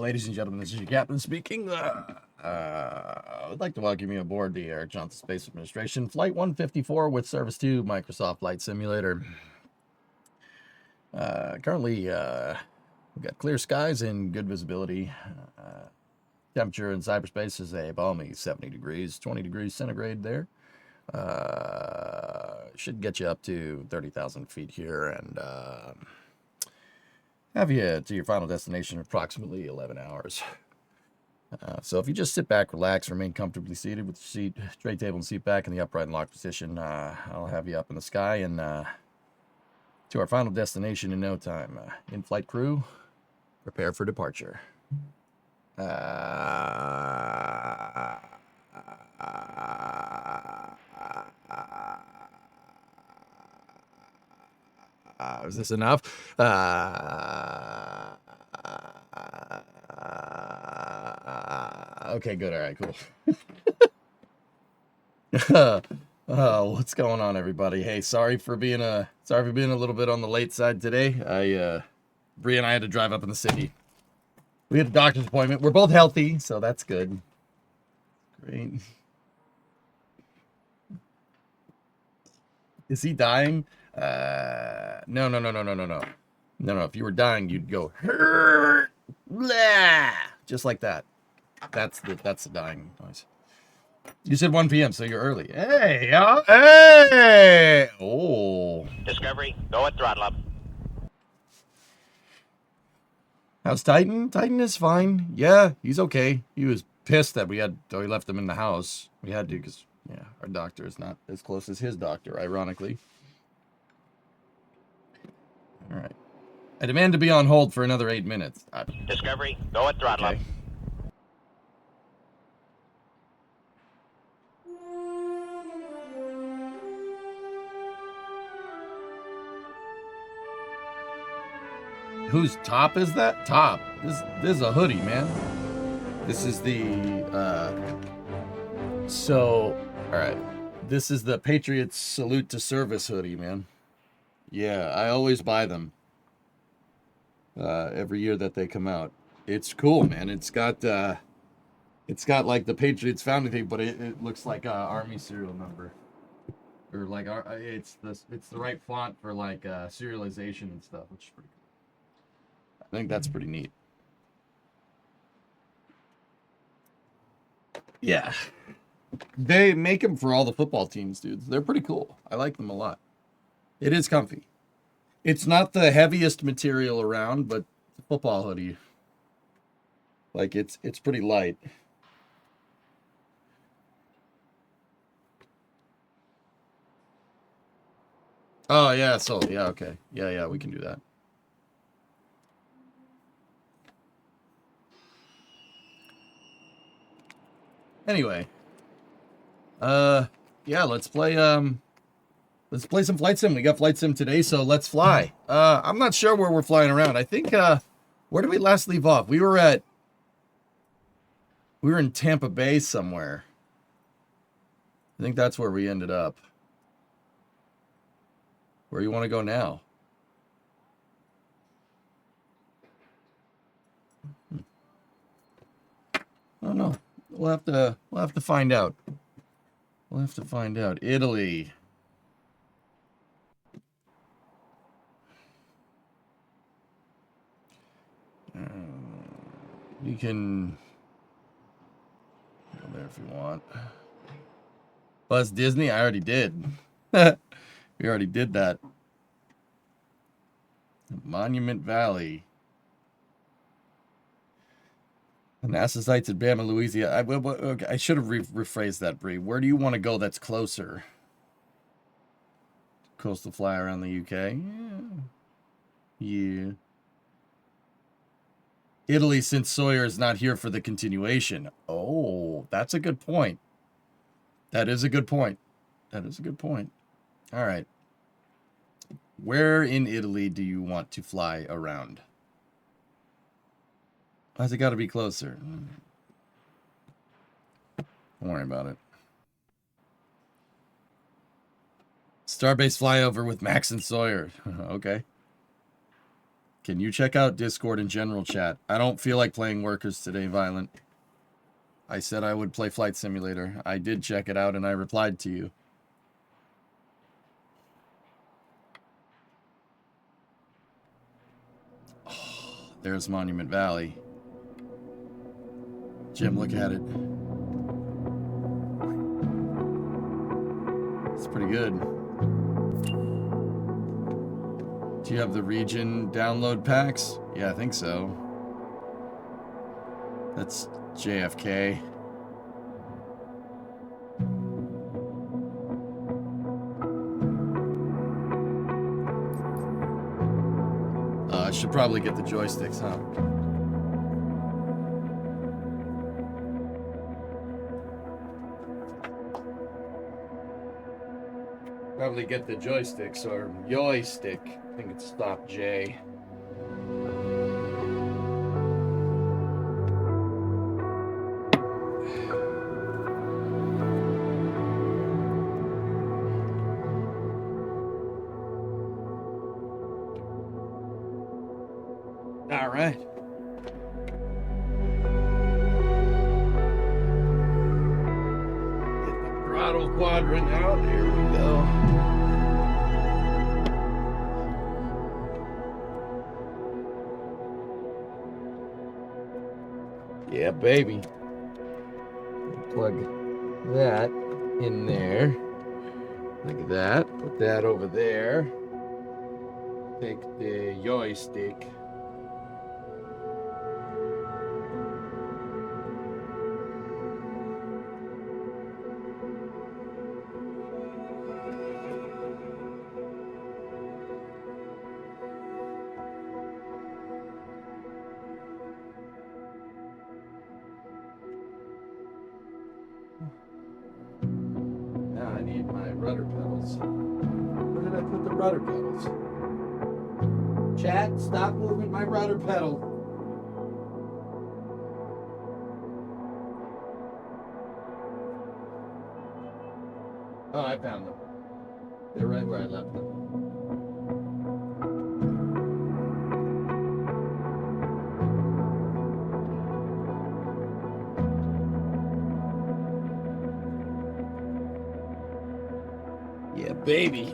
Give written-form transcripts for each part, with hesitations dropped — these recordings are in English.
Ladies and gentlemen, this is your captain speaking. I'd like to welcome you aboard the Air Johnson Space Administration Flight 154 with service to Microsoft Flight Simulator. Currently, we've got clear skies and good visibility. Temperature in cyberspace is a balmy 70 degrees, 20 degrees centigrade there. Should get you up to 30,000 feet here and have you to your final destination in approximately 11 hours. So if you just sit back, relax, remain comfortably seated with your seat, tray table and seat back in the upright and locked position, I'll have you up in the sky and to our final destination in no time. In-flight crew, prepare for departure. Is this enough? Okay, good. All right, cool. What's going on, everybody? Hey, sorry for being a little bit on the late side today. Bree and I had to drive up in the city. We had a doctor's appointment. We're both healthy, so that's good. Great. Is he dying? No. No. If you were dying, you'd go blah, just like that. That's the dying noise. You said 1 p.m., so you're early. Hey, hey! Oh. Discovery, go at throttle up. How's Titan? Titan is fine. Yeah, he's okay. He was pissed that we left him in the house. We had to because, yeah, our doctor is not as close as his doctor, ironically. All right. I demand to be on hold for another 8 minutes. Discovery, go at throttle up. Whose top is that? Top. This is a hoodie, man. This is the all right. This is the Patriots Salute to Service hoodie, man. Yeah, I always buy them. Every year that they come out. It's cool, man. It's got like the Patriots founding thing, but it looks like a Army serial number. Or like it's the right font for like serialization and stuff, which is pretty cool. I think that's pretty neat. Yeah. They make them for all the football teams, dudes. They're pretty cool. I like them a lot. It is comfy. It's not the heaviest material around, but the football hoodie. Like it's pretty light. Oh yeah, so yeah, okay. Yeah, we can do that. Anyway. Yeah, let's play some flight sim. We got flight sim today, so let's fly. I'm not sure where we're flying around. I think where did we last leave off? We were in Tampa Bay somewhere. I think that's where we ended up. Where you want to go now? I don't know. We'll have to find out. We'll have to find out. Italy. You can go there if you want. Plus Disney, I already did. We already did that. Monument Valley. NASA sites at Bama, Louisiana. I should have rephrased that, Bree. Where do you want to go that's closer? Coastal fly around the UK? Yeah. Italy, since Sawyer is not here for the continuation. Oh, that's a good point. That is a good point. That is a good point. All right. Where in Italy do you want to fly around? Why's it got to be closer? Don't worry about it. Starbase flyover with Max and Sawyer. Okay. Can you check out Discord and general chat? I don't feel like playing Workers today, Violent. I said I would play Flight Simulator. I did check it out and I replied to you. Oh, there's Monument Valley. Jim, look at it. It's pretty good. Do you have the region download packs? Yeah, I think so. That's JFK. I should probably get the joysticks, huh? Probably get the joysticks or joystick. I think it's stop J. All right. Get the throttle quadrant out. Here we go. Yeah, baby. Plug that in there. Like that. Put that over there. Take the joystick. Now I need my rudder pedals. Where did I put the rudder pedals? Chat, stop moving my rudder pedal. Oh, I found them. They're right where I left them. Yeah, baby.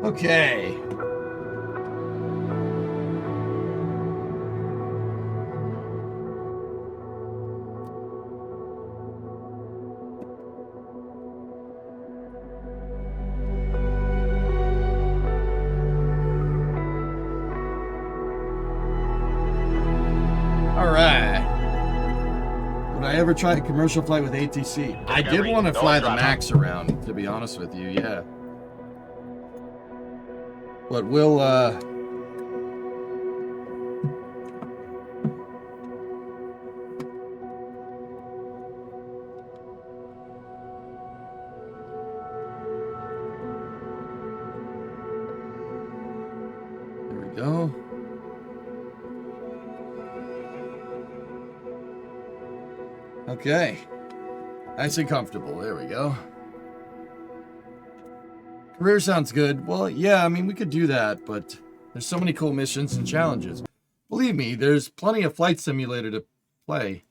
Okay. All right. Would I ever try a commercial flight with ATC? I did want to fly the Max around, to be honest with you, yeah. But we'll, there we go. Okay. Nice and comfortable. There we go. Career sounds good. Well, yeah, I mean, we could do that, but there's so many cool missions and challenges. Believe me, there's plenty of Flight Simulator to play.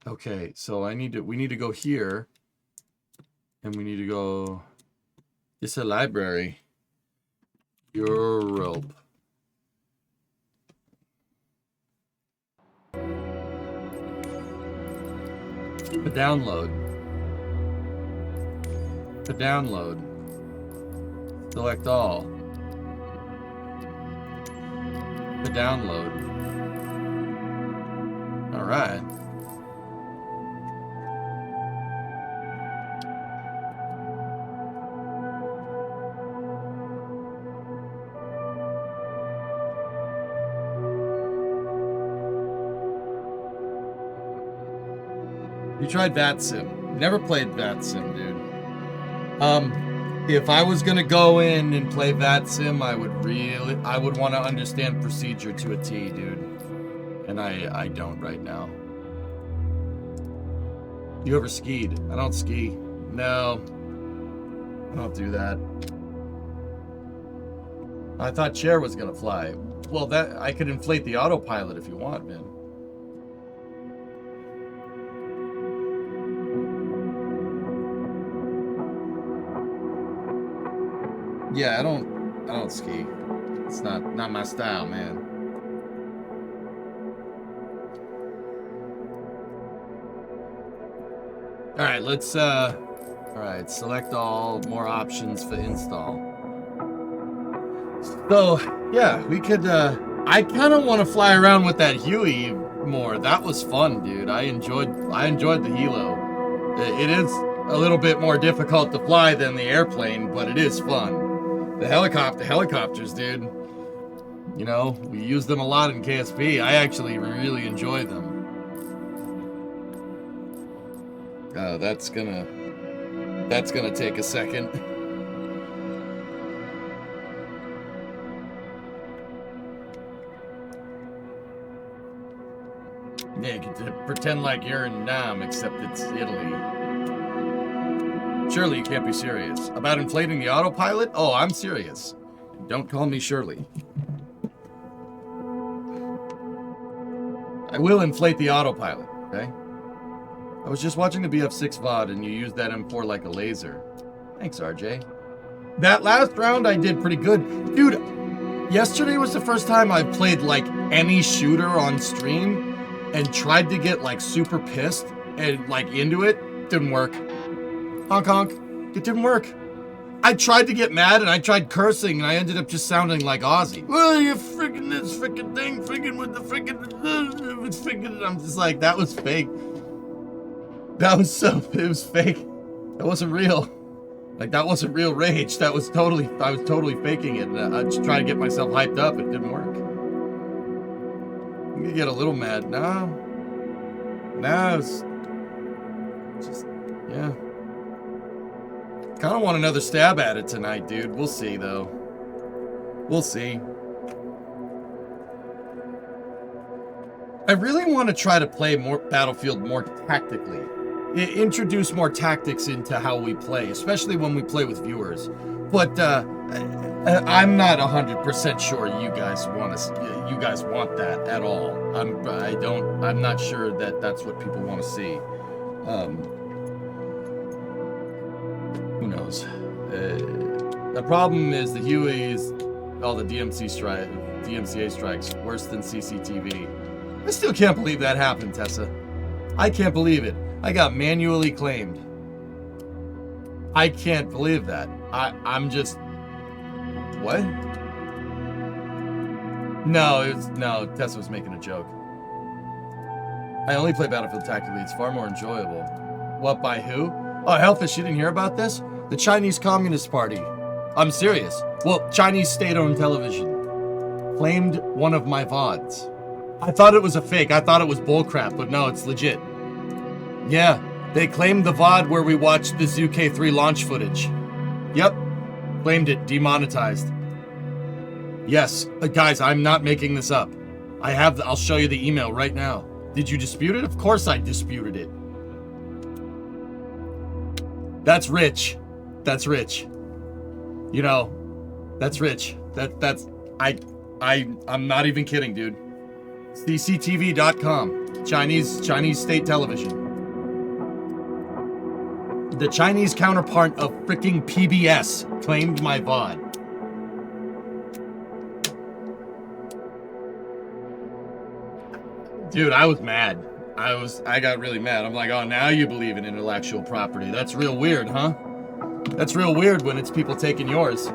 Okay, so we need to go here, and we need to go, it's a library. Europe. The download. The download. Select all. The download. All right. You tried VATSIM. Never played VATSIM, dude. If I was gonna go in and play that sim, I would want to understand procedure to a T, dude. And I don't right now. You ever skied? I don't ski. No. I don't do that. I thought chair was gonna fly. Well, that I could inflate the autopilot if you want, man. Yeah, I don't ski. It's not my style, man. All right, let's all right, select all, more options for install. So, yeah, we could I kind of want to fly around with that Huey more. That was fun, dude. I enjoyed the helo. It is a little bit more difficult to fly than the airplane, but it is fun. The helicopters, dude. You know, we use them a lot in KSP. I actually really enjoy them. That's gonna take a second. Yeah, you can pretend like you're in Nam, except it's Italy. Surely you can't be serious. About inflating the autopilot? Oh, I'm serious. Don't call me Shirley. I will inflate the autopilot, okay? I was just watching the BF6 VOD and you used that M4 like a laser. Thanks, RJ. That last round I did pretty good. Dude, yesterday was the first time I played like any shooter on stream and tried to get like super pissed and like into it. Didn't work. Honk honk. It didn't work. I tried to get mad and I tried cursing and I ended up just sounding like Ozzy. Well, you freaking this freaking thing, freaking with the freaking, it's freaking. I'm just like, that was fake. It was fake. That wasn't real. Like, that wasn't real rage. I was totally faking it. And I just tried to get myself hyped up. It didn't work. You get a little mad. No, it's just, yeah. Kind of want another stab at it tonight, dude. We'll see, though. We'll see. I really want to try to play more Battlefield more tactically. Introduce more tactics into how we play, especially when we play with viewers. But I'm not 100% sure you guys want that at all. I'm not sure that that's what people want to see. Who knows? The problem is the Hueys, all the DMCA strikes, worse than CCTV. I still can't believe that happened, Tessa. I can't believe it. I got manually claimed. I can't believe that. I'm just... What? No, Tessa was making a joke. I only play Battlefield tactically. It's far more enjoyable. What, by who? Oh, Hellfish, you didn't hear about this? The Chinese Communist Party. I'm serious. Well, Chinese state-owned television claimed one of my VODs. I thought it was a fake. I thought it was bullcrap, but no, it's legit. Yeah, they claimed the VOD where we watched the ZUK-3 launch footage. Yep, claimed it, demonetized. Yes, guys, I'm not making this up. I'll show you the email right now. Did you dispute it? Of course I disputed it. That's rich. That's rich. You know, that's rich. I'm not even kidding, dude. CCTV.com. Chinese state television. The Chinese counterpart of freaking PBS claimed my VOD. Dude, I was mad. I got really mad. I'm like, oh, now you believe in intellectual property. That's real weird, huh? That's real weird when it's people taking yours.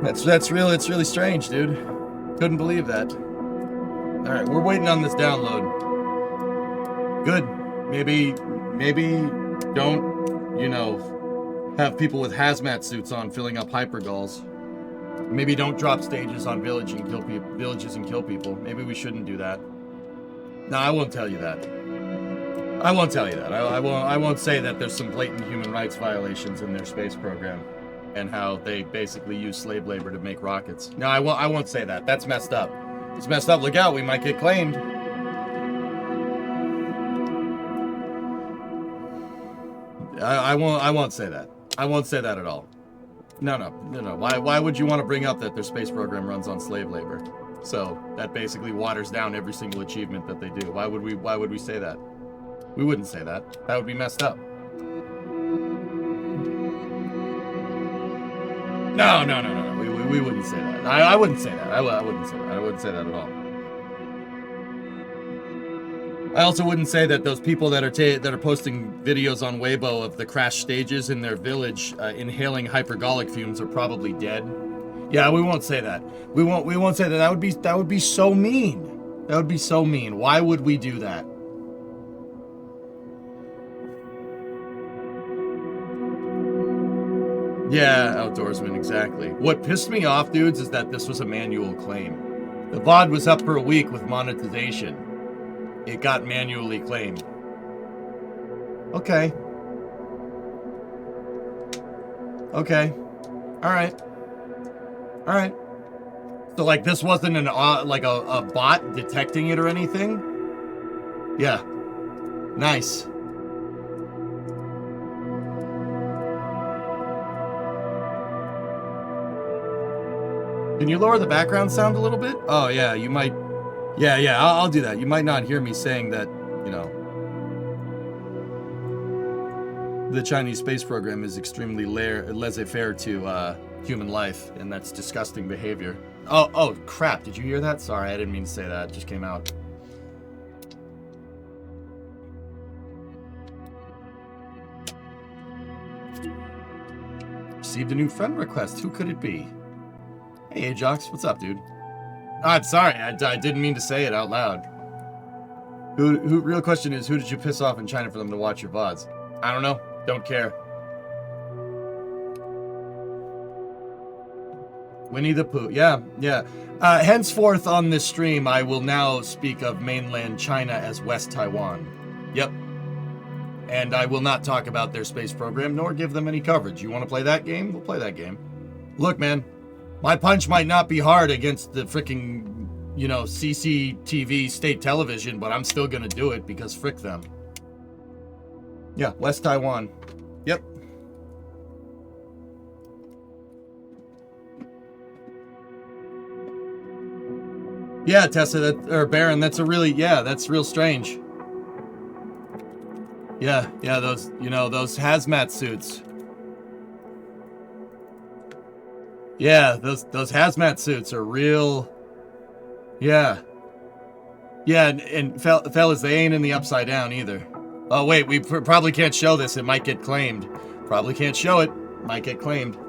It's really strange, dude. Couldn't believe that. All right, we're waiting on this download. Good. Maybe don't, have people with hazmat suits on filling up hypergulls. Maybe don't drop stages on villages and kill people. Maybe we shouldn't do that. No, I won't tell you that. I won't tell you that. I won't say that there's some blatant human rights violations in their space program and how they basically use slave labor to make rockets. No, I won't say that. That's messed up. It's messed up. Look out, we might get claimed. I won't say that. I won't say that at all. No. Why would you want to bring up that their space program runs on slave labor? So that basically waters down every single achievement that they do. Why would we say that? We wouldn't say that. That would be messed up. No. We wouldn't say that. I wouldn't say that. I wouldn't say that. I wouldn't say that at all. I also wouldn't say that those people that are posting videos on Weibo of the crash stages in their village inhaling hypergolic fumes are probably dead. Yeah, we won't say that. We won't say that. That would be so mean. That would be so mean. Why would we do that? Yeah, outdoorsman, exactly. What pissed me off, dudes, is that this was a manual claim. The VOD was up for a week with monetization. It got manually claimed. Okay. Alright. So, like, this wasn't an a bot detecting it or anything? Yeah. Nice. Can you lower the background sound a little bit? Oh, yeah, you might... Yeah, I'll do that. You might not hear me saying that, you know... the Chinese space program is extremely laissez-faire to human life, and that's disgusting behavior. Oh, crap. Did you hear that? Sorry, I didn't mean to say that. It just came out. Received a new friend request. Who could it be? Hey, Ajox, what's up, dude? I'm sorry, I didn't mean to say it out loud. Real question is, who did you piss off in China for them to watch your VODs? I don't know. Don't care. Winnie the Pooh. Yeah. Henceforth on this stream, I will now speak of mainland China as West Taiwan. Yep. And I will not talk about their space program, nor give them any coverage. You want to play that game? We'll play that game. Look, man. My punch might not be hard against the freaking, you know, CCTV state television, but I'm still gonna do it because frick them. Yeah, West Taiwan. Yep. Yeah, Tessa, Baron, that's real strange. Yeah, those hazmat suits. Yeah, those hazmat suits are real. Yeah, and fellas, they ain't in the upside down either. Oh wait, we probably can't show this. It might get claimed. Probably can't show it. Might get claimed.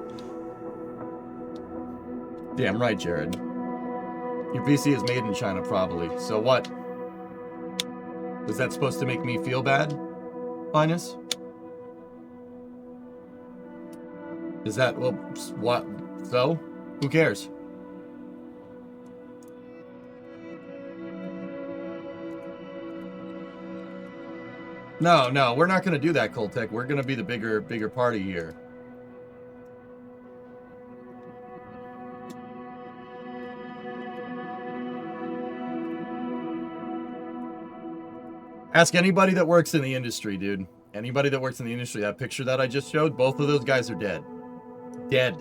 Damn right, Jared. Your PC is made in China, probably. So what? Was that supposed to make me feel bad, Linus? Is that, well, what? So? Who cares? No, we're not going to do that, Coltec. We're going to be the bigger party here. Ask anybody that works in the industry, dude. Anybody that works in the industry, that picture that I just showed, both of those guys are dead. Dead.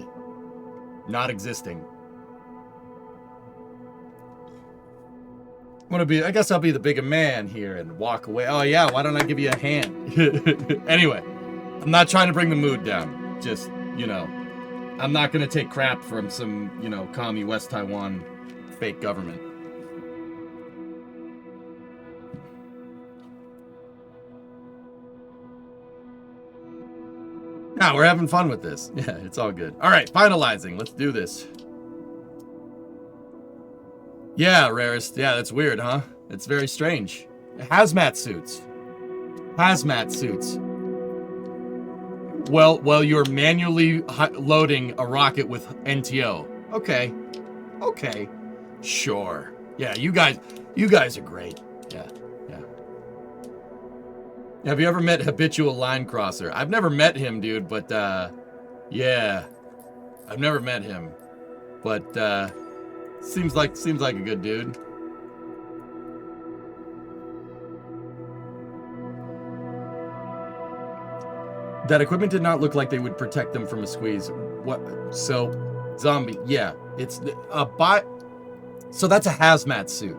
Not existing. I guess I'll be the bigger man here and walk away. Oh yeah, why don't I give you a hand? Anyway, I'm not trying to bring the mood down. Just, you know, I'm not going to take crap from some, you know, commie West Taiwan fake government. No, we're having fun with this. Yeah, it's all good. All right, finalizing. Let's do this. Yeah, rarest. Yeah, that's weird, huh? It's very strange. Hazmat suits. Hazmat suits. Well, you're manually loading a rocket with NTO. Okay. Okay. Sure. Yeah, you guys are great. Yeah. Have you ever met Habitual Line Crosser? I've never met him, dude, but, yeah. I've never met him. But, seems like a good dude. That equipment did not look like they would protect them from a squeeze. What? So, zombie, yeah. It's a bot. So that's a hazmat suit.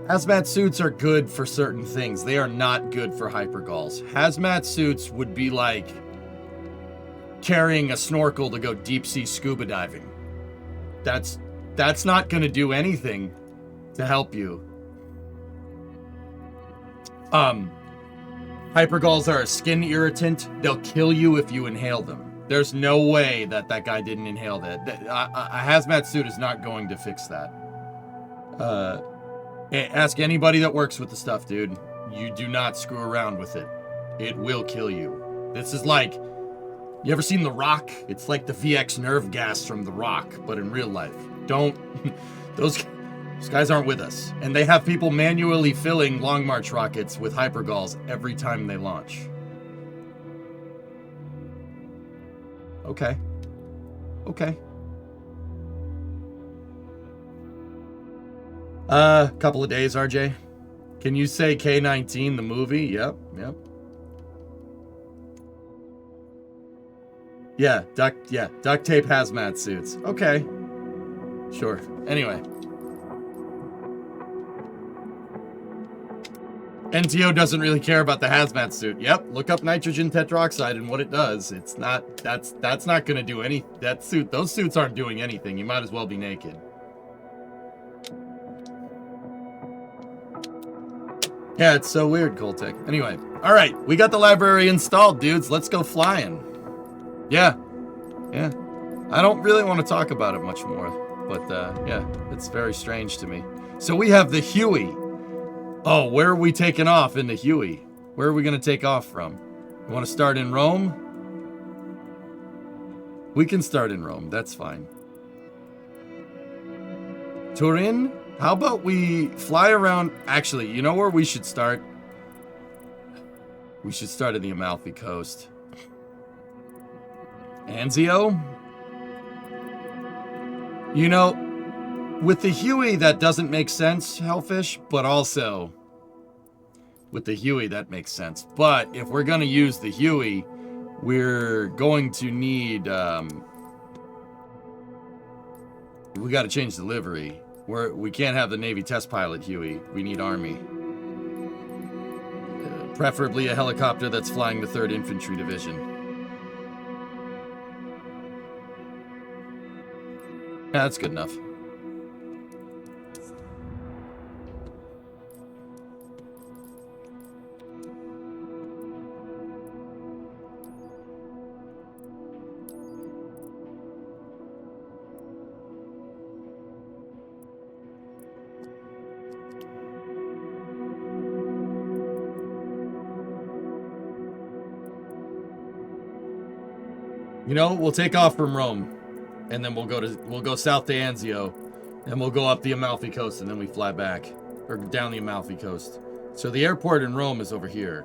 Hazmat suits are good for certain things. They are not good for hypergalls. Hazmat suits would be like carrying a snorkel to go deep sea scuba diving. That's not going to do anything to help you. Hypergalls are a skin irritant. They'll kill you if you inhale them. There's no way that guy didn't inhale that. A hazmat suit is not going to fix that. Ask anybody that works with the stuff, dude. You do not screw around with it. It will kill you. This is like, you ever seen The Rock? It's like the VX nerve gas from The Rock, but in real life. Don't, those guys aren't with us. And they have people manually filling Long March rockets with hypergalls every time they launch. Okay. Okay. Couple of days, RJ. Can you say K-19 the movie? Yep. Yeah, duct tape hazmat suits. Okay. Sure. Anyway. NTO doesn't really care about the hazmat suit. Yep, look up nitrogen tetroxide and what it does. It's not, that's not gonna do any, those suits aren't doing anything. You might as well be naked. Yeah, it's so weird, Coltec. Anyway, all right, we got the library installed, dudes. Let's go flying. Yeah. I don't really want to talk about it much more, but yeah, it's very strange to me. So we have the Huey. Oh, where are we taking off in the Huey? Where are we going to take off from? You want to start in Rome? We can start in Rome. That's fine. Turin? How about we fly around? Actually, you know where we should start? We should start at the Amalfi Coast. Anzio? You know, with the Huey, that doesn't make sense, Hellfish, but also with the Huey, that makes sense. But if we're going to use the Huey, we're going to need, we got to change the livery. We can't have the Navy test pilot Huey. We need Army. Preferably a helicopter that's flying the 3rd Infantry Division. Yeah, that's good enough. You know, we'll take off from Rome, and then we'll go south to Anzio, and we'll go up the Amalfi Coast, and then we fly back, or down the Amalfi Coast. So the airport in Rome is over here.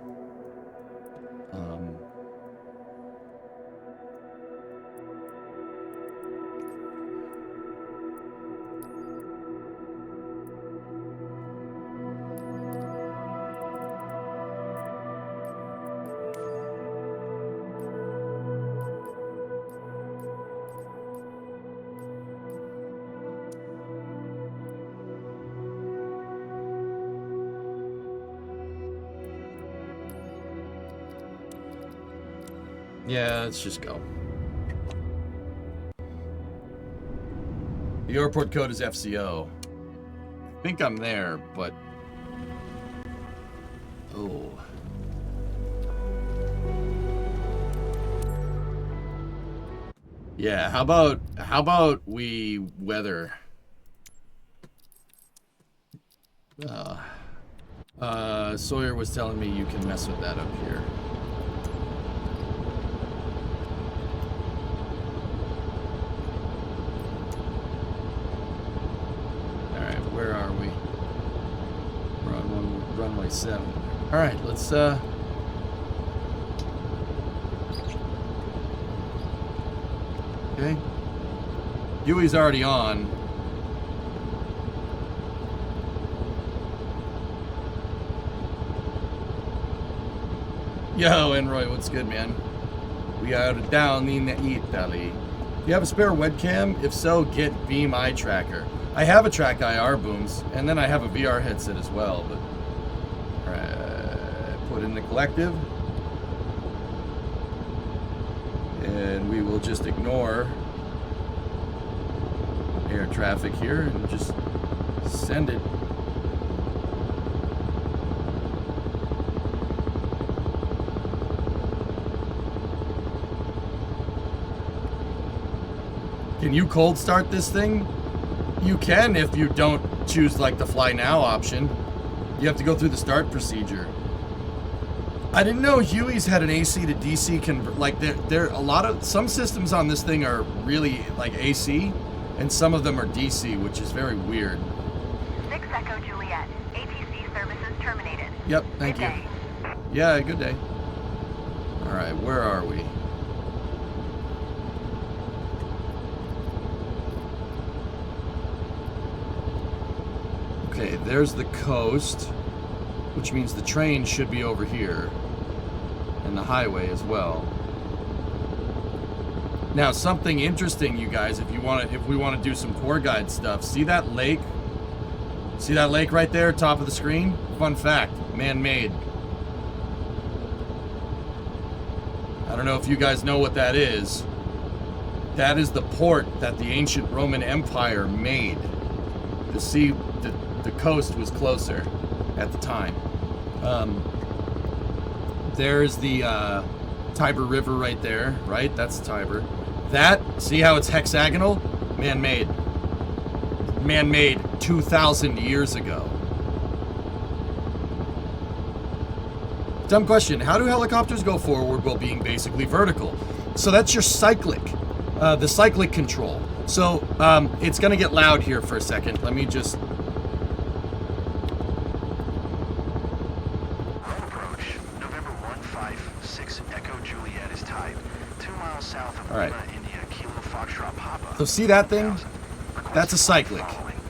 Yeah, let's just go. The airport code is FCO. I think I'm there, but... Oh. Yeah, how about we weather? Sawyer was telling me you can mess with that up here. Where are we? We're on runway 7. All right, let's Okay. Huey's already on. Yo, Enroy, what's good, man? We are down in Italy. Do you have a spare webcam? If so, get Beam Eye Tracker. I have a Track IR booms, and then I have a VR headset as well. But put in the collective, and we will just ignore air traffic here and just send it. Can you cold start this thing? You can if you don't choose like the fly now option. You have to go through the start procedure. I didn't know Huey's had an AC to DC convert. Like there a lot of some systems on this thing are really like AC, and some of them are DC, which is very weird. 6 Echo Juliet. ATC services terminated. Yep, thank you. Day. Yeah, good day. All right, where are we? Okay, there's the coast, which means the train should be over here, and the highway as well. Now, something interesting, you guys, if we want to do some tour guide stuff, see that lake? See that lake right there, top of the screen? Fun fact, man-made. I don't know if you guys know what that is. That is the port that the ancient Roman Empire made. The coast was closer at the time. There's the Tiber River right there, right? That's Tiber. That, see how it's hexagonal? Man-made. Man-made 2,000 years ago. Dumb question. How do helicopters go forward while being basically vertical? So that's your cyclic. The cyclic control. So it's going to get loud here for a second. Let me just... All right. So see that thing? That's a cyclic.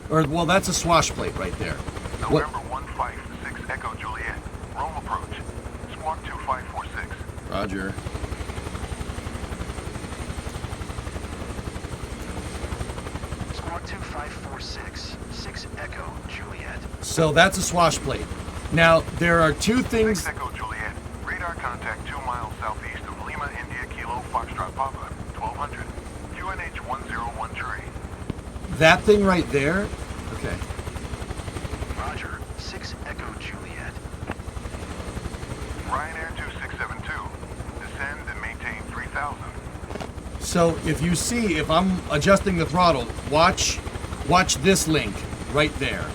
Or, well, that's a swash plate right there. November 156 Echo Juliet. Rome approach. Squawk 2546. Roger. Squawk 2546. 6 Echo Juliet. So that's a swash plate. Now, there are two things... 6 Echo Juliet. Radar contact 2 miles southeast of Lima, India, Kilo, Foxtrot, Papa. 1200. QNH 1013. That thing right there? Okay. Roger. 6 Echo Juliet. Ryanair 2672. Descend and maintain 3000. So if you see, if I'm adjusting the throttle, watch this link right there.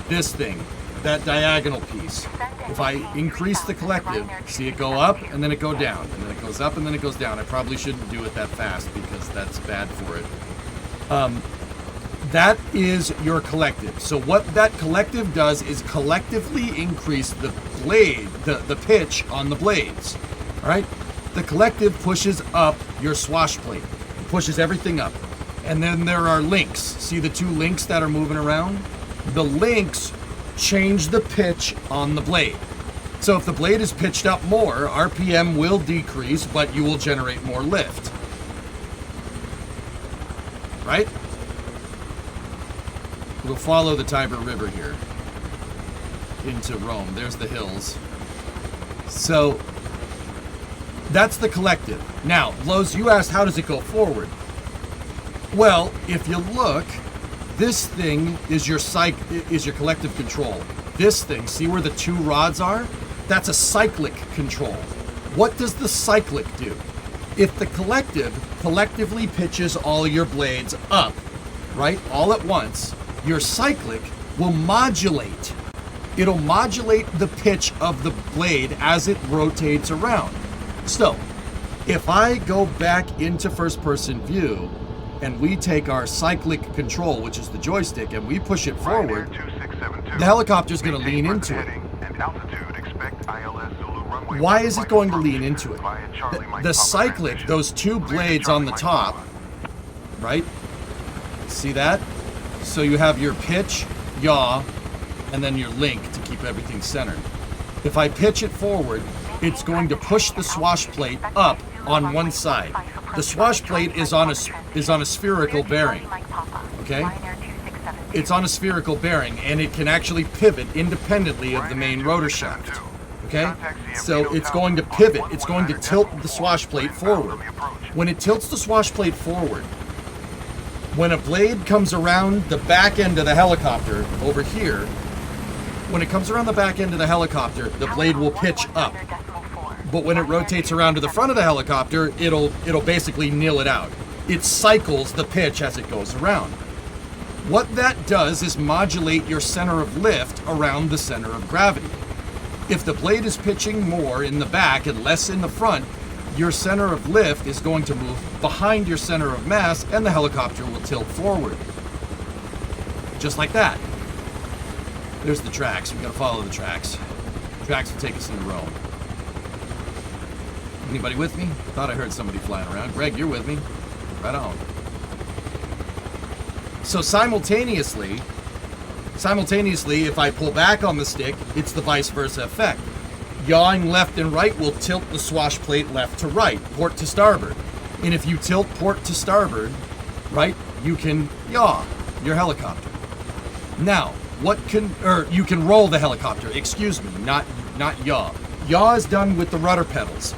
This thing, that diagonal piece. If I increase the collective, see it go up and then it go down, and then it goes up and then it goes down. I probably shouldn't do it that fast because that's bad for it. That is your collective. So what that collective does is collectively increase the blade, the pitch on the blades. All right? The collective pushes up your swash plate. It pushes everything up. And then there are links. See the two links that are moving around? The links change the pitch on the blade. So if the blade is pitched up more, RPM will decrease, but you will generate more lift. Right? We'll follow the Tiber River here into Rome. There's the hills. So that's the collective. Now, Lowe's, you asked how does it go forward? Well, if you look, this thing is your collective control. This thing, see where the two rods are? That's a cyclic control. What does the cyclic do? If the collective collectively pitches all your blades up, right, all at once, your cyclic will modulate. It'll modulate the pitch of the blade as it rotates around. So, if I go back into first-person view, and we take our cyclic control, which is the joystick, and we push it forward, the helicopter's going to lean into it. Why is it going to lean into it? The cyclic, those two blades on the top, right? See that? So you have your pitch, yaw, and then your link to keep everything centered. If I pitch it forward, it's going to push the swash plate up on one side. The swash plate is on a spherical bearing. Okay? It's on a spherical bearing, and it can actually pivot independently of the main rotor shaft. Okay? So it's going to pivot. It's going to tilt the swash plate forward. When it tilts the swash plate forward, when a blade comes around the back end of the helicopter over here, when it comes around the back end of the helicopter, the blade will pitch up. But when it rotates around to the front of the helicopter, it'll basically nil it out. It cycles the pitch as it goes around. What that does is modulate your center of lift around the center of gravity. If the blade is pitching more in the back and less in the front, your center of lift is going to move behind your center of mass, and the helicopter will tilt forward. Just like that. There's the tracks. We gotta follow the tracks. Tracks will take us into Rome. Anybody with me? Thought I heard somebody flying around. Greg, you're with me. Right on. So simultaneously, if I pull back on the stick, it's the vice versa effect. Yawing left and right will tilt the swash plate left to right, port to starboard. And if you tilt port to starboard, right, you can yaw your helicopter. Now, you can roll the helicopter, excuse me, not yaw. Yaw is done with the rudder pedals.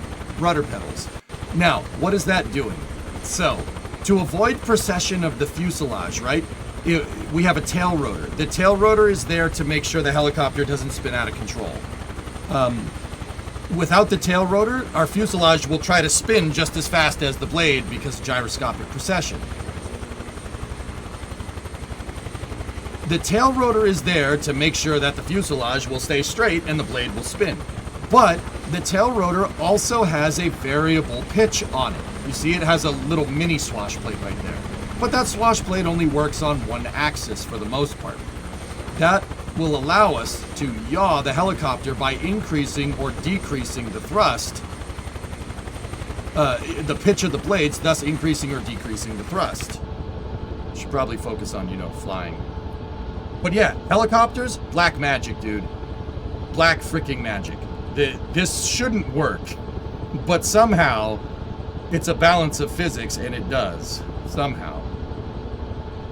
Now, what is that doing? So, to avoid precession of the fuselage, right, we have a tail rotor. The tail rotor is there to make sure the helicopter doesn't spin out of control. Without the tail rotor, our fuselage will try to spin just as fast as the blade because of gyroscopic precession. The tail rotor is there to make sure that the fuselage will stay straight and the blade will spin. But the tail rotor also has a variable pitch on it. You see, it has a little mini swash plate right there. But that swash plate only works on one axis for the most part. That will allow us to yaw the helicopter by increasing or decreasing the thrust, the pitch of the blades, thus increasing or decreasing the thrust. Should probably focus on, flying. But yeah, helicopters, black magic, dude. Black freaking magic. This shouldn't work, but somehow it's a balance of physics, and it does, somehow.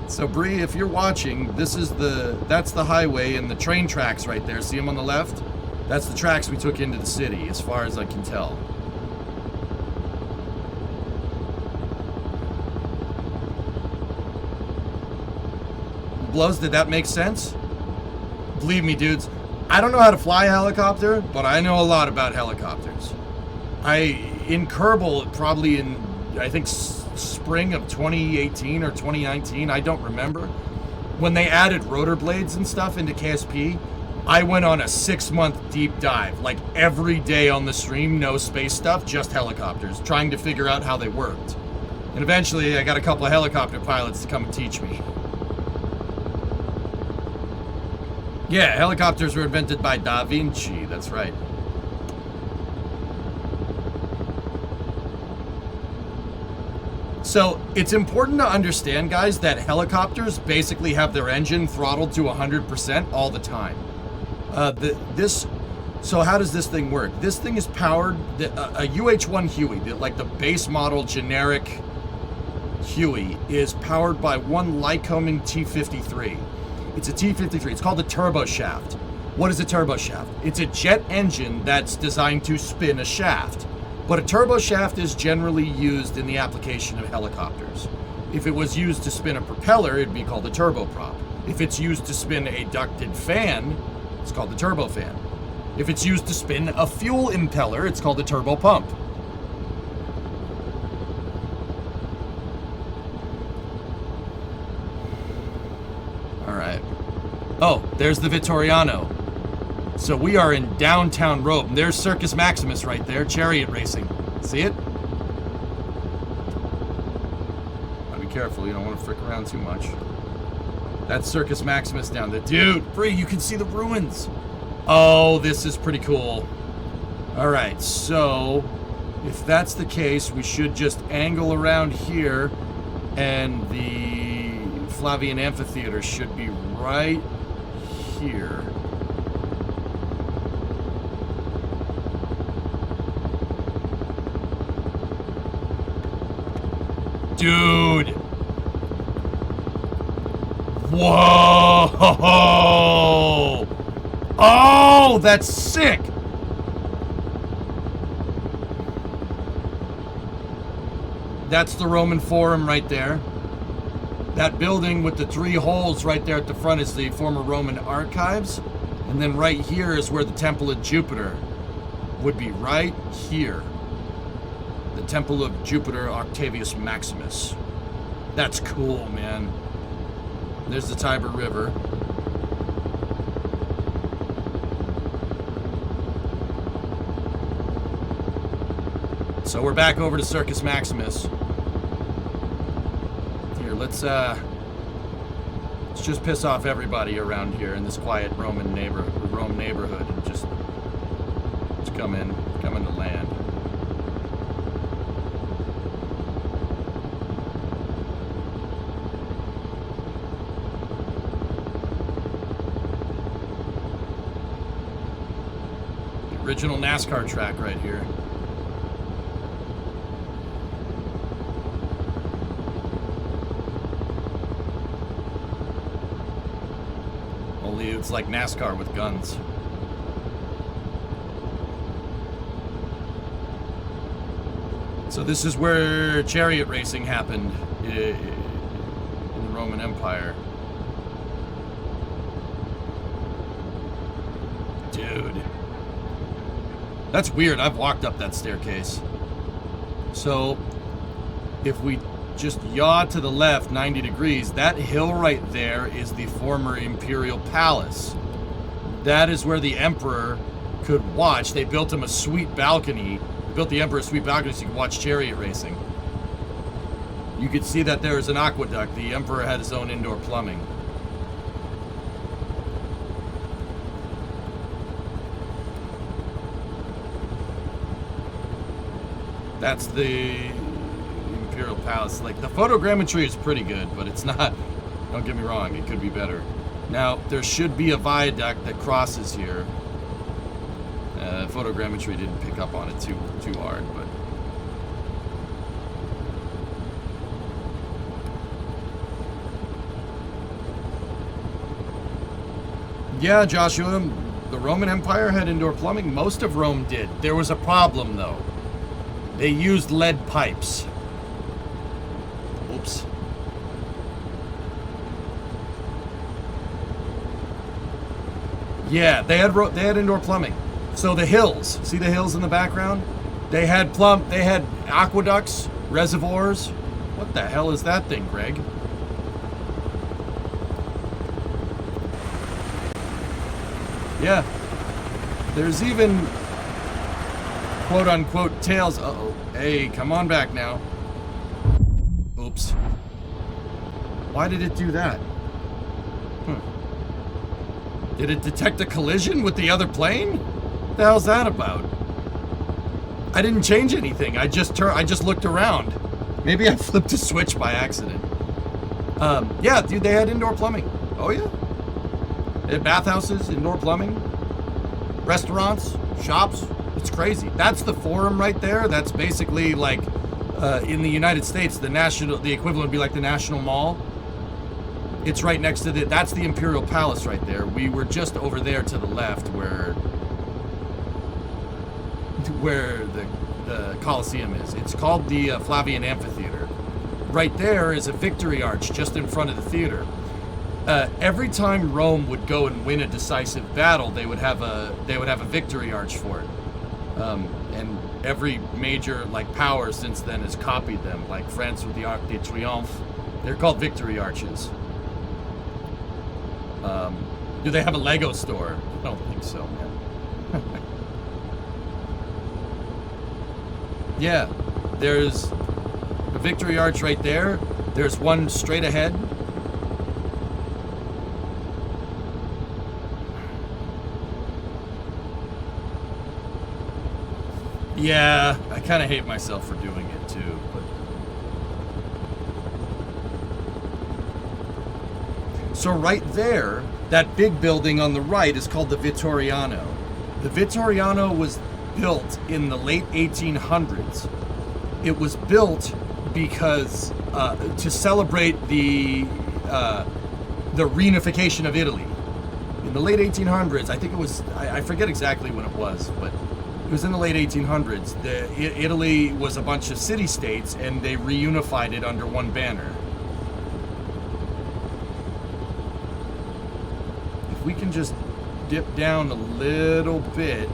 So Bree, if you're watching, that's the highway and the train tracks right there. See them on the left? That's the tracks we took into the city, as far as I can tell. Blows, did that make sense? Believe me, dudes, I don't know how to fly a helicopter, but I know a lot about helicopters. In Kerbal, probably in, I think, spring of 2018 or 2019, I don't remember, when they added rotor blades and stuff into KSP, I went on a 6-month deep dive, like every day on the stream, no space stuff, just helicopters, trying to figure out how they worked. And eventually I got a couple of helicopter pilots to come and teach me. Yeah, helicopters were invented by Da Vinci, that's right. So, it's important to understand, guys, that helicopters basically have their engine throttled to 100% all the time. So how does this thing work? This thing is powered, a UH-1 Huey, like the base model generic Huey, is powered by one Lycoming T-53. It's a T-53, it's called a turbo shaft. What is a turbo shaft? It's a jet engine that's designed to spin a shaft. But a turbo shaft is generally used in the application of helicopters. If it was used to spin a propeller, it'd be called a turboprop. If it's used to spin a ducted fan, it's called the turbofan. If it's used to spin a fuel impeller, it's called a turbopump. All right. Oh, there's the Vittoriano. So we are in downtown Rome. There's Circus Maximus right there, chariot racing. See it? Gotta be careful, you don't want to frick around too much. That's Circus Maximus down there. Dude, Bree, you can see the ruins. Oh, this is pretty cool. All right, so if that's the case, we should just angle around here And the Flavian Amphitheater should be right here. Dude. Whoa. Oh, that's sick. That's the Roman Forum right there. That building with the 3 holes right there at the front is the former Roman archives. And then right here is where the Temple of Jupiter would be, right here. The Temple of Jupiter Octavius Maximus. That's cool, man. There's the Tiber River. So we're back over to Circus Maximus. Here, let's just piss off everybody around here in this quiet Rome neighborhood and just come into land. The original NASCAR track right here. Only it's like NASCAR with guns. So this is where chariot racing happened in the Roman Empire. Dude. That's weird. I've walked up that staircase. So if we just yaw to the left 90 degrees, that hill right there is the former Imperial Palace. That is where the Emperor could watch. They built him a sweet balcony. They built the Emperor a sweet balcony so you could watch chariot racing. You could see that there is an aqueduct. The Emperor had his own indoor plumbing. That's the Imperial Palace. Like, the photogrammetry is pretty good, but it's not, don't get me wrong, it could be better. Now, there should be a viaduct that crosses here. Photogrammetry didn't pick up on it too hard, but... Yeah, Joshua, the Roman Empire had indoor plumbing. Most of Rome did. There was a problem, though. They used lead pipes. Oops. Yeah, they had indoor plumbing. So the hills, see the hills in the background? They had aqueducts, reservoirs. What the hell is that thing, Greg? Yeah. There's even quote-unquote tales. Uh-oh. Hey, come on back now. Oops. Why did it do that? Did it detect a collision with the other plane? What the hell's that about? I didn't change anything. I just looked around. Maybe I flipped a switch by accident. Yeah, dude, they had indoor plumbing. Oh, yeah? They had bathhouses, indoor plumbing, restaurants, shops. It's crazy. That's the Forum right there. That's basically like, in the United States, the equivalent would be like the National Mall. It's right next to that's the Imperial Palace right there. We were just over there to the left where the Colosseum is. It's called the Flavian Amphitheater. Right there is a victory arch just in front of the theater. Every time Rome would go and win a decisive battle, they would have a victory arch for it. And every major power since then has copied them. Like France with the Arc de Triomphe. They're called victory arches. Do they have a Lego store? I don't think so, man. Yeah, there's a victory arch right there. There's one straight ahead. Yeah, I kind of hate myself for doing it too, but So right there, that big building on the right is called the Vittoriano. The Vittoriano was built in the late 1800s. It was built because to celebrate the reunification of Italy. In the late 1800s, I think it was, I forget exactly when it was, but it was in the late 1800s. Italy was a bunch of city-states, and they reunified it under one banner. If we can just dip down a little bit.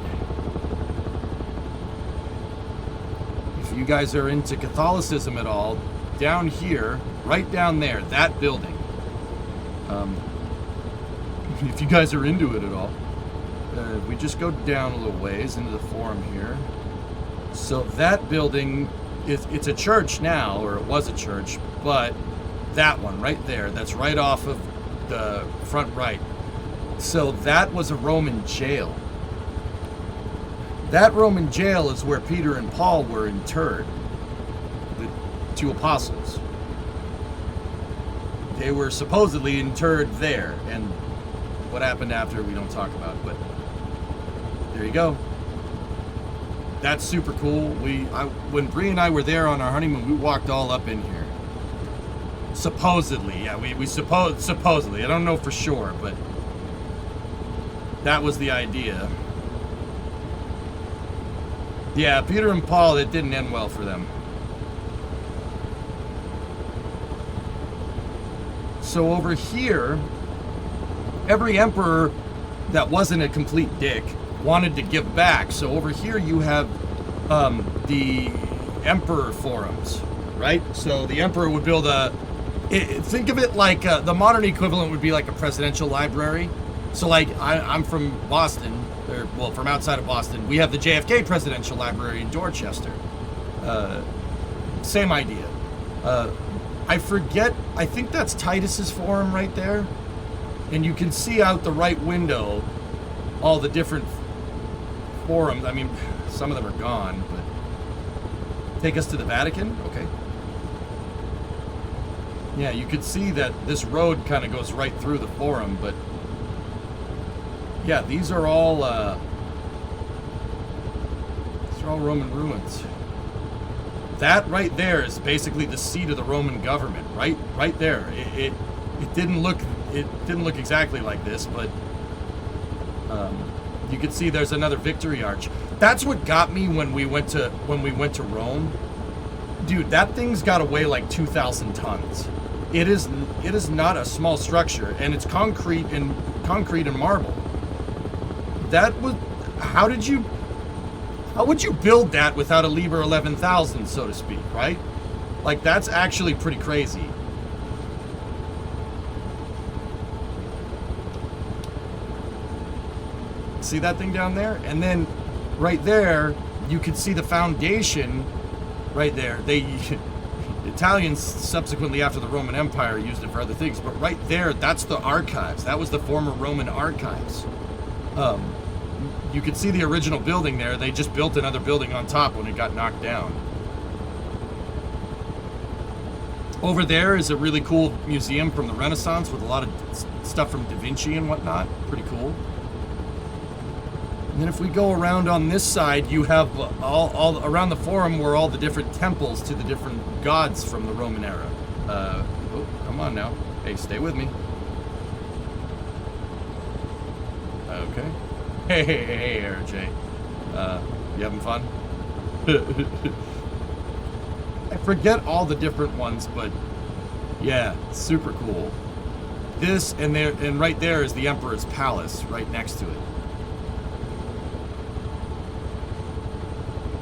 If you guys are into Catholicism at all, down here, right down there, that building. If you guys are into it at all, we just go down a little ways into the forum here. So that building, it's a church now, or it was a church, but that one right there, that's right off of the front right. So that was a Roman jail. That Roman jail is where Peter and Paul were interred, the two apostles. They were supposedly interred there, and what happened after we don't talk about, but there you go. That's super cool. When Bree and I were there on our honeymoon, we walked all up in here. Supposedly, yeah, we supposedly. I don't know for sure, but that was the idea. Yeah, Peter and Paul, it didn't end well for them. So over here, every emperor that wasn't a complete dick wanted to give back. So over here you have the emperor forums, right? So the emperor would build think of it like the modern equivalent would be like a presidential library. So like I'm from Boston, or well, from outside of Boston. We have the JFK Presidential Library in Dorchester. Same idea. I forget, I think that's Titus's forum right there. And you can see out the right window all the different forums. I mean, some of them are gone, but take us to the Vatican? Okay. Yeah, you could see that this road kind of goes right through the forum, but yeah, these are all Roman ruins. That right there is basically the seat of the Roman government, right there. It didn't look exactly like this, but you can see there's another Victory Arch. That's what got me when we went to Rome. Dude, that thing's got to weigh like 2,000 tons. It is not a small structure, and it's concrete and marble. That was, how would you build that without a Liber 11,000, so to speak, right? Like, that's actually pretty crazy. See that thing down there? And then right there, you could see the foundation right there. Italians subsequently after the Roman Empire used it for other things, but right there, that's the archives. That was the former Roman archives. You could see the original building there. They just built another building on top when it got knocked down. Over there is a really cool museum from the Renaissance with a lot of stuff from Da Vinci and whatnot. Pretty cool. And then if we go around on this side, you have all around the forum were all the different temples to the different gods from the Roman era. Oh, come on now. Hey, stay with me. Okay. Hey, RJ. You having fun? I forget all the different ones, but yeah, super cool. This and right there is the Emperor's Palace right next to it.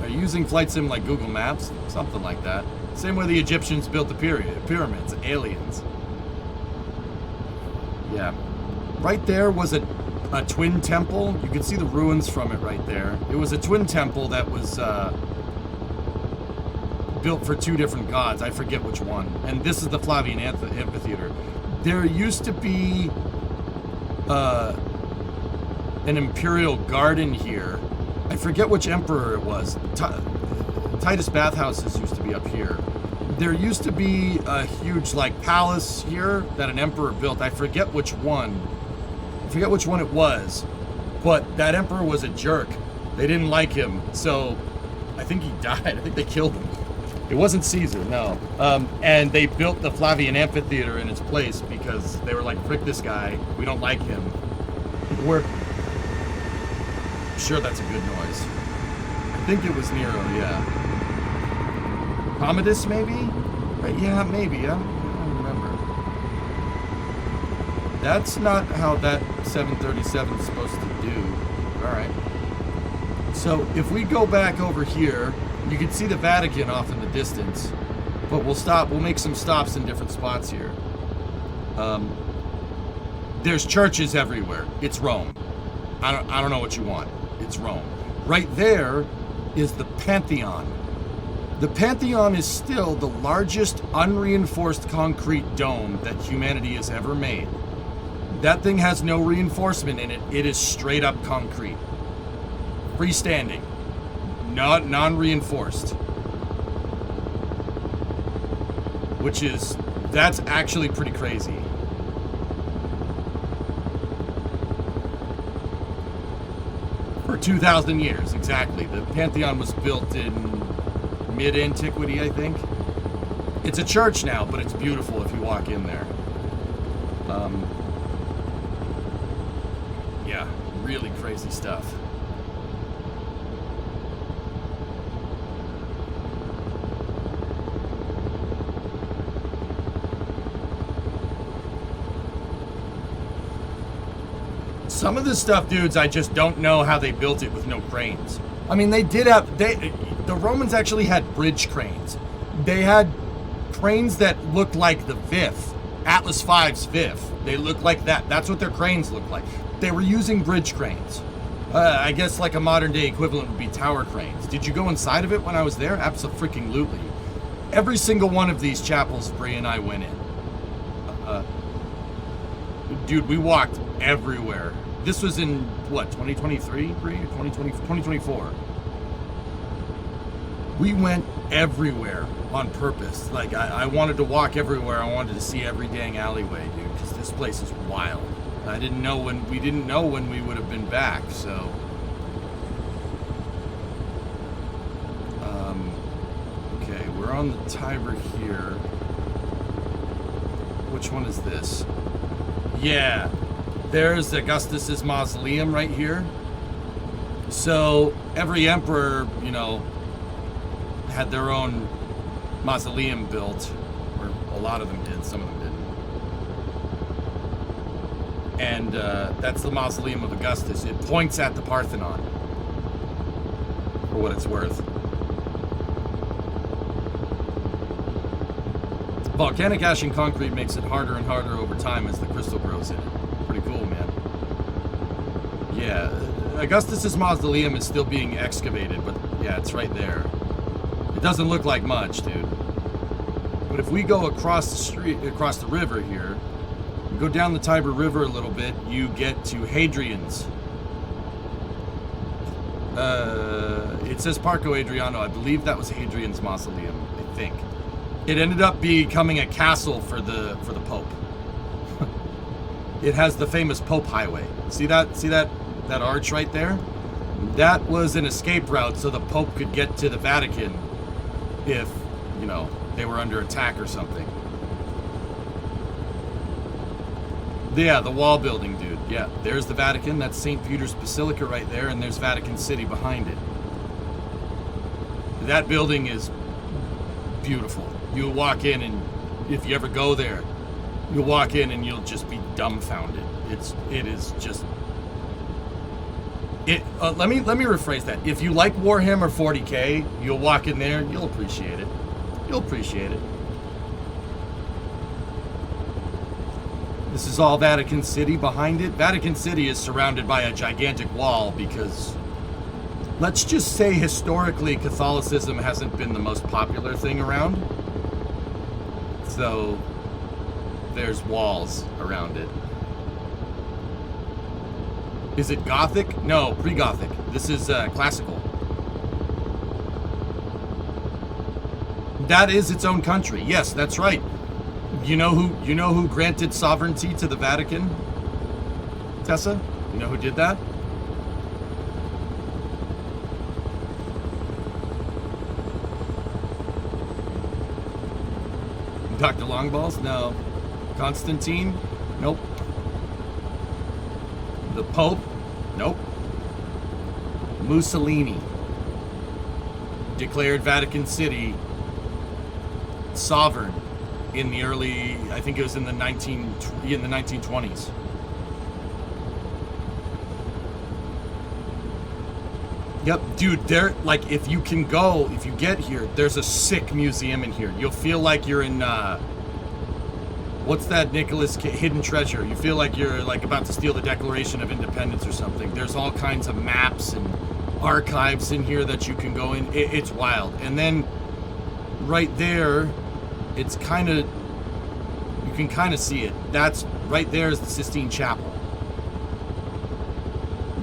Are you using flight sim like Google Maps? Something like that. Same way the Egyptians built the pyramids, aliens. Yeah. Right there was a twin temple. You can see the ruins from it right there. It was a twin temple that was built for two different gods. I forget which one. And this is the Flavian Amphitheater. There used to be an imperial garden here. I forget which emperor it was. Titus bathhouses used to be up here. there used to be a huge like palace here that an emperor built. I forget which one. I forget which one it was. But that emperor was a jerk. They didn't like him, so I think he died. I think they killed him. It wasn't Caesar, no. And they built the Flavian Amphitheater in its place because they were like, frick this guy. We don't like him. We're sure that's a good noise. I think it was Nero, yeah. Commodus, maybe? Right, yeah, maybe. I don't remember. That's not how that 737 is supposed to do. All right. So if we go back over here, you can see the Vatican off in the distance, but we'll stop. We'll make some stops in different spots here. There's churches everywhere. It's Rome. I don't know what you want. It's Rome. Right there is the Pantheon. The Pantheon is still the largest unreinforced concrete dome that humanity has ever made. That thing has no reinforcement in it. It is straight up concrete. Freestanding. Not non-reinforced. That's actually pretty crazy. For 2,000 years, exactly. The Pantheon was built in mid-antiquity, I think. It's a church now, but it's beautiful if you walk in there. Yeah, really crazy stuff. Some of this stuff, dudes, I just don't know how they built it with no cranes. I mean, the Romans actually had bridge cranes. They had cranes that looked like the VIF, Atlas V's VIF. They look like that. That's what their cranes look like. They were using bridge cranes. I guess like a modern day equivalent would be tower cranes. Did you go inside of it when I was there? Abso-freaking-lutely. Every single one of these chapels Bree and I went in. Dude, we walked everywhere. This was in, what, 2023, Bree? 2024. We went everywhere on purpose. Like, I wanted to walk everywhere. I wanted to see every dang alleyway, dude, because this place is wild. We didn't know when we would have been back, so. Okay, we're on the Tiber here. Which one is this? Yeah, there's Augustus's mausoleum right here. So every emperor, you know, had their own mausoleum built, or a lot of them did, some of them didn't. And that's the mausoleum of Augustus. It points at the Parthenon, for what it's worth. Volcanic ash and concrete makes it harder and harder over time as the crystal grows in it. Pretty cool, man. Yeah, Augustus's mausoleum is still being excavated, but yeah, it's right there. It doesn't look like much, dude. But if we go across the street, across the river here, go down the Tiber River a little bit, you get to Hadrian's. It says Parco Adriano. I believe that was Hadrian's mausoleum, I think. It ended up becoming a castle for the Pope. It has the famous Pope Highway. See that arch right there? That was an escape route so the Pope could get to the Vatican if, you know, they were under attack or something. Yeah, the wall building, dude. Yeah, there's the Vatican. That's St. Peter's Basilica right there, and there's Vatican City behind it. That building is beautiful. You'll walk in, and if you ever go there, you'll walk in and you'll just be dumbfounded. It is just. Let me rephrase that. If you like Warhammer 40K, you'll walk in there, you'll appreciate it. You'll appreciate it. This is all Vatican City behind it. Vatican City is surrounded by a gigantic wall because, let's just say historically, Catholicism hasn't been the most popular thing around. So, there's walls around it. Is it Gothic? No, pre-Gothic. This is classical. That is its own country. Yes, that's right. You know who granted sovereignty to the Vatican? Tessa? You know who did that? Dr. Longballs? No. Constantine? Nope. The Pope? Nope. Mussolini declared Vatican City sovereign in the early, I think it was in the 1920s. Yep, dude, there, like, if you get here, there's a sick museum in here. You'll feel like you're in, what's that Hidden Treasure? You feel like you're, like, about to steal the Declaration of Independence or something. There's all kinds of maps and archives in here that you can go in. It's wild. And then, right there, it's kind of, you can kind of see it. That's, right there is the Sistine Chapel.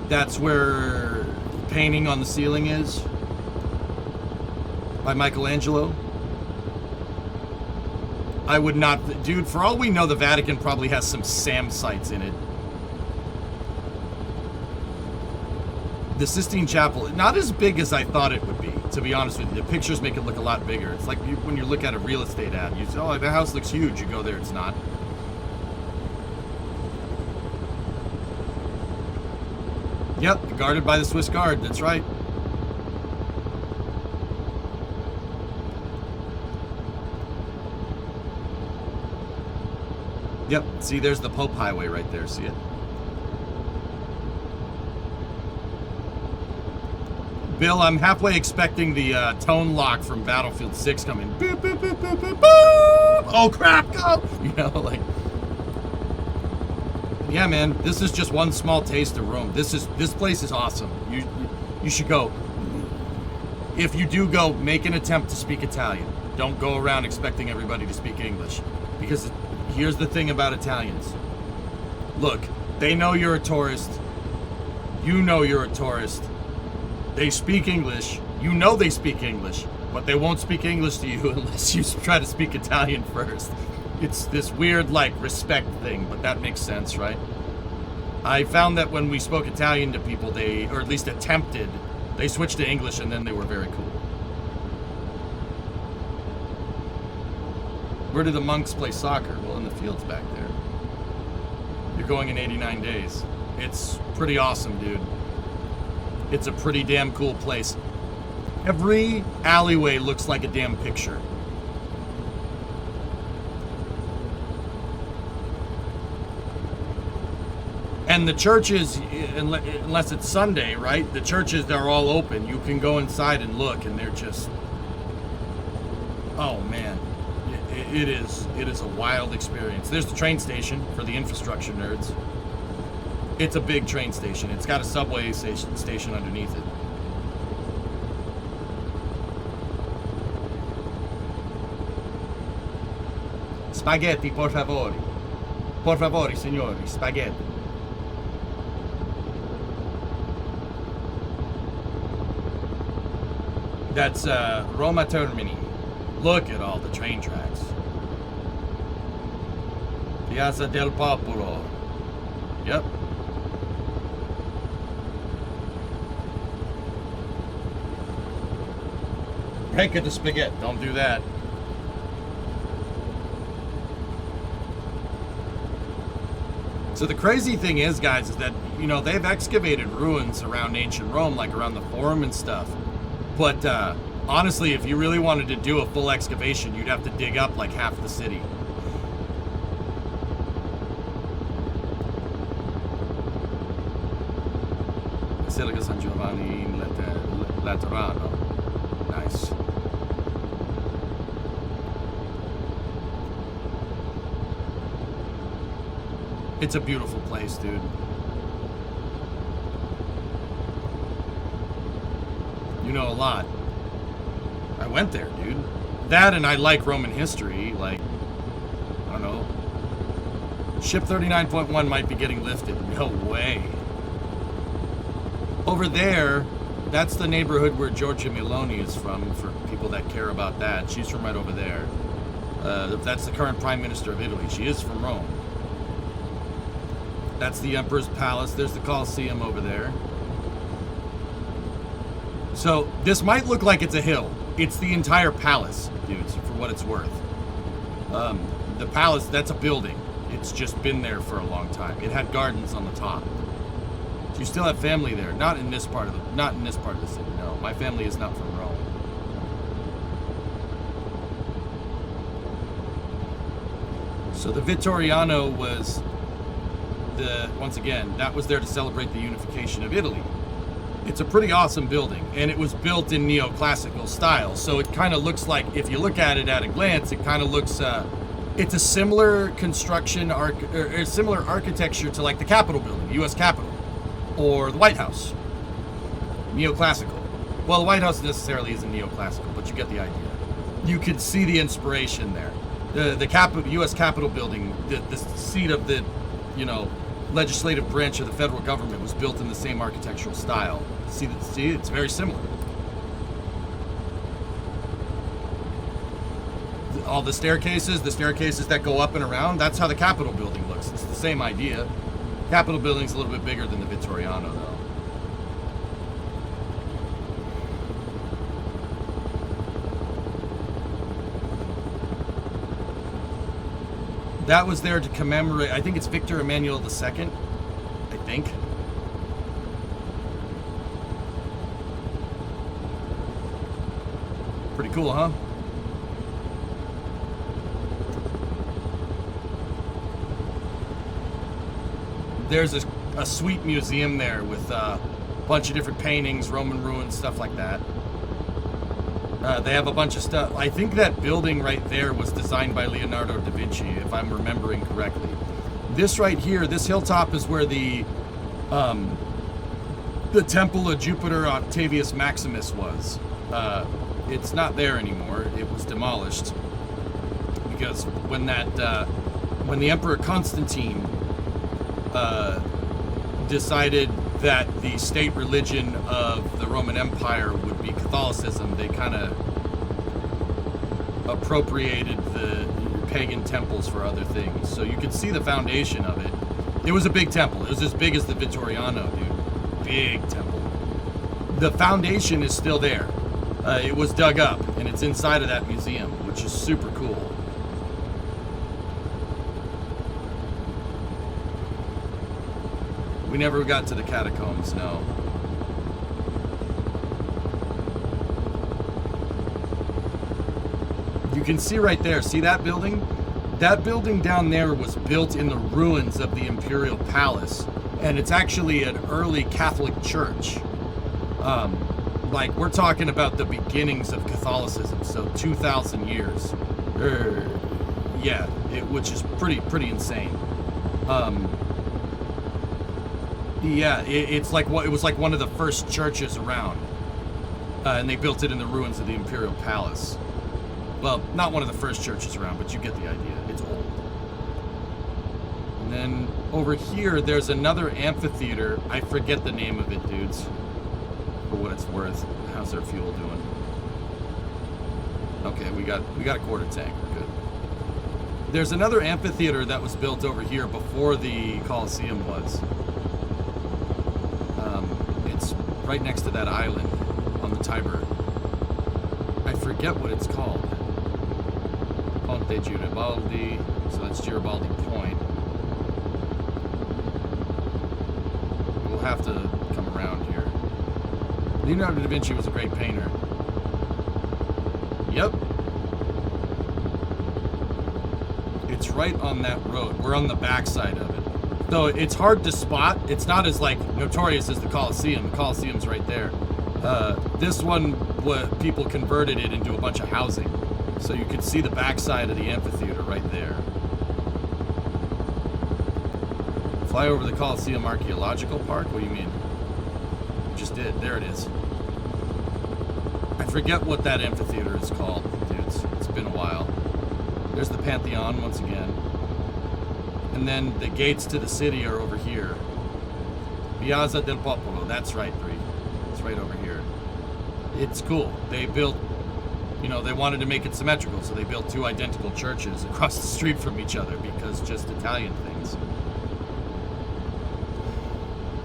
That's where painting on the ceiling is by Michelangelo. I would not, dude, for all we know, the Vatican probably has some SAM sites in it. The Sistine Chapel, not as big as I thought it would be, to be honest with you. The pictures make it look a lot bigger. It's like when you look at a real estate ad, you say, oh, the house looks huge. You go there, it's not. Yep, guarded by the Swiss Guard, that's right. Yep, see, there's the Pope Highway right there, see it? Bill, I'm halfway expecting the tone lock from Battlefield 6 coming. Boop, boop, boop, boop, boop, boop. Oh crap, go! You know, like... Yeah, man, this is just one small taste of Rome. This place is awesome. You should go. If you do go, make an attempt to speak Italian. Don't go around expecting everybody to speak English. Because here's the thing about Italians. Look, they know you're a tourist. You know you're a tourist. They speak English. You know they speak English. But they won't speak English to you unless you try to speak Italian first. It's this weird, like, respect thing, but that makes sense, right? I found that when we spoke Italian to people, or at least attempted, they switched to English and then they were very cool. Where do the monks play soccer? Well, in the fields back there. You're going in 89 days. It's pretty awesome, dude. It's a pretty damn cool place. Every alleyway looks like a damn picture. And the churches, unless it's Sunday, right? The churches, they're all open. You can go inside and look, and they're just... Oh, man. It is a wild experience. There's the train station for the infrastructure nerds. It's a big train station. It's got a subway station underneath it. Spaghetti, por favore. Por favore, signori, spaghetti. That's Roma Termini. Look at all the train tracks. Piazza del Popolo. Yep. Break of the spaghetti. Don't do that. So the crazy thing is, guys, is that, you know, they've excavated ruins around ancient Rome, like around the Forum and stuff. But honestly, if you really wanted to do a full excavation, you'd have to dig up like half the city. Basilica San Giovanni in Laterano. Nice. It's a beautiful place, dude. You know a lot. I went there, dude. That, and I like Roman history. Like, I don't know. Ship 39.1 might be getting lifted. No way. Over there, that's the neighborhood where Giorgia Meloni is from, for people that care about that. She's from right over there. That's the current Prime Minister of Italy. She is from Rome. That's the Emperor's Palace. There's the Colosseum over there. So this might look like it's a hill. It's the entire palace, dudes, for what it's worth. The palace, that's a building. It's just been there for a long time. It had gardens on the top. So you still have family there. Not in this part of the city. No, my family is not from Rome. So the Vittoriano was once again, that was there to celebrate the unification of Italy. It's a pretty awesome building, and it was built in neoclassical style. So it kind of looks like, if you look at it at a glance, it kind of looks, it's a similar construction, or similar architecture to like the Capitol building, the U.S. Capitol, or the White House. Neoclassical. Well, the White House necessarily isn't neoclassical, but you get the idea. You could see the inspiration there. The U.S. Capitol building, the seat of the, legislative branch of the federal government, was built in the same architectural style. See, it's very similar. All the staircases that go up and around, that's how the Capitol building looks. It's the same idea. Capitol building's a little bit bigger than the Vittoriano, though. That was there to commemorate, I think it's Victor Emmanuel II, I think. Pretty cool, huh? There's a sweet museum there with a bunch of different paintings, Roman ruins, stuff like that. They have a bunch of stuff. I think that building right there was designed by Leonardo da Vinci, if I'm remembering correctly. This right here, this hilltop, is where the Temple of Jupiter Octavius Maximus was. It's not there anymore. It was demolished because when the Emperor Constantine decided that the state religion of the Roman Empire would be Catholicism, they kind of appropriated the pagan temples for other things. So you could see the foundation of it. It was a big temple. It was as big as the Vittoriano, dude. Big temple. The foundation is still there. It was dug up, and it's inside of that museum, which is super cool. We never got to the catacombs, no. You can see right there, see that building? That building down there was built in the ruins of the Imperial Palace, and it's actually an early Catholic church. Like, we're talking about the beginnings of Catholicism, so 2,000 years. Yeah, which is pretty insane. Yeah, it was like one of the first churches around, and they built it in the ruins of the Imperial Palace. Well, not one of the first churches around, but you get the idea. It's old. And then over here, there's another amphitheater. I forget the name of it, dudes. For what it's worth. How's our fuel doing? Okay, we got a quarter tank. We're good. There's another amphitheater that was built over here before the Colosseum was. It's right next to that island on the Tiber. I forget what it's called. Ponte Garibaldi. So that's Garibaldi Point. We'll have to come around here. Leonardo da Vinci was a great painter. Yep. It's right on that road. We're on the backside of it. So it's hard to spot. It's not as like notorious as the Colosseum. The Colosseum's right there. This one, people converted it into a bunch of housing. So you can see the backside of the amphitheater right there. Fly over the Colosseum Archaeological Park? What do you mean? Just did. There it is. I forget what that amphitheater is called, dudes. It's been a while. There's the Pantheon once again. And then the gates to the city are over here. Piazza del Popolo. That's right, Bree. It's right over here. it's cool. They built, you know, they wanted to make it symmetrical, so they built 2 identical churches across the street from each other because just Italian things.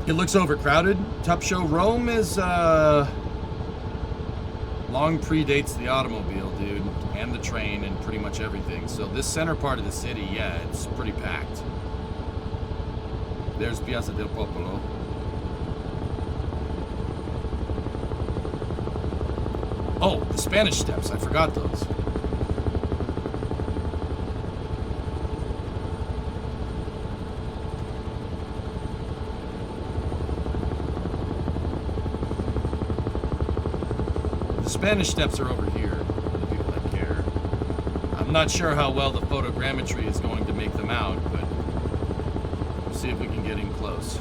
It looks overcrowded. Top Show Rome is, long predates the automobile, dude, and the train and pretty much everything. So this center part of the city, yeah, it's pretty packed. There's Piazza del Popolo. Oh, the Spanish Steps. I forgot those. The Spanish Steps are over here, for the people that care. I'm not sure how well the photogrammetry is going to make them out, but we'll see if we can get in close.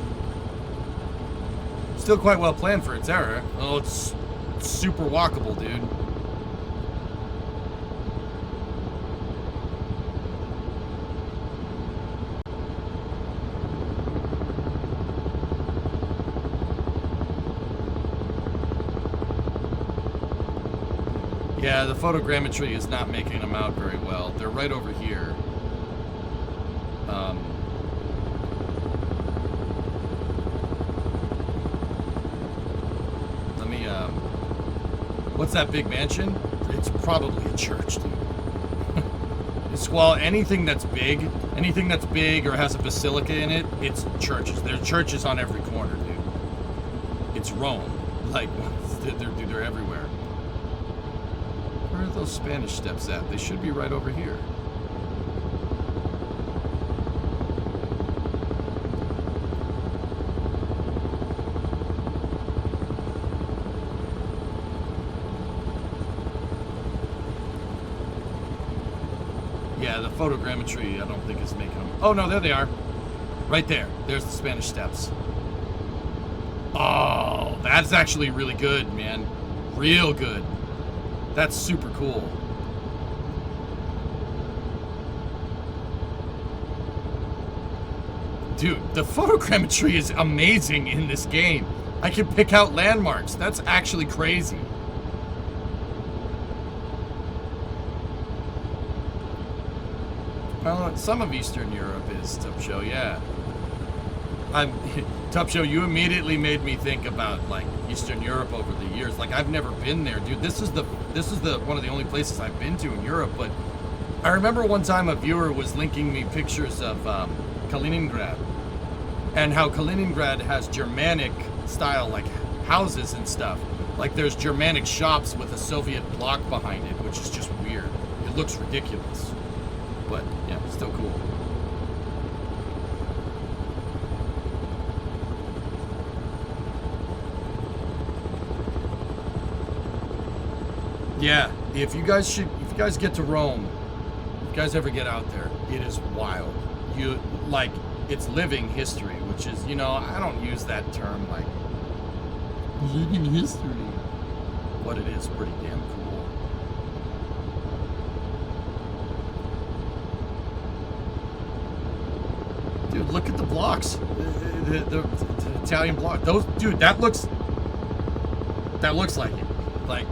Still quite well planned for its era. Oh, it's super walkable, dude. Yeah, the photogrammetry is not making them out very well. They're right over here. Let me, what's that big mansion? It's probably a church, dude. It's, well, anything that's big or has a basilica in it, it's churches. There are churches on every corner, dude. It's Rome. Like, they're everywhere. Where are those Spanish Steps at? They should be right over here. Yeah, the photogrammetry, I don't think is making them. Oh, no, there they are. Right there. There's the Spanish Steps. Oh, that's actually really good, man. Real good. That's super cool. Dude, the photogrammetry is amazing in this game. I can pick out landmarks. That's actually crazy. Well, some of Eastern Europe is Top Show, yeah. Top Show, you immediately made me think about like Eastern Europe over the years. Like, I've never been there, dude. This is the one of the only places I've been to in Europe. But I remember one time a viewer was linking me pictures of Kaliningrad and how Kaliningrad has Germanic style like houses and stuff. Like, there's Germanic shops with a Soviet block behind it, which is just weird. It looks ridiculous, but yeah, still cool. Yeah, if you guys get to Rome, if you guys ever get out there, it is wild. You, like, it's living history, which is, you know, I don't use that term like living history, but it is pretty damn cool. Dude, look at the blocks, the Italian block. Those, dude, that looks like it. Like,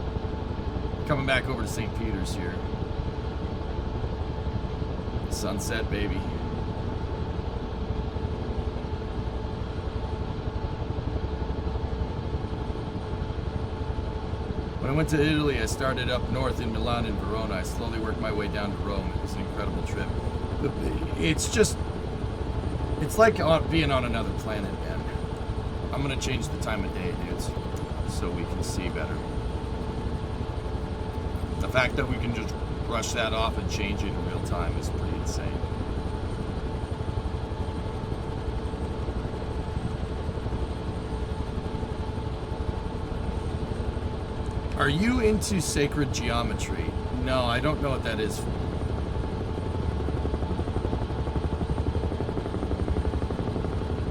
coming back over to St. Peter's here. Sunset, baby. When I went to Italy, I started up north in Milan and Verona. I slowly worked my way down to Rome. It was an incredible trip. It's just, it's like being on another planet, man. I'm gonna change the time of day, dudes, so we can see better. The fact that we can just brush that off and change it in real time is pretty insane. Are you into sacred geometry? No, I don't know what that is.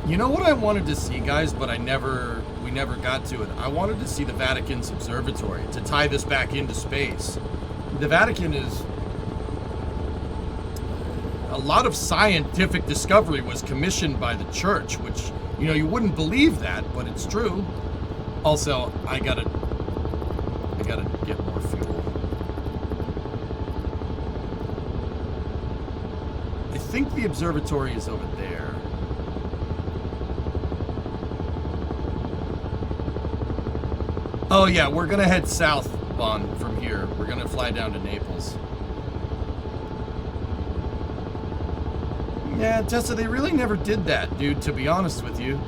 You know what I wanted to see, guys, but we never got to it. I wanted to see the Vatican's observatory to tie this back into space. The Vatican is, a lot of scientific discovery was commissioned by the church, which, you know, you wouldn't believe that, but it's true. Also, I gotta We gotta get more fuel. I think the observatory is over there. Oh yeah, we're gonna head south, Bon, from here. We're gonna fly down to Naples. Yeah, Tessa, they really never did that, dude, to be honest with you.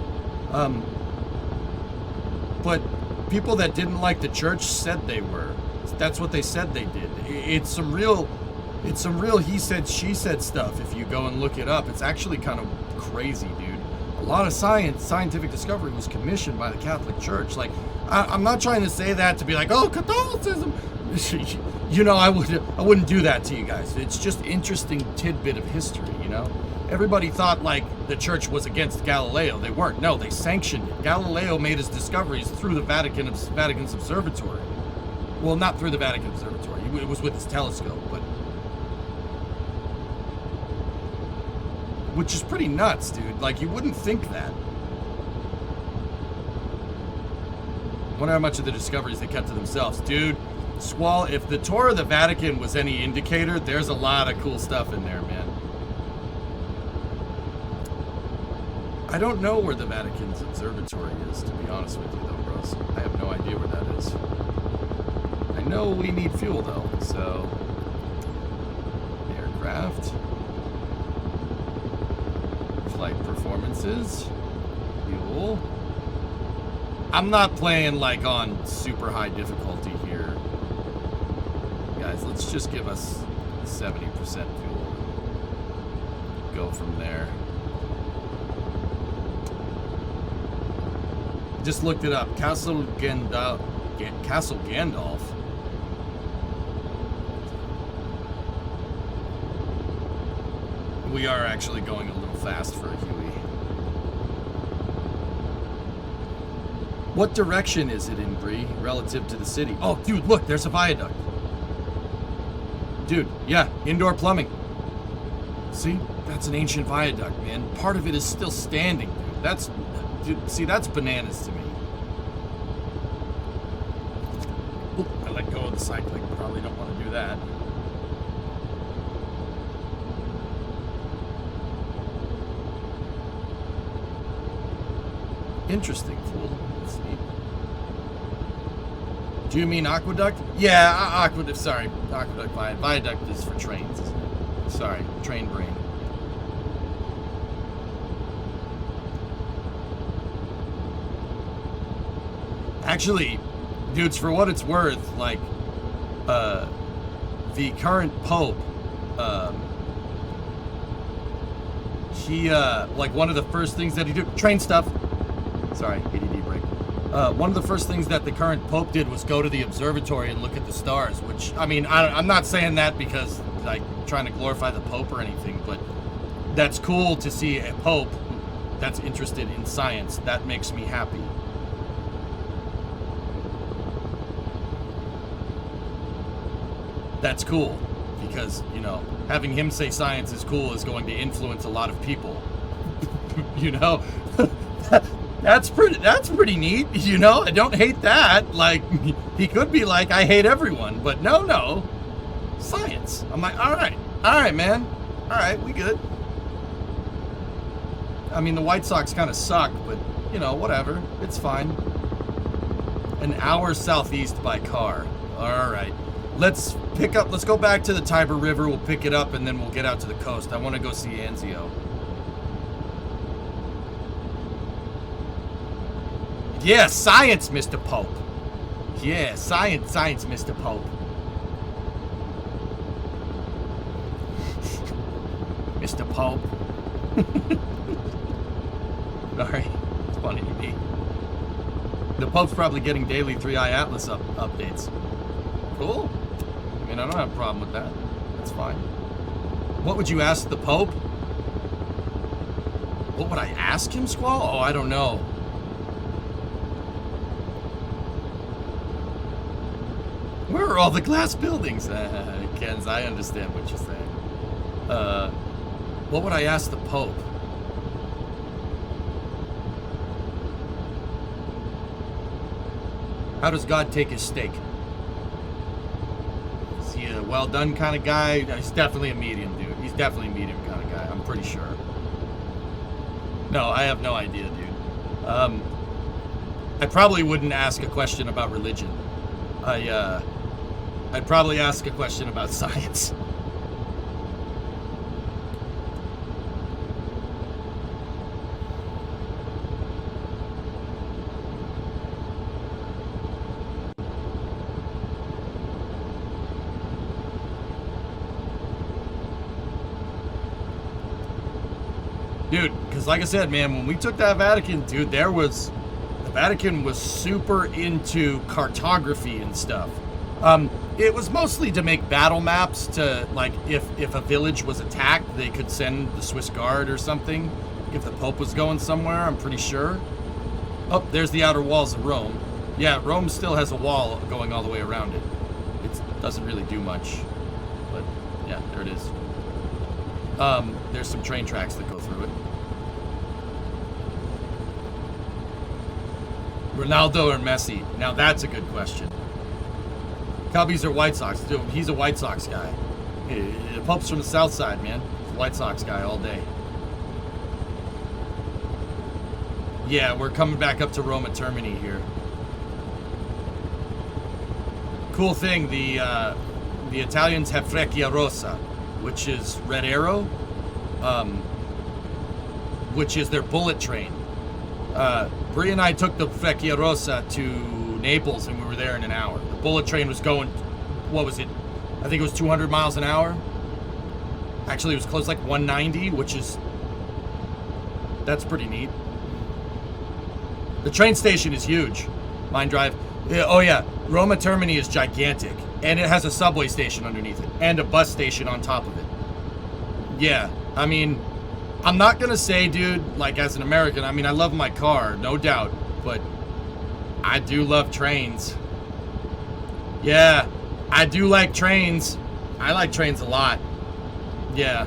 But people that didn't like the church said they were. That's what they said they did. It's some real he said, she said stuff if you go and look it up. It's actually kind of crazy, dude. A lot of scientific discovery was commissioned by the Catholic Church. Like, I'm not trying to say that to be like, oh, Catholicism. You know, I wouldn't do that to you guys. It's just interesting tidbit of history, you know? Everybody thought, like, the church was against Galileo. They weren't. No, they sanctioned it. Galileo made his discoveries through the Vatican's observatory. Well, not through the Vatican observatory. It was with his telescope, but... Which is pretty nuts, dude. Like, you wouldn't think that. Wonder how much of the discoveries they kept to themselves. Dude, Squall, if the tour of the Vatican was any indicator, there's a lot of cool stuff in there, man. I don't know where the Vatican's observatory is, to be honest with you, though, bros. I have no idea where that is. I know we need fuel, though, so... Aircraft. Flight performances. Fuel. I'm not playing, like, on super high difficulty here. Guys, let's just give us 70% fuel. Go from there. Just looked it up. Castle Gandalf. We are actually going a little fast for a Huey. What direction is it in, Bree, relative to the city? Oh, dude, look, there's a viaduct. Dude, yeah, indoor plumbing. See? That's an ancient viaduct, man. Part of it is still standing, dude. Dude, see, that's bananas to me. Oop, I let go of the cycling. Probably don't want to do that. Interesting, fool. That's neat. Do you mean aqueduct? Yeah, aqueduct. Sorry, aqueduct. Viaduct is for trains, isn't it? Sorry, train brain. Actually, dudes, for what it's worth, like, the current pope, he, like, one of the first things that he did, train stuff. Sorry, ADD break. One of the first things that the current pope did was go to the observatory and look at the stars, which, I mean, I'm not saying that because, like, trying to glorify the pope or anything, but that's cool to see a pope that's interested in science. That makes me happy. That's cool, because, you know, having him say science is cool is going to influence a lot of people. You know? That's pretty neat, you know? I don't hate that. Like, he could be like, I hate everyone, but no. Science. I'm like, all right, man. All right, we good. I mean, the White Sox kind of suck, but, you know, whatever. It's fine. An hour southeast by car. All right. Let's go back to the Tiber River. We'll pick it up, and then we'll get out to the coast. I want to go see Anzio. Yeah, science, Mr. Pope. Yeah, science, Mr. Pope. Mr. Pope. Sorry, it's funny to me. The Pope's probably getting daily 3i Atlas updates. Cool. I mean, I don't have a problem with that. That's fine. What would you ask the Pope? What would I ask him, Squall? Oh, I don't know. Where are all the glass buildings? Kenz, I understand what you're saying. What would I ask the Pope? How does God take his steak? a well done kind of guy. He's definitely a medium, dude. He's definitely a medium kind of guy. I'm pretty sure. No, I have no idea, dude. I probably wouldn't ask a question about religion. I'd probably ask a question about science. Dude, because like I said, man, when we took that Vatican, dude, the Vatican was super into cartography and stuff. It was mostly to make battle maps to, like, if a village was attacked, they could send the Swiss Guard or something. If the Pope was going somewhere, I'm pretty sure. Oh, there's the outer walls of Rome. Yeah, Rome still has a wall going all the way around it. It doesn't really do much, but yeah, there it is. There's some train tracks that go through it. Ronaldo or Messi? Now that's a good question. Cubbies or White Sox? Dude, he's a White Sox guy. The Pope's from the South Side, man. He's a White Sox guy all day. Yeah, we're coming back up to Roma Termini here. Cool thing, the Italians have Freccia Rossa, which is Red Arrow, which is their bullet train. Brie and I took the Freccia Rossa to Naples, and we were there in an hour. The bullet train was going, what was it? I think it was 200 miles an hour. Actually, it was close, like 190, that's pretty neat. The train station is huge. Mine Drive. Oh yeah, Roma Termini is gigantic, and it has a subway station underneath it, and a bus station on top of it. Yeah, I mean, I'm not gonna say, dude, like as an American, I mean, I love my car, no doubt, but I do love trains. Yeah, I do like trains. I like trains a lot. Yeah.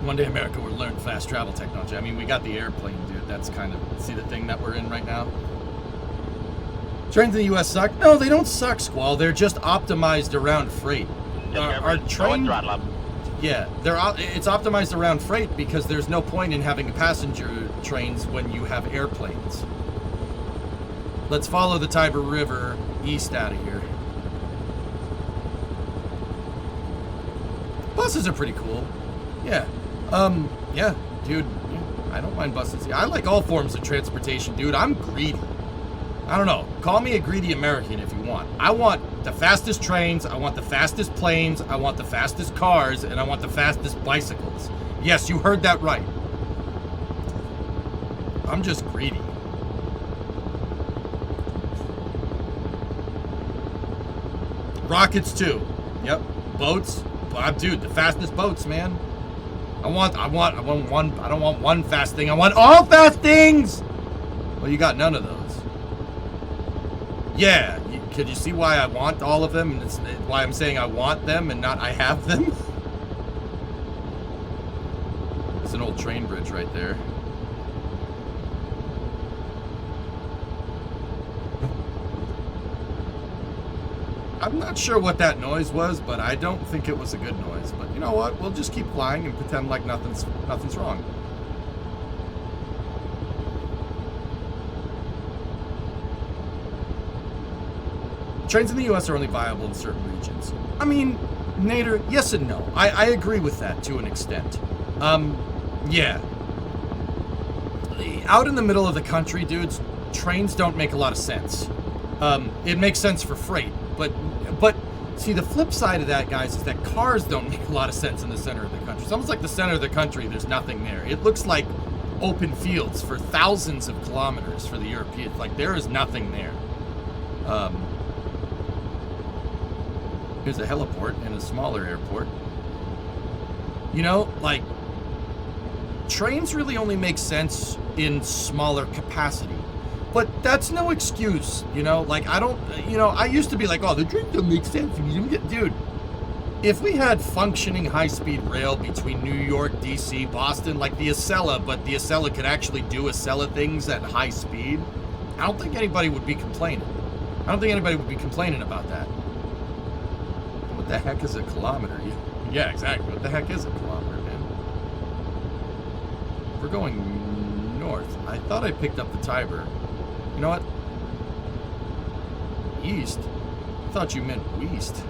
One day America will learn fast travel technology. I mean, we got the airplane, dude. That's kind of, see the thing that we're in right now? Trains in the U.S. suck? No, they don't suck, Squall. They're just optimized around freight. Our train... Yeah, it's optimized around freight because there's no point in having passenger trains when you have airplanes. Let's follow the Tiber River east out of here. Buses are pretty cool. Yeah. Yeah, dude, I don't mind buses. I like all forms of transportation, dude. I'm greedy. I don't know. Call me a greedy American if you want. I want the fastest trains, I want the fastest planes, I want the fastest cars, and I want the fastest bicycles. Yes, you heard that right. I'm just greedy. Rockets too. Yep. Boats. Dude, the fastest boats, man. I don't want one fast thing. I want all fast things. Well, you got none of those. Yeah, could you see why I want all of them? And it's why I'm saying I want them and not I have them. It's an old train bridge right there. I'm not sure what that noise was, but I don't think it was a good noise. But you know what? We'll just keep flying and pretend like nothing's wrong. Trains in the U.S. are only viable in certain regions. I mean, Nader, yes and no. I agree with that to an extent. Yeah. Out in the middle of the country, dudes, trains don't make a lot of sense. It makes sense for freight, but see, the flip side of that, guys, is that cars don't make a lot of sense in the center of the country. It's almost like the center of the country, there's nothing there. It looks like open fields for thousands of kilometers for the Europeans. Like, there is nothing there. Here's a heliport and a smaller airport. You know, like, trains really only make sense in smaller capacity. But that's no excuse, you know? Like, I used to be like, oh, the train don't make sense. Dude, if we had functioning high-speed rail between New York, D.C., Boston, like the Acela, but the Acela could actually do Acela things at high speed, I don't think anybody would be complaining. I don't think anybody would be complaining about that. What the heck is a kilometer? Yeah, exactly. What the heck is a kilometer, man? We're going north. I thought I picked up the Tiber. You know what? East? I thought you meant west.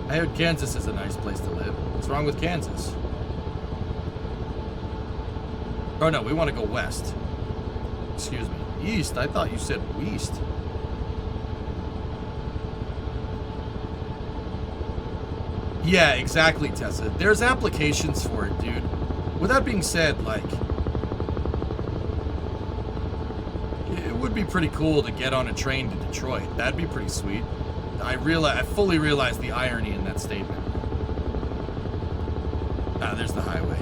I heard Kansas is a nice place to live. What's wrong with Kansas? Oh no, we want to go west. Excuse me. East? I thought you said west. Yeah, exactly, Tessa. There's applications for it, dude. With that being said, like, it would be pretty cool to get on a train to Detroit. That'd be pretty sweet. I fully realize the irony in that statement. Ah, there's the highway.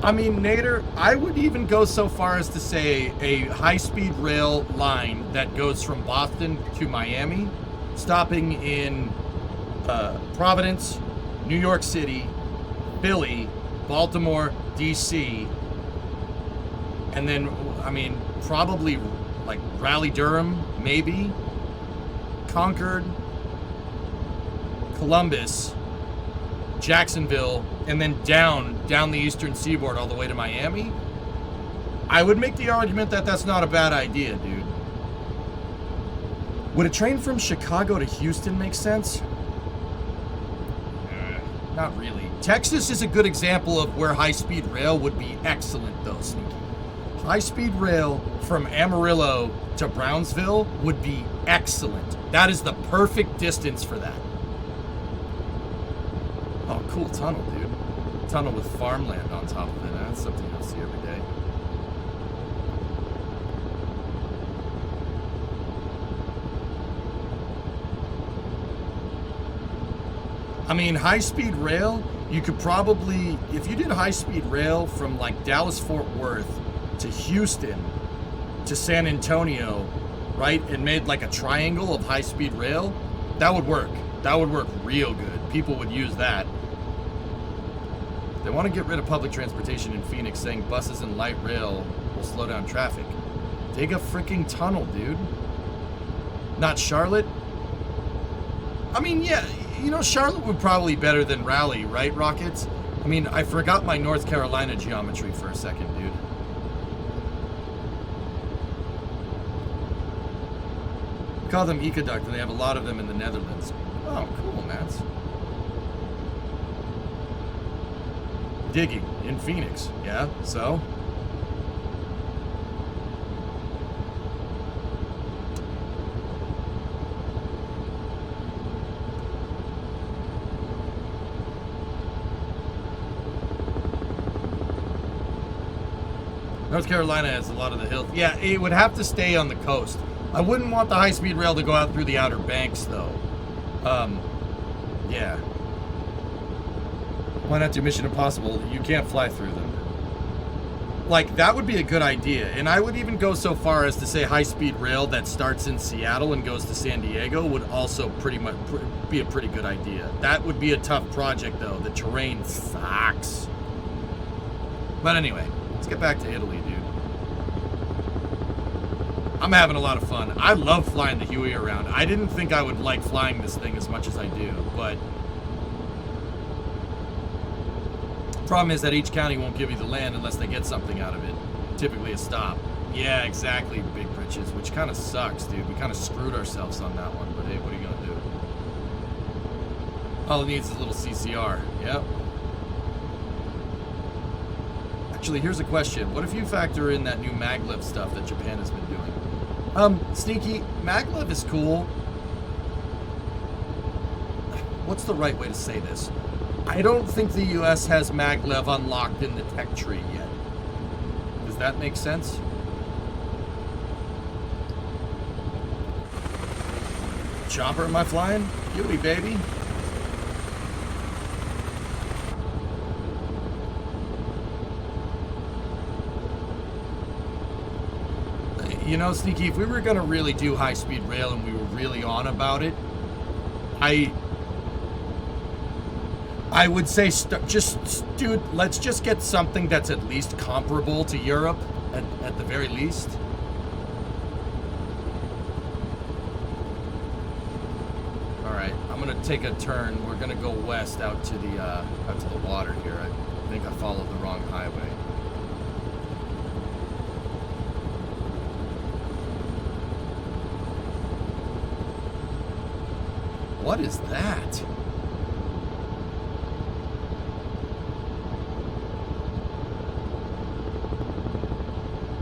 I mean, Nader, I would even go so far as to say a high-speed rail line that goes from Boston to Miami, stopping in Providence, New York City, Philly, Baltimore, D.C., and then, I mean, probably like Raleigh-Durham, maybe, Concord, Columbus, Jacksonville, and then down the eastern seaboard all the way to Miami. I would make the argument that that's not a bad idea, dude. Would a train from Chicago to Houston make sense? Not really. Texas is a good example of where high-speed rail would be excellent, though, Sneaky. High-speed rail from Amarillo to Brownsville would be excellent. That is the perfect distance for that. Oh, cool tunnel, dude. Tunnel with farmland on top of it. That's something you'll see every day. I mean, high-speed rail, you could probably, if you did high-speed rail from like Dallas-Fort Worth to Houston to San Antonio, right, and made like a triangle of high-speed rail, that would work. That would work real good. People would use that. They want to get rid of public transportation in Phoenix, saying buses and light rail will slow down traffic. Dig a freaking tunnel, dude. Not Charlotte? I mean, yeah, you know, Charlotte would probably be better than Raleigh, right, Rockets? I mean, I forgot my North Carolina geometry for a second, dude. We call them ecoduct, and they have a lot of them in the Netherlands. Oh, cool, Mats. Digging in Phoenix, yeah, so? North Carolina has a lot of the hills. Yeah, it would have to stay on the coast. I wouldn't want the high-speed rail to go out through the Outer Banks, though. Yeah. Why not do Mission Impossible? You can't fly through them. Like, that would be a good idea. And I would even go so far as to say high-speed rail that starts in Seattle and goes to San Diego would also pretty much be a pretty good idea. That would be a tough project, though. The terrain sucks. But anyway, let's get back to Italy, dude. I'm having a lot of fun. I love flying the Huey around. I didn't think I would like flying this thing as much as I do, but problem is that each county won't give you the land unless they get something out of it. Typically a stop. Yeah, exactly, Big Britches, which kind of sucks, dude. We kind of screwed ourselves on that one, but hey, what are you going to do? All it needs is a little CCR. Yep. Actually, here's a question. What if you factor in that new maglev stuff that Japan has been doing? Sneaky, maglev is cool. What's the right way to say this? I don't think the US has maglev unlocked in the tech tree yet. Does that make sense? Chopper am I flying? Huey, baby. You know, Sneaky, if we were going to really do high-speed rail and we were really on about it, I would say dude, let's just get something that's at least comparable to Europe at the very least. All right, I'm gonna take a turn. We're gonna go west out to the water here. I think I followed the wrong highway. What is that?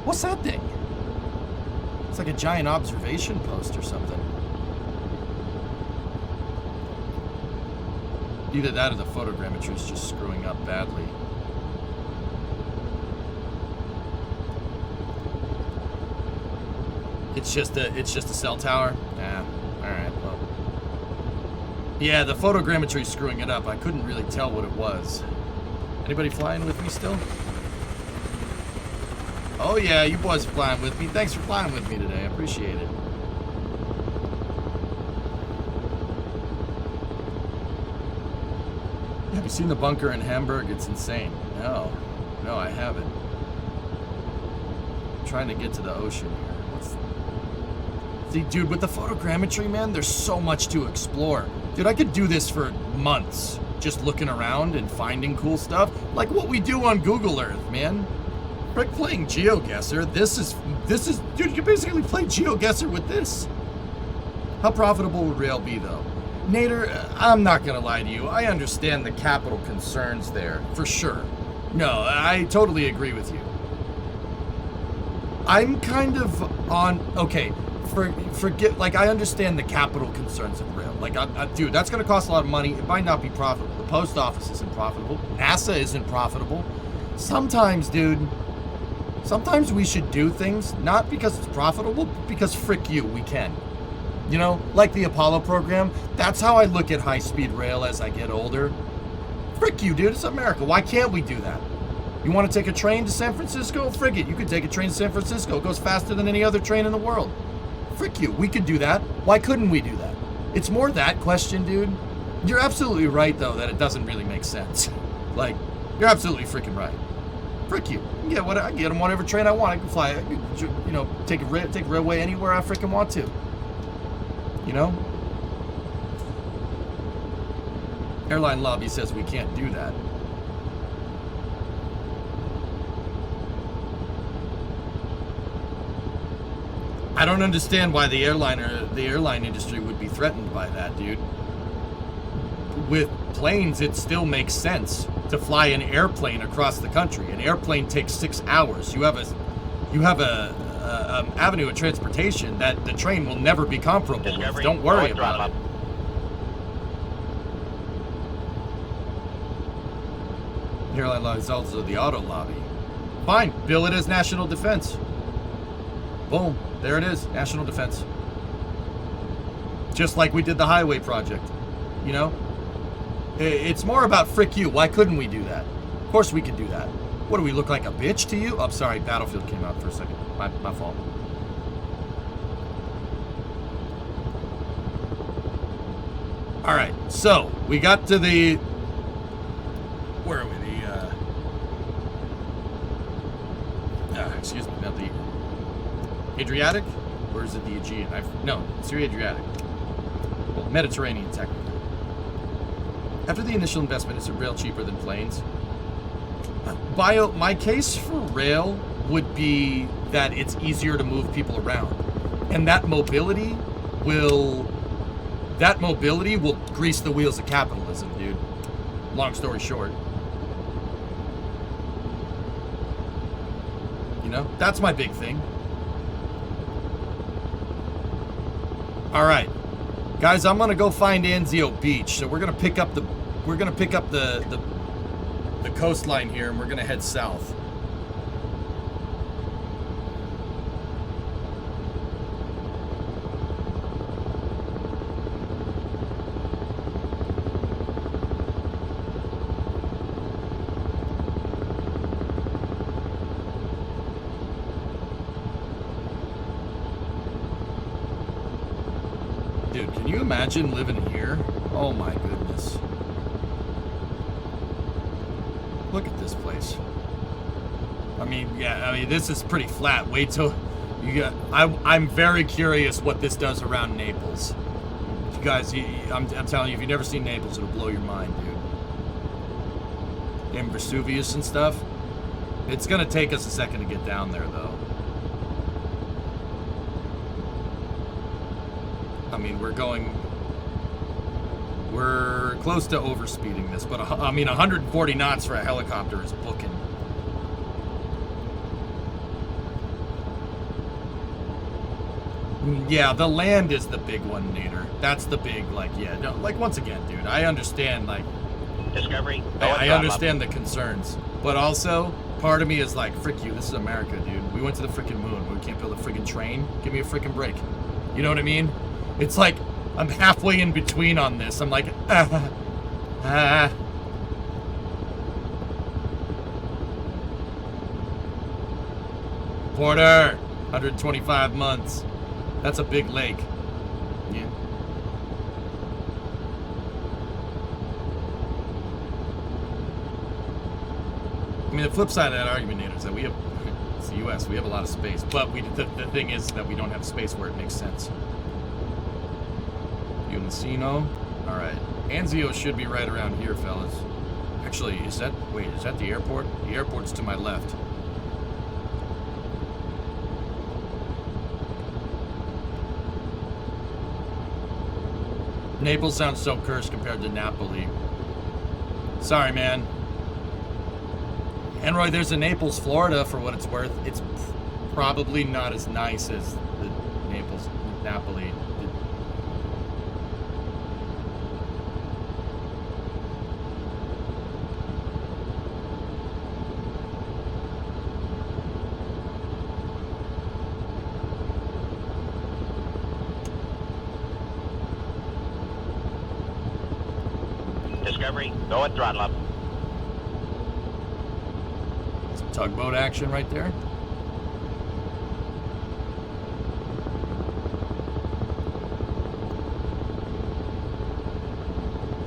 What's that thing? It's like a giant observation post or something. Either that or the photogrammetry is just screwing up badly. It's just a cell tower? Yeah. Alright, well. Yeah, the photogrammetry is screwing it up. I couldn't really tell what it was. Anybody flying with me still? Oh yeah, you boys are flying with me. Thanks for flying with me today. I appreciate it. Have you seen the bunker in Hamburg? It's insane. No, I haven't. I'm trying to get to the ocean here. See, dude, with the photogrammetry, man, there's so much to explore. Dude, I could do this for months, just looking around and finding cool stuff, like what we do on Google Earth, man. Frick, playing GeoGuessr, this is, dude, you can basically play GeoGuessr with this. How profitable would rail be, though? Nader, I'm not gonna lie to you. I understand the capital concerns there, for sure. No, I totally agree with you. I'm kind of on, okay, forget, like, I understand the capital concerns of rail. Like, dude, that's gonna cost a lot of money. It might not be profitable. The post office isn't profitable. NASA isn't profitable. Sometimes, dude, sometimes we should do things, not because it's profitable, but because frick you, we can. You know, like the Apollo program. That's how I look at high-speed rail as I get older. Frick you, dude, it's America. Why can't we do that? You want to take a train to San Francisco? Frick it, you could take a train to San Francisco. It goes faster than any other train in the world. Frick you, we could do that. Why couldn't we do that? It's more that question, dude. You're absolutely right, though, that it doesn't really make sense. Like, you're absolutely freaking right. Frick you. I can get on whatever train I want. I can fly, I can, you know, take railway anywhere I freaking want to. You know? Airline lobby says we can't do that. I don't understand why the airline industry would be threatened by that, dude. With planes, it still makes sense to fly an airplane across the country. An airplane takes 6 hours. You have a avenue of transportation that the train will never be comparable with. Don't worry about it. Airline lobby is also the auto lobby. Fine, bill it as national defense. Boom, there it is, national defense. Just like we did the highway project, you know? It's more about frick you. Why couldn't we do that? Of course we could do that. What, do we look like a bitch to you? Oh, sorry, Battlefield came out for a second. My fault. All right, so we got to the, where are we? Excuse me, not the Adriatic, or is it the Aegean? No, it's the Adriatic. Well, Mediterranean, technically. After the initial investment, is it rail cheaper than planes? My case for rail would be that it's easier to move people around, and that mobility will grease the wheels of capitalism, dude. Long story short. You know, that's my big thing. All right, guys, I'm gonna go find Anzio Beach. So we're gonna pick up the coastline here, and we're gonna head south. Dude, can you imagine living here? Oh my goodness. Look at this place. I mean, yeah, I mean, this is pretty flat. Wait till you get... I'm very curious what this does around Naples. You guys, I'm telling you, if you've never seen Naples, it'll blow your mind, dude. And Vesuvius and stuff. It's going to take us a second to get down there, though. I mean, we're close to overspeeding this, but I mean, 140 knots for a helicopter is booking. Yeah, the land is the big one, Nader. That's the big, like, yeah, no, like, once again, dude, I understand, like, Discovery, I understand the concerns, but also, part of me is like, frick you, this is America, dude. We went to the frickin' moon. We can't build a frickin' train. Give me a frickin' break. You know what I mean? It's like, I'm halfway in between on this. I'm like, Porter, 125 months. That's a big lake. Yeah. I mean, the flip side of that argument, Nader, is that we have, it's the U.S., we have a lot of space, but the thing is that we don't have space where it makes sense. Encino. All right. Anzio should be right around here, fellas. Actually, is that the airport? The airport's to my left. Naples sounds so cursed compared to Napoli. Sorry, man. Enroy, there's a Naples, Florida, for what it's worth. It's probably not as nice as the Napoli. Discovery, go at throttle up. Some tugboat action right there.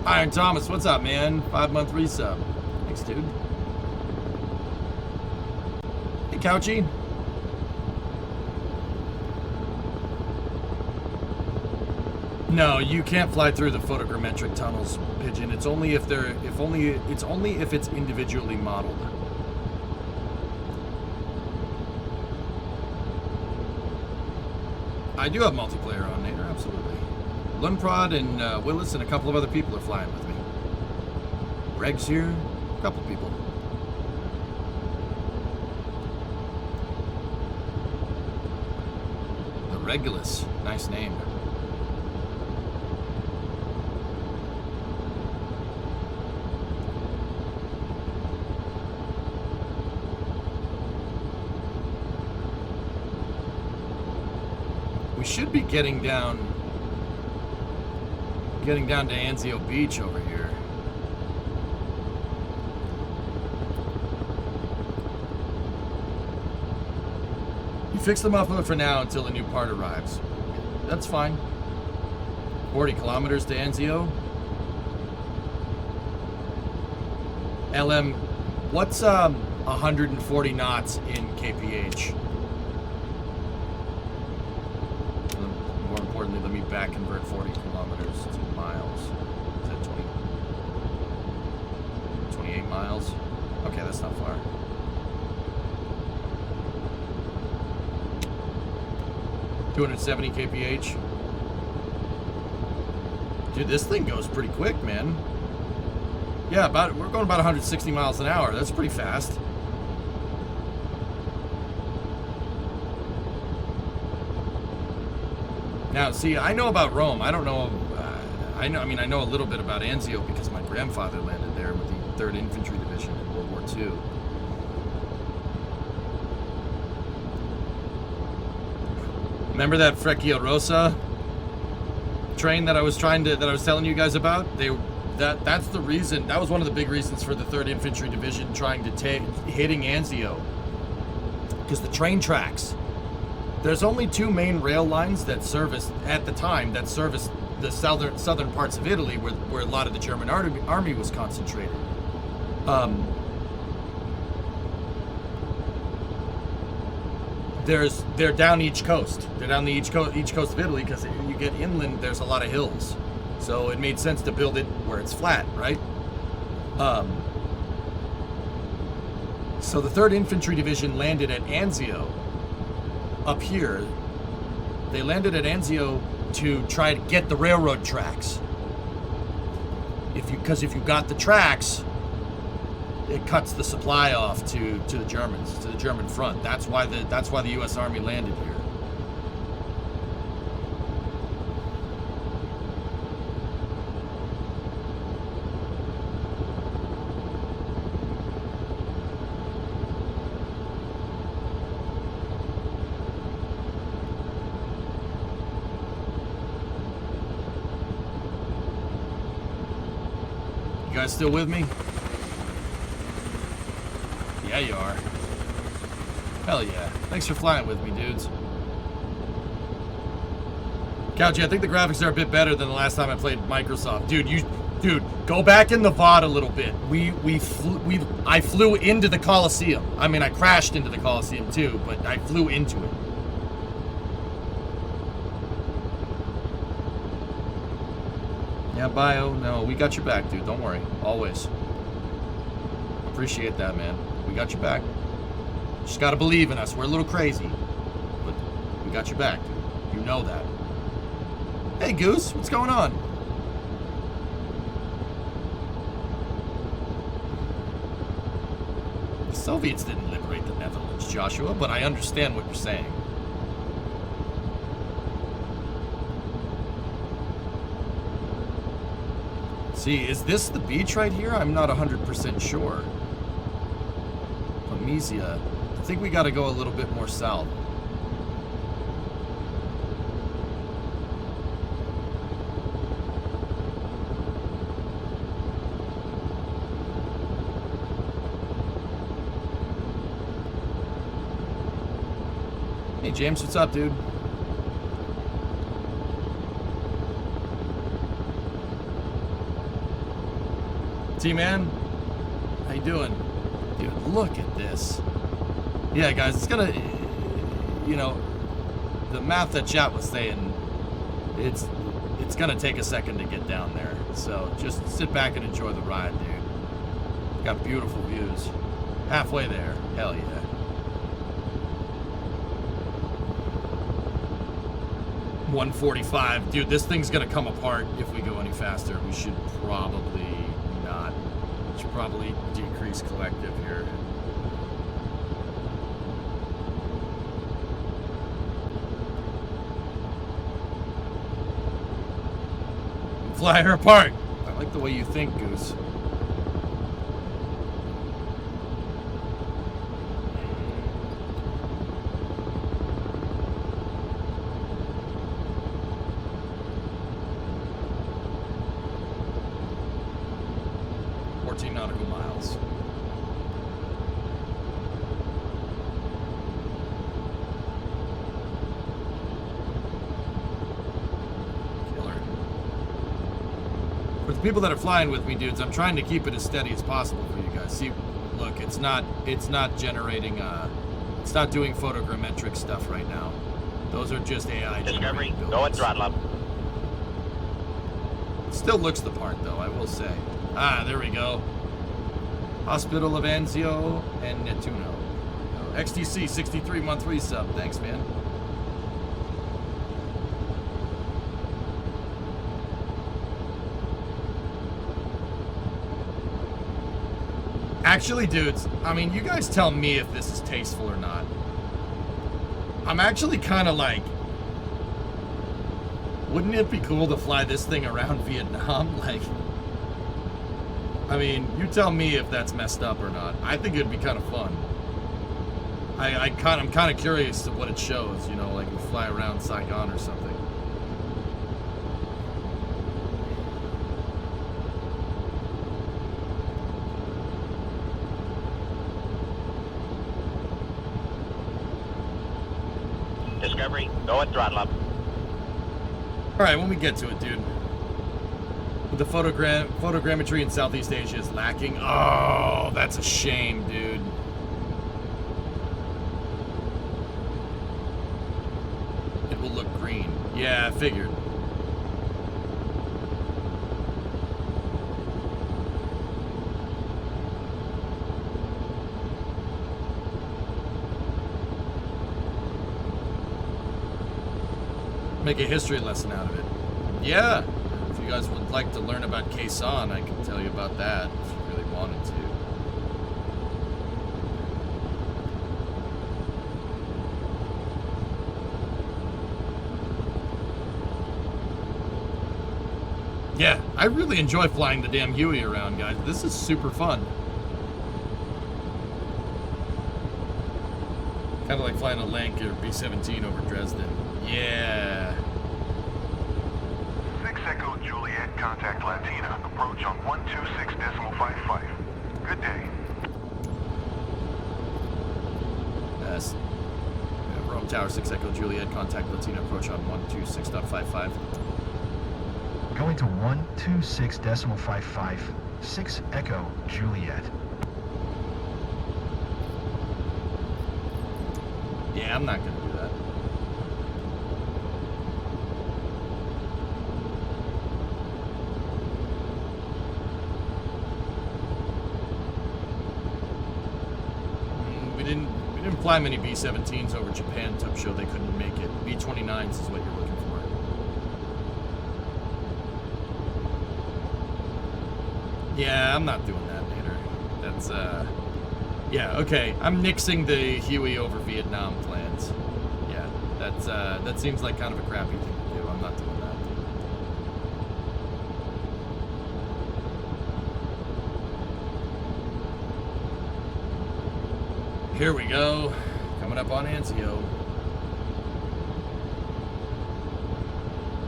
Iron Thomas, what's up, man? 5-month resub. Thanks, dude. Hey, Couchy. No, you can't fly through the photogrammetric tunnels, Pigeon. It's only if it's individually modeled. I do have multiplayer on Nader, absolutely. Lundprod and Willis and a couple of other people are flying with me. Greg's here, a couple people. The Regulus, nice name. We should be getting down to Anzio Beach over here. You fix the muffler for now until the new part arrives. That's fine. 40 kilometers to Anzio. LM, what's 140 knots in kph? More importantly, let me back convert 40 kilometers to miles. Is that 28 miles? Okay, that's not far. $270 kph. Dude, this thing goes pretty quick, man. Yeah, we're going about 160 miles an hour. That's pretty fast. Now, see, I know about Rome. I don't know. I know a little bit about Anzio because my grandfather landed there with the 3rd Infantry Division in World War II. Remember that Freccia Rossa train that I was telling you guys about? That's the reason. That was one of the big reasons for the 3rd Infantry Division trying to hitting Anzio, because the train tracks. There's only 2 main rail lines that service at the time the southern parts of Italy, where a lot of the German army was concentrated. they're down each coast. They're down the each coast of Italy, because you get inland, there's a lot of hills. So it made sense to build it where it's flat, right? So the 3rd Infantry Division landed at Anzio up here. They landed at Anzio to try to get the railroad tracks. Because if you got the tracks, it cuts the supply off to the Germans, to the German front. That's why the U.S. Army landed here. You guys still with me? Yeah, you are. Hell yeah. Thanks for flying with me, dudes. Couchy, I think the graphics are a bit better than the last time I played Microsoft. Dude, go back in the VOD a little bit. I flew into the Coliseum. I mean, I crashed into the Coliseum too, but I flew into it. Yeah, Bio, no, we got your back, dude. Don't worry. Always. Appreciate that, man. We got your back. Just gotta believe in us. We're a little crazy, but we got your back, dude. You know that. Hey, Goose, what's going on? The Soviets didn't liberate the Netherlands, Joshua, but I understand what you're saying. See, is this the beach right here? I'm not 100% sure. Pomezia. I think we gotta go a little bit more south. Hey James, what's up, dude? T-Man, how you doing? Dude, look at this. Yeah, guys, it's gonna, you know, the math that chat was saying, it's gonna take a second to get down there. So just sit back and enjoy the ride, dude. Got beautiful views. Halfway there, hell yeah. $145, dude. This thing's gonna come apart if we go any faster. We should probably not. Should probably decrease collective here. Fly her apart. I like the way you think, Goose. Nautical miles. Killer. For the people that are flying with me, dudes, I'm trying to keep it as steady as possible for you guys. See, look, it's not generating it's not doing photogrammetric stuff right now. Those are just AI. Discovery, go and throttle up. It still looks the part though, I will say. Ah, there we go. Hospital of Anzio and Nettuno. XTC 63 month resub. Thanks, man. Actually, dudes, I mean, you guys tell me if this is tasteful or not. I'm actually kind of like, wouldn't it be cool to fly this thing around Vietnam? Like, I mean, you tell me if that's messed up or not. I think it'd be kind of fun. I'm kind of curious to what it shows, you know, like we fly around Saigon or something. Discovery, go and throttle up. All right, when we get to it, dude. The photogrammetry in Southeast Asia is lacking. Oh, that's a shame, dude. Yeah, I figured. Make a history lesson out of it. Yeah, if you guys would like to learn about Quezon, I can tell you about that if you really wanted to. Yeah, I really enjoy flying the damn Huey around, guys. This is super fun. Kind of like flying a Lancer B-17 over Dresden. Yeah. 6 Echo Juliet, contact Latina. Approach on 126.55. Good day. Rome Tower 6 Echo Juliet, contact Latina, approach on 126.55. Going to 126.55. 6 Echo Juliet. Yeah, I'm not gonna do that. We didn't fly many B-17s over Japan, Tub Show. They couldn't make it. B-29s is what you're looking for. Yeah, I'm not doing that later. That's yeah, okay. I'm nixing the Huey over Vietnam plans. Yeah, that seems like kind of a crappy thing to do. I'm not doing that. Here we go. Coming up on Anzio.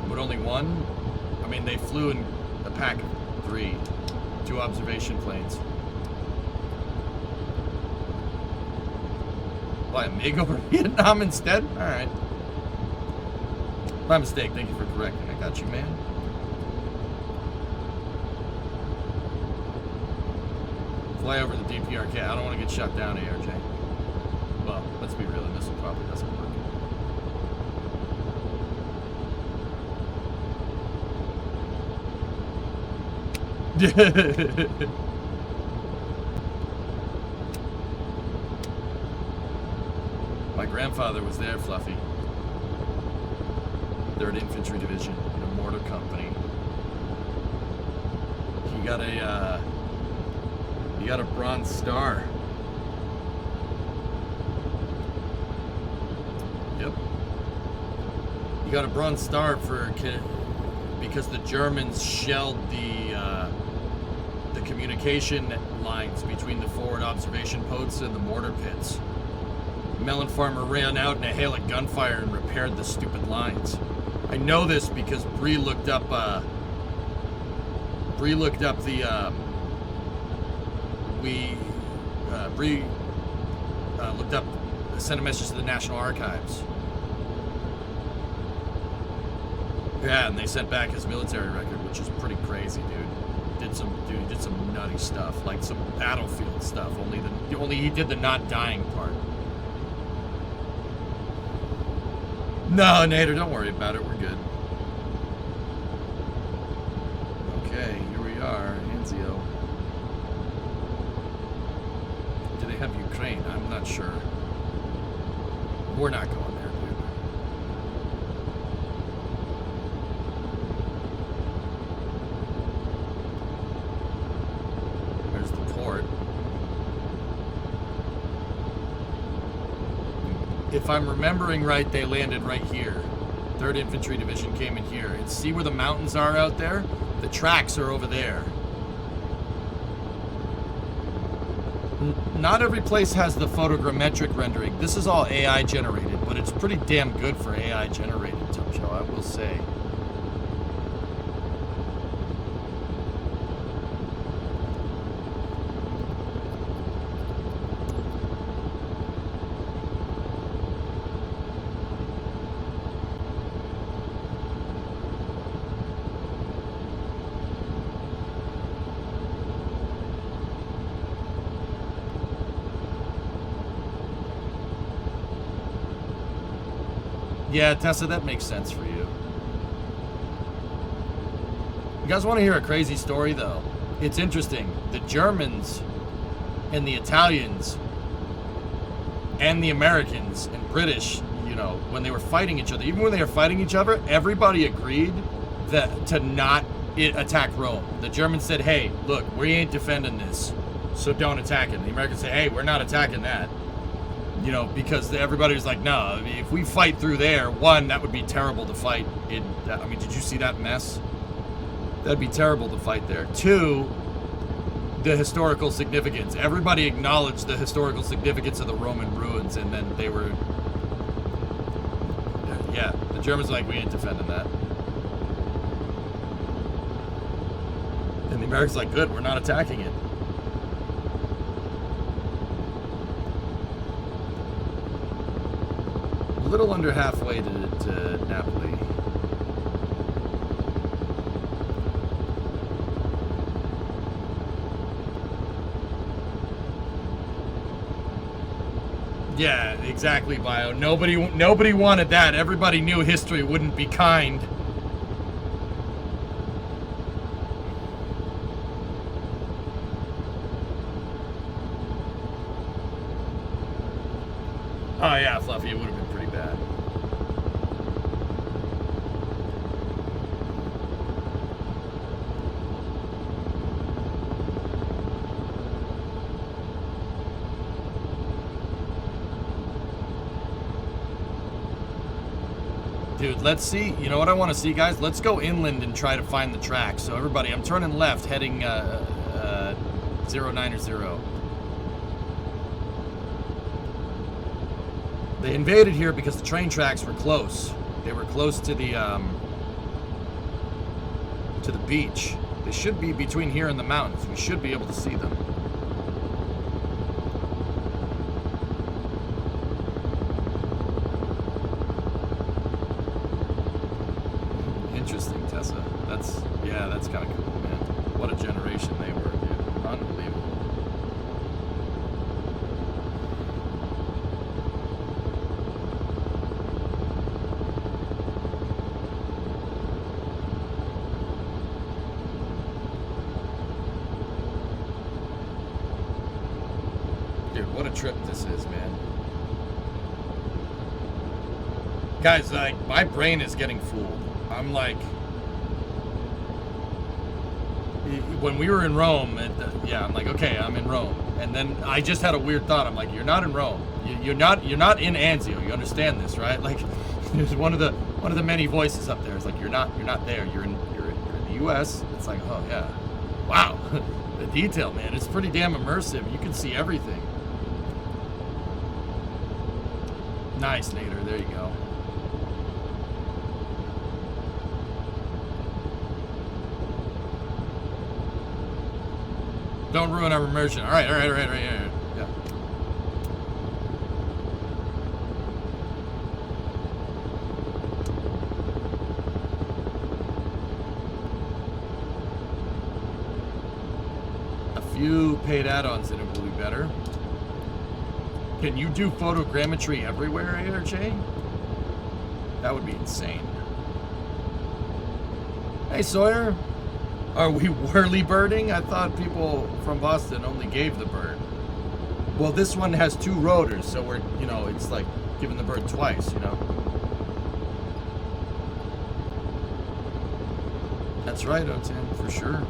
But only one? I mean, they flew in a pack of 3. 2 observation planes. Fly a MiG over Vietnam instead? Alright. My mistake. Thank you for correcting. I got you, man. Fly over the DPRK. I don't want to get shot down, ARJ. Well, let's be real. This probably doesn't work. My grandfather was there, Fluffy. 3rd Infantry Division in a mortar company. He got a Bronze Star. Yep. He got a Bronze Star because the Germans shelled the communication lines between the forward observation posts and the mortar pits. Melon Farmer ran out in a hail of gunfire and repaired the stupid lines. I know this because Bree looked up the Bree looked up the sent a message to the National Archives. Yeah, and they sent back his military record, which is pretty crazy, dude. He did some nutty stuff, like some battlefield stuff. Only he did the not dying part. No, Nader, don't worry about it. We're good. Okay, here we are, Anzio. Do they have Ukraine? I'm not sure. We're not going there, dude. There's the port. If I'm remembering right, they landed right here. 3rd Infantry Division came in here. And see where the mountains are out there? The tracks are over there. Not every place has the photogrammetric rendering. This is all AI generated, but it's pretty damn good for AI generated, Joe, I will say. Yeah, Tessa, that makes sense for you. guys want to hear a crazy story, though? It's interesting. The Germans and the Italians and the Americans and British, you know, when they were fighting each other, even when they were fighting each other, everybody agreed that to not attack Rome. The Germans said, hey, look, we ain't defending this, so don't attack it. The Americans say, hey, we're not attacking that. You know, because everybody was like, no, if we fight through there, one, that would be terrible to fight in. I mean, did you see that mess? That'd be terrible to fight there. Two, the historical significance. Everybody acknowledged the historical significance of the Roman ruins, and then they were, yeah, the Germans were like, we ain't defending that. And the Americans like, good, we're not attacking it. A little under halfway to Napoli. Yeah, exactly, Bio. Nobody wanted that. Everybody knew history wouldn't be kind. Oh yeah, Fluffy, it would have been pretty bad. Dude, let's see. You know what I want to see, guys? Let's go inland and try to find the track. So everybody, I'm turning left, heading 090. They invaded here because the train tracks were close. They were close to the beach. They should be between here and the mountains. We should be able to see them. Interesting, Tessa. That's kind of cool, man. What a generation they were, dude. Unbelievable. Dude, what a trip this is, man. Guys, like, my brain is getting fooled. I'm like, when we were in Rome, yeah, I'm like, okay, I'm in Rome, and then I just had a weird thought. I'm like, you're not in Rome. You're not in Anzio. You understand this, right? Like, there's one of the many voices up there. It's like, you're not there. You're in the U.S. It's like, oh yeah, wow, the detail, man. It's pretty damn immersive. You can see everything. Nice, Nader. There you go. Don't ruin our immersion. All right. Yeah. A few paid add-ons and it will be better. Can you do photogrammetry everywhere, ARJ? That would be insane. Hey, Sawyer. Are we whirly birding? I thought people from Boston only gave the bird. Well, this one has two rotors, so we're, you know, it's like giving the bird twice, you know? That's right, O10, for sure.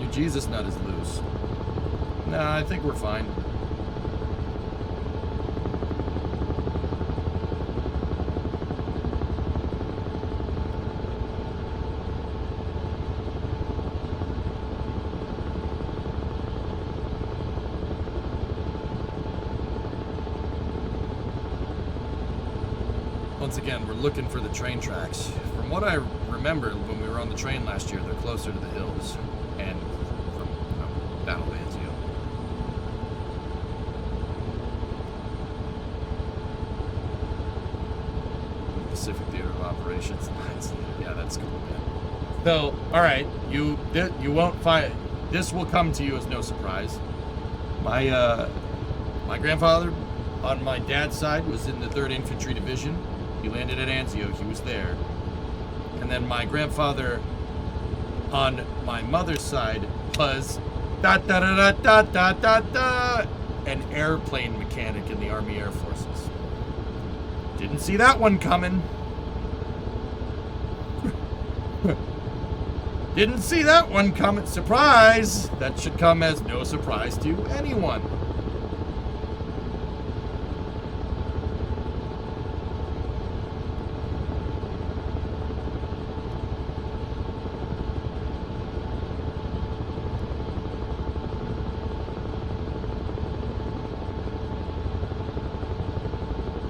Your Jesus nut is loose. Nah, I think we're fine. Once again, we're looking for the train tracks. From what I remember, when we were on the train last year, they're closer to the hills and from Battle of Anzio. Pacific Theater of Operations. Yeah, that's cool, man. So, all right, you won't find. This will come to you as no surprise. My grandfather on my dad's side was in the 3rd Infantry Division. He landed at Anzio. He was there. And then my grandfather on my mother's side was an airplane mechanic in the Army Air Forces. Didn't see that one coming. Didn't see that one coming. Surprise! That should come as no surprise to anyone.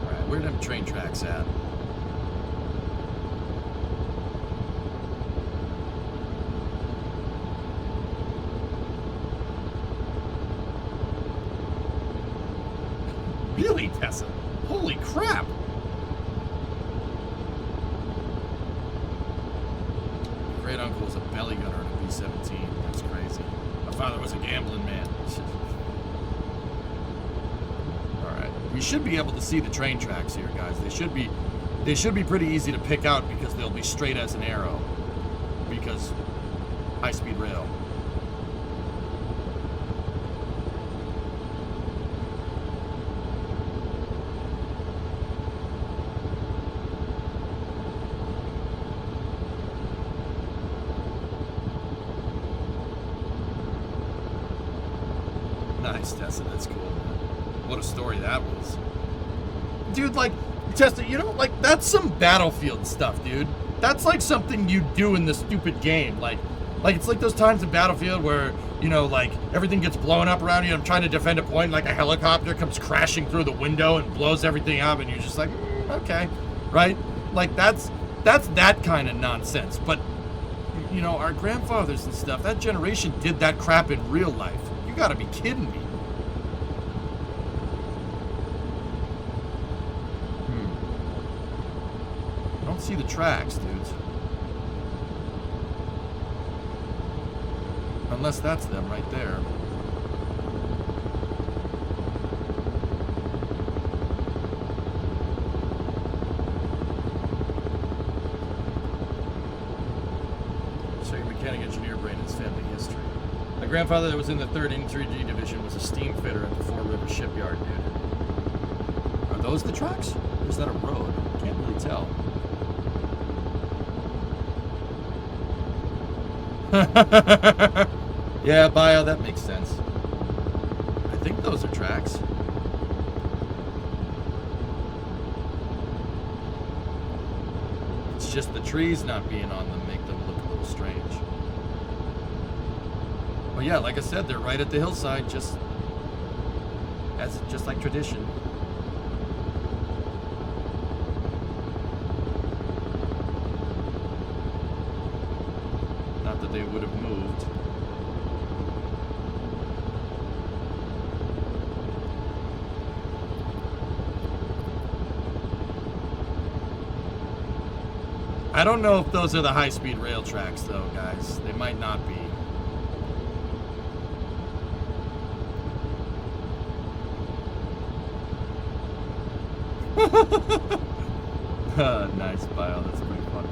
Alright, where are them train tracks at? Really, Tessa? Holy crap! My great uncle was a belly gunner in a B-17. That's crazy. My father was a gambling man. Alright. We should be able to see the train tracks here, guys. They should be pretty easy to pick out because they'll be straight as an arrow. Because high-speed rail. Nice, Tessa, that's cool. What a story that was. Dude, like, Tessa, you know, like, that's some Battlefield stuff, dude. That's like something you do in the stupid game. Like it's like those times in Battlefield where, you know, like, everything gets blown up around you and I'm trying to defend a point, like a helicopter comes crashing through the window and blows everything up and you're just like, okay, right? Like, that's that kind of nonsense. But, you know, our grandfathers and stuff, that generation did that crap in real life. You gotta be kidding me. I don't see the tracks, dudes. Unless that's them right there. So your mechanic engineer brain is family history. My grandfather that was in the 3rd Infantry Division was a steam fitter at the Four River Shipyard, dude. Are those the tracks? Or is that a road? Can't really tell. Yeah, Bio, that makes sense. I think those are tracks. It's just the trees not being on them make them look a little strange. Well, yeah, like I said, they're right at the hillside, just like tradition. Not that they would have moved. I don't know if those are the high-speed rail tracks, though, guys. They might not be. Nice, Bio. That's pretty funny.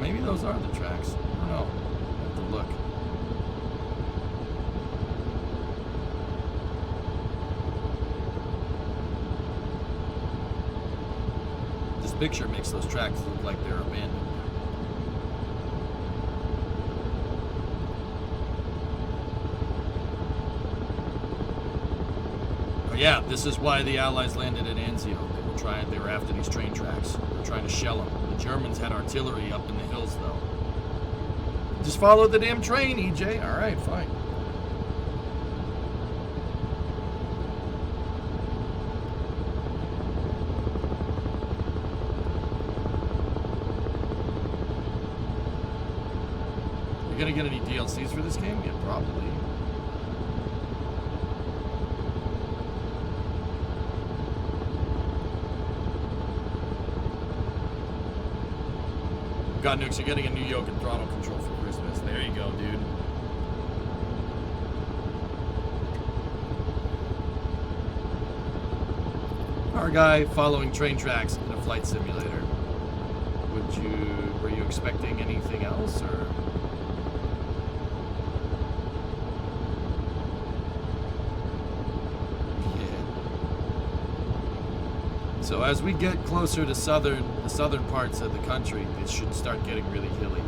Maybe those are the tracks. I don't know. I have to look. This picture makes those tracks look like they're abandoned. Yeah, this is why the Allies landed at Anzio. They were after these train tracks. They were trying to shell them. The Germans had artillery up in the hills, though. Just follow the damn train, EJ. All right, fine. You gonna get any DLCs for this game? Yeah, probably. God, Nukes, you're getting a new yoke and throttle control for Christmas. They Our guy following train tracks in a flight simulator. Were you expecting anything else, or? Yeah. So as we get closer to the southern parts of the country, it should start getting really hilly.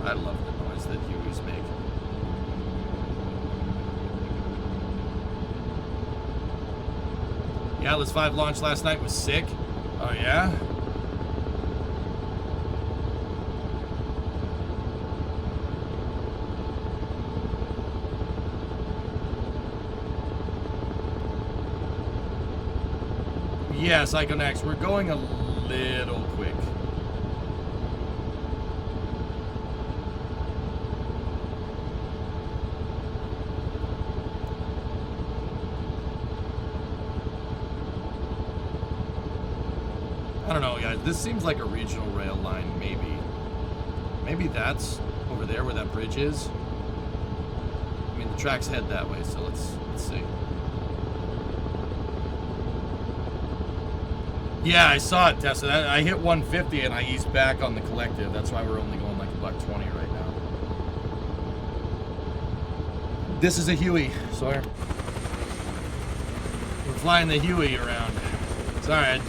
I love the noise that Hueys make. The Atlas V launch last night was sick. Oh yeah? Yeah, Psychonax, we're going a little quick. I don't know, guys. This seems like a regional rail line, maybe. Maybe that's over there where that bridge is. I mean, the tracks head that way, so let's see. Yeah, I saw it, Tessa. I hit 150 and I eased back on the collective. That's why we're only going like $120 right now. This is a Huey, Sawyer. We're flying the Huey around. It's alright.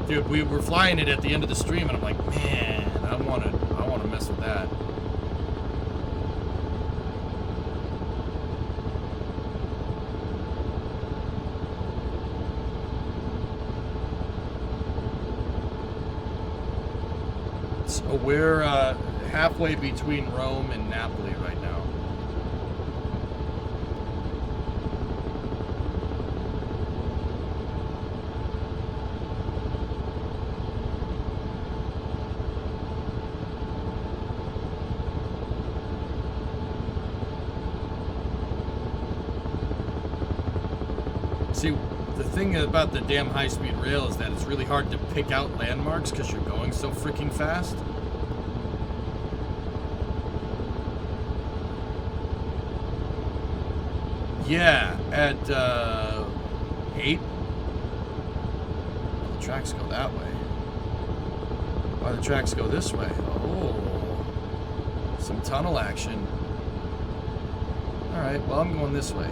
Dude, we were flying it at the end of the stream, and I'm like, man, I want to mess with that. So we're halfway between Rome and Napoli right now. See, the thing about the damn high-speed rail is that it's really hard to pick out landmarks because you're going so freaking fast. Yeah, at 8. Well, the tracks go that way. Why the tracks go this way? Oh, some tunnel action. All right, well, I'm going this way.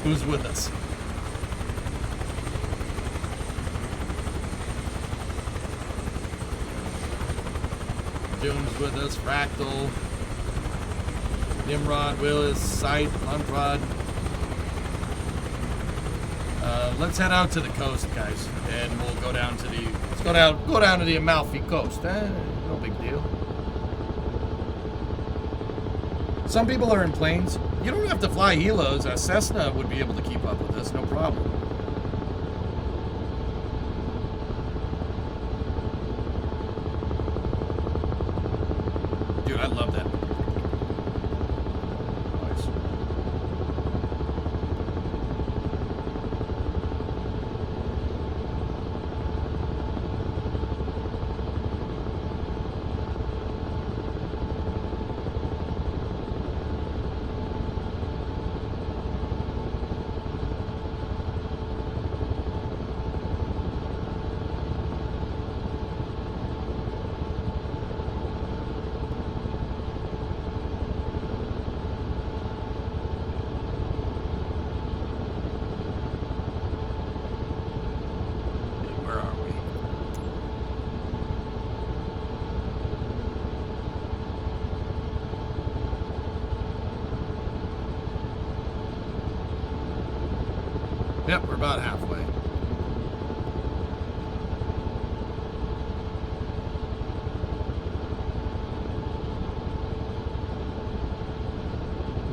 Who's with us? Doom's with us, Fractal, Nimrod, Willis, Sight, Lunprod. Let's head out to the coast, guys, and we'll go down to the go down to the Amalfi Coast. No big deal. Some people are in planes. You don't have to fly helos. A Cessna would be able to keep up with us, no problem. Dude, I love that. Nice. Yep, we're about halfway.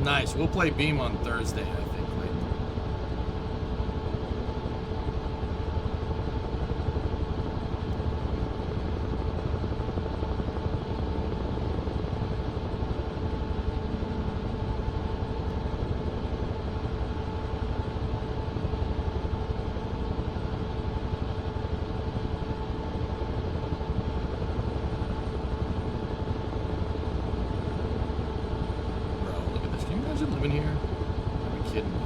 Nice. We'll play Beam on Thursday, I think. Like. Bro, look at this. Can you imagine living here? Are you kidding me?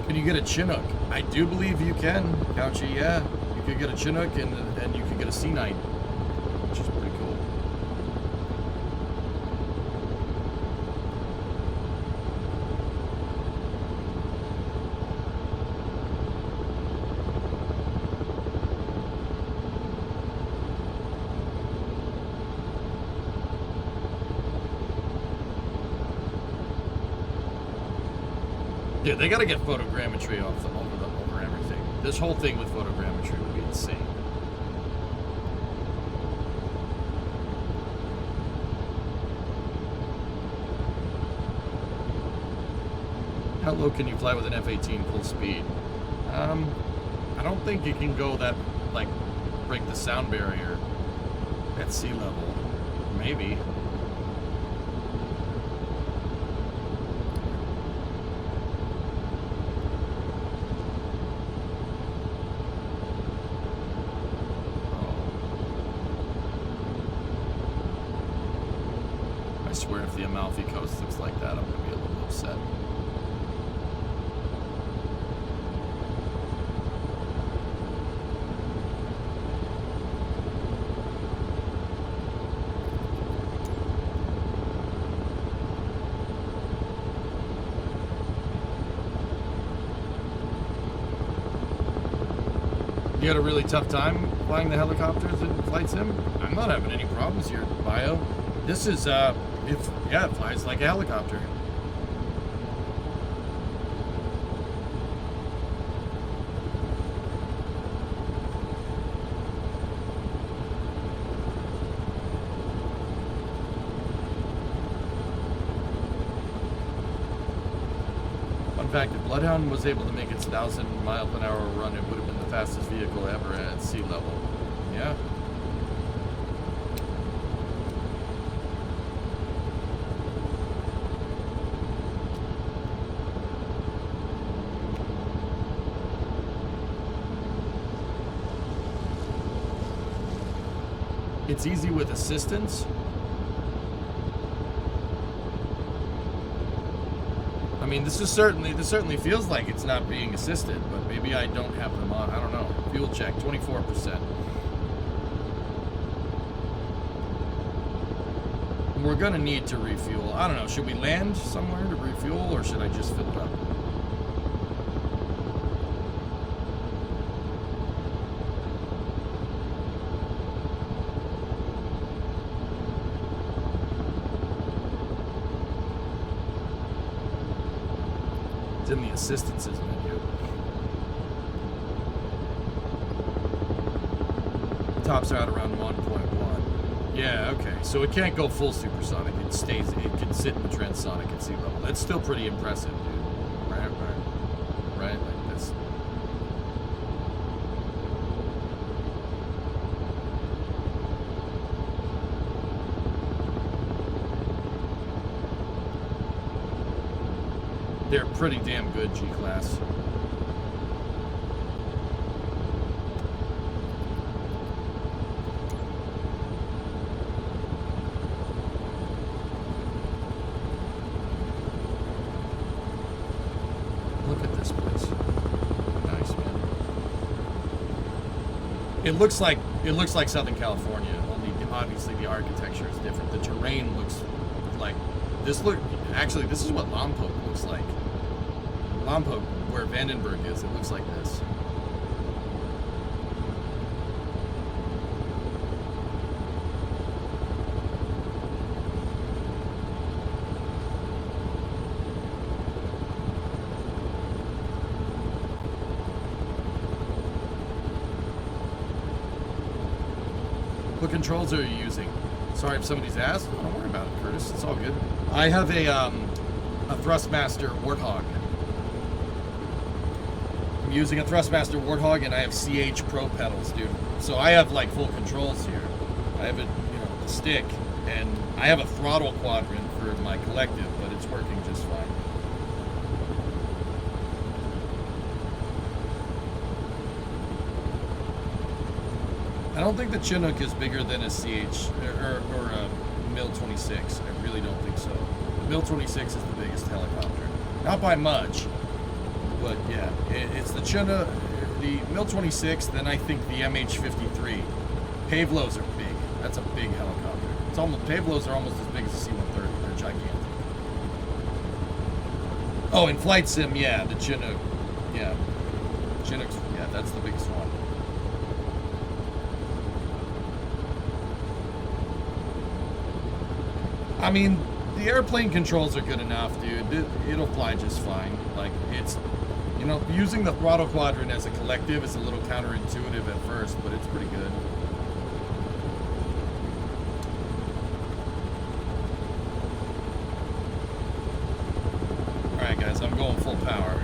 Can you get a Chinook? I do believe you can, Couchy, yeah. You could get a Chinook and you could get a C9, which is pretty cool. Yeah, they gotta get photogrammetry over everything. This whole thing with photogrammetry would be insane. How low can you fly with an F-18 full speed? I don't think you can go that, like, break the sound barrier at sea level. Maybe. I swear if the Amalfi Coast looks like that, I'm going to be a little upset. You had a really tough time flying the helicopters in Flight Sim? I'm not having any problems here at Bio. This is, it flies like a helicopter. Fun fact, if Bloodhound was able to make its 1,000-mile-per-hour run, it would have been the fastest vehicle ever at sea level. Yeah. It's easy with assistance. I mean, this certainly feels like it's not being assisted, but maybe I don't have them on. I don't know. Fuel check, 24%. We're gonna need to refuel. I don't know. Should we land somewhere to refuel, or should I just fill it up? It's in the assistances menu. Tops out around 1.1. Yeah, okay. So it can't go full supersonic. It can sit in the transonic at sea level. That's still pretty impressive, dude. Right? Like this. They're pretty damn good, G-Class. Look at this place. Nice, man. It looks like Southern California, only obviously the architecture is different. The terrain looks like this. Actually, this is what Lompoc looks like. Lompoc, where Vandenberg is, it looks like this. controls are you using? Sorry if somebody's asked. Don't worry about it, Curtis. It's all good. I have a Thrustmaster Warthog. I'm using a Thrustmaster Warthog, and I have CH Pro pedals, dude. So I have like full controls here. I have it, the stick, and I have a throttle quadrant for my collective, but it's working just fine. I don't think the Chinook is bigger than a CH or a Mil 26. I really don't think so. The Mil 26 is the biggest helicopter, not by much, but yeah, it's the Chinook, the Mil 26. Then I think the MH-53. Pavlos are big. That's a big helicopter. It's almost Pavlos are almost as big as the C-130. They're gigantic. Oh, in flight sim, yeah, the Chinook, yeah, Chinook's, yeah, that's the biggest one. I mean, the airplane controls are good enough, dude. It'll fly just fine. Like, it's, using the throttle quadrant as a collective is a little counterintuitive at first, but it's pretty good. Alright, guys, I'm going full power.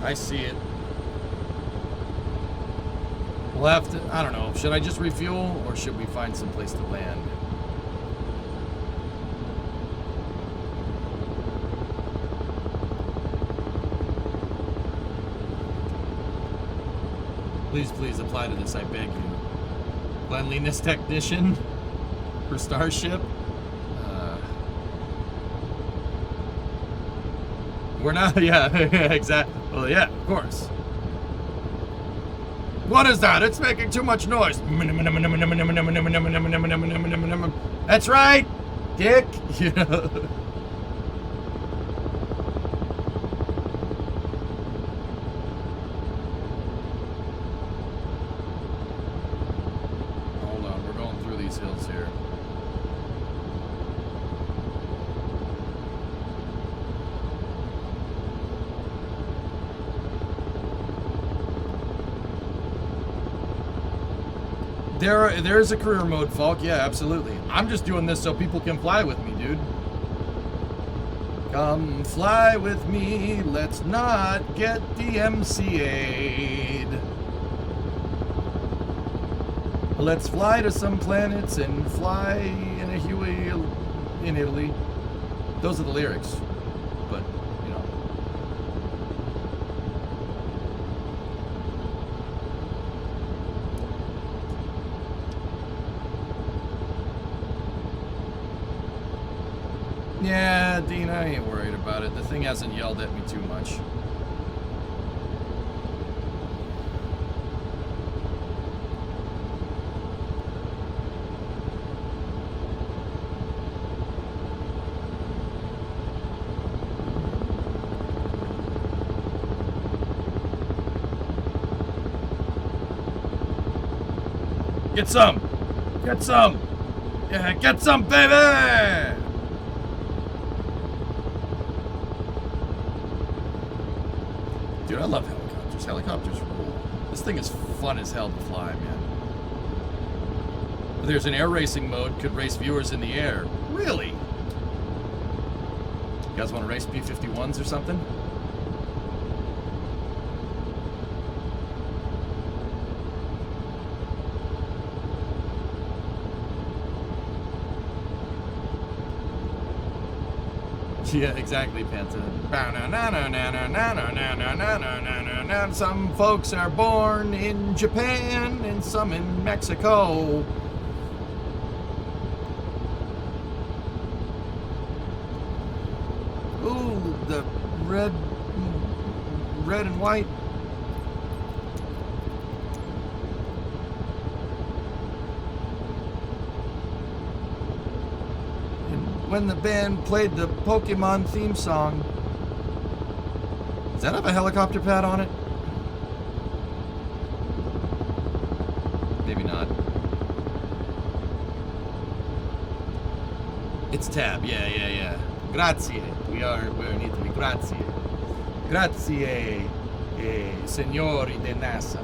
I see it. We'll have to, I don't know, should I just refuel or should we find some place to land? Please, please apply to this, I beg you. Cleanliness technician for Starship? We're not, yeah, exactly. Well, yeah, of course. What is that? It's making too much noise. That's right, Dick. Hold on, we're going through these hills here. There's a career mode, Falk. Yeah, absolutely. I'm just doing this so people can fly with me, dude. Come fly with me. Let's not get DMCA'd. Let's fly to some planets and fly in a Huey in Italy. Those are the lyrics. But, Yeah, Dean, I ain't worried about it. The thing hasn't yelled at me too much. Get some! Get some! Yeah, get some, baby! Dude, I love helicopters. Helicopters rule. This thing is fun as hell to fly, man. There's an air racing mode, could race viewers in the air. Really? You guys want to race P-51s or something? Yeah, exactly, Panta. Some folks are born in Japan and some in Mexico. Ooh, the red and white. When the band played the Pokemon theme song. Does that have a helicopter pad on it? Maybe not. It's tab. Yeah. Grazie. We in Italy. Grazie. Grazie, signori de NASA.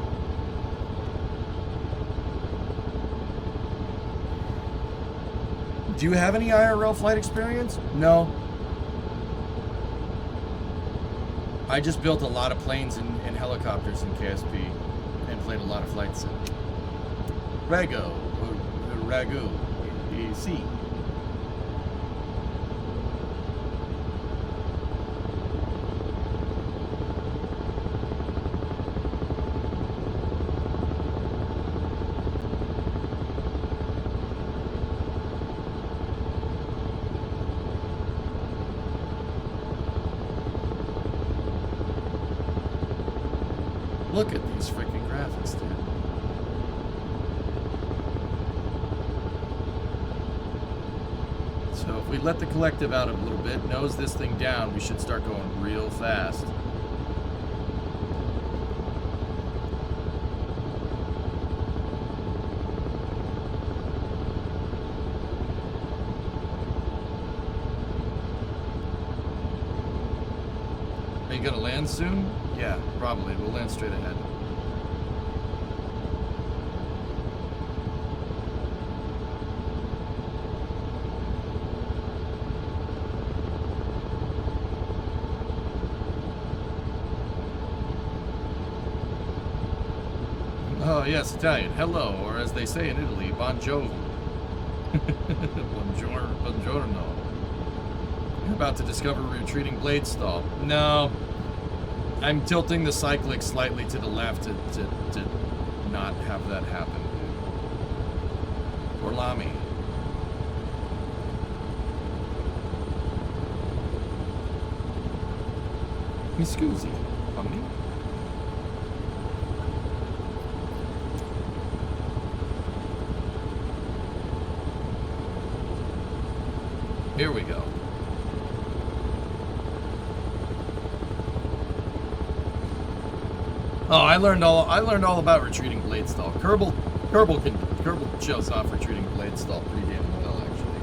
Do you have any IRL flight experience? No. I just built a lot of planes and helicopters in KSP and played a lot of flight sim. Ragu. See. Look at these freaking graphics, dude. So if we let the collective out a little bit, nose this thing down, we should start going real fast. Are you gonna land soon? Yeah, probably. We'll land straight ahead. Oh, yes, Italian. Hello, or as they say in Italy, buongiorno. Buongiorno. You're about to discover a retreating blade stall. No. I'm tilting the cyclic slightly to the left to not have that happen. Orlami. Mi scusi, fammi. Here we go. Oh, I learned all about retreating blade stall. Kerbal shows off retreating blade stall pretty damn well, actually.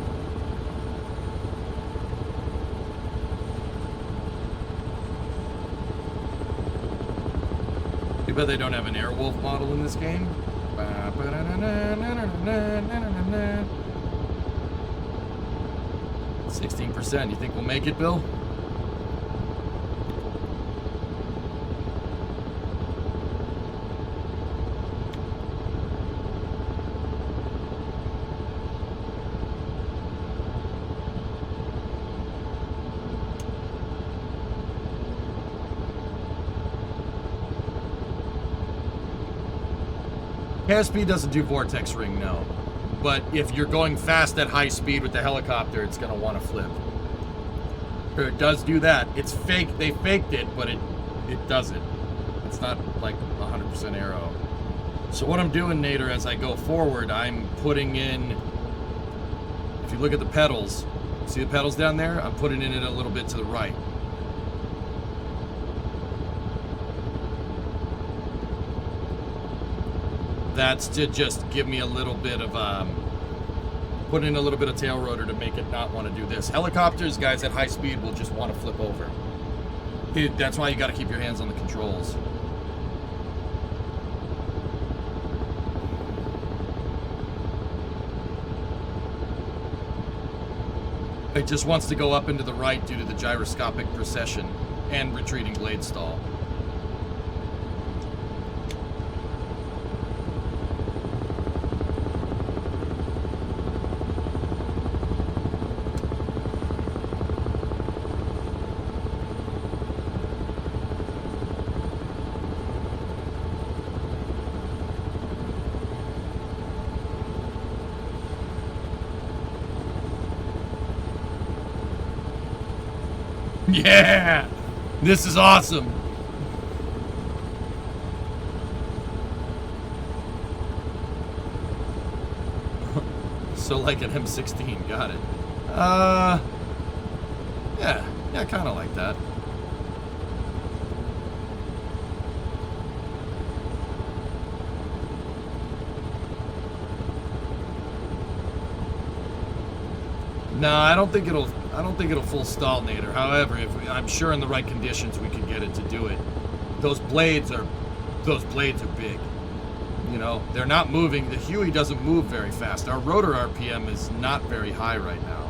Too bad they don't have an Airwolf model in this game. 16%. You think we'll make it, Bill? KSP doesn't do vortex ring, no. But if you're going fast at high speed with the helicopter, it's going to want to flip. Or it does do that. It's fake. They faked it, but it does it. It's not like 100% aero. So what I'm doing, Nader, as I go forward, I'm putting in... If you look at the pedals, see the pedals down there? I'm putting in it a little bit to the right. That's to just give me a little bit of, put in a little bit of tail rotor to make it not want to do this. Helicopters, guys, at high speed will just want to flip over. That's why you got to keep your hands on the controls. It just wants to go up into the right due to the gyroscopic precession and retreating blade stall. Yeah! This is awesome! So like an M16, got it. Yeah, kind of like that. No, I don't think it'll full stall, Nader. However, I'm sure in the right conditions we can get it to do it. Those blades are big. You know, they're not moving. The Huey doesn't move very fast. Our rotor RPM is not very high right now.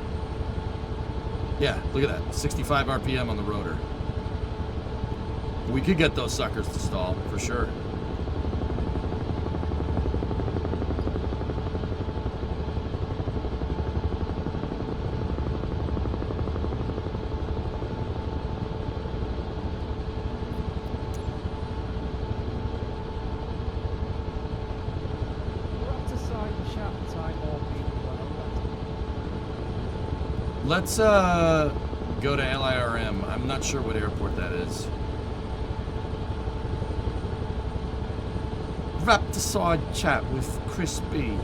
Yeah, look at that. 65 RPM on the rotor. We could get those suckers to stall, for sure. Let's go to LIRM. I'm not sure what airport that is. Raptorside chat with Chris B.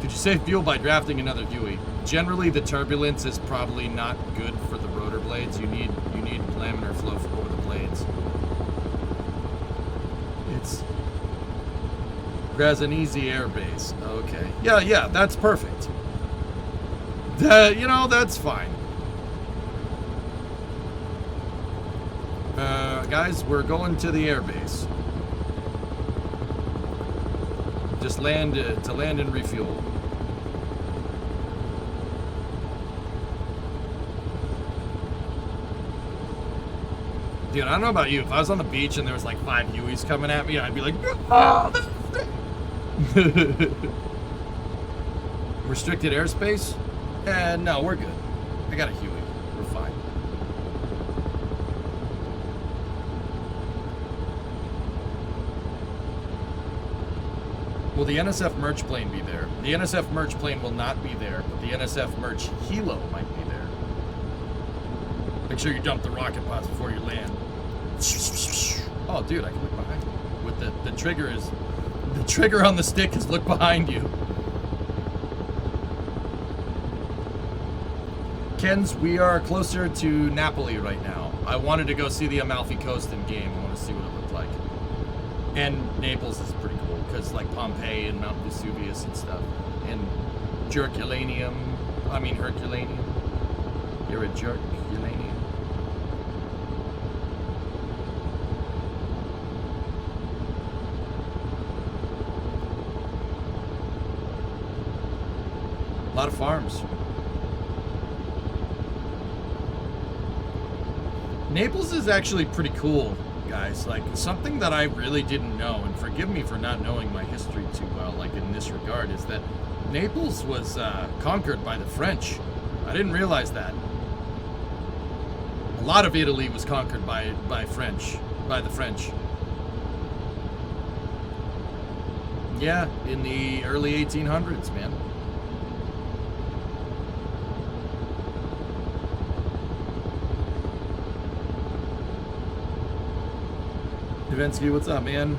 Could you save fuel by drafting another Huey? Generally, the turbulence is probably not good for the rotor blades. You need laminar flow over the blades. It's Grazanese Air Base. Okay. Yeah, that's perfect. You know, that's fine. Guys, we're going to the air base. Just land to land and refuel. Dude, I don't know about you. If I was on the beach and there was like 5 Hueys coming at me, I'd be like, oh, restricted airspace? No, we're good. I got a Huey. We're fine. Will the NSF merch plane be there? The NSF merch plane will not be there, but the NSF merch helo might be there. Make sure you dump the rocket pods before you land. Oh, dude, I can look behind you. With the trigger is... The trigger on the stick is look behind you. Ken's, we are closer to Napoli right now. I wanted to go see the Amalfi Coast in game. I want to see what it looked like. And Naples is pretty cool, because like Pompeii and Mount Vesuvius and stuff. And Herculaneum. You're a Herculaneum. A lot of farms. Naples is actually pretty cool, guys. Like, something that I really didn't know, and forgive me for not knowing my history too well, like in this regard, is that Naples was conquered by the French. I didn't realize that. A lot of Italy was conquered by the French. Yeah, in the early 1800s, man. Devensky, what's up, man?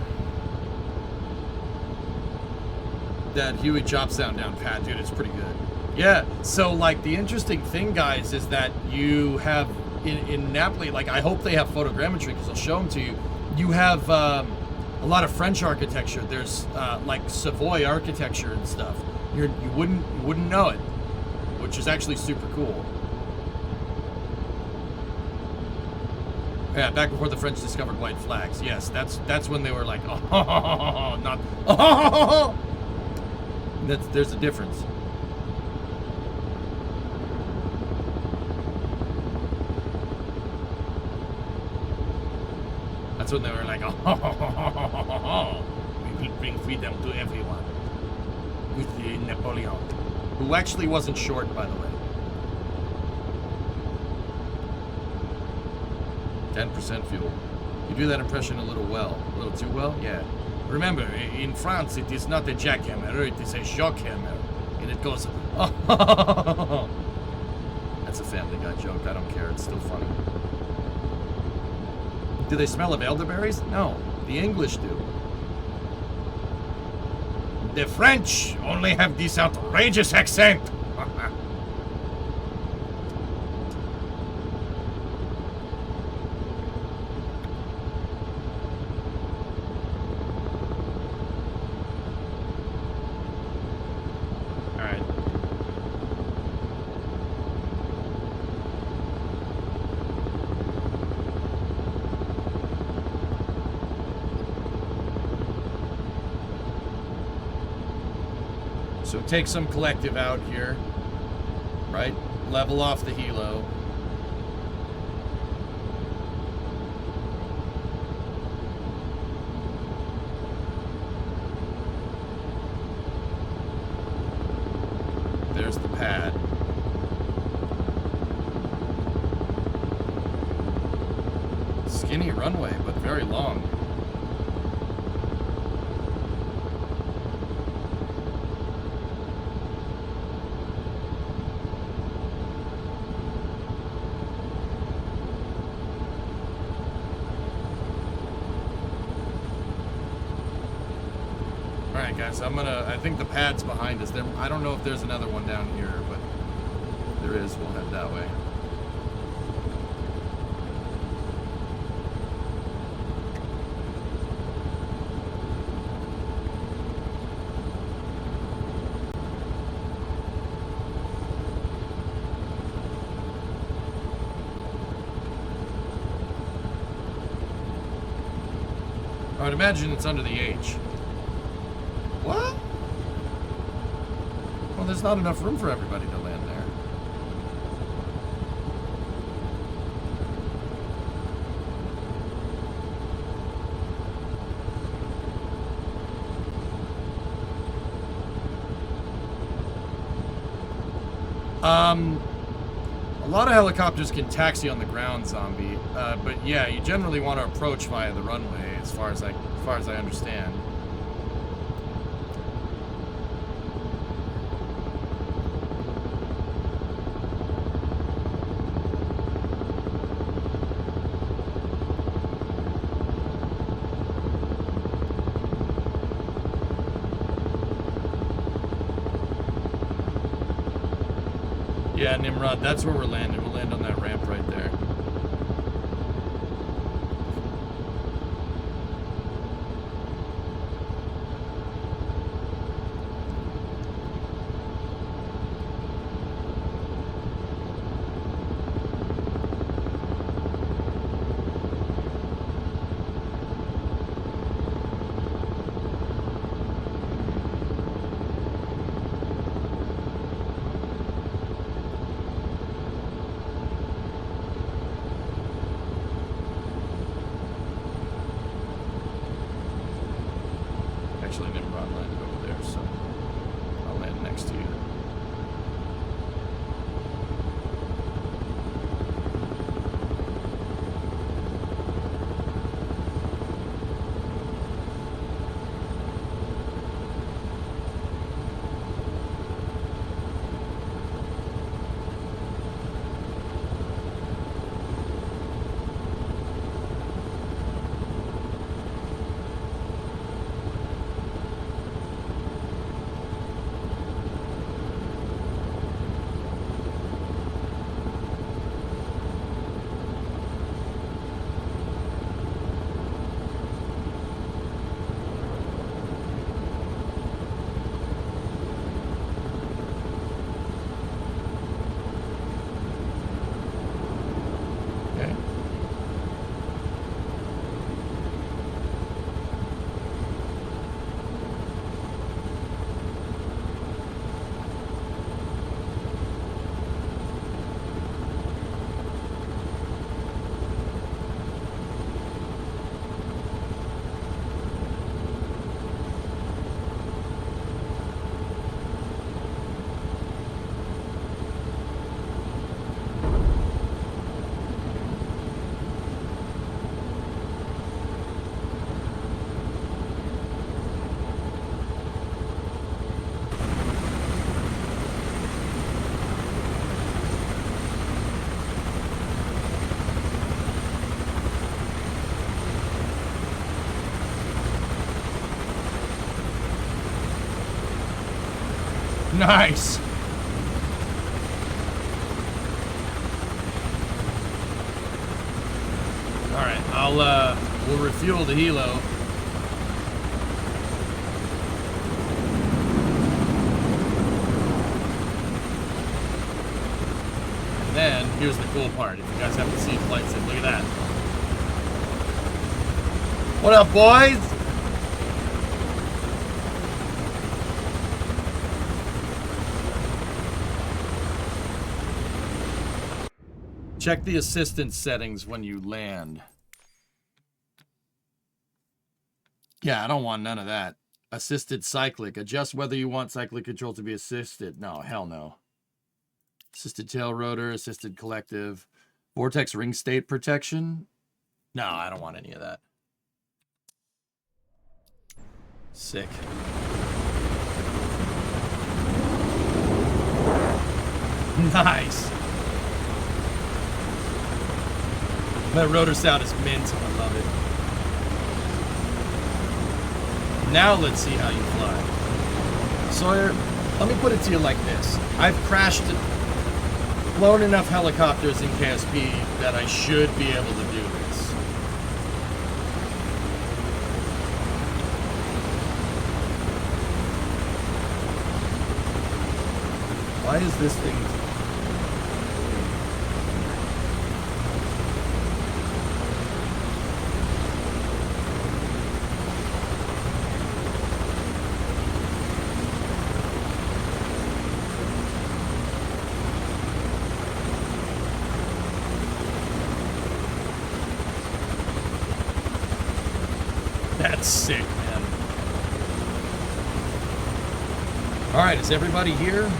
That Huey chop sound down pat, dude, it's pretty good. Yeah, so like the interesting thing, guys, is that you have in Napoli, like I hope they have photogrammetry because I'll show them to you. You have a lot of French architecture. There's like Savoy architecture and stuff. You wouldn't know it, which is actually super cool. Yeah, back before the French discovered white flags. Yes, that's when they were like, oh, not oh. There's a difference. That's when they were like, oh, we will bring freedom to everyone. With the Napoleon, who actually wasn't short, by the way. 10% fuel. You do that impression a little too well? Yeah. Remember, in France, it is not a jackhammer, it is a shockhammer. And it goes, oh. That's a Family Guy joke, I don't care, it's still funny. Do they smell of elderberries? No, the English do. The French only have this outrageous accent. So take some collective out here, right? Level off the helo. There's the pad. Skinny runway, but very long. Alright guys, I think the pad's behind us. I don't know if there's another one down here, but there is. We'll head that way. I would imagine it's under the H. What? Well, there's not enough room for everybody to land there. A lot of helicopters can taxi on the ground, Zombie, but yeah, you generally want to approach via the runway, as far as I understand. Yeah, Nimrod, that's where we're landing. We'll land on that ramp right there. Actually, Nimrod landed over there, so I'll land next to you. Okay. Nice. All right, we'll refuel the helo. And then here's the cool part. If you guys haven't seen flight sim, look at that. What up, boys? Check the assistance settings when you land. Yeah, I don't want none of that. Assisted cyclic. Adjust whether you want cyclic control to be assisted. No, hell no. Assisted tail rotor, assisted collective. Vortex ring state protection. No, I don't want any of that. Sick. Nice. That rotor sound is mint. I love it. Now let's see how you fly. Sawyer, let me put it to you like this. I've flown enough helicopters in KSP that I should be able to do this. Why is this thing... That's sick, man. All right, is everybody here?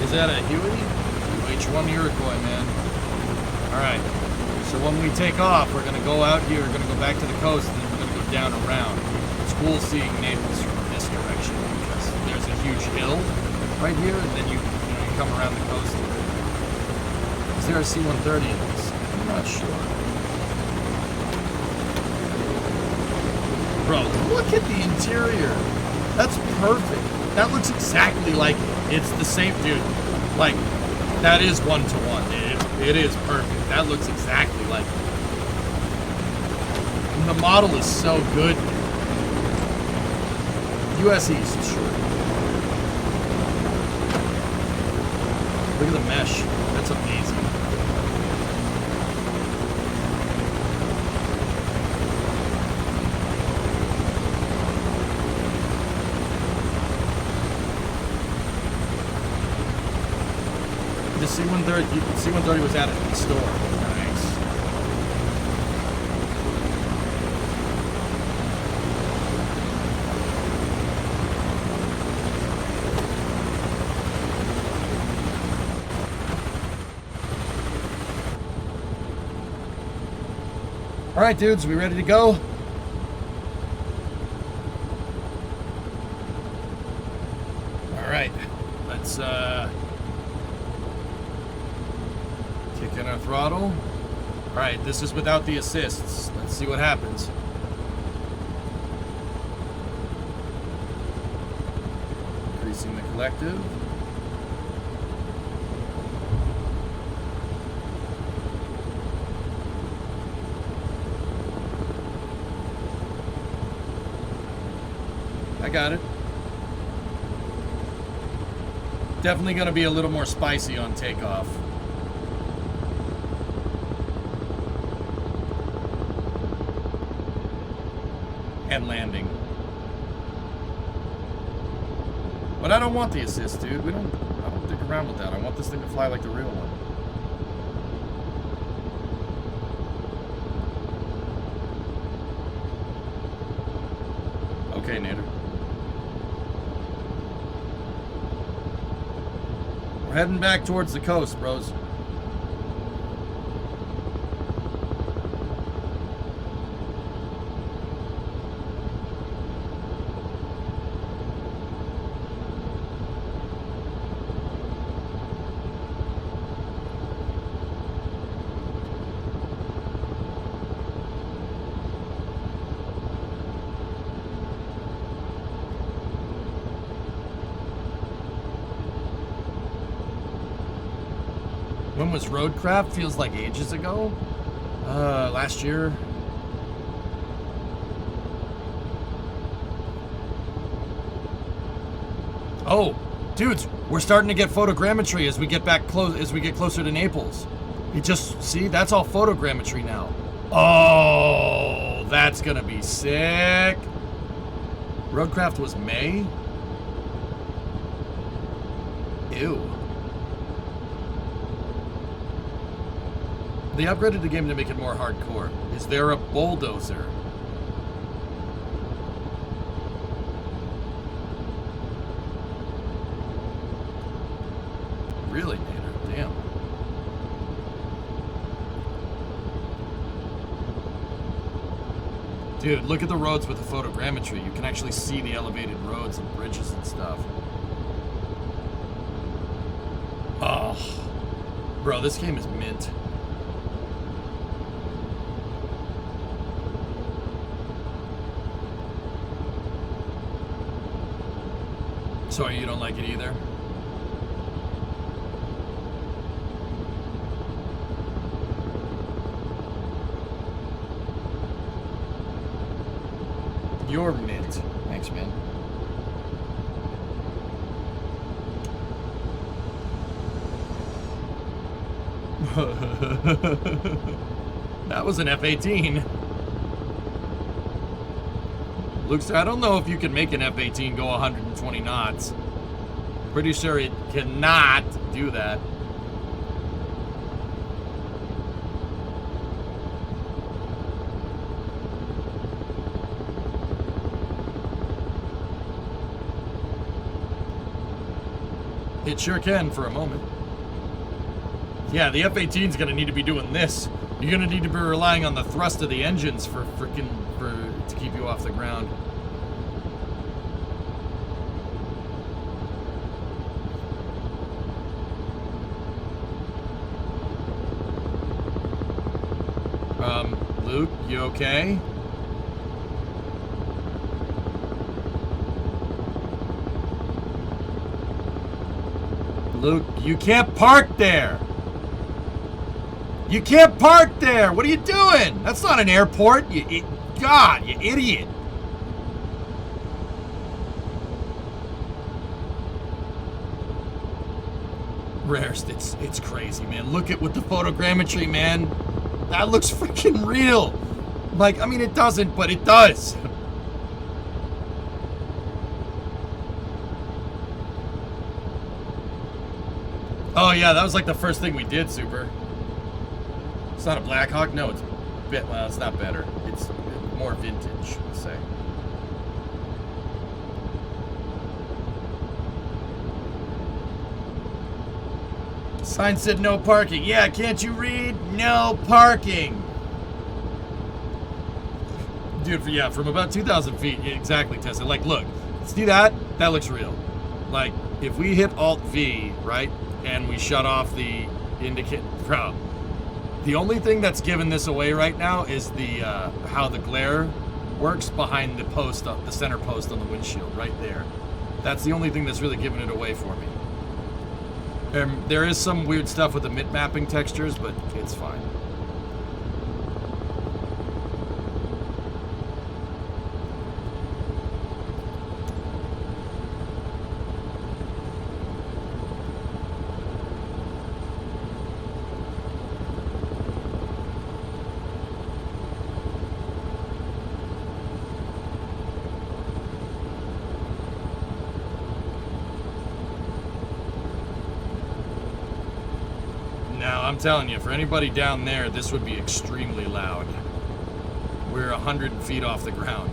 Is that a Huey? H1 Iroquois, man. All right. So when we take off, we're going to go out here, we're going to go back to the coast, and then we're going to go down around. It's cool seeing Naples from this direction because there's a huge hill right here, and then you come around the coast. Is there a C-130 in this? I'm not sure. Bro, look at the interior. That's perfect. That looks exactly like it. It's the same, dude. Like, that is one-to-one. It is perfect. That looks exactly like it. And the model is so good. US East, sure. Look at the mesh. That's amazing. The C-130 was added to the store. Nice. All right, dudes, we ready to go? All right, let's kick in our throttle. All right, this is without the assists. Let's see what happens. Increasing the collective. I got it. Definitely going to be a little more spicy on takeoff. And landing. But I don't want the assist, dude. I don't dick around with that. I want this thing to fly like the real one. Okay, Nader. We're heading back towards the coast, bros. When was Roadcraft? Feels like ages ago. Last year. Oh, Dudes, we're starting to get photogrammetry as we get closer to Naples. You just see, that's all photogrammetry now. Oh, that's gonna be sick. Roadcraft was May? Ew. They upgraded the game to make it more hardcore. Is there a bulldozer? Really, Nader? Damn. Dude, look at the roads with the photogrammetry. You can actually see the elevated roads and bridges and stuff. Oh. Bro, this game is mint. Sorry, you don't like it either? You're mint. Thanks, man. That was an F-18. Luke, I don't know if you can make an F-18 go 120 knots. Pretty sure it cannot do that. It sure can for a moment. Yeah, the F-18 is going to need to be doing this. You're going to need to be relying on the thrust of the engines to keep you off the ground. Luke, you okay? Luke, you can't park there! You can't park there! What are you doing? That's not an airport, God, you idiot! Rarest, it's crazy, man. Look at what the photogrammetry, man. That looks freaking real. Like, I mean, it doesn't, but it does. Oh yeah, that was like the first thing we did, Super. It's not a Black Hawk, no, it's well, it's not better. It's more vintage, let's say. Sign said no parking. Yeah, can't you read? No parking. Dude, yeah, from about 2,000 feet, exactly, Tessa. Like, look, see that? That looks real. Like, if we hit Alt-V, right, and we shut off the indicate, bro, the only thing that's giving this away right now is the, how the glare works behind the post, the center post on the windshield, right there. That's the only thing that's really giving it away for me. There is some weird stuff with the mid mapping textures, but it's fine. I'm telling you, for anybody down there, this would be extremely loud. We're 100 feet off the ground.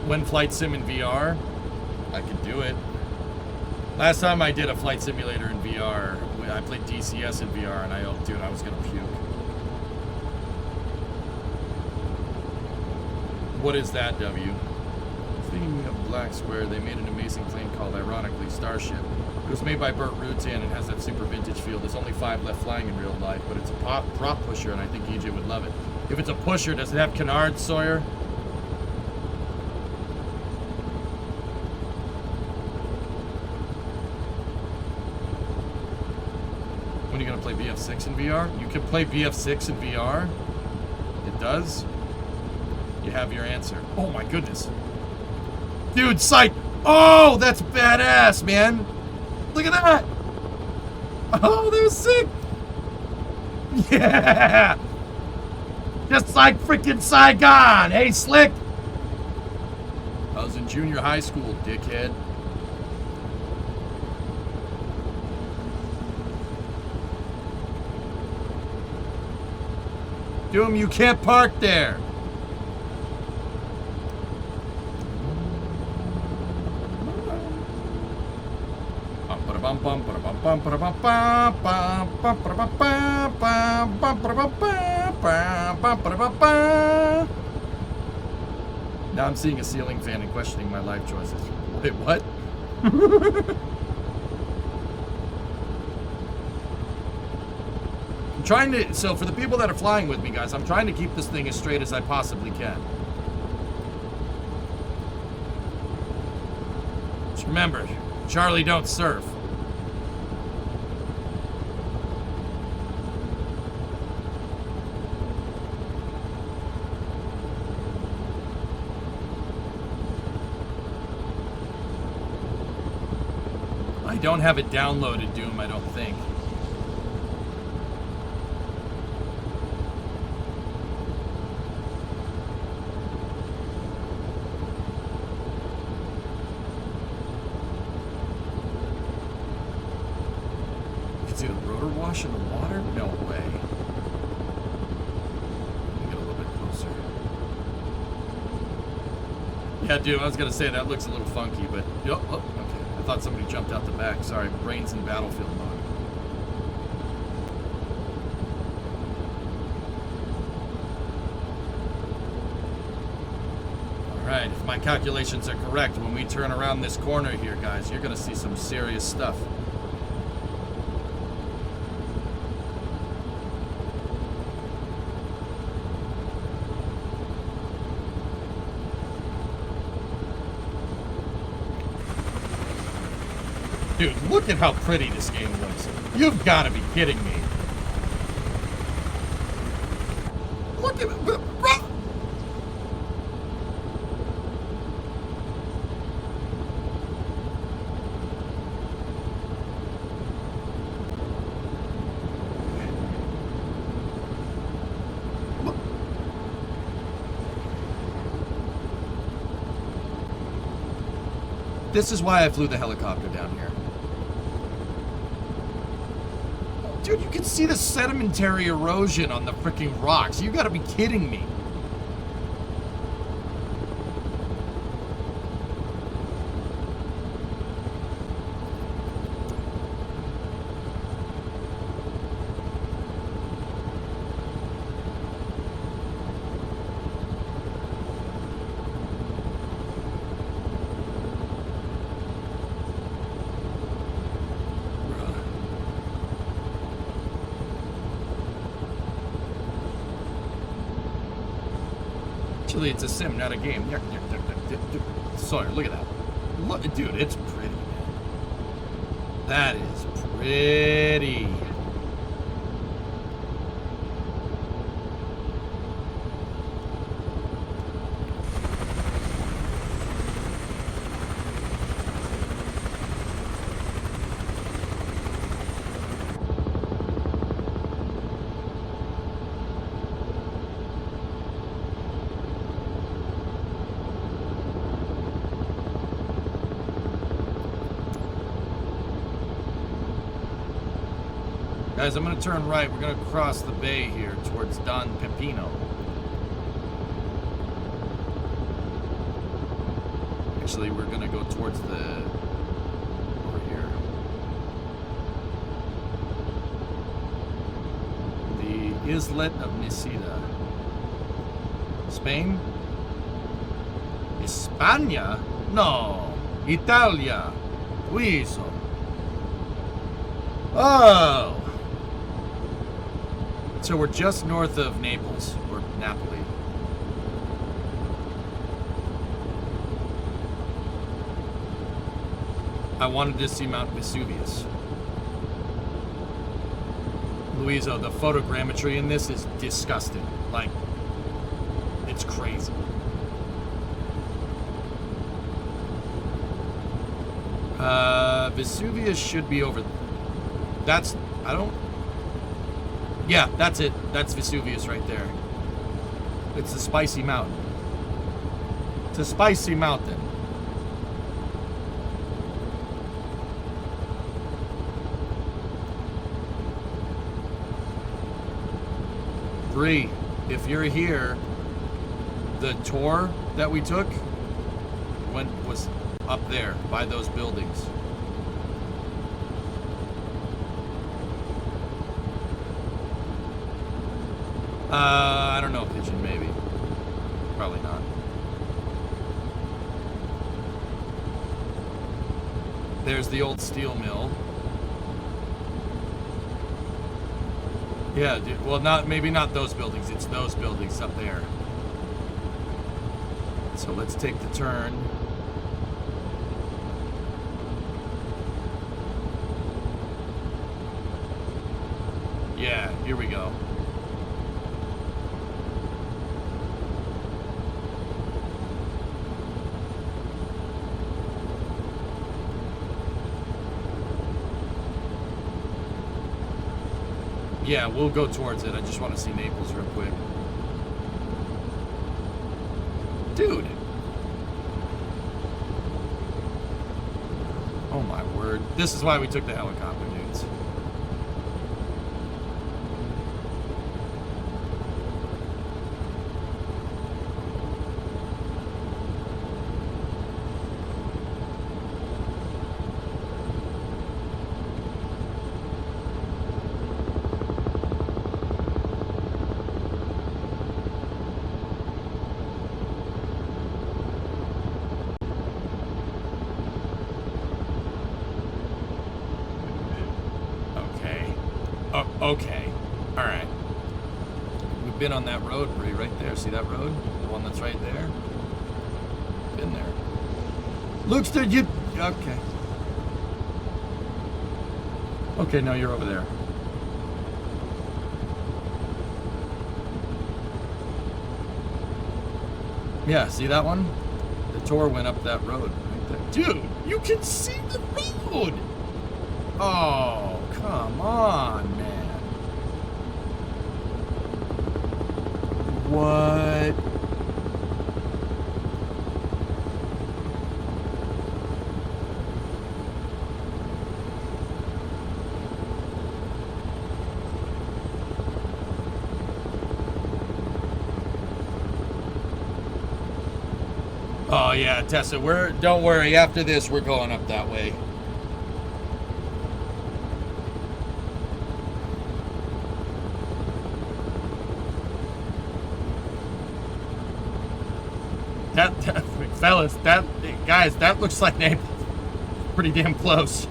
When flight sim in VR, I could do it. Last time I did a flight simulator in VR, I played DCS in VR, and I was gonna puke. What is that, W? Speaking of Black Square, they made an amazing plane called, ironically, Starship. It was made by Burt Rutan and has that super vintage feel. There's only 5 left flying in real life, but it's a prop pusher, and I think EJ would love it. If it's a pusher, does it have canards, Sawyer? When are you going to play BF6 in VR? You can play BF6 in VR? It does? You have your answer. Oh my goodness. Dude, sight! Oh, that's badass, man! Look at that! Oh, they're sick! Yeah! Just like freaking Saigon! Hey, Slick! I was in junior high school, dickhead. Doom, you can't park there! Now I'm seeing a ceiling fan and questioning my life choices. Wait, what? I'm trying to, so for the people that are flying with me, guys, I'm trying to keep this thing as straight as I possibly can. Just remember, Charlie don't surf. I don't have it downloaded, Doom, I don't think. You can see the rotor wash in the water? No way. Let me get a little bit closer. Yeah, Doom, I was gonna say that looks a little funky, but... Oh, okay. I thought somebody jumped out the back. Sorry, brains in battlefield mode. Alright, if my calculations are correct, when we turn around this corner here, guys, you're gonna see some serious stuff. Dude, look at how pretty this game looks. You've got to be kidding me. Look at it. Bro. This is why I flew the helicopter down here. Dude, you can see the sedimentary erosion on the freaking rocks. You gotta be kidding me. Actually, it's a sim, not a game. Sorry, look at that. Look, dude, it's pretty, man. That is pretty. Guys, I'm going to turn right. We're going to cross the bay here towards Don Pepino. Actually, we're going to go towards the... over here. The islet of Nisida. Spain? España? No. Italia. Suizo. Oh! So we're just north of Naples, or Napoli. I wanted to see Mount Vesuvius. Luizo, the photogrammetry in this is disgusting. Like, it's crazy. Vesuvius should be over. That's, I don't, yeah, that's it. That's Vesuvius right there. It's a spicy mountain. It's a spicy mountain. Three, if you're here, the tour that we took was up there by those buildings. I don't know, Pigeon, maybe. Probably not. There's the old steel mill. Yeah, dude, well, maybe not those buildings. It's those buildings up there. So let's take the turn. Yeah, here we go. Yeah, we'll go towards it. I just want to see Naples real quick. Dude. Oh my word. This is why we took the helicopter, dudes. Okay. Alright. We've been on that road, Bree, right there. See that road? The one that's right there? Been there. Luke's there, you... Okay. Okay, no, you're over there. Yeah, see that one? The tour went up that road right there. Dude, you can see the road! Oh, come on, man. What? Oh yeah, Tessa, don't worry, after this we're going up that way. Fellas, guys, that looks like Naples. Pretty damn close.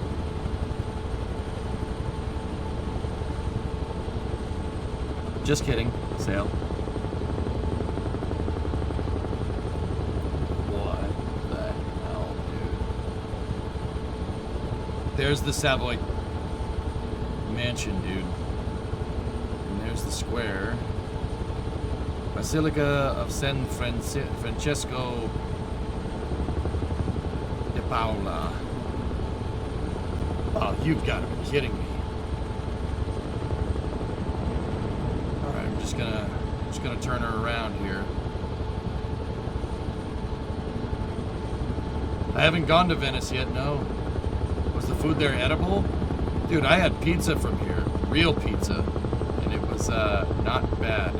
Just kidding, Sail. What the hell, dude? There's the Savoy mansion, dude. And there's the square. Basilica of San Francesco de Paola. Oh, you've got to be kidding me. All right, I'm just gonna turn her around here. I haven't gone to Venice yet. No. Was the food there edible? Dude, I had pizza from here, real pizza, and it was not bad.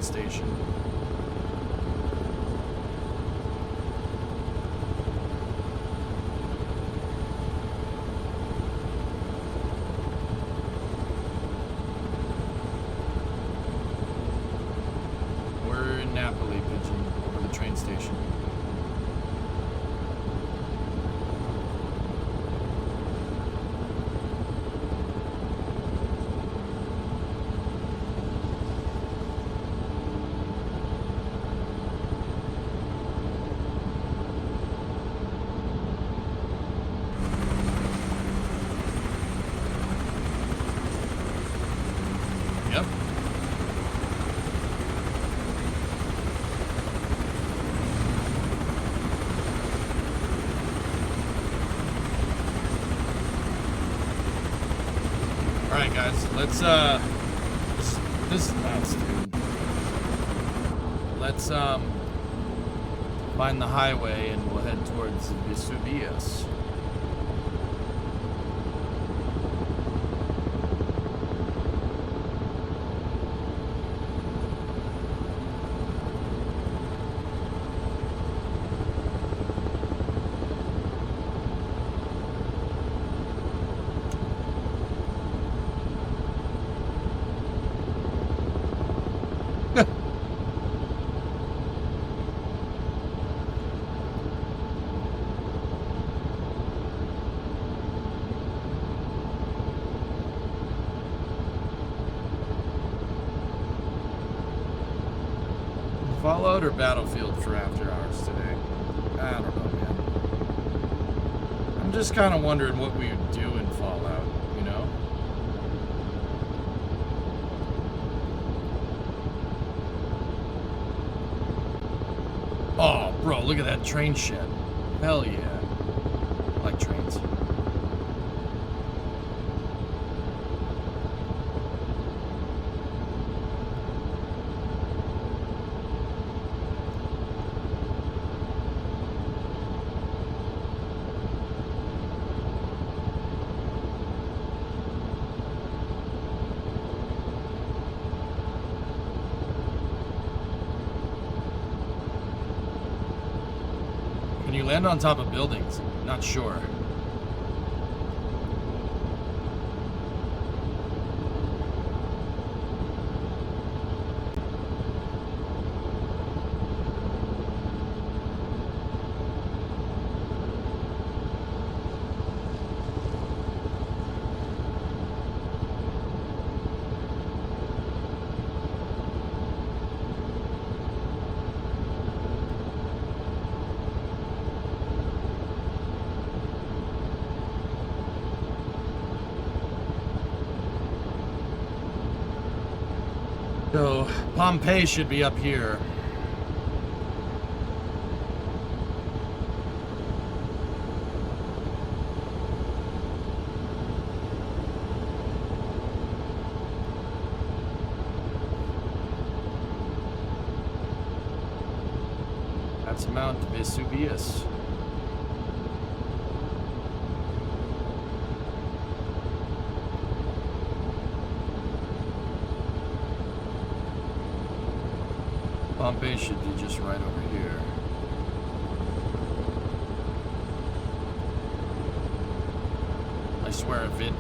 train station. We're in Napoli, Pigeon, over the train station. Yep. All right, guys. Let's this is nuts, dude. Let's find the highway and we'll head towards Vesuvius. Fallout or Battlefield for After Hours today? I don't know, man. I'm just kind of wondering what we would do in Fallout, you know? Oh, bro, look at that train shed. Hell yeah. I like trains. Can you land on top of buildings? Not sure. So, Pompeii should be up here. That's Mount Vesuvius. Pompeii should be just right over here. I swear if it...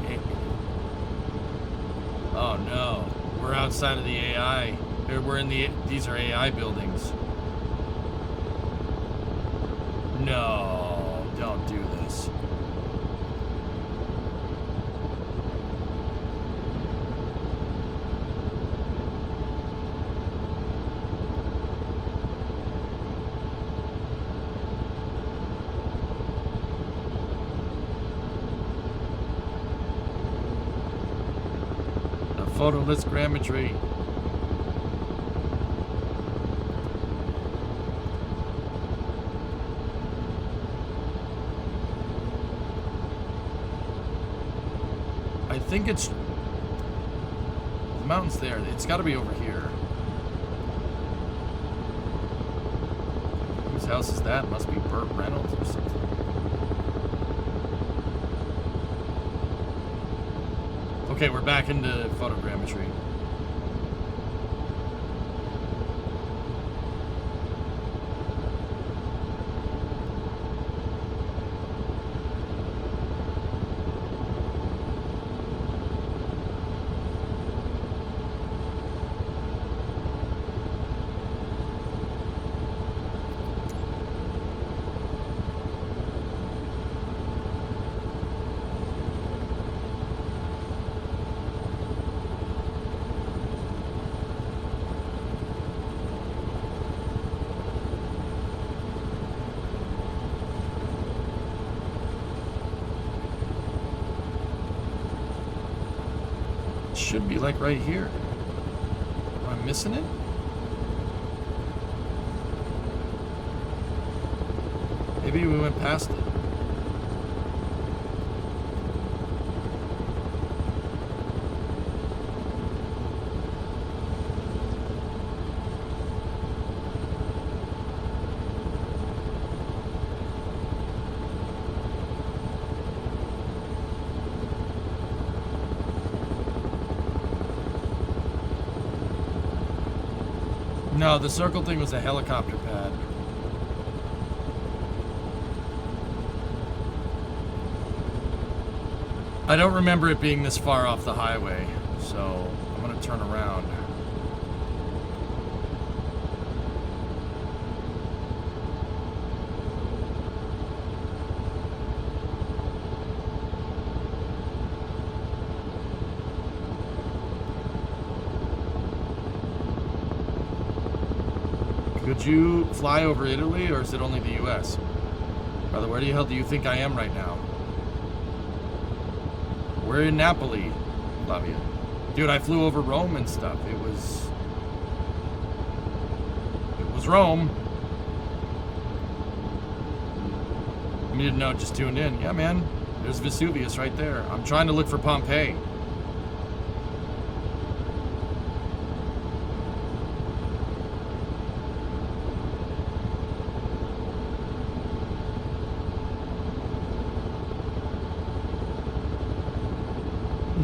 Oh no, we're outside of the AI. We're in the... These are AI buildings. No, don't do this. Photolithogrammetry. I think it's the mountain's there. It's got to be over here. Whose house is that? Must be Burt Reynolds or something. Okay, we're back into photogrammetry. should be like right here. Am I missing it? Maybe we went past it. No, the circle thing was a helicopter pad. I don't remember it being this far off the highway, so I'm gonna turn around. Could you fly over Italy, or is it only the US? Brother, where the hell do you think I am right now? We're in Napoli, Flavia. Dude, I flew over Rome and stuff. It was Rome. You didn't know, just tuned in. Yeah, man. There's Vesuvius right there. I'm trying to look for Pompeii.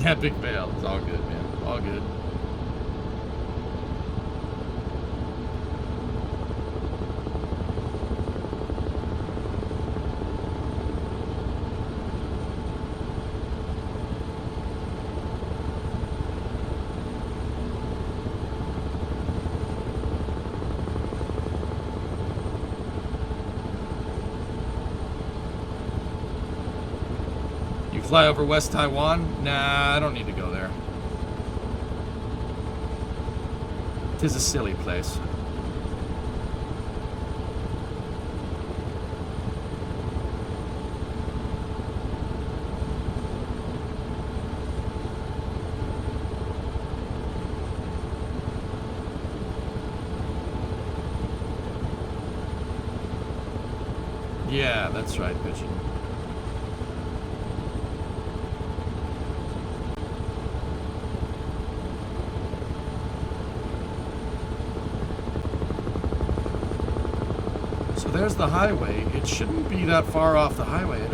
Epic fail. It's all good, man. All good. Fly over West Taiwan? Nah, I don't need to go there. It is a silly place. Yeah, that's right, Pigeon. There's the highway. It shouldn't be that far off the highway. I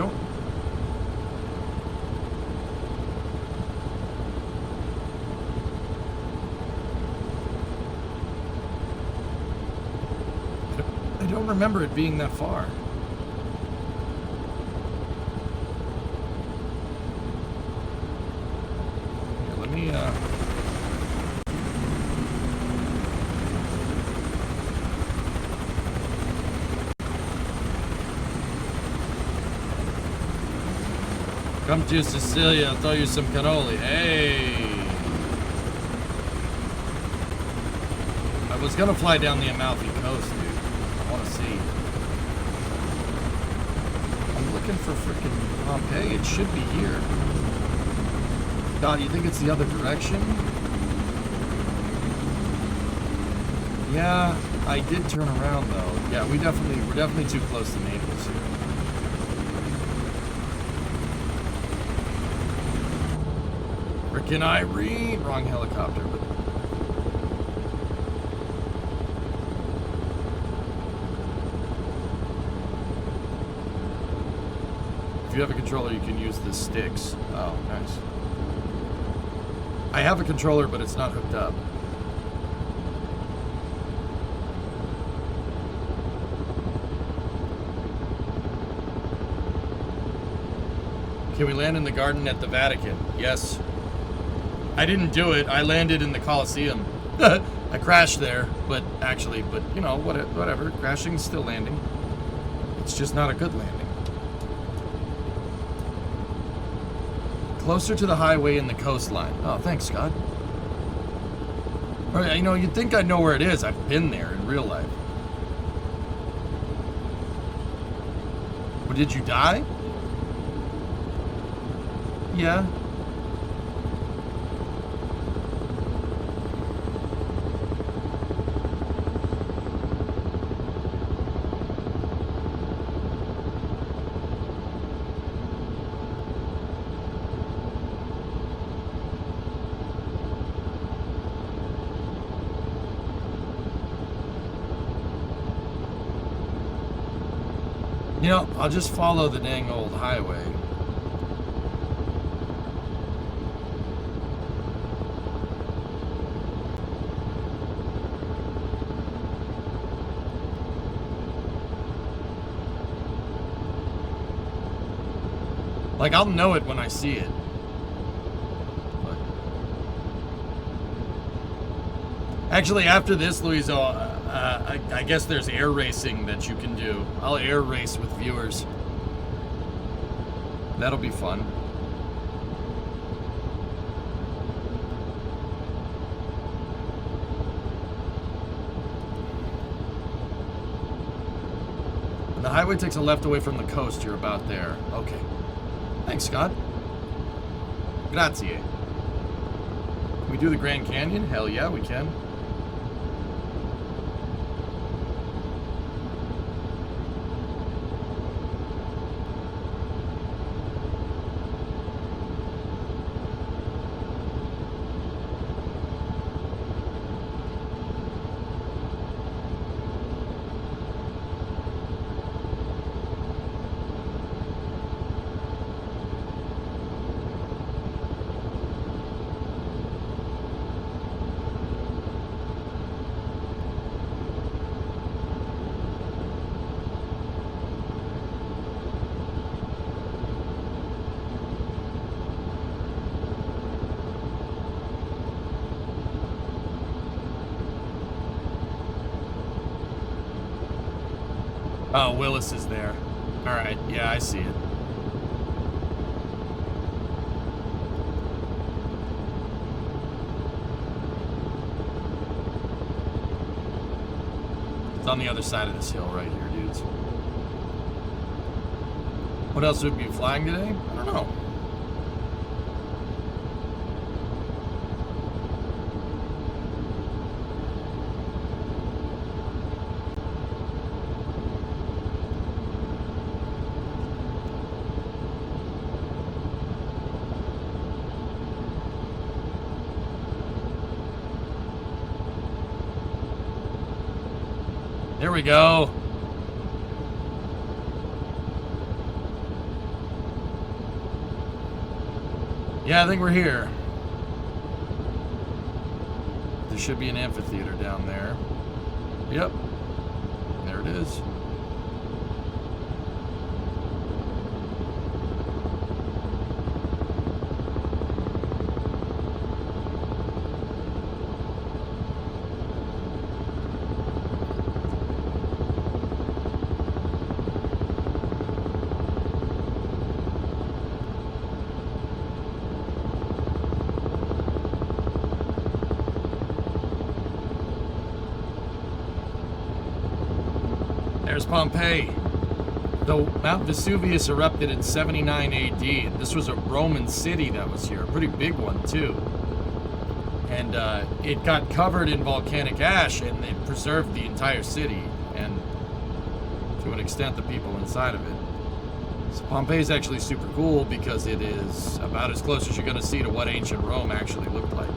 don't remember it being that far. Here, let me come to Sicilia, I'll throw you some cannoli. Hey! I was gonna fly down the Amalfi Coast, dude. I wanna see. I'm looking for frickin' Pompeii. It should be here. God, you think it's the other direction? Yeah, I did turn around though. Yeah, we're definitely too close to Naples here. Frickin' Irene! Wrong helicopter, but... If you have a controller, you can use the sticks. Oh, nice. I have a controller, but it's not hooked up. Can we land in the garden at the Vatican? Yes. I didn't do it. I landed in the Colosseum. I crashed there, but you know, whatever. Crashing's still landing. It's just not a good landing. Closer to the highway and the coastline. Oh, thanks, Scott. All right, you know, you'd think I'd know where it is. I've been there in real life. But did you die? You know, I'll just follow the dang old highway. Like, I'll know it when I see it. But... Actually, after this, Louiso, I guess there's air racing that you can do. I'll air race with viewers. That'll be fun. The highway takes a left away from the coast. You're about there. Okay. Thanks, Scott. Grazie. Can we do the Grand Canyon? Hell yeah, we can. Oh, Willis is there. All right, yeah, I see it. It's on the other side of this hill right here, dudes. What else would be flying today? I don't know. There we go. Yeah, I think we're here. There should be an amphitheater down there. Yep. There it is. There's Pompeii. Though Mount Vesuvius erupted in 79 AD, this was a Roman city that was here, a pretty big one too. And it got covered in volcanic ash, and it preserved the entire city, and to an extent the people inside of it. So Pompeii is actually super cool because it is about as close as you're going to see to what ancient Rome actually looked like.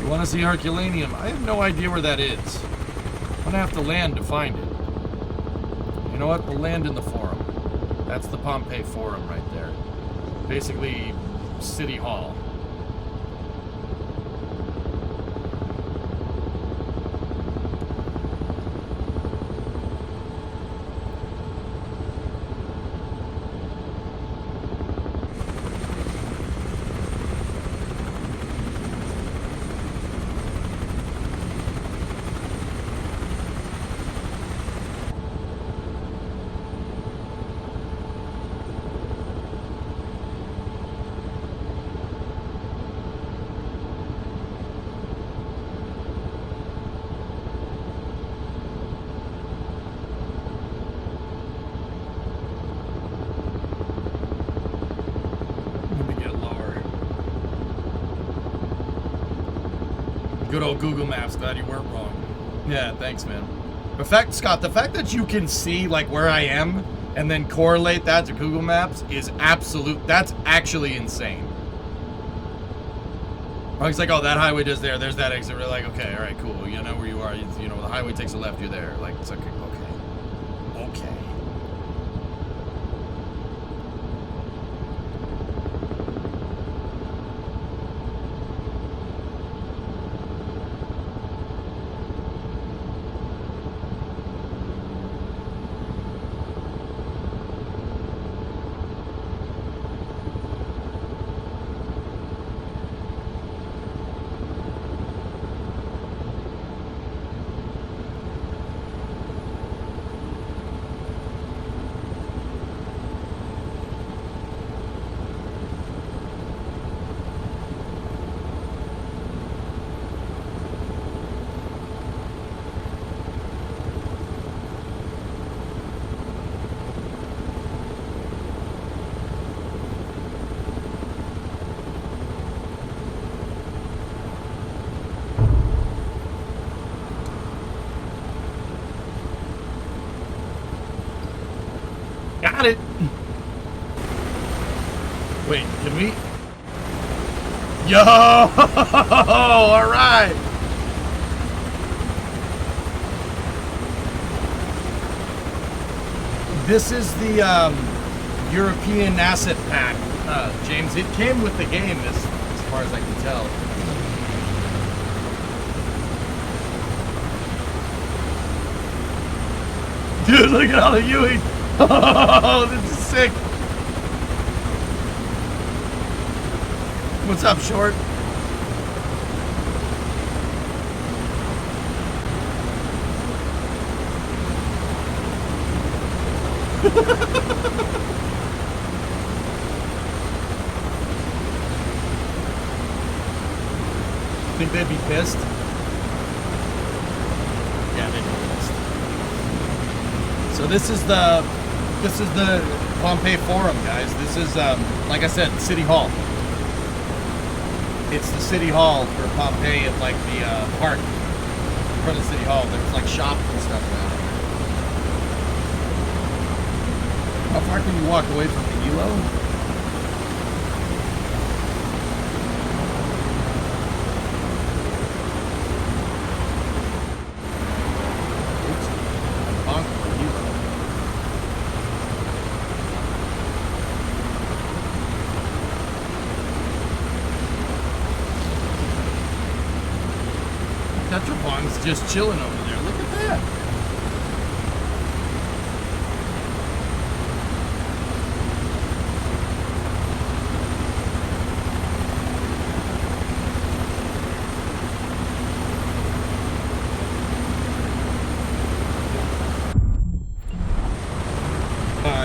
Want to see Herculaneum? I have no idea where that is. I'm gonna have to land to find it. You know what? We'll land in the Forum. That's the Pompeii Forum right there. Basically, City Hall. Good old Google Maps. Glad you weren't wrong. Yeah, thanks, man. The fact, Scott, the fact that you can see like where I am and then correlate that to Google Maps is absolute. That's actually insane. It's like, oh, that highway does there. There's that exit. We're like, okay, all right, cool. You know where you are. You know, the highway takes a left. You're there. Like, it's like, okay. Okay. Got it. Wait, can we? Yo! All right. This is the European Asset Pack, James. It came with the game, as far as I can tell. Dude, look at all the Ewing. Oh, this is sick. What's up, Short? Think they'd be pissed? Yeah, they'd be pissed. So this is the Pompeii Forum, guys. This is like I said, City Hall. It's the City Hall for Pompeii at like the park in front of City Hall. There's like shops and stuff around here. How far can you walk away from the Hilo? Tetrabong's just chilling over there. Look at that.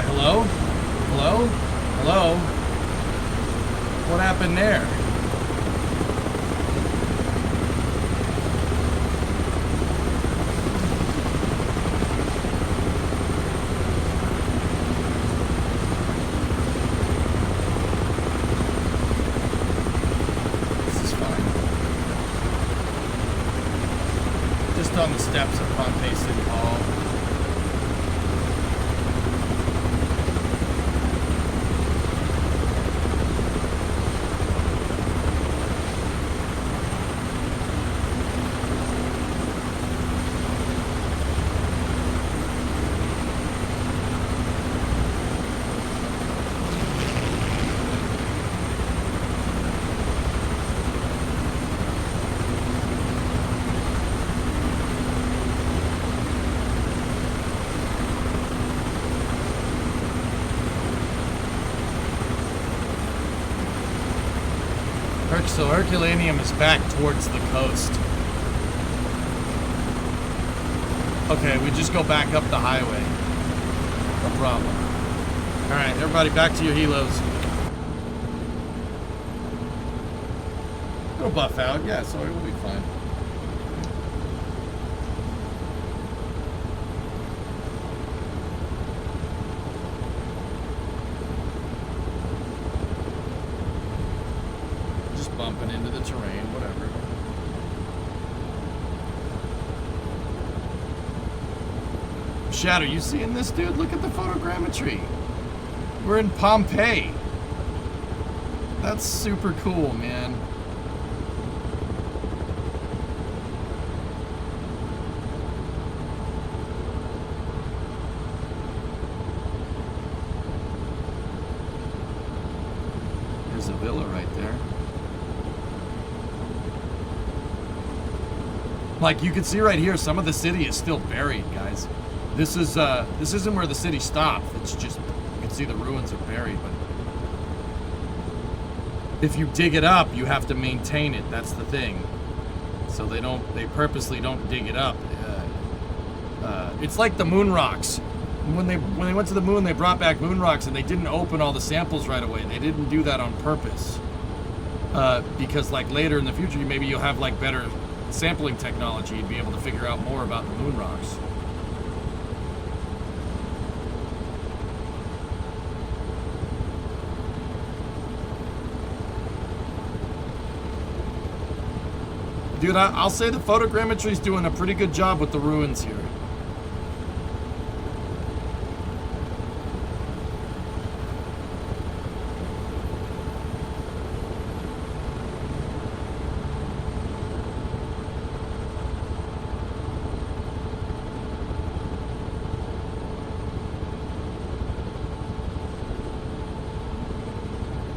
Hello? Hello? Hello? What happened there? On the steps of Pompeii City Hall. So Herculaneum is back towards the coast. Okay, we just go back up the highway. No problem. Alright, everybody back to your helos. It'll buff out, yeah, so it will be fine. Bumping into the terrain, whatever. Shadow, you seeing this, dude? Look at the photogrammetry. We're in Pompeii. That's super cool, man. There's a villa right there. Like you can see right here, some of the city is still buried, guys. This isn't where the city stopped. It's just, you can see the ruins are buried, but if you dig it up, you have to maintain it. That's the thing. So they purposely don't dig it up. It's like the moon rocks. When they went to the moon, they brought back moon rocks, and they didn't open all the samples right away. They didn't do that on purpose. Because like later in the future, maybe you'll have like better sampling technology and be able to figure out more about the moon rocks. Dude, I'll say the photogrammetry's doing a pretty good job with the ruins here.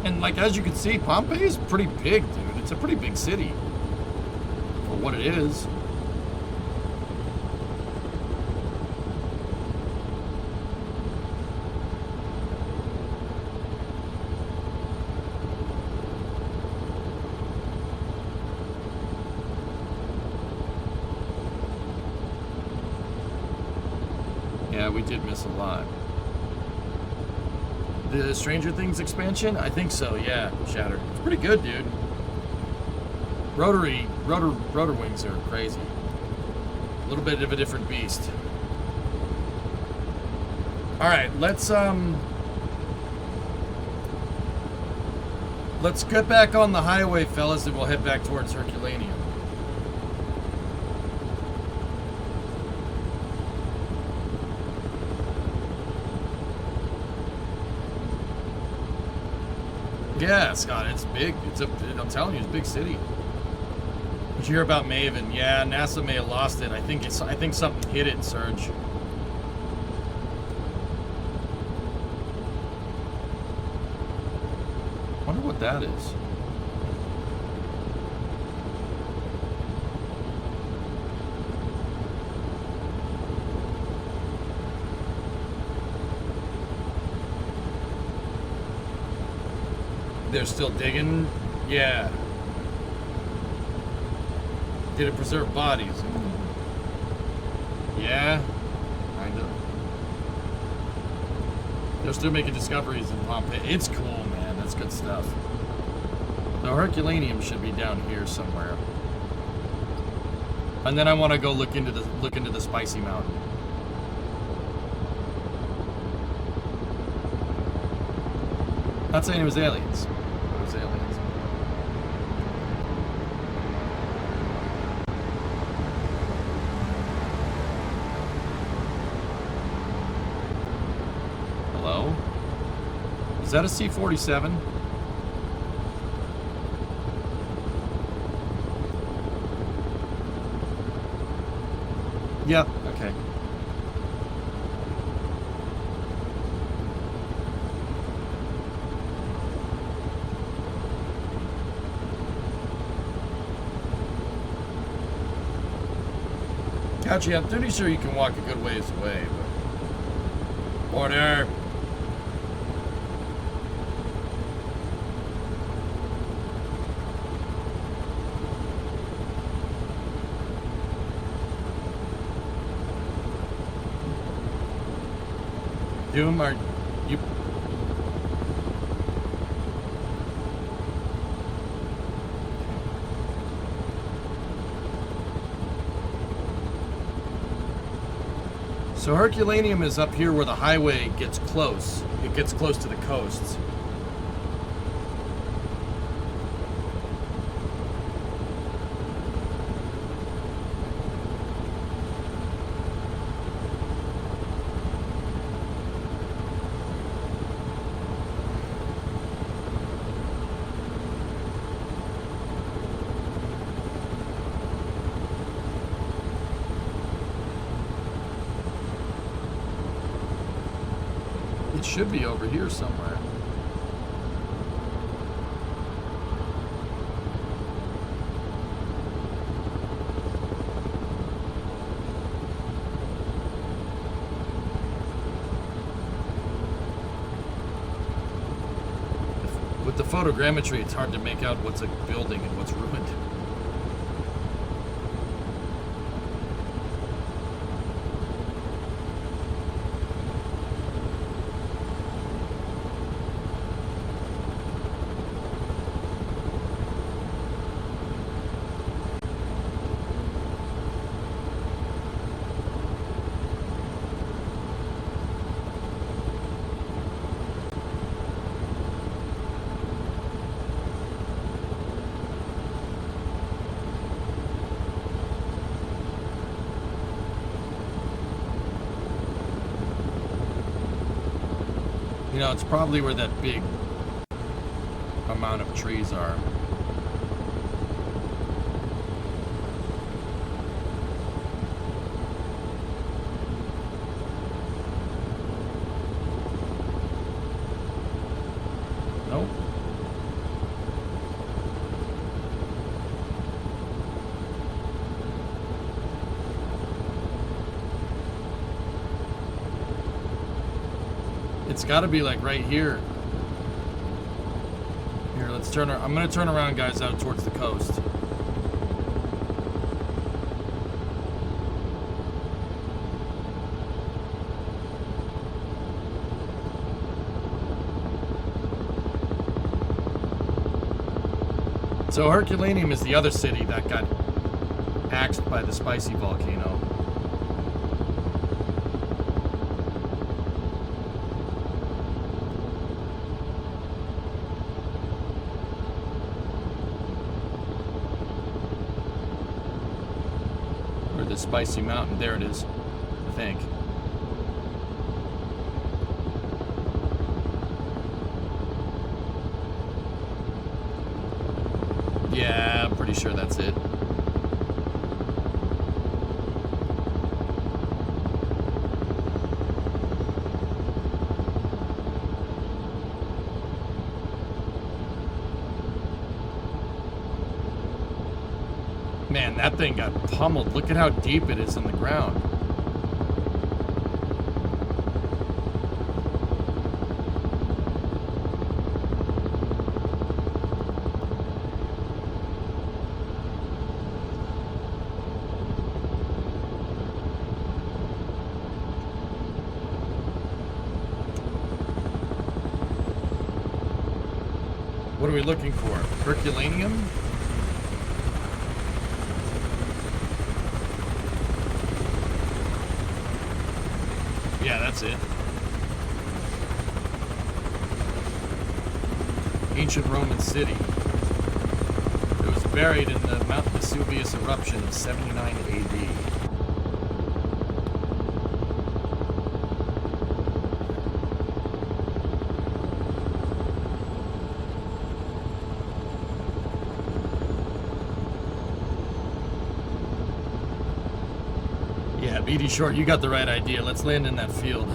And like, as you can see, Pompeii is pretty big, dude. It's a pretty big city. For what it is. Yeah, we did miss a lot. The Stranger Things expansion? I think so, yeah, Shatter. It's pretty good, dude. Rotor wings are crazy. A little bit of a different beast. Alright, let's get back on the highway, fellas, and we'll head back towards Herculaneum. Yeah, Scott, it's big. I'm telling you, it's a big city. Did you hear about Maven? Yeah, NASA may have lost it. I think something hit it, Serge. Wonder what that is. They're still digging? Yeah. Did it preserve bodies? Yeah. Kind of. They're still making discoveries in Pompeii. It's cool, man. That's good stuff. The Herculaneum should be down here somewhere. And then I want to go look into the Spicy Mountain. Not saying it was aliens. It was aliens. Hello? Is that a C-47? Yep, okay. Gotcha, I'm pretty sure you can walk a good ways away, but... Order! Doom, are you... So Herculaneum is up here where the highway gets close. It gets close to the coasts. should be over here somewhere. With the photogrammetry, it's hard to make out what's a building and what's ruined. You know, it's probably where that big amount of trees are. Nope. It's got to be like right here. Here, let's turn. I'm gonna turn around, guys, out towards the coast. So Herculaneum is the other city that got axed by the spicy volcano. The spicy mountain, there it is, I think. Yeah, I'm pretty sure that's it. Man, that thing got pummeled. Look at how deep it is in the ground. What are we looking for? Herculaneum? Yeah, that's it. Ancient Roman city. It was buried in the Mount Vesuvius eruption of 79 AD. Yeah, BD Short, you got the right idea. Let's land in that field.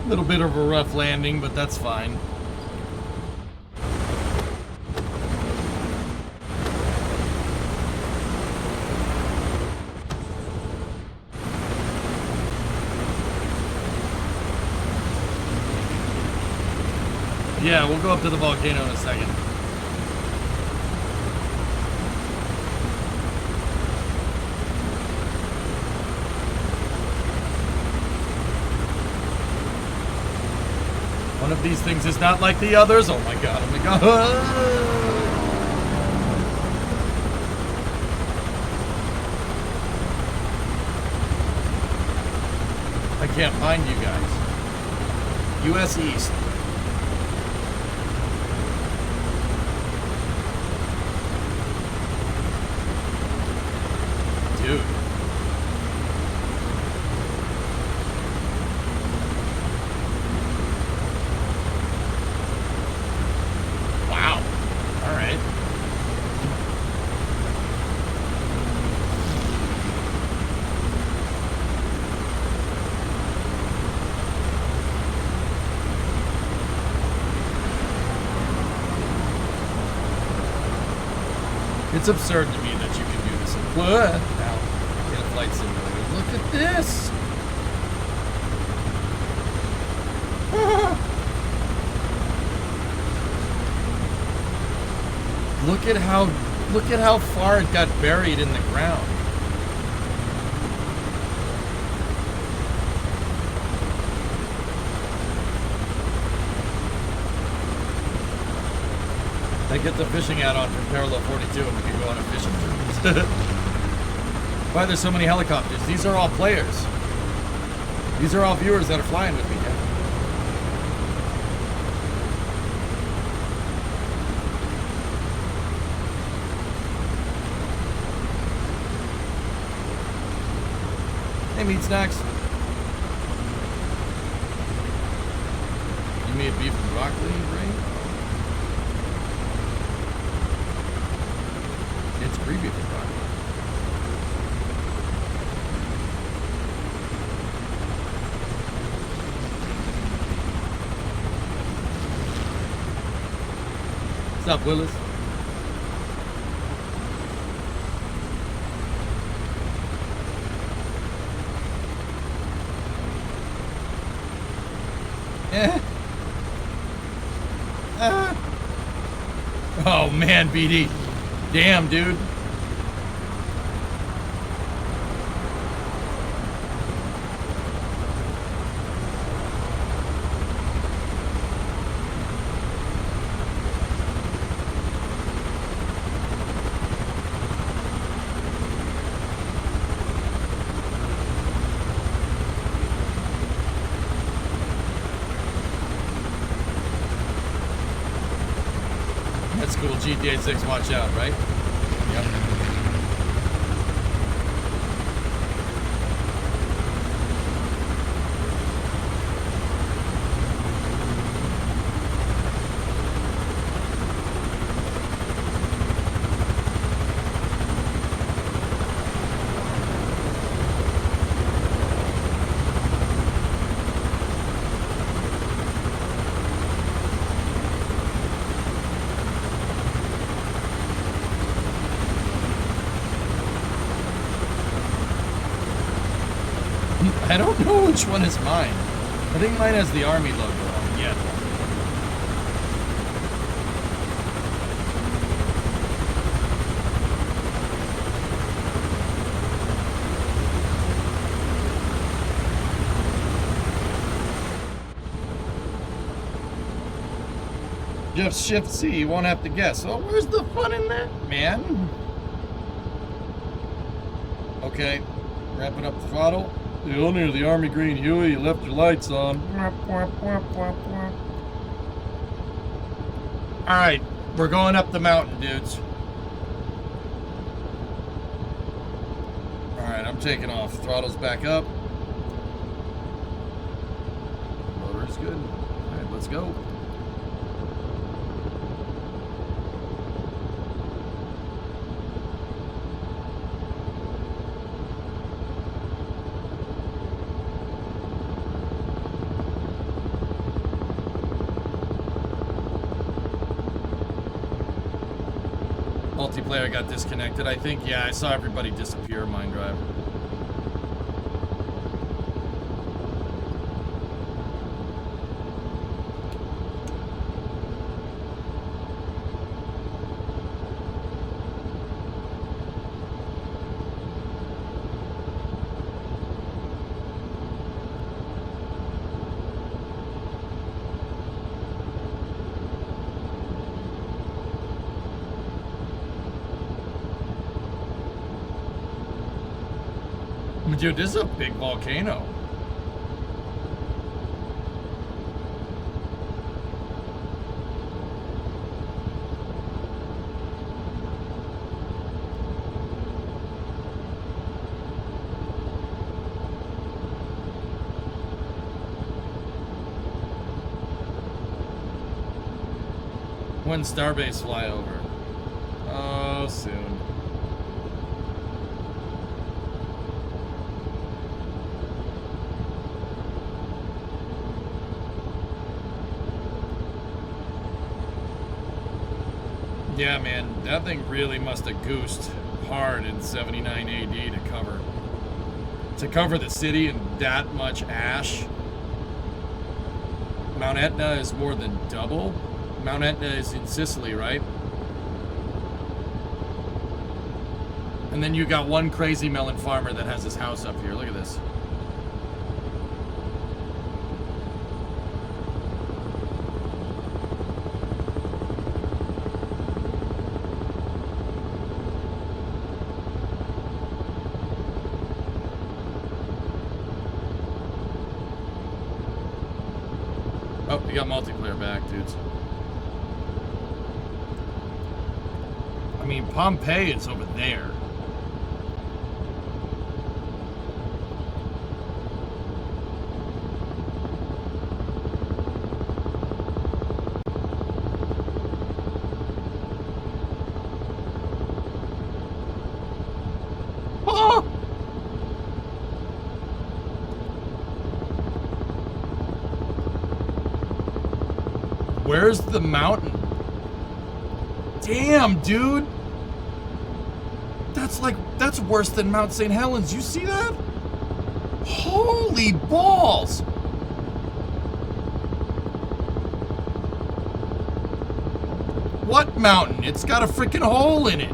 Little bit of a rough landing, but that's fine. Yeah, we'll go up to the volcano in a second. these things is not like the others. Oh my god, oh my god. I can't find you guys. US East. Dude. Wow. All right. It's absurd to me that you can do this. What? Now, in a flight simulator. Look at this. Look at how far it got buried in the ground. I get the fishing add-on from Parallel 42 and we can go on a fishing trip. Why are there so many helicopters? These are all players. These are all viewers that are flying with me now. Hey, meat snacks. You made beef and broccoli, right? It's free beef and broccoli. What's up, Willis? Oh man, BD. Damn, dude. That's cool. GTA 6, watch out, right? Yep. I don't know which one is mine. I think mine has the Army logo on. Yeah. Just shift C, you won't have to guess. Oh, where's the fun in that, man? Okay, wrapping up the throttle. The owner of the Army Green Huey, you left your lights on. Alright, we're going up the mountain, dudes. Alright, I'm taking off. Throttle's back up. Motor is good. Alright, let's go. Multiplayer got disconnected. I think, yeah, I saw everybody disappear, Mind Drive. Dude, this is a big volcano. When Starbase flyover? Oh, soon. Yeah, man, that thing really must have goosed hard in 79 AD to cover the city in that much ash. Mount Etna is more than double. Mount Etna is in Sicily, right? And then you got one crazy melon farmer that has his house up here. Look at this. Oh, we got multiplayer back, dudes. I mean, Pompeii is over there. Ah! Where's the mountain? Damn, dude. That's worse than Mount St. Helens. You see that? Holy balls. What mountain? It's got a freaking hole in it.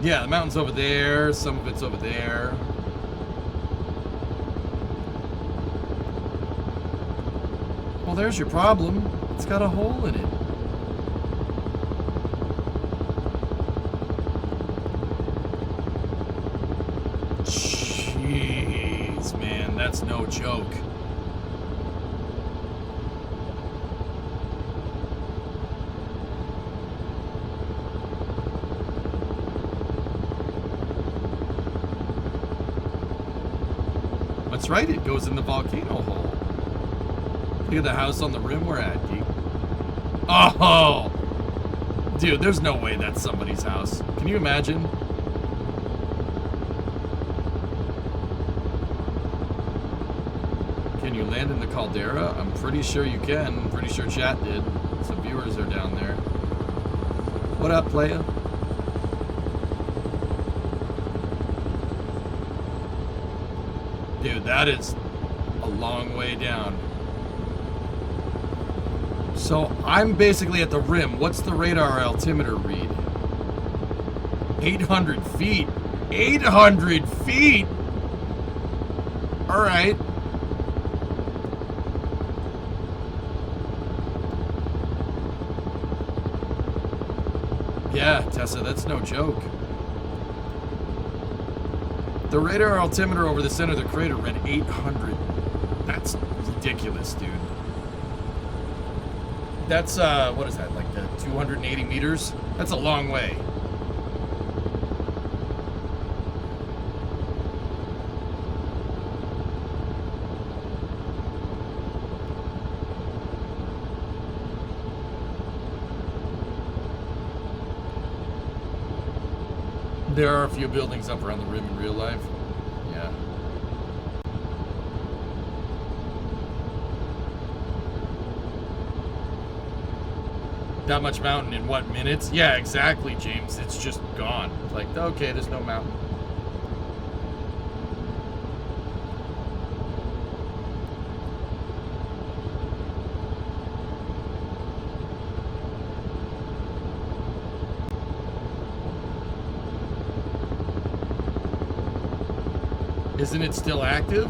Yeah, the mountain's over there. Some of it's over there. Well, there's your problem. It's got a hole in it. Jeez, man, that's no joke. That's right, it goes in the volcano hole. Look at the house on the rim we're at, geek. Oh! Dude, there's no way that's somebody's house. Can you imagine? Can you land in the caldera? I'm pretty sure you can. I'm pretty sure chat did. Some viewers are down there. What up, playa? Dude, that is a long way down. So I'm basically at the rim. What's the radar altimeter read? 800 feet. 800 feet! Alright. Yeah, Tessa, that's no joke. The radar altimeter over the center of the crater read 800. That's ridiculous, dude. That's, what is that, like the 280 meters? That's a long way. There are a few buildings up around the rim in real life. Yeah. That much mountain in what, minutes? Yeah, exactly, James. It's just gone. Like, okay, there's no mountain. Isn't it still active?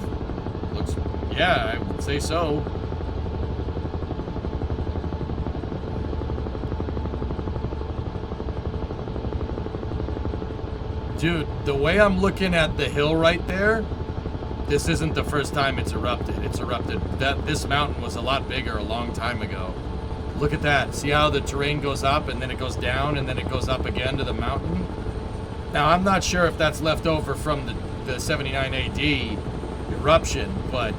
Looks Yeah, I would say so. Dude, the way I'm looking at the hill right there, this isn't the first time it's erupted. It's erupted. This mountain was a lot bigger a long time ago. Look at that. See how the terrain goes up and then it goes down and then it goes up again to the mountain? Now, I'm not sure if that's left over from the 79 AD eruption, but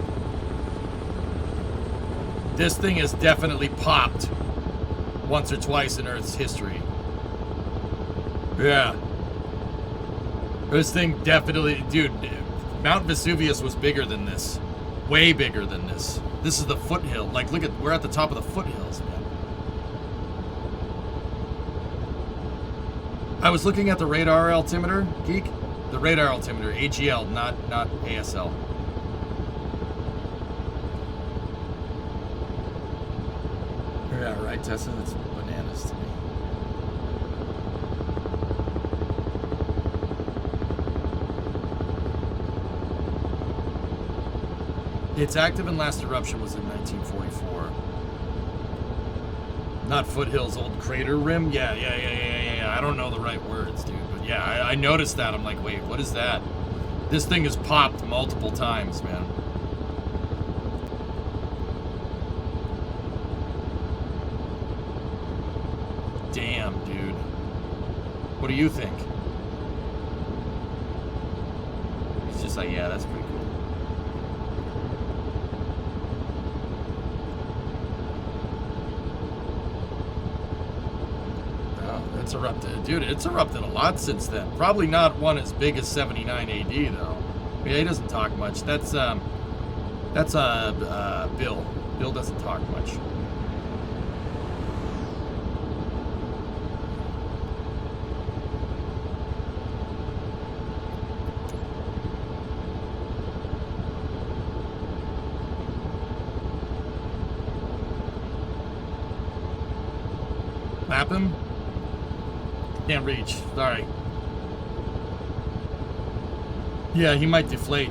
this thing has definitely popped once or twice in Earth's history. Yeah. This thing definitely, dude, Mount Vesuvius was bigger than this. Way bigger than this. This is the foothill. Like, look at, we're at the top of the foothills, man. I was looking at the radar altimeter, Geek. The radar altimeter, AGL, not ASL. Yeah, right, Tessa? That's bananas to me. Its active and last eruption was in 1944. Not foothills, old crater rim? Yeah. I don't know the right words, dude. But yeah, I noticed that. I'm like, wait, what is that? This thing has popped multiple times, man. Damn, dude. What do you think? He's just like, yeah, that's pretty cool. It's erupted, dude. It's erupted a lot since then. Probably not one as big as 79 AD though. Yeah, he doesn't talk much. That's Bill. Bill doesn't talk much. Map him. Can't reach. Sorry. Yeah, he might deflate.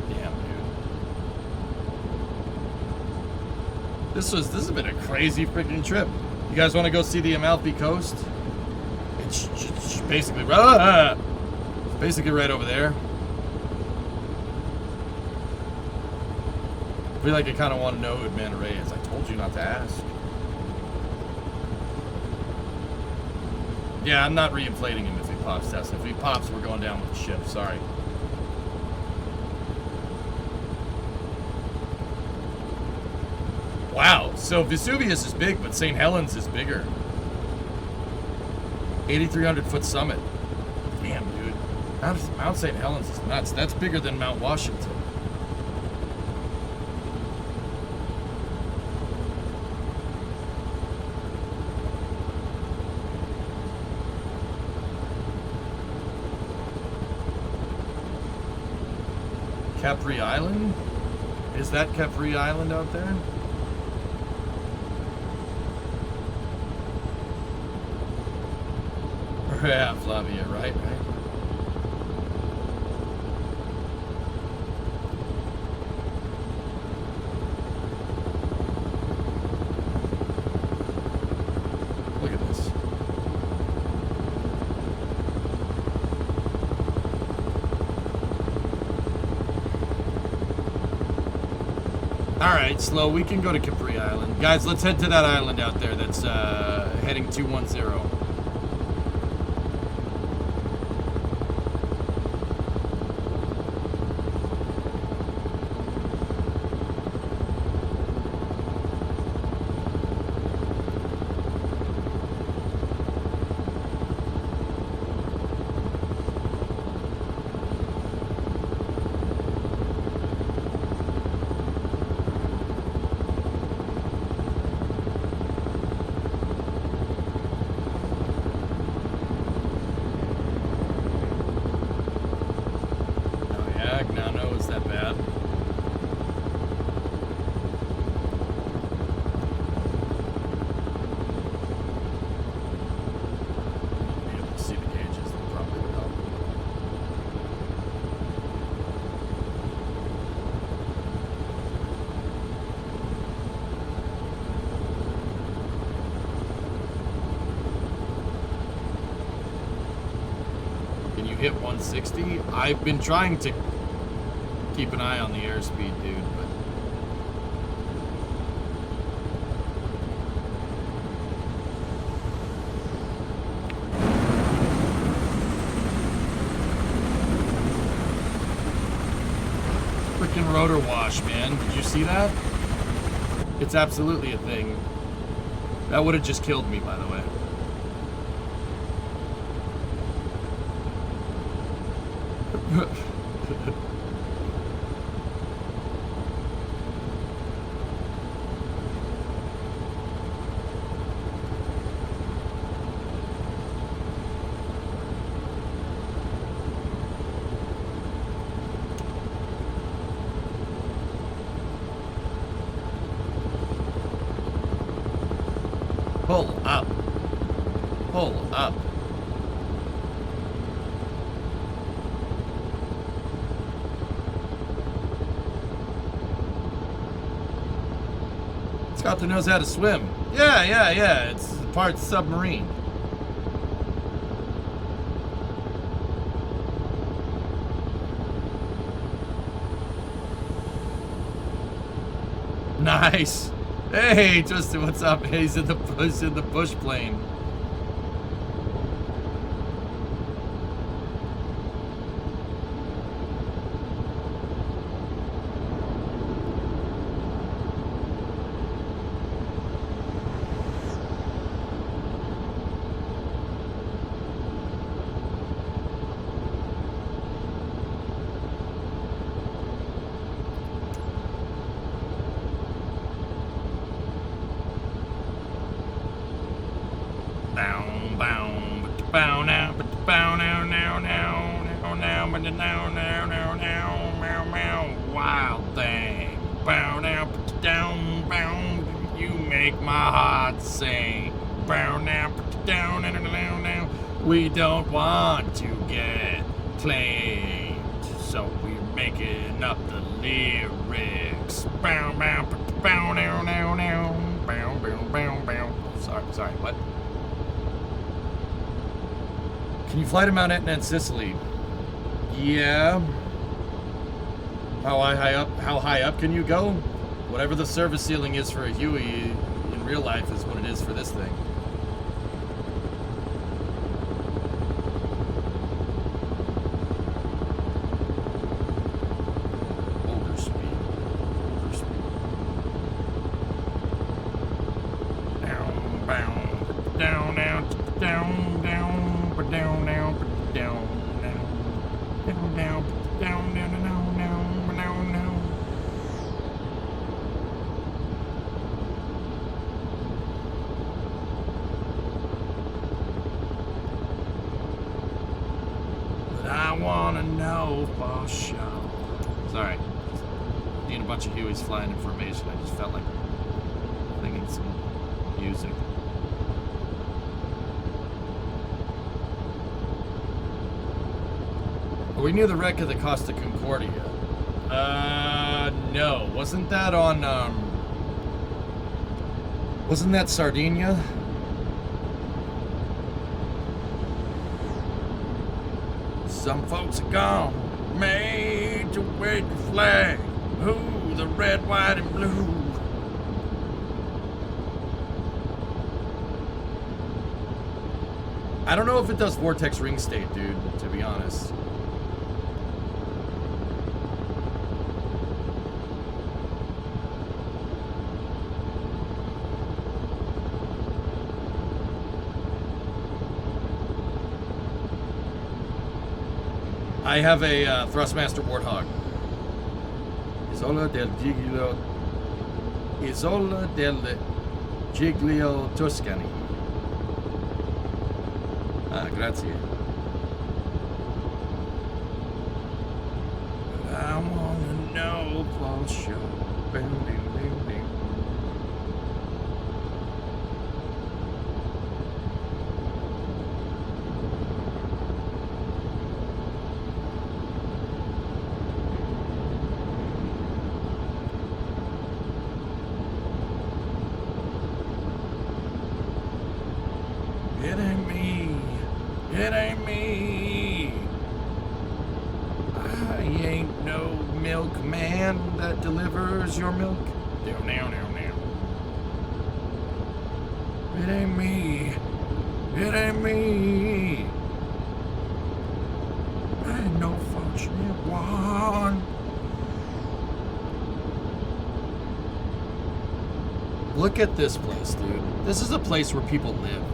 Damn, dude. This has been a crazy freaking trip. You guys want to go see the Amalfi Coast? It's basically right over there. I feel like I kind of want to know who Manta Ray is. I told you not to ask. Yeah, I'm not re-inflating him if he pops, Tessa. If he pops, we're going down with the ship. Sorry. Wow. So Vesuvius is big, but St. Helens is bigger. 8,300-foot summit. Damn, dude. Mount St. Helens is nuts. That's bigger than Mount Washington. Capri Island? Is that Capri Island out there? Yeah, Flavia, right. Look at this. Alright, Slow, we can go to Capri Island. Guys, let's head to that island out there that's heading 210. hit 160. I've been trying to keep an eye on the airspeed, dude, but freaking rotor wash, man. Did you see that? It's absolutely a thing. That would have just killed me, by the way. Pull up. Pull up. Scott that knows how to swim. Yeah. It's part submarine. Nice. Hey, Tristan, what's up? He's in the bush plane. Wild thing. Bow down, put you down, bow. You make my heart sing. Bow down, put you down, down. We don't want to get claimed, so we're making up the lyrics. Bow, bow, put you bow, down, bow, bow, bow, bow. Sorry, what? Can you fly to Mount Etna in Sicily? Yeah. How high up can you go? Whatever the service ceiling is for a Huey in real life is what it is for this thing. Overspeed. Down, down, down, down, down, down, down, down, down. But I wanna know for sure. Sorry. Seeing a bunch of Hueys flying in formation, I just felt like thinking some music. Are we near the wreck of the Costa Concordia? No. Wasn't that on, wasn't that Sardinia? Some folks are gone, made to wave the flag. Ooh, the red, white, and blue. I don't know if it does Vortex Ring State, dude, to be honest. I have a Thrustmaster Warthog. Isola del Giglio Toscani. Ah, grazie. But I wanna know for sure. Bing, ding, ding, ding. It ain't me. delivers your milk. It ain't me. It ain't me. I ain't no fortunate one. Look at this place, dude. This is a place where people live.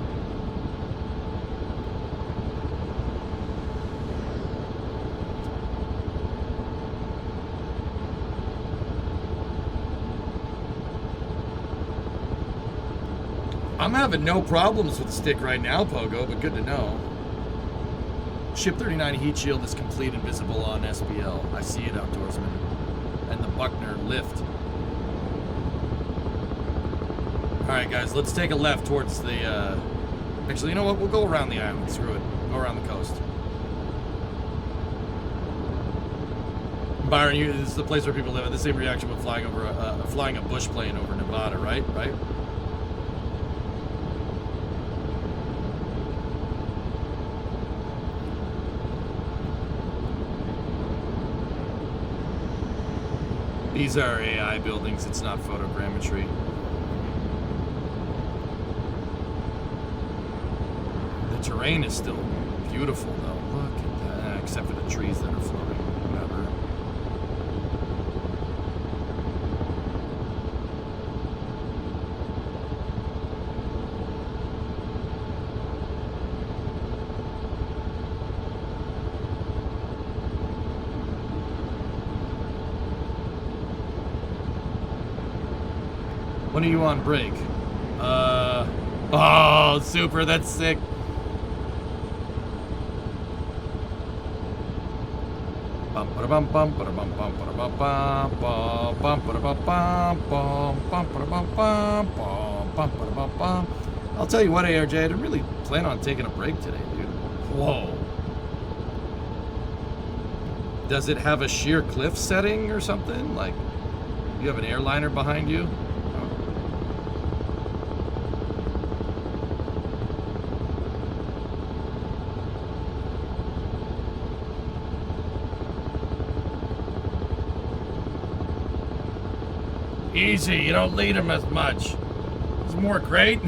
I'm having no problems with the stick right now, Pogo, but good to know. Ship 39 heat shield is complete and visible on SBL. I see it, Outdoorsman. And the Buckner lift. Alright, guys, let's take a left towards the, Actually, you know what? We'll go around the island. Screw it. Go around the coast. Byron, this is the place where people live. The same reaction with flying over flying a bush plane over Nevada, right? Right? These are AI buildings, it's not photogrammetry. The terrain is still beautiful though. Look at that, except for the trees that are floating. Whatever. When are you on break? Oh, super, that's sick. I'll tell you what, ARJ, I didn't really plan on taking a break today, dude. Whoa. Does it have a sheer cliff setting or something? Like, you have an airliner behind you? Easy, you don't lead him as much. It's more great.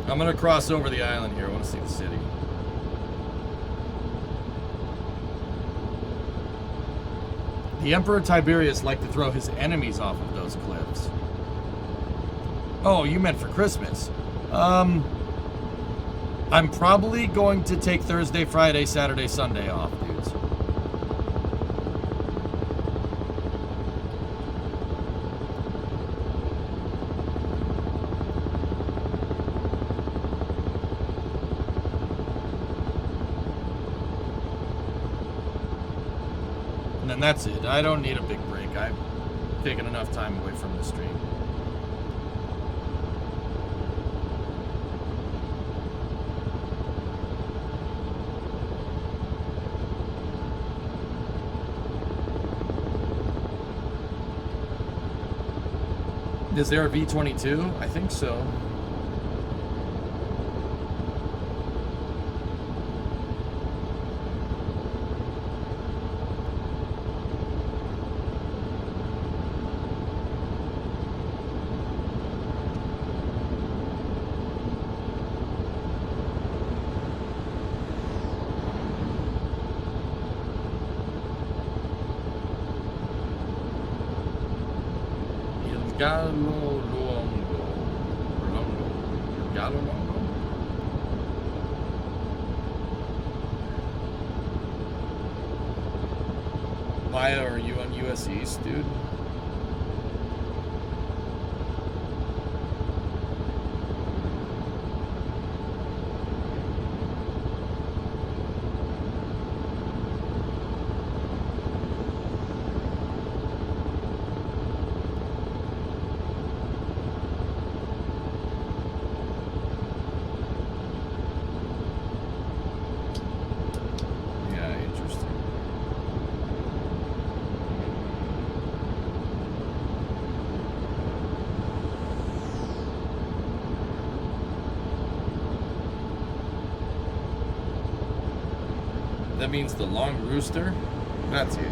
I'm gonna cross over the island here. I want to see the city. The Emperor Tiberius liked to throw his enemies off of those cliffs. Oh, you meant for Christmas. I'm probably going to take Thursday, Friday, Saturday, Sunday off, dudes. And then that's it. I don't need a big break. I've taken enough time away from the stream. Is there a V-22? I think so. Gallo Longo. Gallo Longo. Why are you on US East, dude? That means the long rooster? That's it.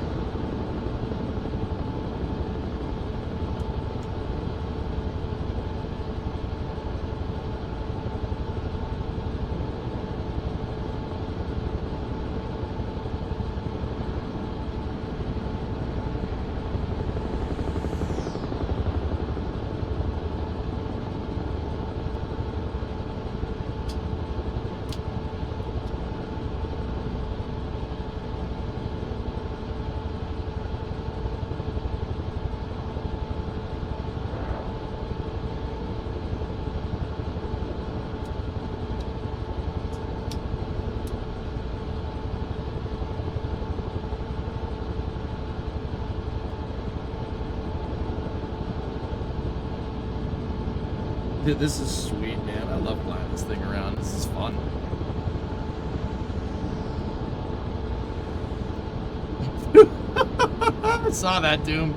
Dude, this is sweet, man. I love flying this thing around. This is fun. I saw that, Doom.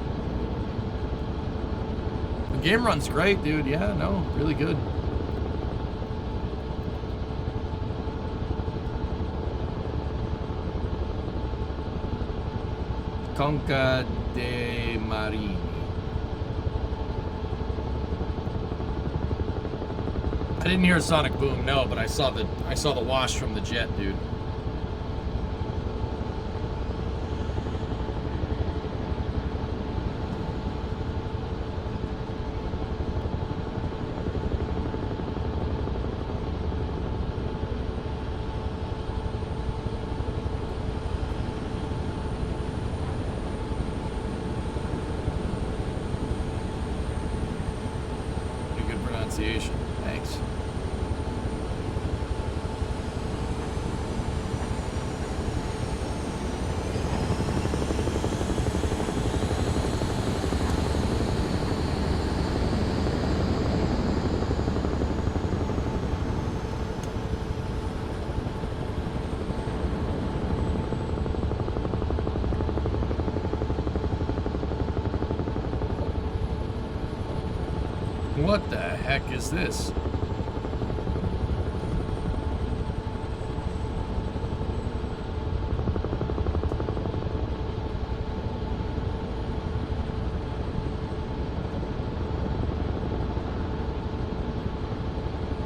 The game runs great, dude. Yeah, no, really good. Conca de Marini. I didn't hear a sonic boom, no, but I saw the wash from the jet, dude. Pretty good pronunciation. Thanks. What the heck is this?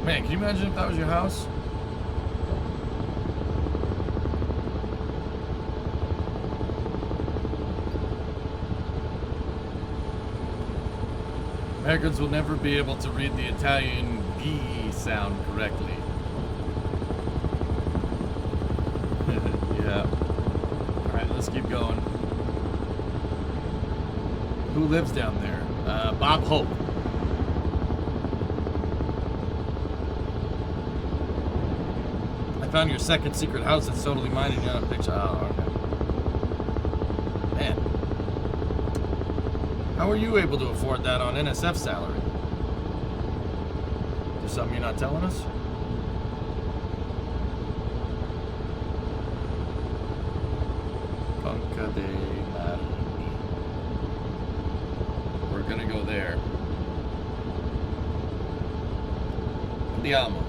Man, can you imagine if that was your house? Americans will never be able to read the Italian B sound correctly. Yeah. Alright, let's keep going. Who lives down there? Bob Hope. I found your second secret house. It's totally mine and you got a picture. Oh, okay. Man. How are you able to afford that on NSF salary? There's something you're not telling us? Conca de Marini. We're gonna go there. Andiamo.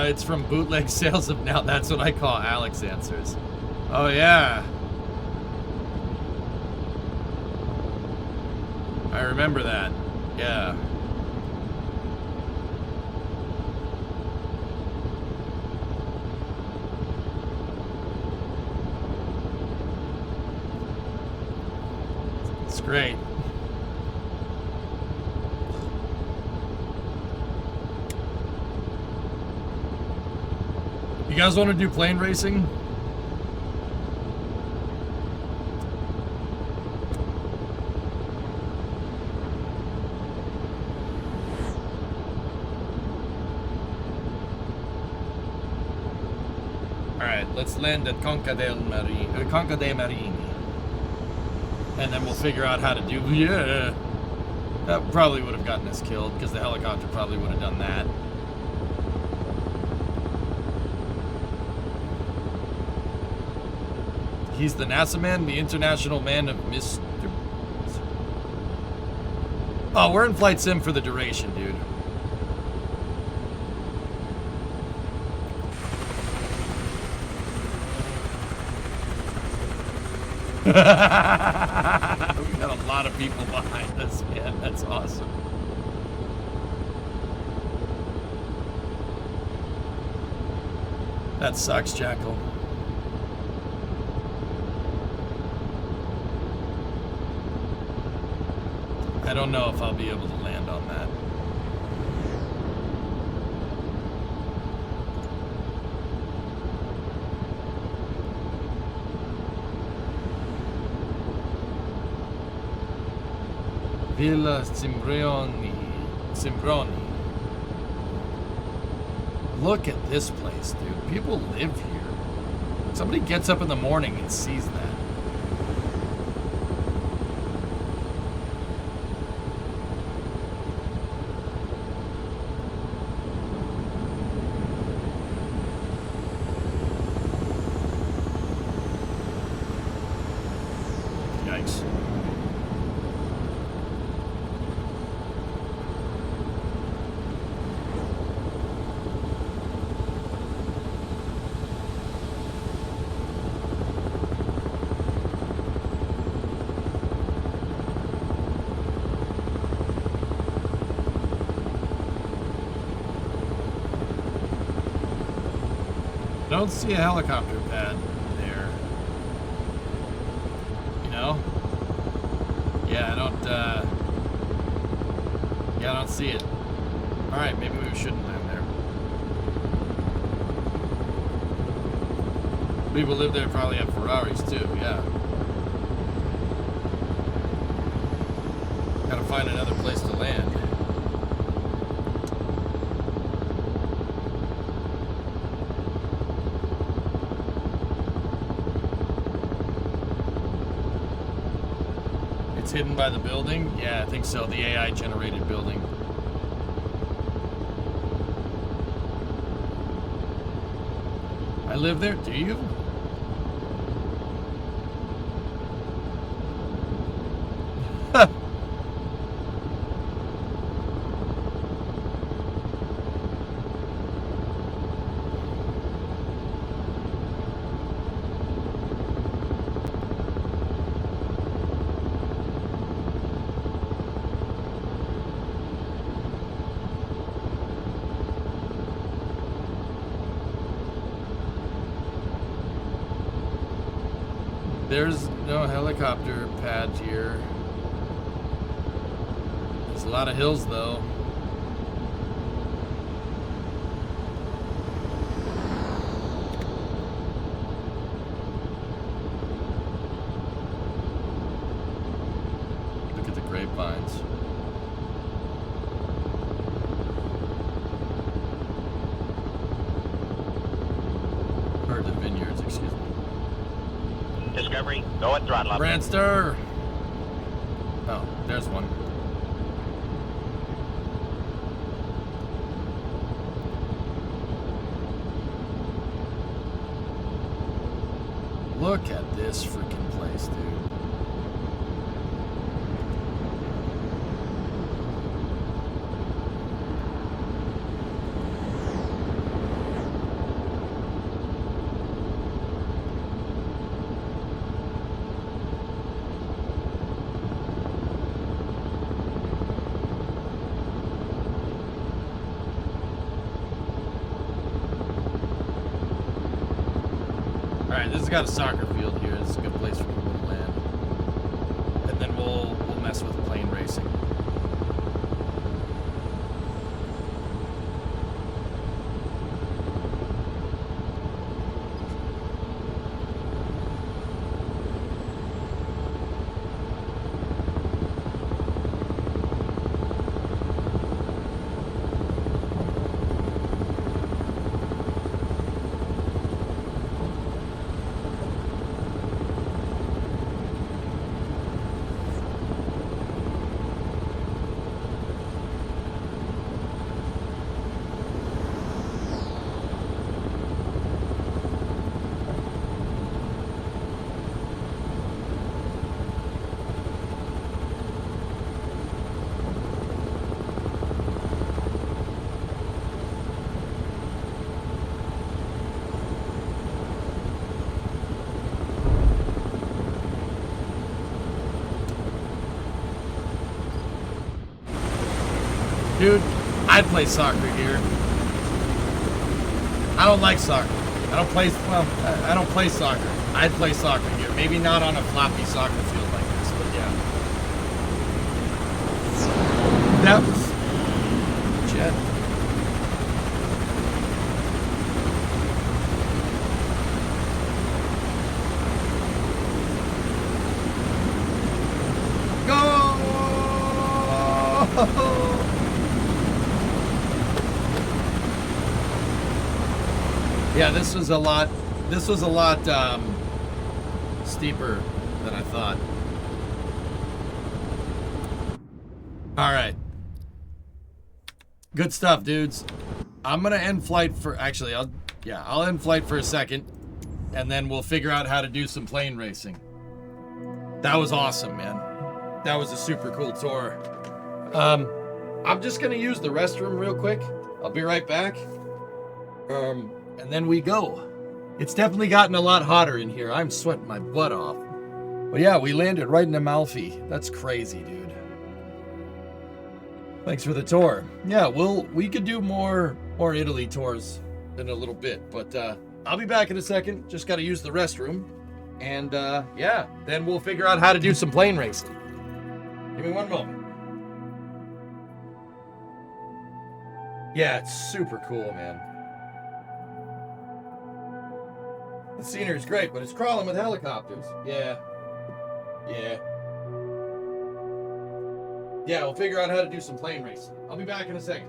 It's from bootleg sales of now. That's what I call Alex answers. Oh, yeah. I remember that. Yeah. It's great. You guys want to do plane racing? Alright, let's land at Conca de Marini. And then we'll figure out how to do... Yeah! That probably would have gotten us killed, because the helicopter probably would have done that. He's the NASA man, the international man of Oh, we're in flight sim for the duration, dude. We got a lot of people behind us, man. That's awesome. That sucks, Jackal. I don't know if I'll be able to land on that. Villa Cimbroni. Look at this place, dude. People live here. Somebody gets up in the morning and sees that. Yikes. Don't see a helicopter pad there. You know? Yeah, I don't see it. Alright, maybe we shouldn't land there. People live there probably have Ferraris too, yeah. Gotta find another place to land. It's hidden by the building? Yeah, I think so. The AI generated building. I live there, do you? There's no helicopter pad here. There's a lot of hills though. Look at the grapevines. Or the vineyards, excuse me. Discovery, go at throttle up. Brandster! Oh, there's one. Look at this freaking place, dude. Alright, this has got a soccer field here. This is a good place for people to land. And then we'll mess with plane racing. Dude, I'd play soccer here. I don't like soccer. I don't play soccer. I'd play soccer here. Maybe not on a floppy soccer field like this, but yeah. That was jet. Yeah, this was a lot steeper than I thought. All right. Good stuff, dudes. I'm going to end flight for I'll end flight for a second and then we'll figure out how to do some plane racing. That was awesome, man. That was a super cool tour. I'm just going to use the restroom real quick. I'll be right back. And then we go. It's definitely gotten a lot hotter in here. I'm sweating my butt off. But yeah, we landed right in Amalfi. That's crazy, dude. Thanks for the tour. Yeah, we could do more Italy tours in a little bit, but I'll be back in a second. Just got to use the restroom. And yeah, then we'll figure out how to do some plane racing. Give me one moment. Yeah, it's super cool, man. The scenery is great, but it's crawling with helicopters. Yeah. Yeah, we'll figure out how to do some plane racing. I'll be back in a second.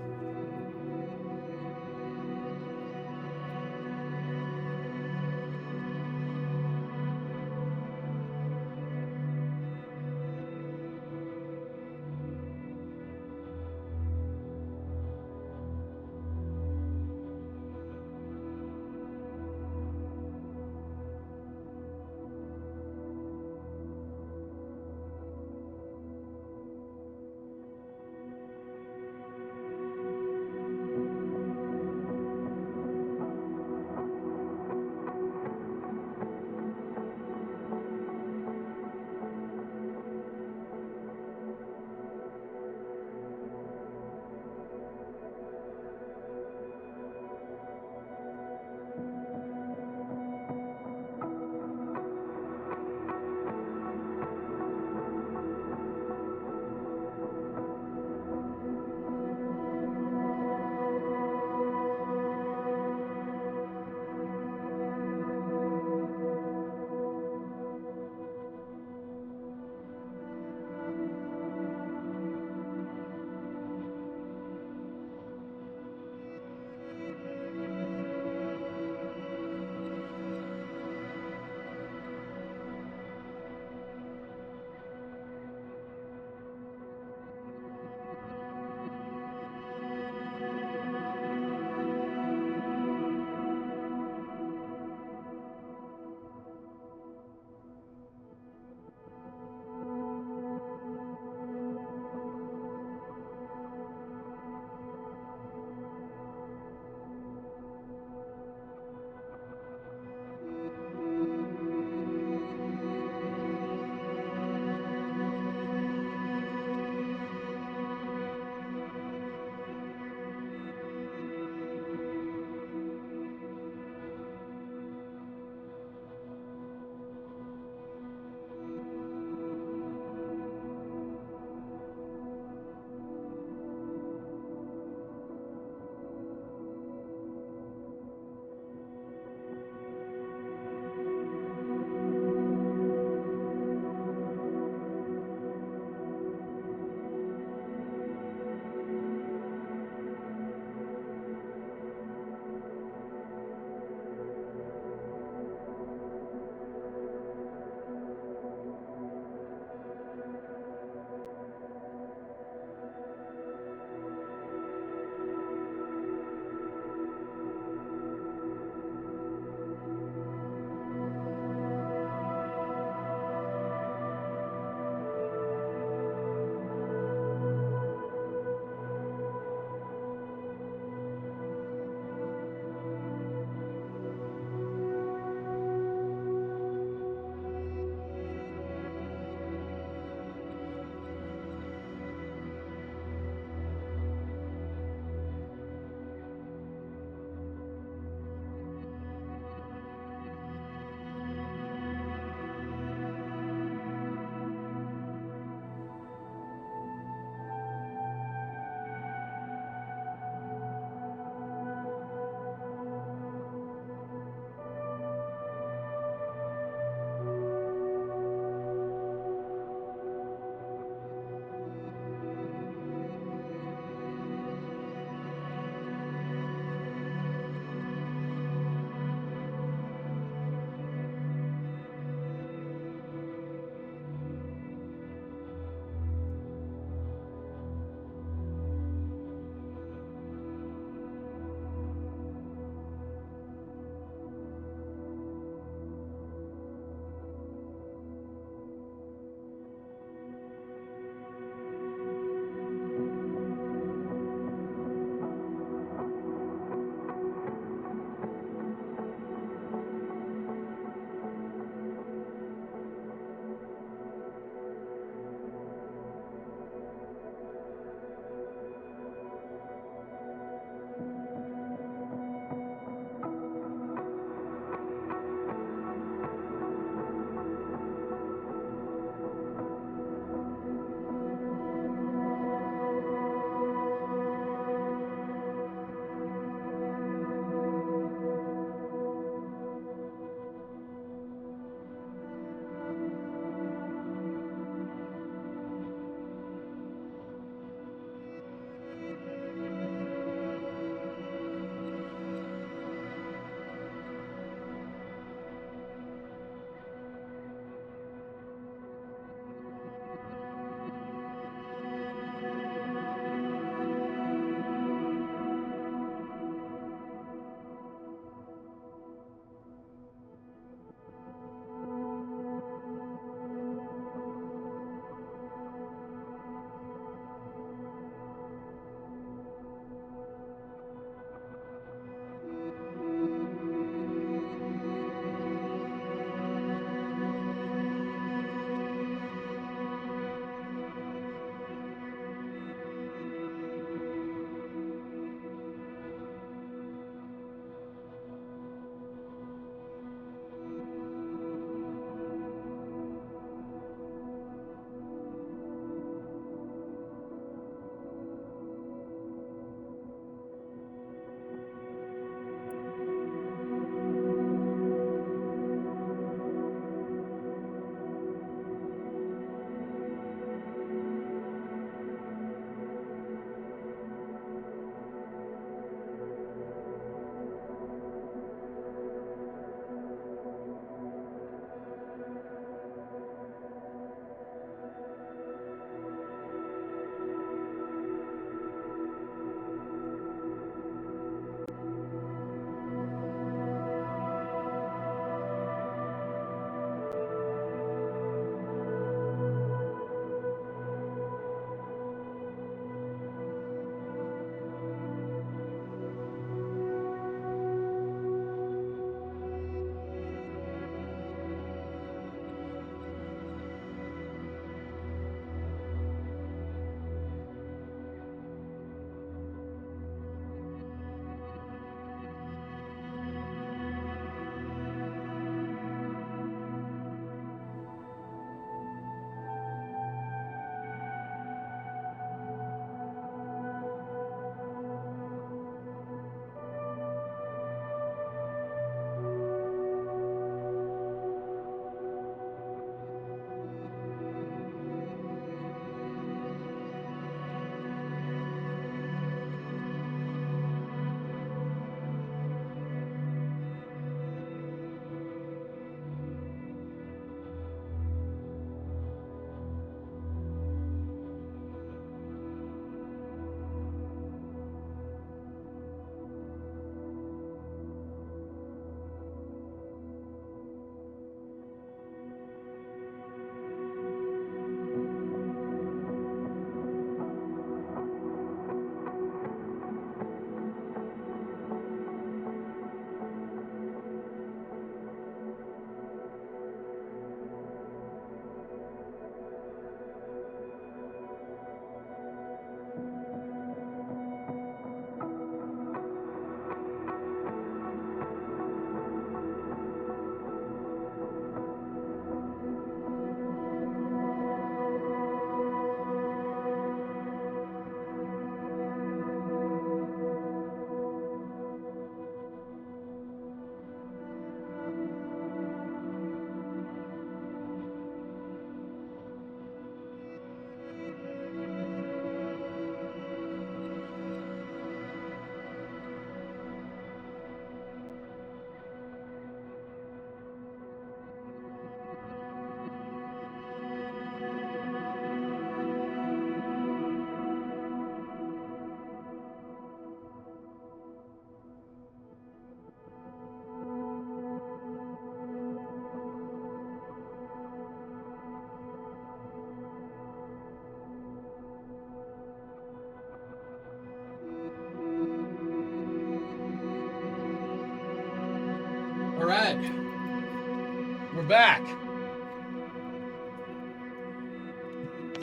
back.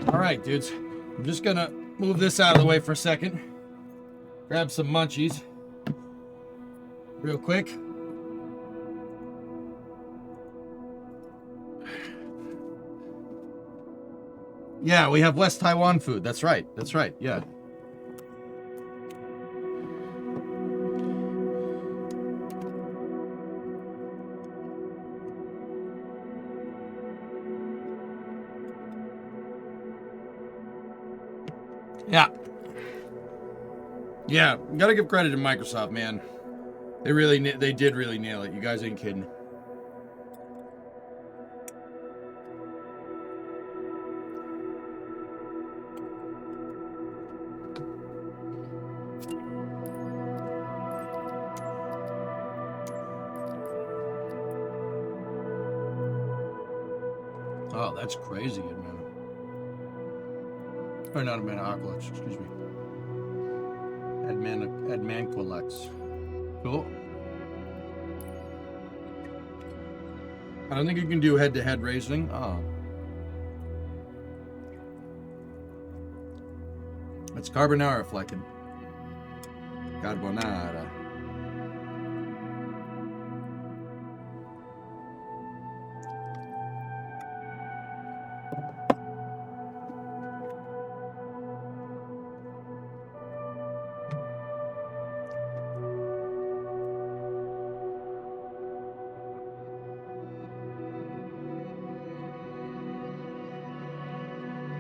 All right, dudes. I'm just gonna move this out of the way for a second. Grab some munchies. Real quick. Yeah, we have West Taiwan food. That's right. That's right. Yeah. Yeah. Yeah, gotta give credit to Microsoft, man. They did really nail it. You guys ain't kidding. Oh, that's crazy, man. Or not Admanacolex, excuse me. Admancolex. Cool. I don't think you can do head-to-head racing. Oh. It's carbonara flecking. Carbonara.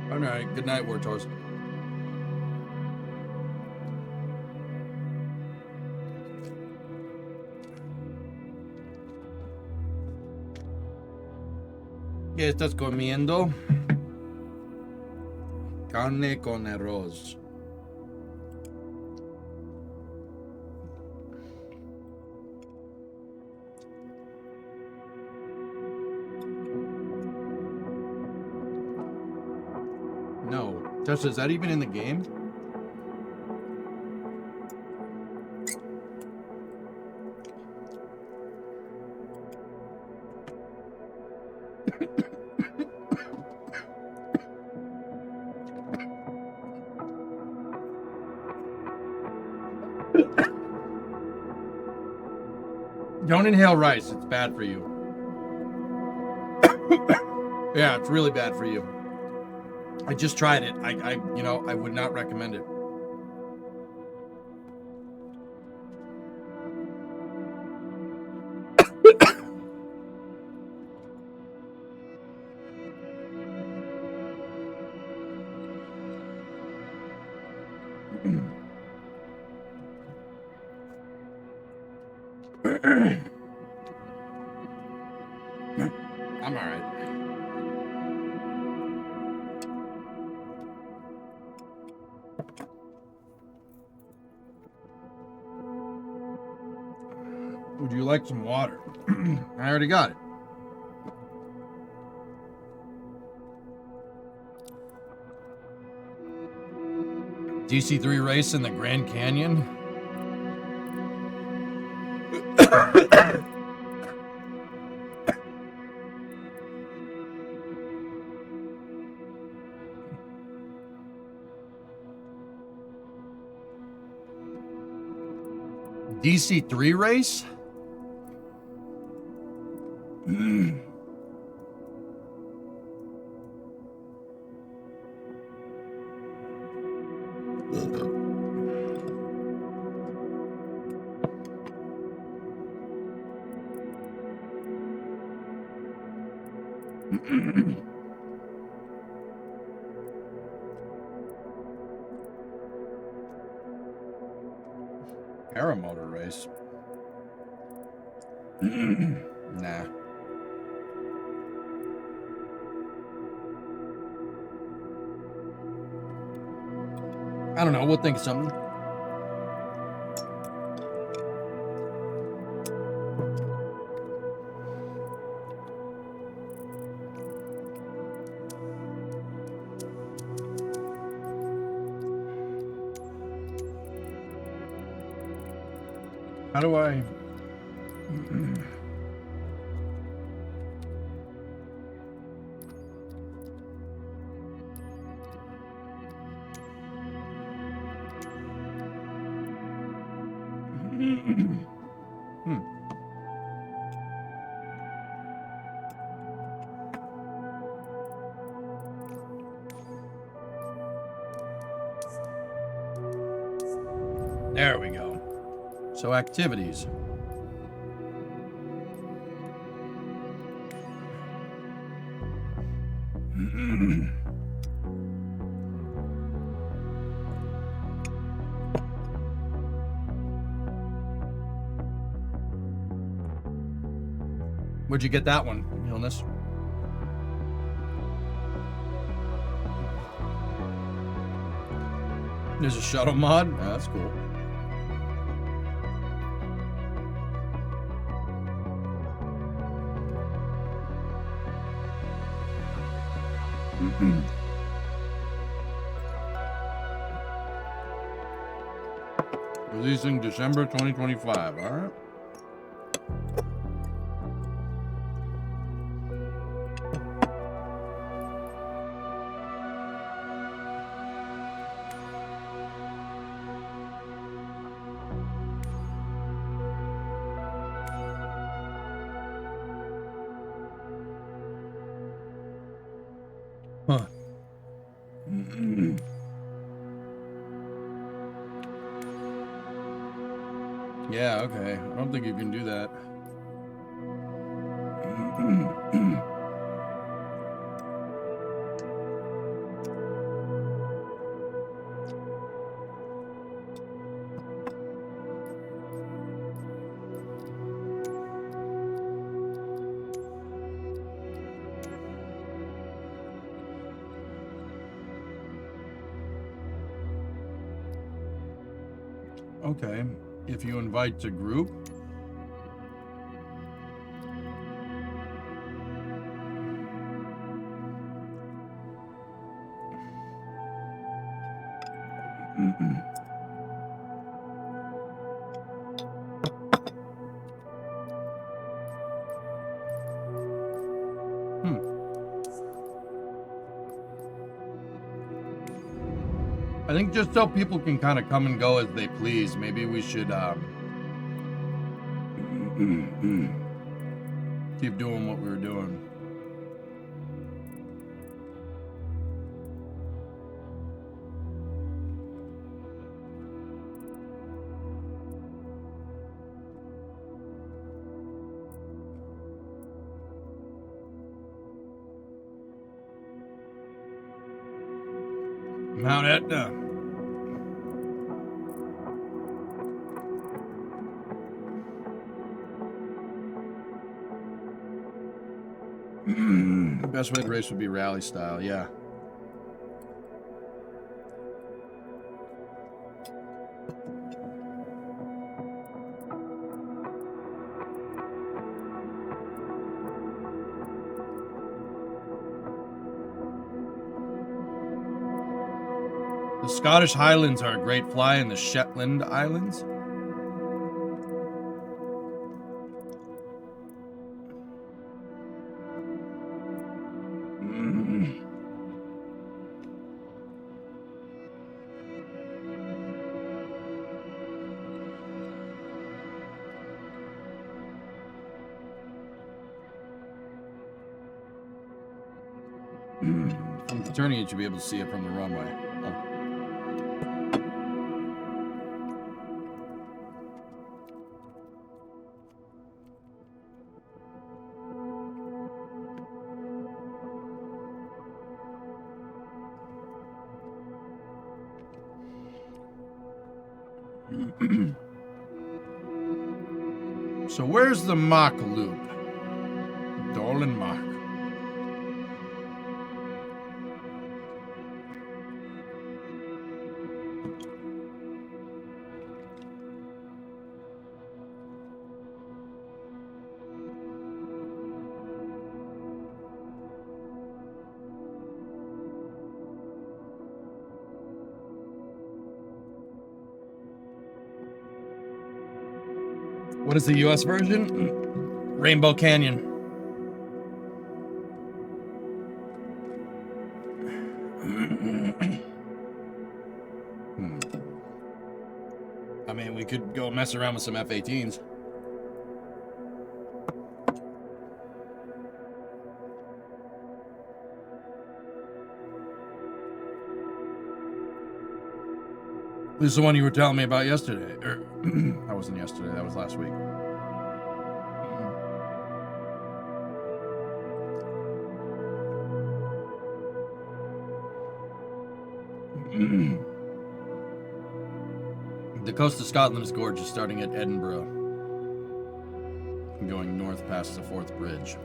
All right, good night, Wartos. ¿Qué estás comiendo? Carne con arroz. No. Tessa, is that even in the game? Don't inhale rice. It's bad for you. Yeah, it's really bad for you. I just tried it. I would not recommend it. I'm all right. Would you like some water? I already got it. DC3 race in the Grand Canyon. DC3 race? Paramotor race. Nah. I don't know. We'll think of something. How do I... Hmm. There we go. So activities. Where'd you get that one, Illness? There's a shuttle mod? Oh, that's cool. Releasing December 2025, all right? Huh. Yeah, okay. I don't think you can do that. Okay. If you invite to group. I think just so people can kind of come and go as they please, maybe we should keep doing what we were doing. Mount Etna. Best way to race would be rally style, yeah. The Scottish Highlands are a great fly in the Shetland Islands. From turning, you should be able to see it from the runway. Oh. So where's the Mach loop? Dolan Mach. What is the US version? Rainbow Canyon. mean, we could go mess around with some F-18s. This is the one you were telling me about yesterday. Or, that wasn't yesterday, that was last week. The coast of Scotland is gorgeous, starting at Edinburgh and going north past the Forth Bridge.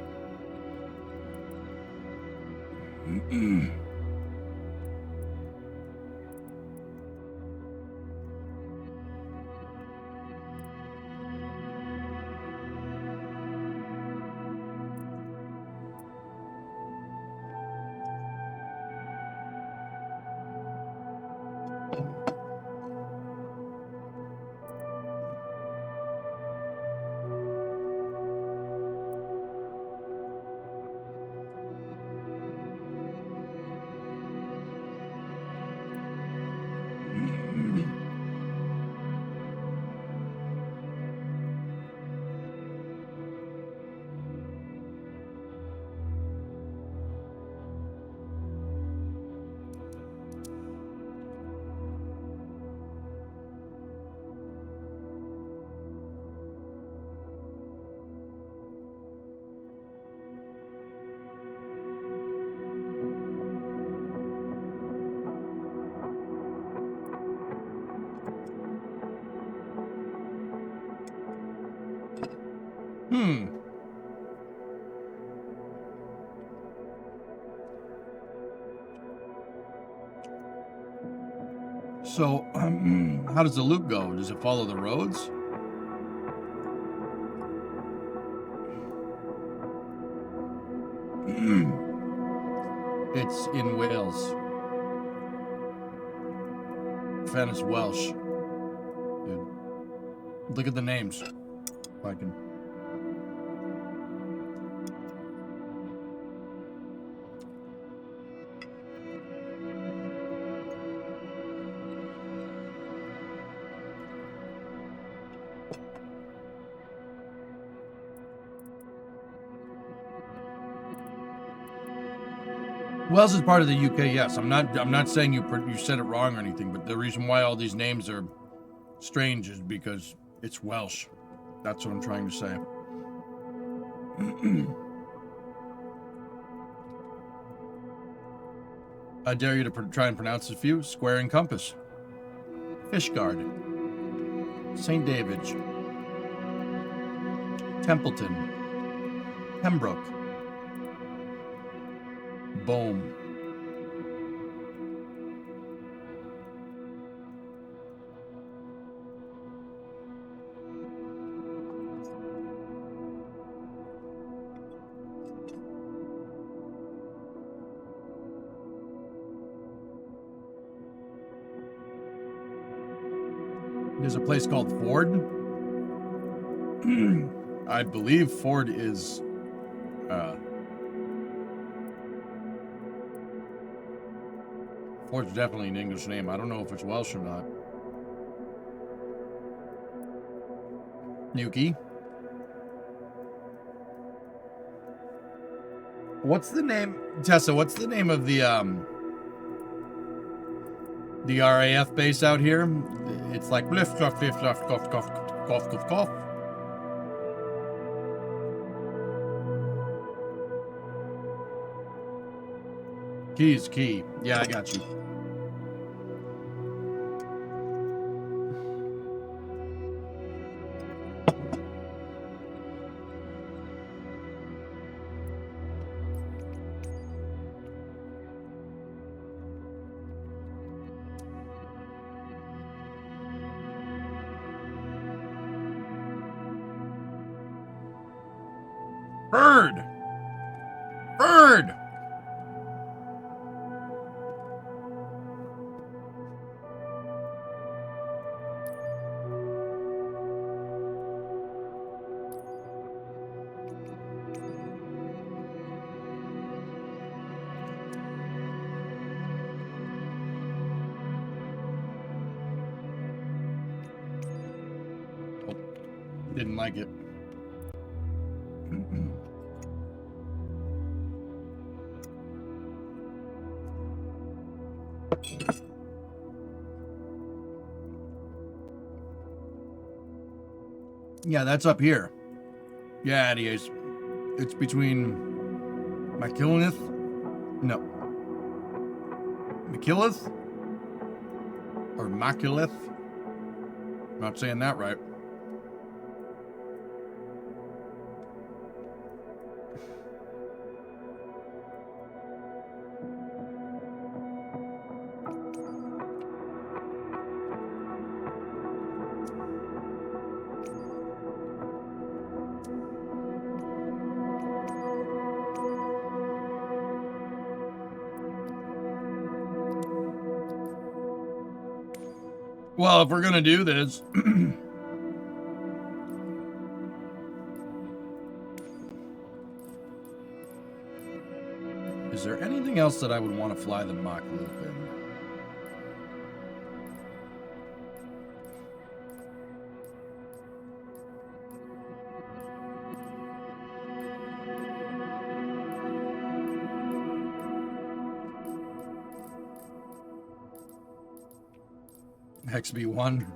So, how does the loop go? Does it follow the roads? It's in Wales. Fen is Welsh. Dude. Look at the names. If I can. Wales is part of the UK. Yes, I'm not saying you said it wrong or anything, but the reason why all these names are strange is because it's Welsh. That's what I'm trying to say. I dare you to try and pronounce a few. Square and Compass, Fishguard, St. David's, Templeton, Pembroke, Boom. There's a place called Ford. I believe Ford is Ford's definitely an English name. I don't know if it's Welsh or not. Nuki. What's the name, Tessa? What's the name of the RAF base out here? It's like bliff, fluff, bliff, fluff, cough, cough, cough, cough, cough. Keys, key. Yeah, I got you. Bird! Bird! Didn't like it. Yeah, that's up here. Yeah, it is. It's between McKilleth. No. McKilleth? Or Maculeth? I'm not saying that right. Well, if we're going to do this, is there anything else that I would want to fly the Mach Loop in? XB1?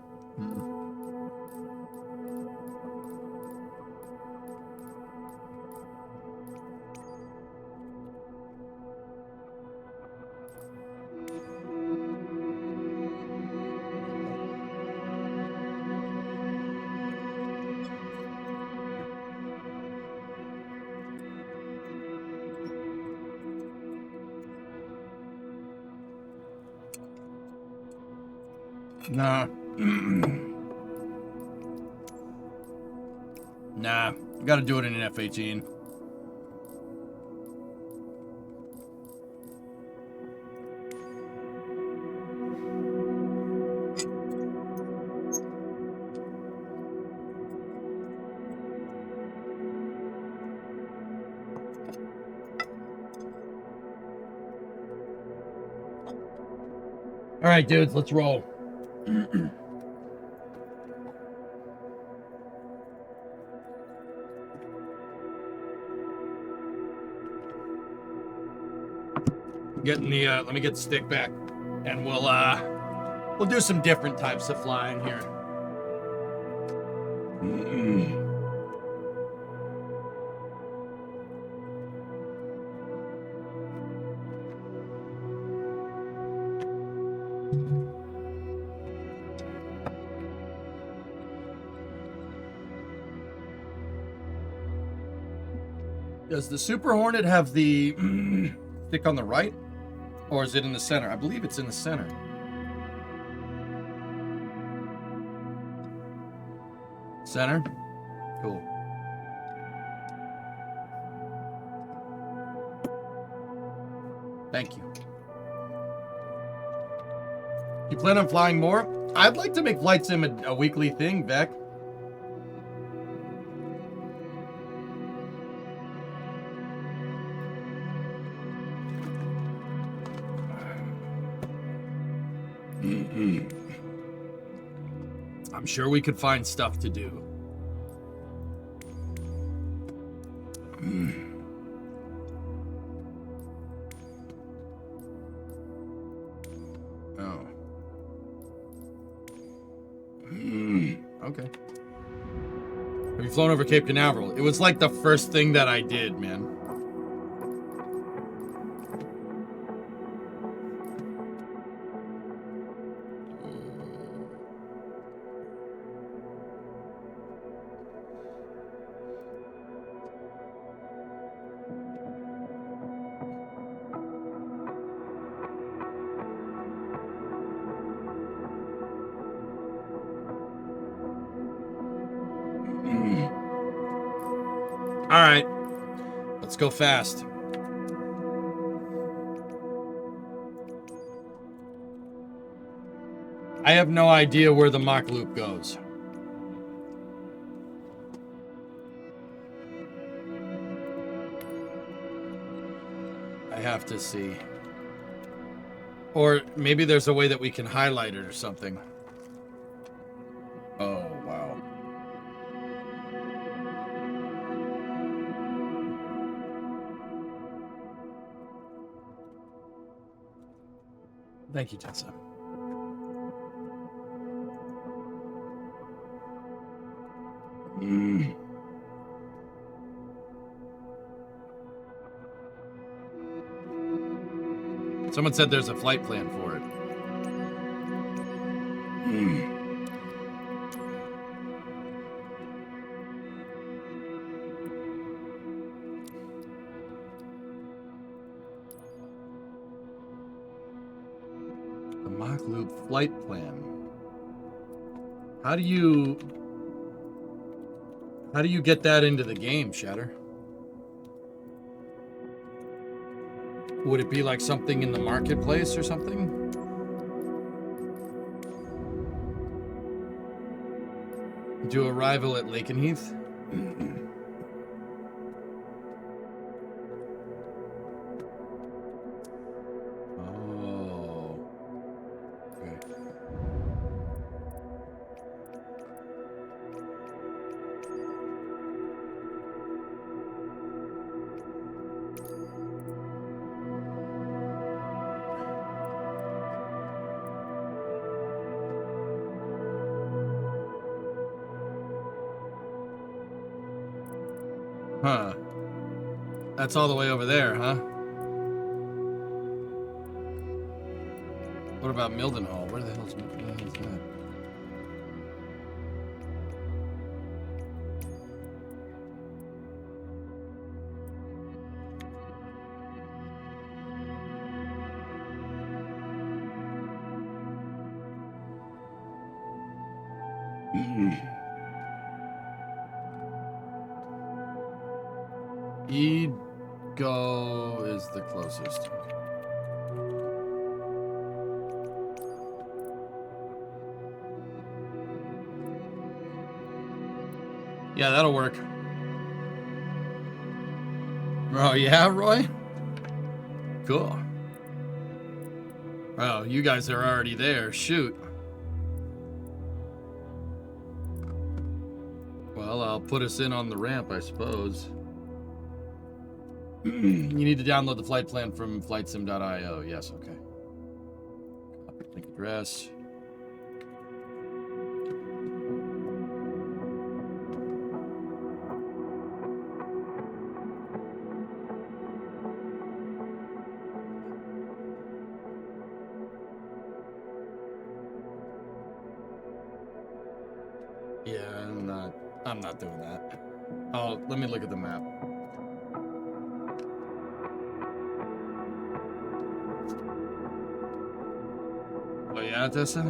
Nah. Nah. Gotta do it in an F-18. All right, dudes, let's roll. Getting the let me get the stick back, and we'll do some different types of flying here. Does the Super Hornet have the stick on the right? Or is it in the center? I believe it's in the center. Center? Cool. Thank you. You plan on flying more? I'd like to make Flight Sim a weekly thing, Beck. I'm sure we could find stuff to do. Oh. Okay. Have you flown over Cape Canaveral? It was like the first thing that I did, man. All right, let's go fast. I have no idea where the Mach Loop goes. I have to see. Or maybe there's a way that we can highlight it or something. Oh, wow. Thank you, Tessa. Someone said there's a flight plan for it. The mock loop flight plan. How do you get that into the game, Shatter? Would it be like something in the marketplace or something? Do arrival at Lakenheath? Oh. Okay. Huh. That's all the way over there, huh? What about Mildenhall? Where the hell's that? Ego is the closest. Yeah, that'll work. Oh, yeah, Roy? Cool. Oh, you guys are already there. Shoot. Well, I'll put us in on the ramp, I suppose. You need to download the flight plan from flightsim.io. Yes, okay. Copy link address. Yeah, I'm not doing that. Oh, let me look at the map. Oh yeah, Tessa?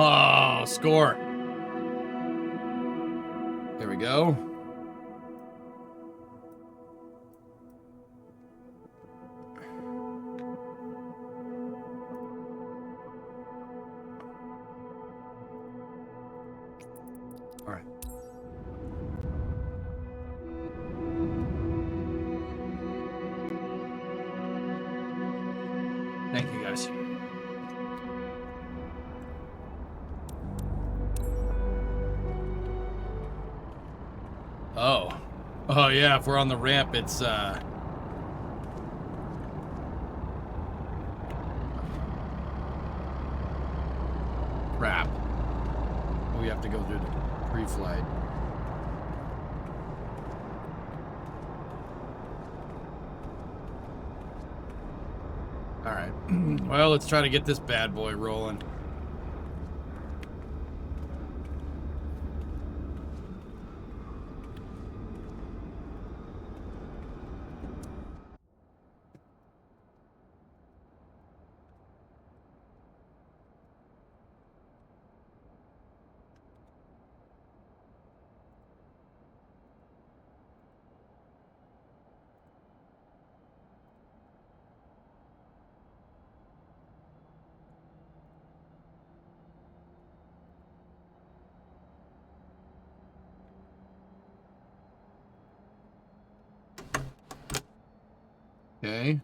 Oh, score. There we go. All right. Thank you, guys. Oh. Oh, yeah, if we're on the ramp, it's, crap. We have to go through the pre-flight. All right. Well, let's try to get this bad boy rolling. Okay.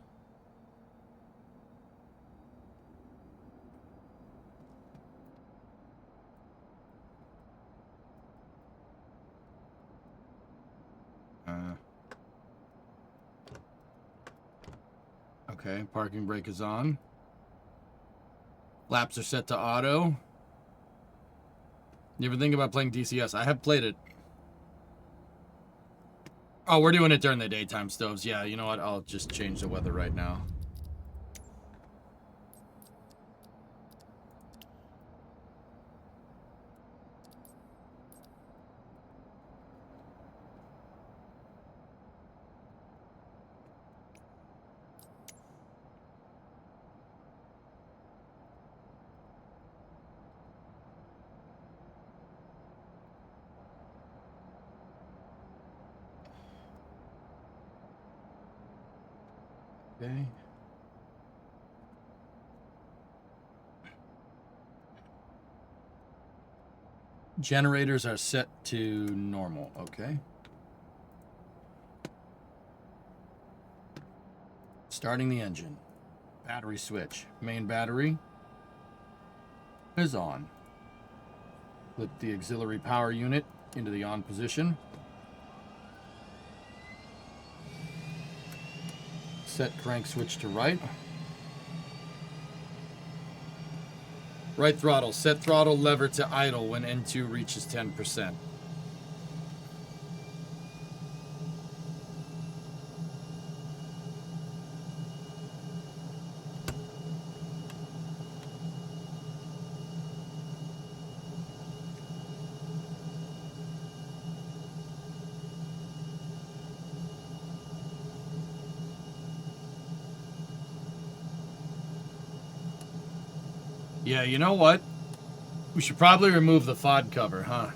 Okay, parking brake is on. Laps are set to auto. You ever think about playing DCS? I have played it. Oh, we're doing it during the daytime, Stoves. Yeah, you know what? I'll just change the weather right now. Okay. Generators are set to normal. Okay. Starting the engine. Battery switch. Main battery is on. Flip the auxiliary power unit into the on position. Set crank switch to right. Right throttle. Set throttle lever to idle when N2 reaches 10%. Yeah, you know what? We should probably remove the FOD cover, huh?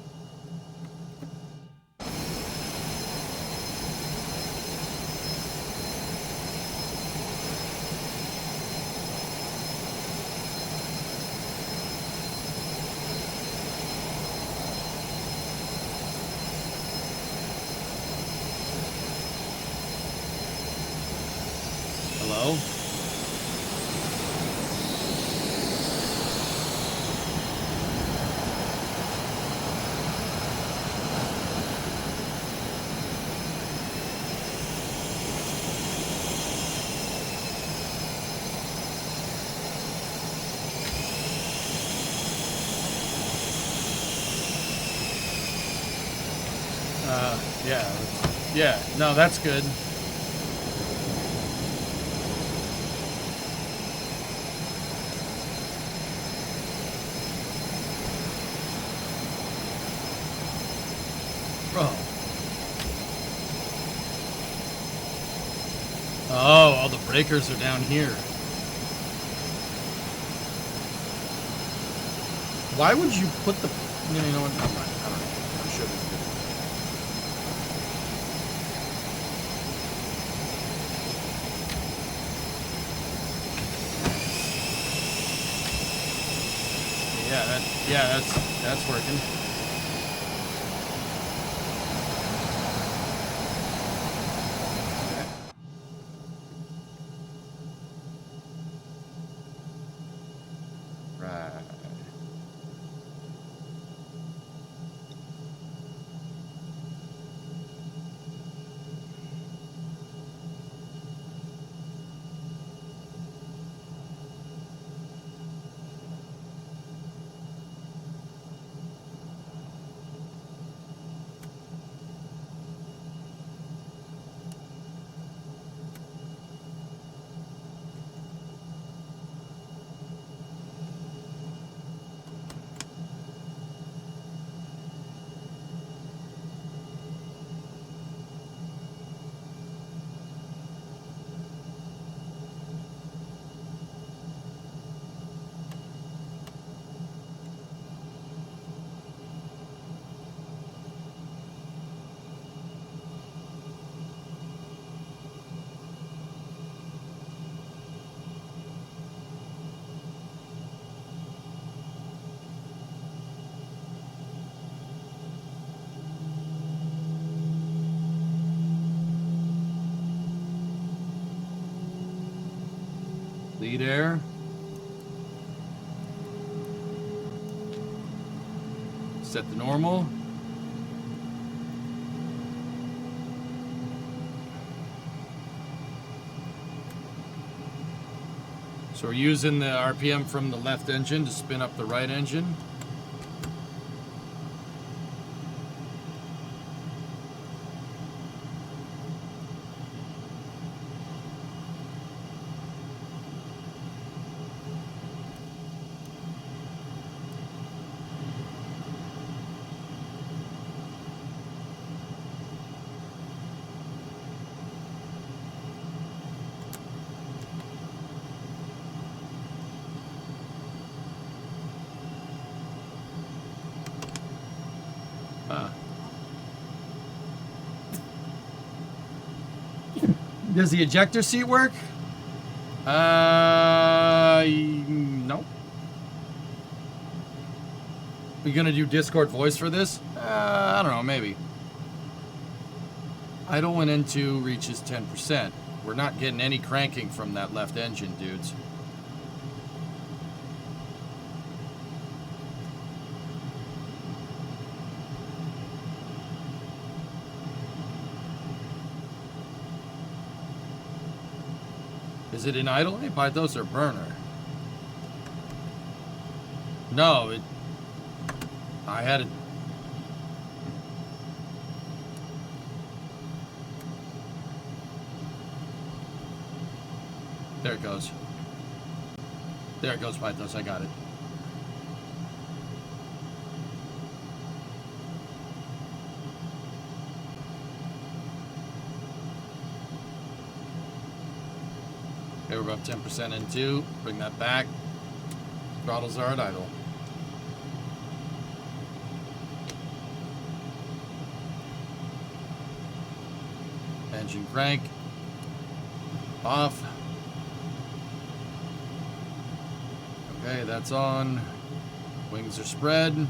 Hello? Yeah. Yeah, no, that's good. Bro. Oh, all the breakers are down here. Why would you put the... You know what? Never mind. I don't know. I'm sure there's good. Yeah, that's working. Right. Bleed air. Set the normal. So we're using the RPM from the left engine to spin up the right engine. Does the ejector seat work? No. We gonna do Discord voice for this? I don't know, maybe. Idle when N2 reaches 10%. We're not getting any cranking from that left engine, dudes. Is it in idle? Hey, Pythos or burner? No, I had it. There it goes. There it goes, Pythos. I got it. Okay, we're about 10% in two. Bring that back. Throttles are at idle. Engine crank. Off. Okay, that's on. Wings are spread.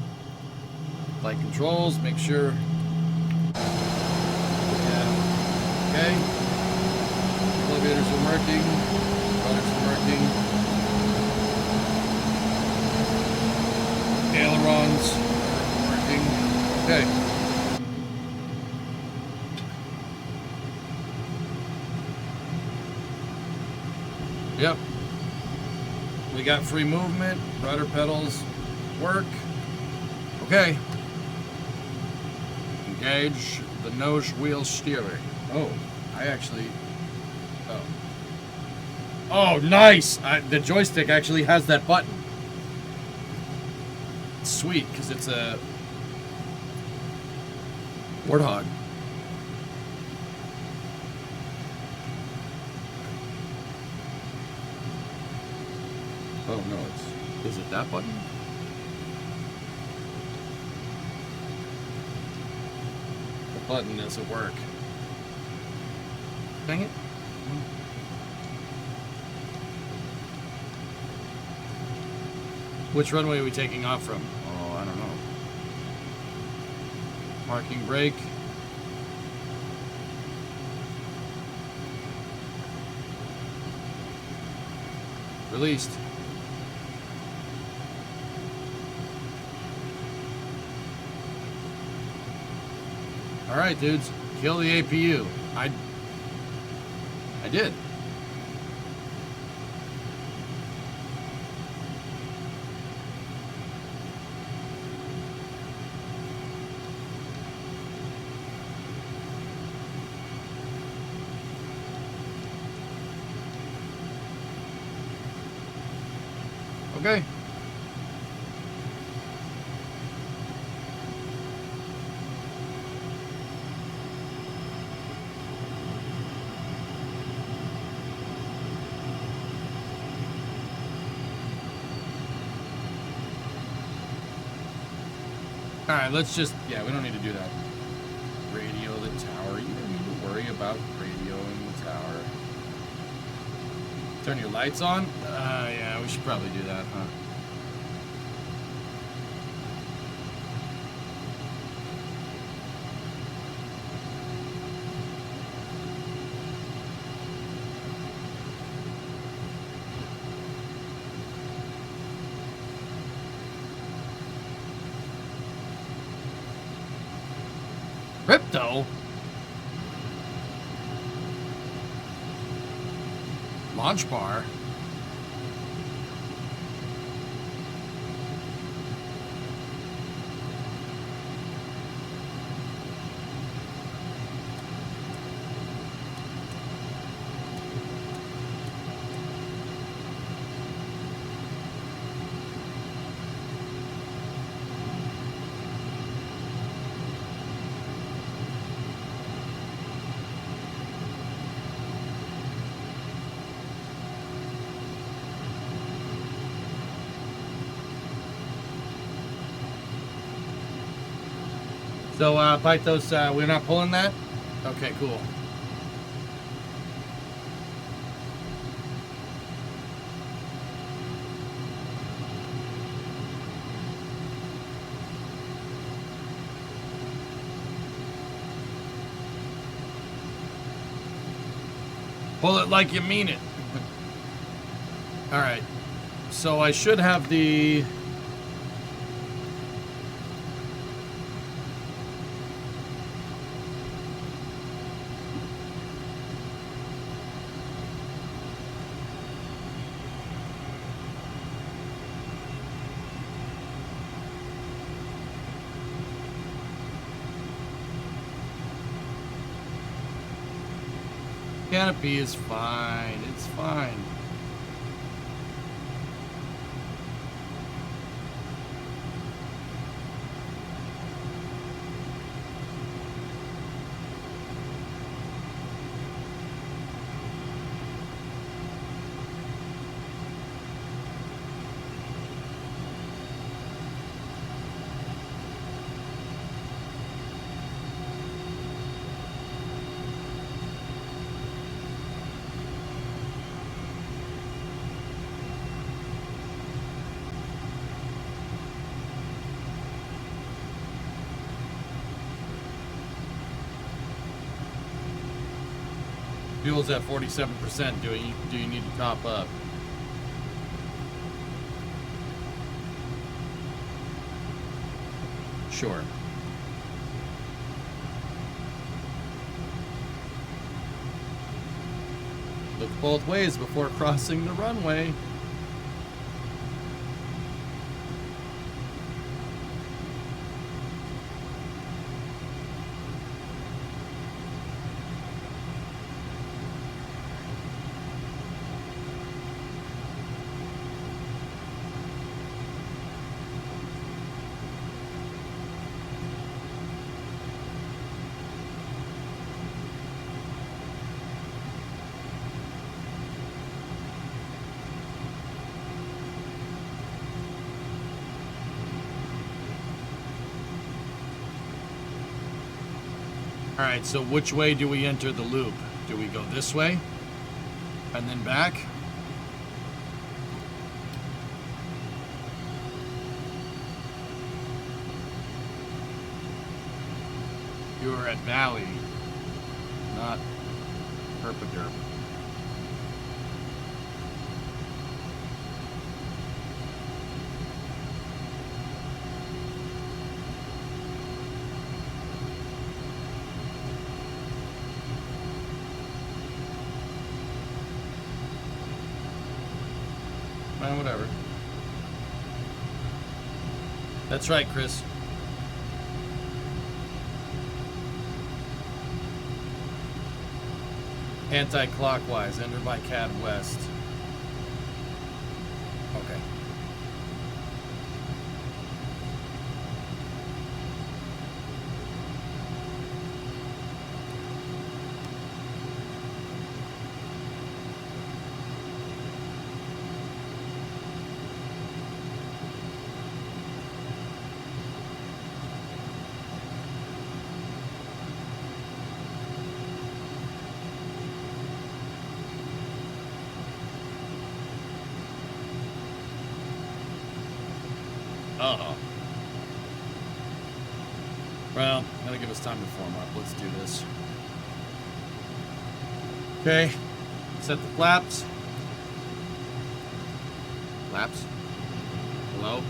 Flight controls, make sure. Yeah. Okay. Elevators are working. Rudders are working. Ailerons are working. Okay. Yep. We got free movement. Rudder pedals work. Okay. Engage the nose wheel steering. Oh, I actually... Oh. Oh, nice! The joystick actually has that button. It's sweet, because it's a... Warthog. Oh, no, it's... Is it that button? The button doesn't work. Dang it. Which runway are we taking off from? Oh, I don't know. Marking brake. Released. All right, dudes. Kill the APU. I did. Okay. Alright, let's just... Yeah, we don't need to do that. Radio the tower. You don't need to worry about radioing the tower. Turn your lights on? Yeah, we should probably do that, huh? Crypto? Launch bar? So, Pythos, we're not pulling that? Okay, cool. Pull it like you mean it. All right. So I should have the... Canopy is fine. It's fine. Fuel's at 47%. Do you need to top up? Sure. Look both ways before crossing the runway. Alright, so which way do we enter the loop? Do we go this way? And then back? You are at Valley, not Herpaderm. Whatever. That's right, Chris. Anti-clockwise, enter by CAD West. Okay. Uh-oh. Well, gotta give us time to form up. Let's do this. Okay. Set the flaps. Flaps. Hello?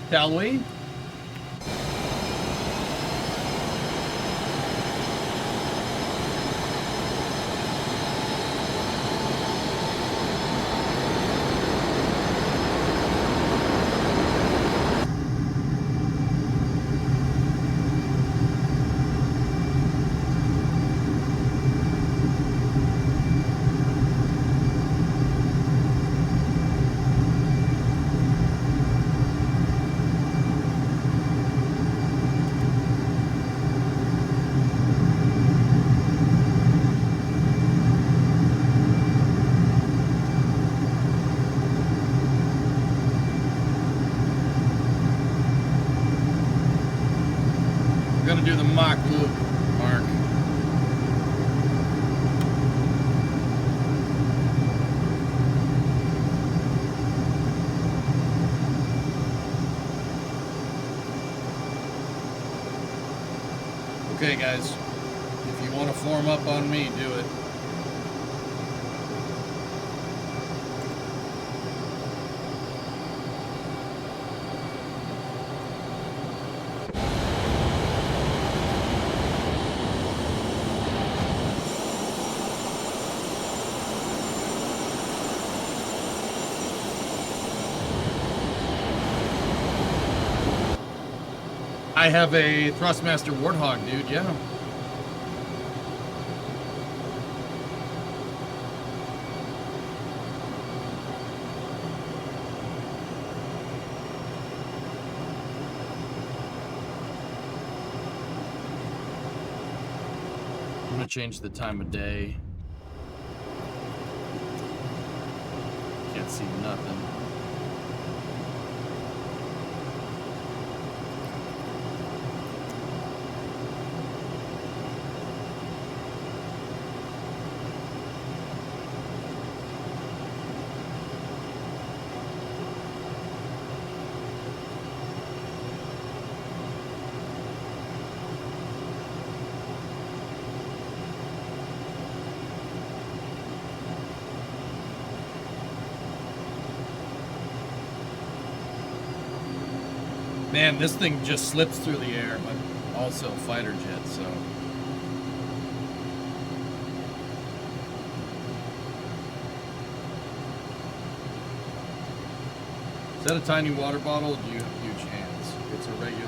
Shall we? We're gonna do the mock loop, Mark. Okay, guys. If you want to form up on me, do it. I have a Thrustmaster Warthog, dude, yeah. I'm gonna change the time of day. Can't see nothing. Man, this thing just slips through the air, but also a fighter jet, so. Is that a tiny water bottle, or do you have huge hands? It's a regular,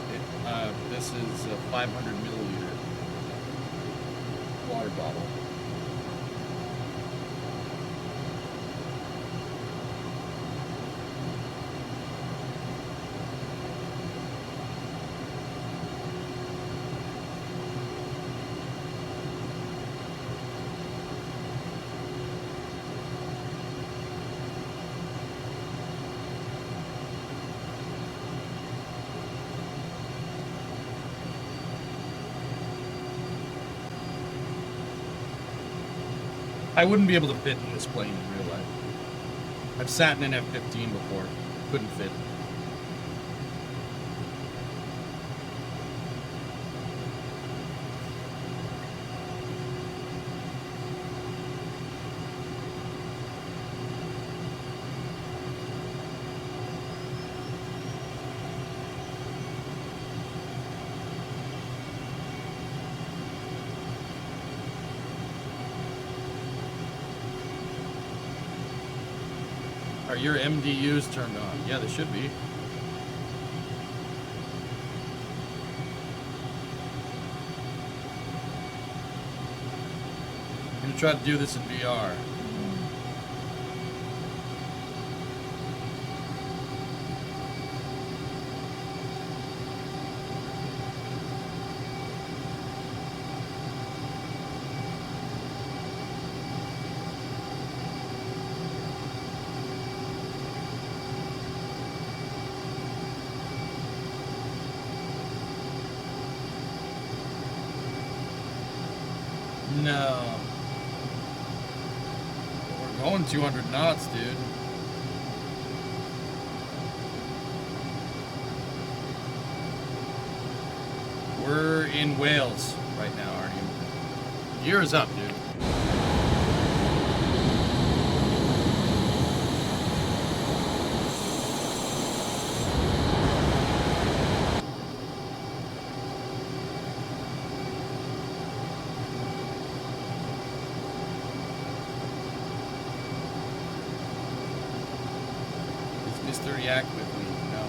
this is a 500 milliliter water bottle. I wouldn't be able to fit in this plane in real life. I've sat in an F-15 before. Couldn't fit. Are your MDUs turned on? Yeah, they should be. I'm gonna try to do this in VR. No. We're going 200 knots, dude. We're in Wales right now, Arnie. Year is up, dude. react quickly, you know.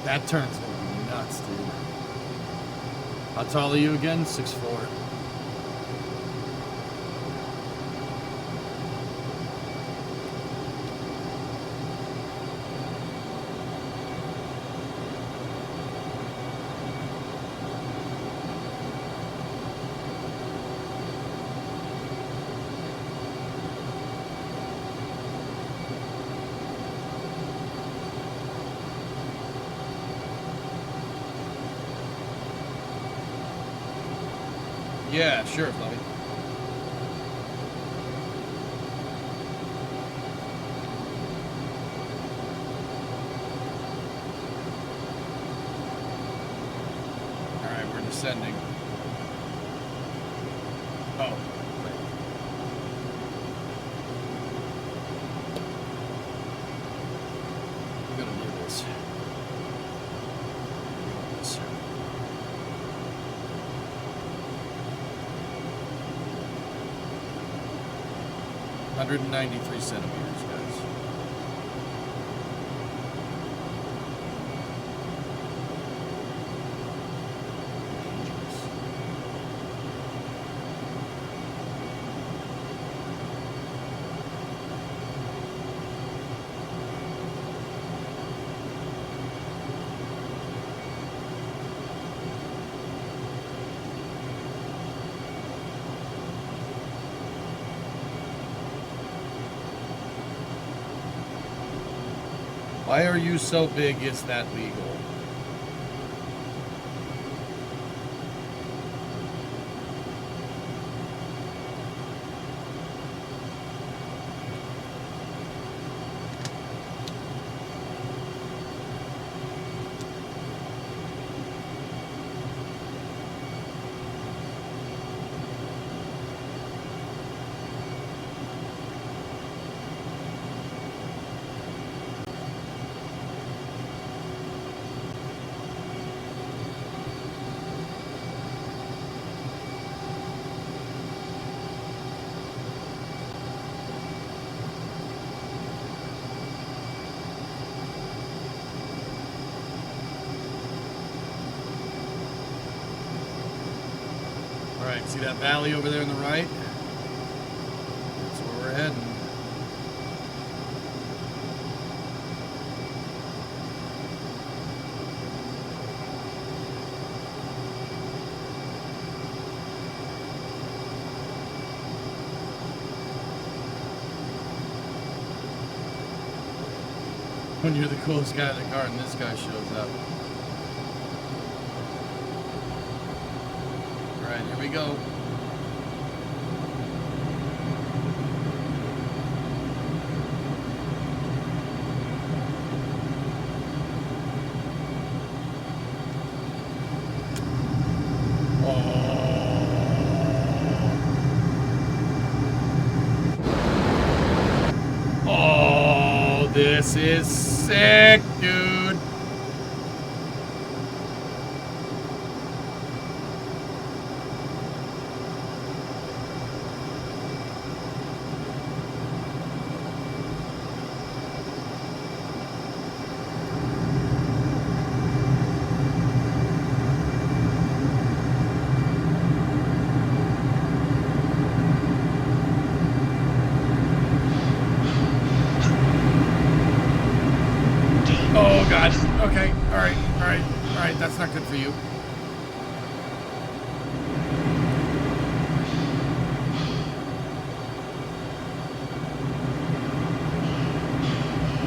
That turn's gonna be nuts, dude. How tall are you again? 6'4". Yeah, sure, Fluffy. Alright, we're descending. Oh, wait. I'm gonna do this. 193 centimeters, guys. Why are you so big? Is that legal? Alright, see that valley over there on the right? That's where we're heading. When you're the coolest guy in the car and this guy shows up. Alright, here we go. Oh, this is sick, dude. Oh god. Okay. Alright. Alright. Alright. That's not good for you.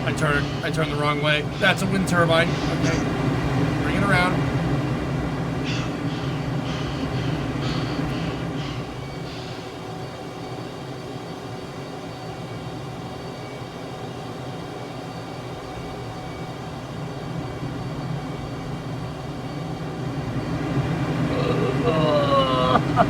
I turned the wrong way. That's a wind turbine. Okay. Bring it around. I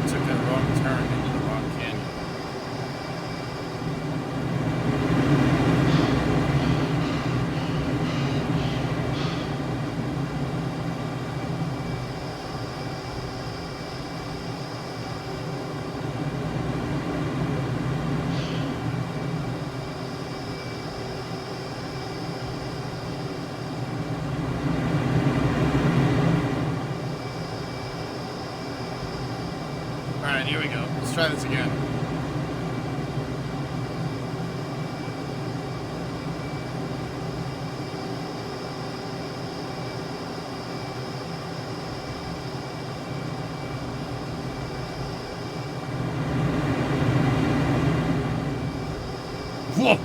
took a wrong turn into the wrong canyon. Alright, here we go. Let's try this again. Whoa!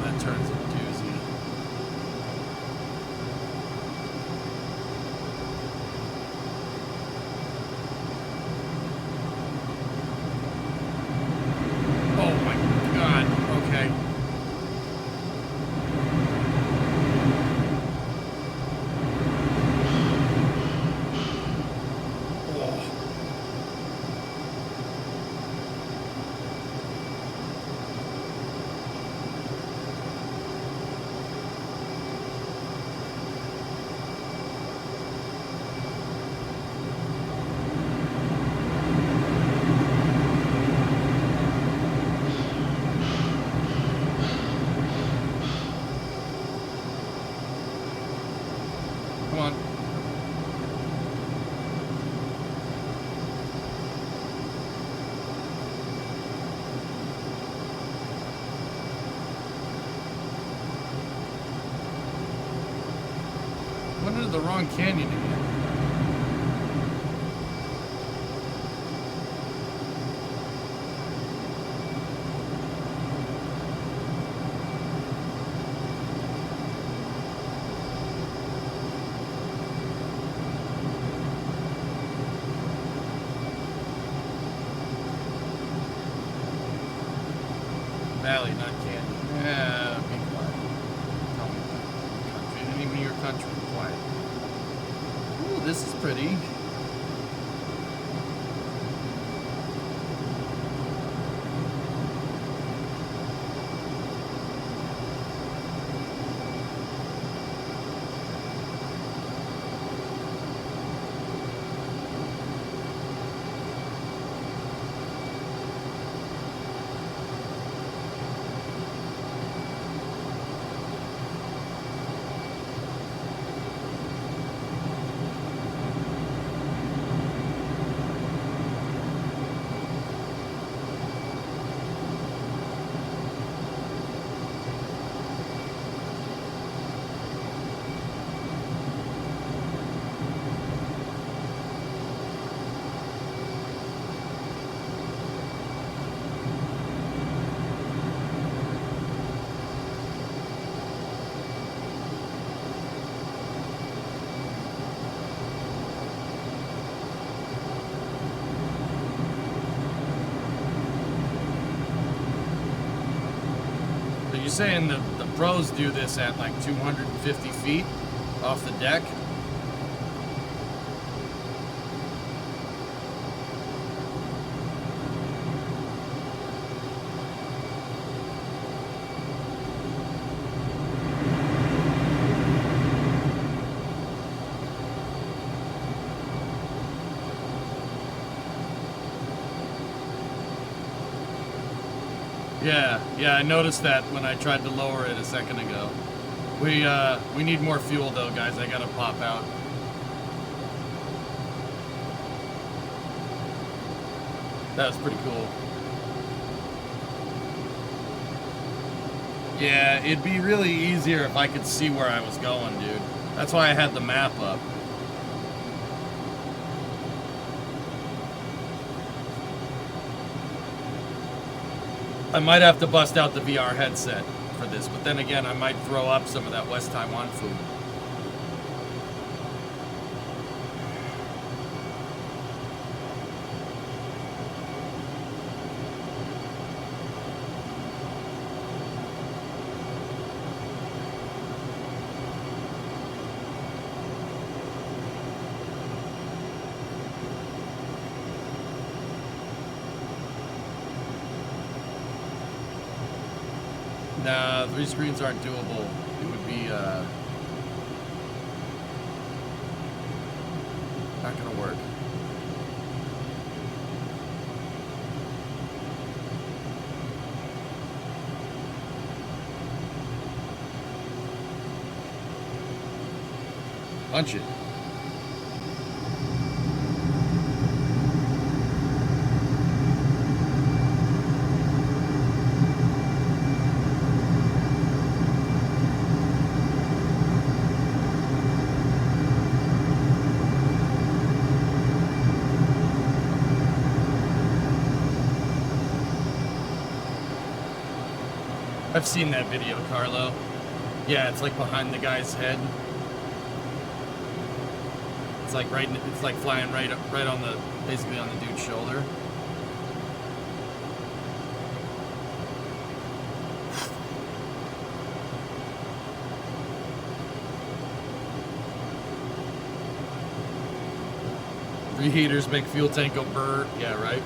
That turns a doozy. Oh my god. Okay. Whoa. Come on. Went into the wrong canyon again. Valley, not canyon. Yeah, be quiet. Tell me that. Country. I mean, your country. Quiet. Ooh, this is pretty. saying the pros do this at like 250 feet off the deck. Yeah, I noticed that when I tried to lower it a second ago. We need more fuel though, guys. I gotta pop out. That was pretty cool. Yeah, it'd be really easier if I could see where I was going, dude. That's why I had the map up. I might have to bust out the VR headset for this, but then again, I might throw up some of that West Taiwan food. Nah, 3 screens aren't doable. It would be, not gonna work. Punch it. I've seen that video, Carlo. Yeah, it's like behind the guy's head. It's like it's like flying right on the, basically on the dude's shoulder. Reheaters make fuel tank go burr. Yeah, right.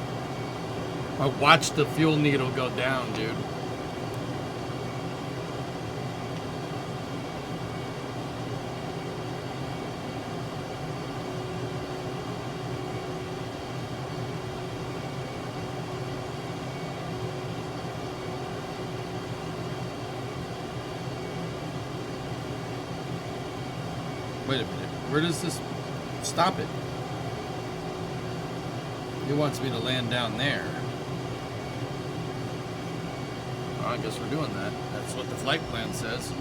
I watched the fuel needle go down, dude. Wait a minute. Where does this stop it? It wants me to land down there. Well, I guess we're doing that. That's what the flight plan says.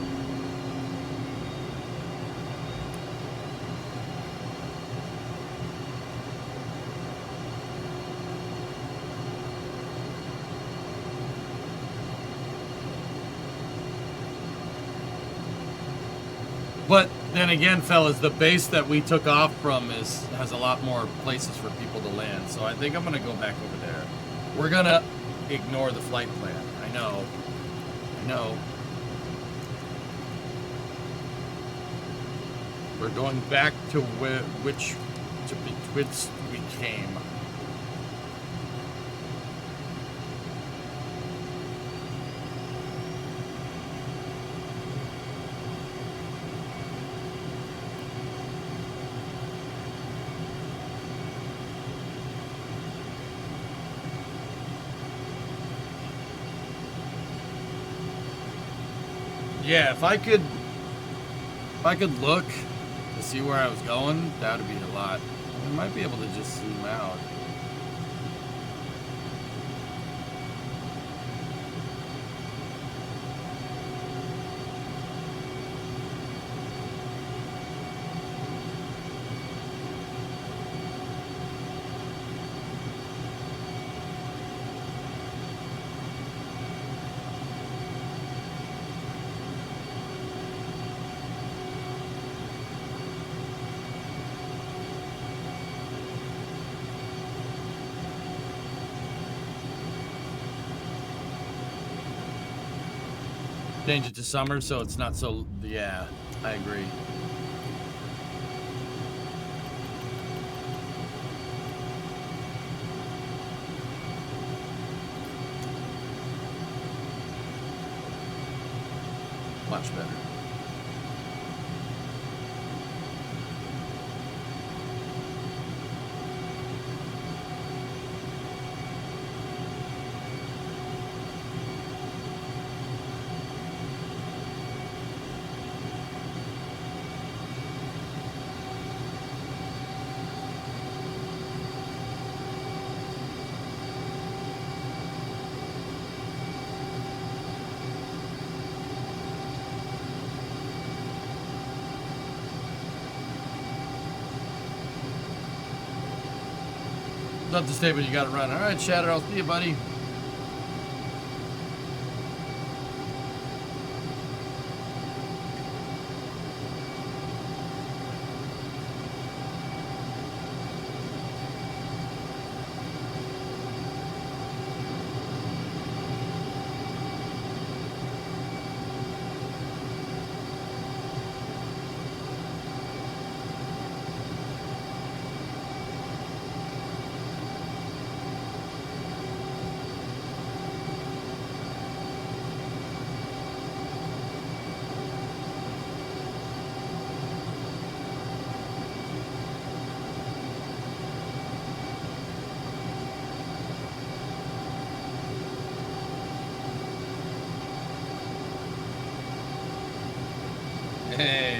But then again, fellas, the base that we took off from has a lot more places for people to land. So I think I'm gonna go back over there. We're gonna ignore the flight plan. I know. We're going back to which we came. Yeah, if I could look to see where I was going, that would be a lot. I might be able to just zoom out. Change it to summer so it's not so, yeah, I agree. Much better. Love to stay, but you gotta run. All right, Shatter, I'll see you, buddy. Hey.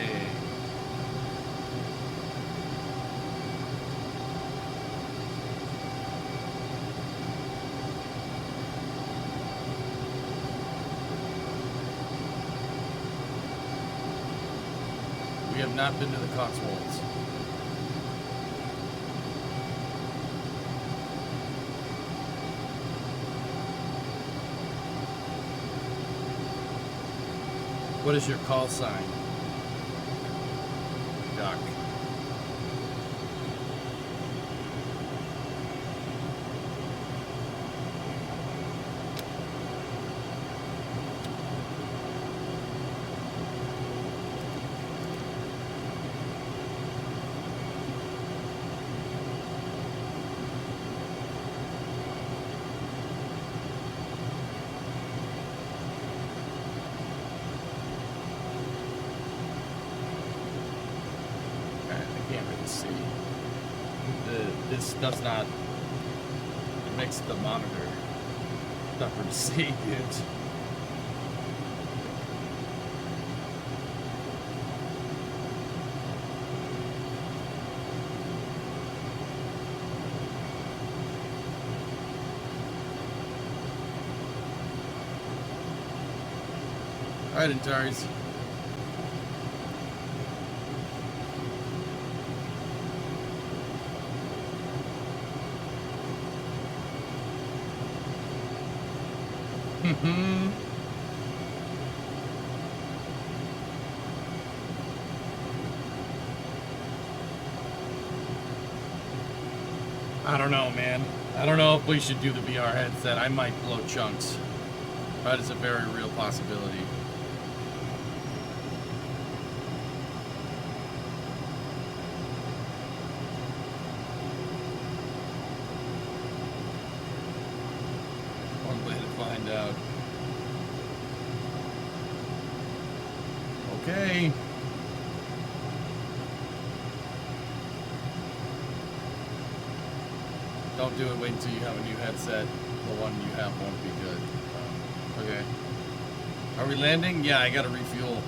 We have not been to the Cotswolds. What is your call sign? Duck. This does not, it makes the monitor tougher to see, dude. All right, Antares. I don't know, man. I don't know if we should do the VR headset. I might blow chunks. That is a very real possibility. One way to find out. Okay. Don't do it. Wait until you have a new headset. The one you have won't be good. Okay. Are we landing? Yeah, I gotta refuel.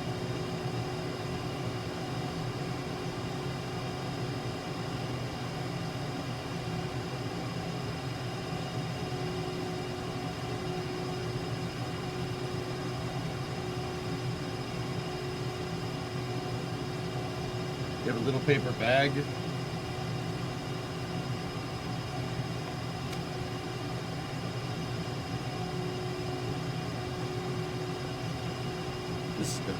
You have a little paper bag. This is good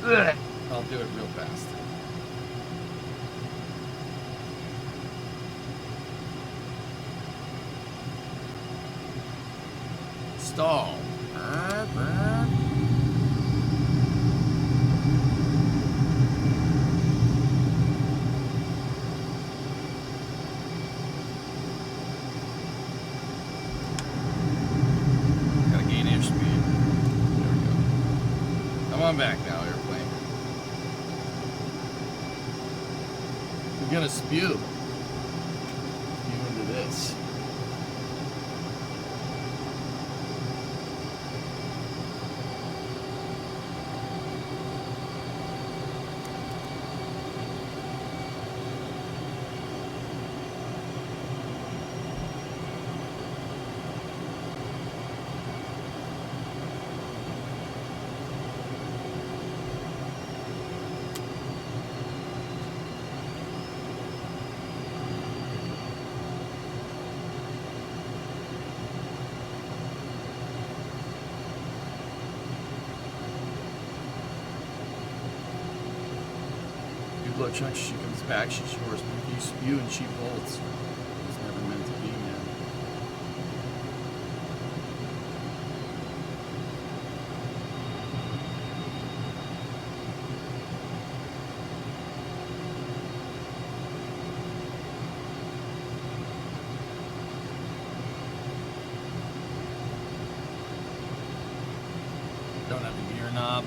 enough. I'll do it real fast. Stall. Come back now, airplane. We're gonna spew. Spew into this. Look, Chuck, she comes back, she shores. You spew and she bolts. It's never meant to be, man. Don't have the gear knob.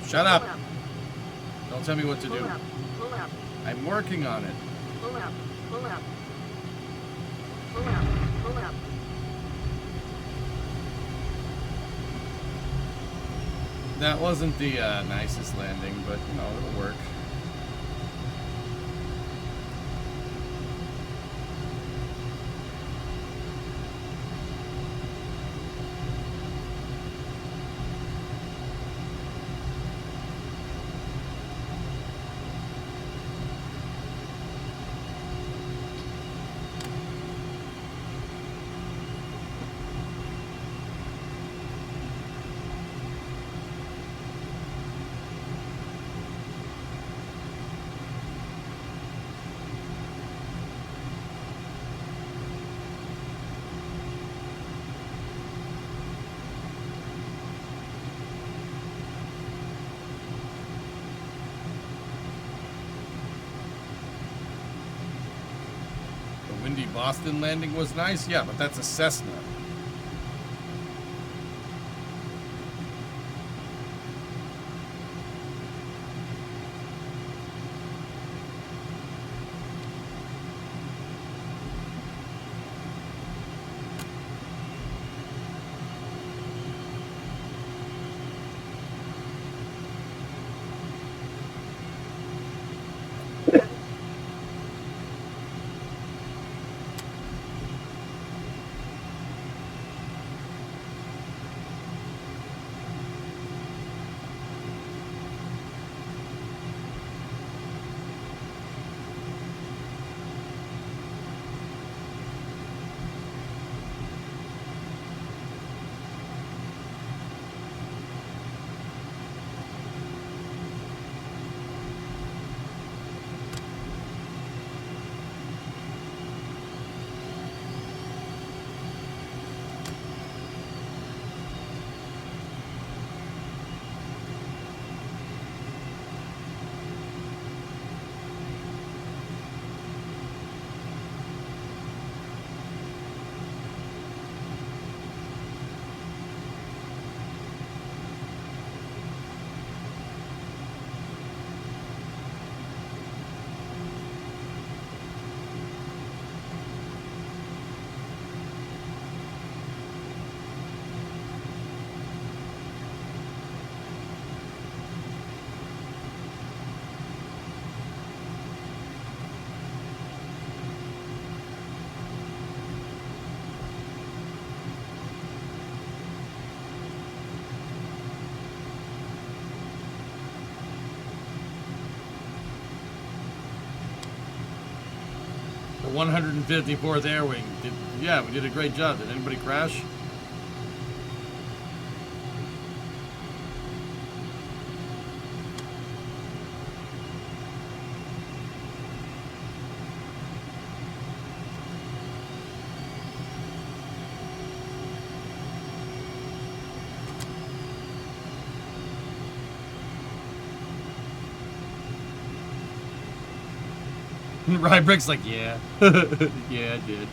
Shut up. Don't tell me what to do. I'm working on it. That wasn't the nicest landing, but you know, it'll work. Windy Boston landing was nice, yeah, but that's a Cessna. The 154th Air Wing. Yeah, we did a great job. Did anybody crash? Rybrick's like, yeah. Yeah, I did.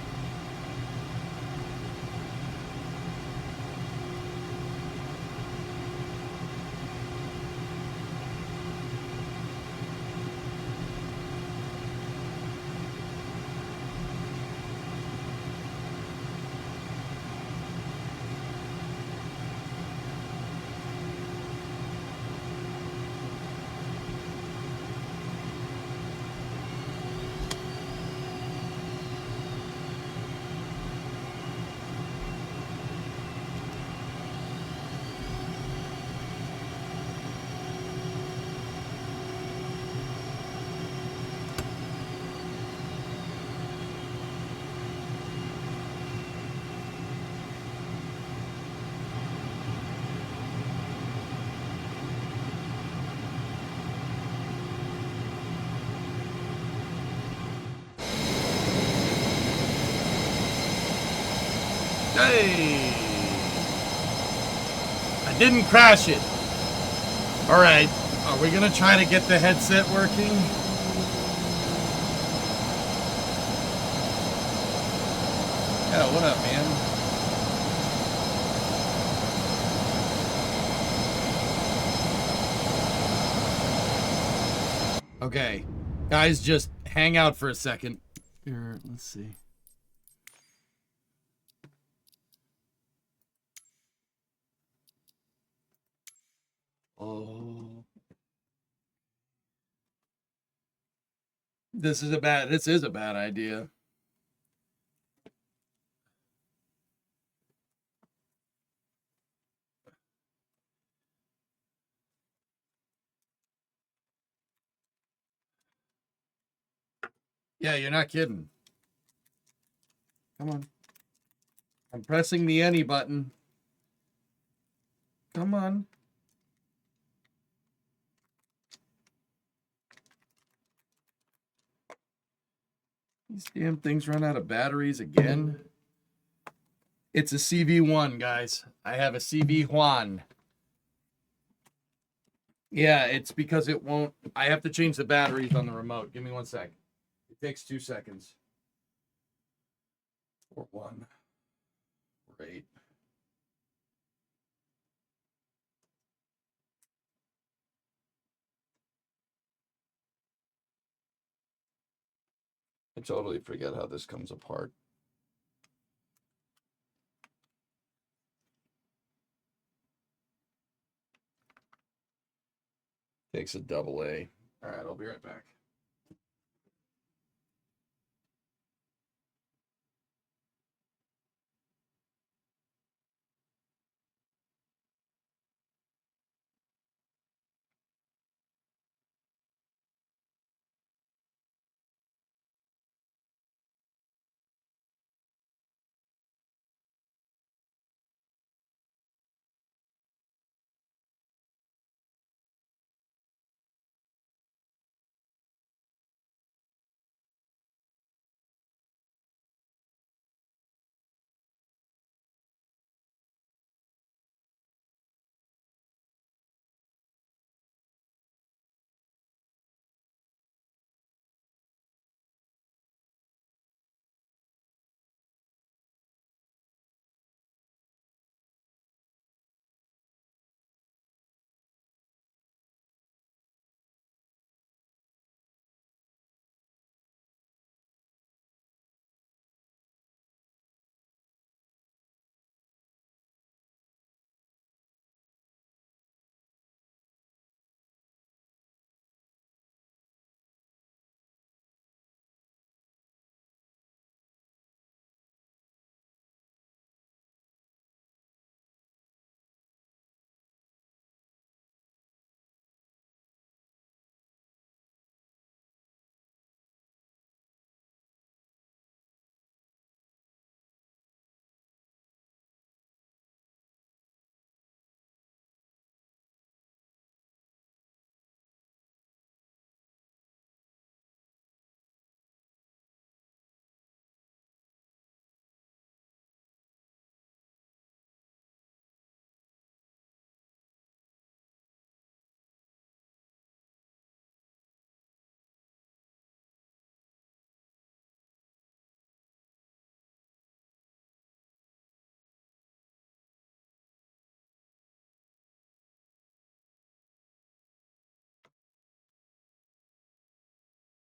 Hey! I didn't crash it. All right. Are we gonna try to get the headset working? Yeah, what up, man? Okay. Guys, just hang out for a second. Here, let's see. Oh. This is a bad idea. Yeah, you're not kidding. Come on. I'm pressing the any button. Come on. These damn things run out of batteries again. It's a CV1, guys. I have a CV1. Yeah, it's because it won't. I have to change the batteries on the remote. Give me 1 sec. It takes 2 seconds. Or 1. Or 8. I totally forget how this comes apart. Takes a double A. All right, I'll be right back.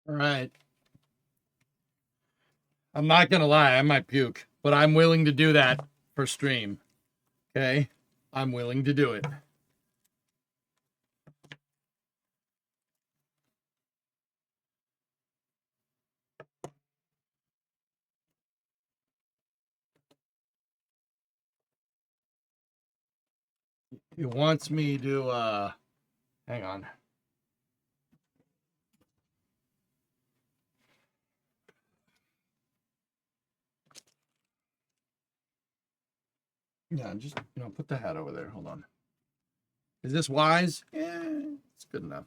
All right. I'm not gonna lie, I might puke, but I'm willing to do that for stream. Okay? I'm willing to do it. He wants me to hang on. Yeah, just put the hat over there. Hold on. Is this wise? Yeah, it's good enough.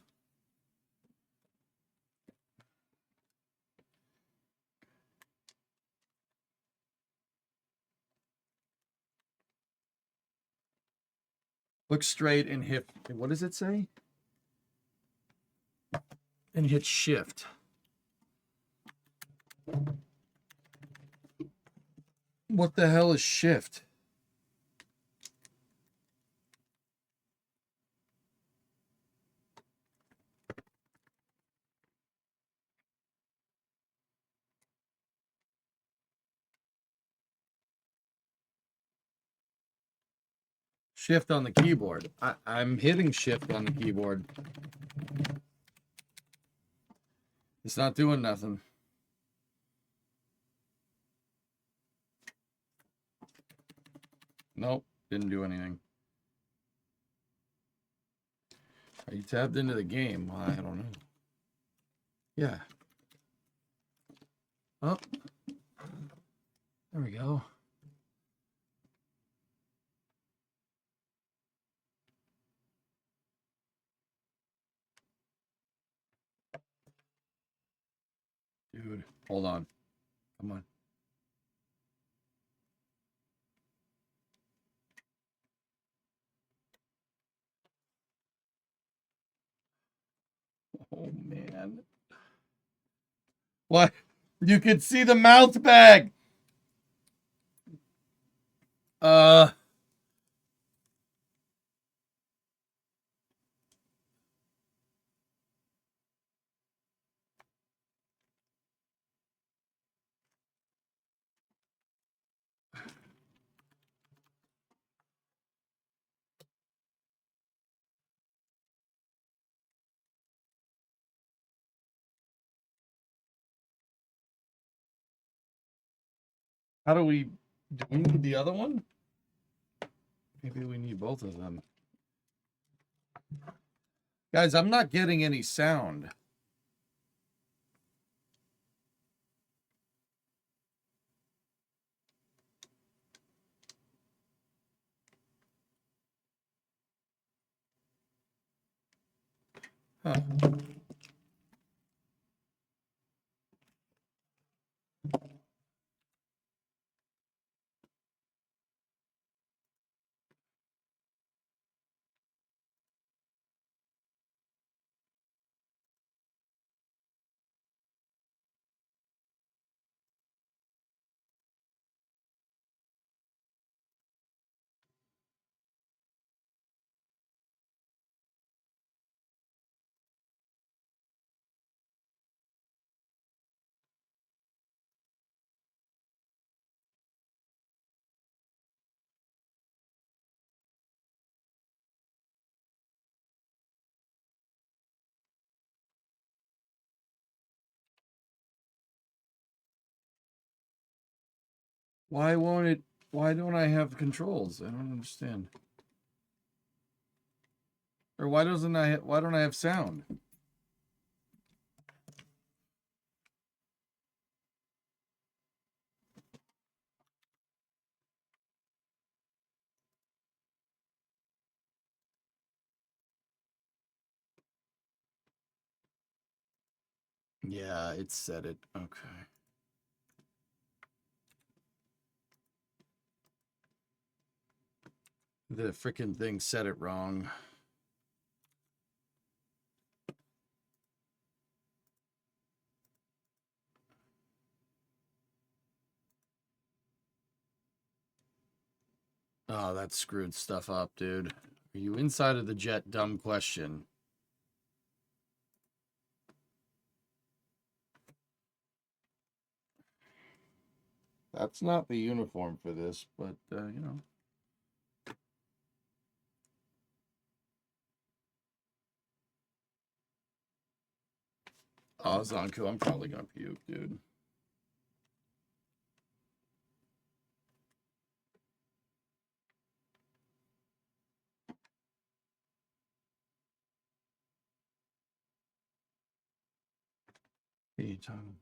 Look straight and hit. What does it say? And hit shift. What the hell is shift? Shift on the keyboard. I'm hitting shift on the keyboard. It's not doing nothing. Nope, didn't do anything. Are you tabbed into the game? Well, I don't know. Yeah. Oh. There we go. Dude, hold on. Come on. Oh, man. What? You can see the mouth bag. How do we need the other one? Maybe we need both of them. Guys, I'm not getting any sound. Huh. Why won't it? Why don't I have controls? I don't understand. Or why don't I have sound? Yeah, it said it. Okay. The freaking thing said it wrong. Oh, that screwed stuff up, dude. Are you inside of the jet? Dumb question. That's not the uniform for this, but you know. Oh, Zonku, I'm probably gonna puke, dude. Anytime.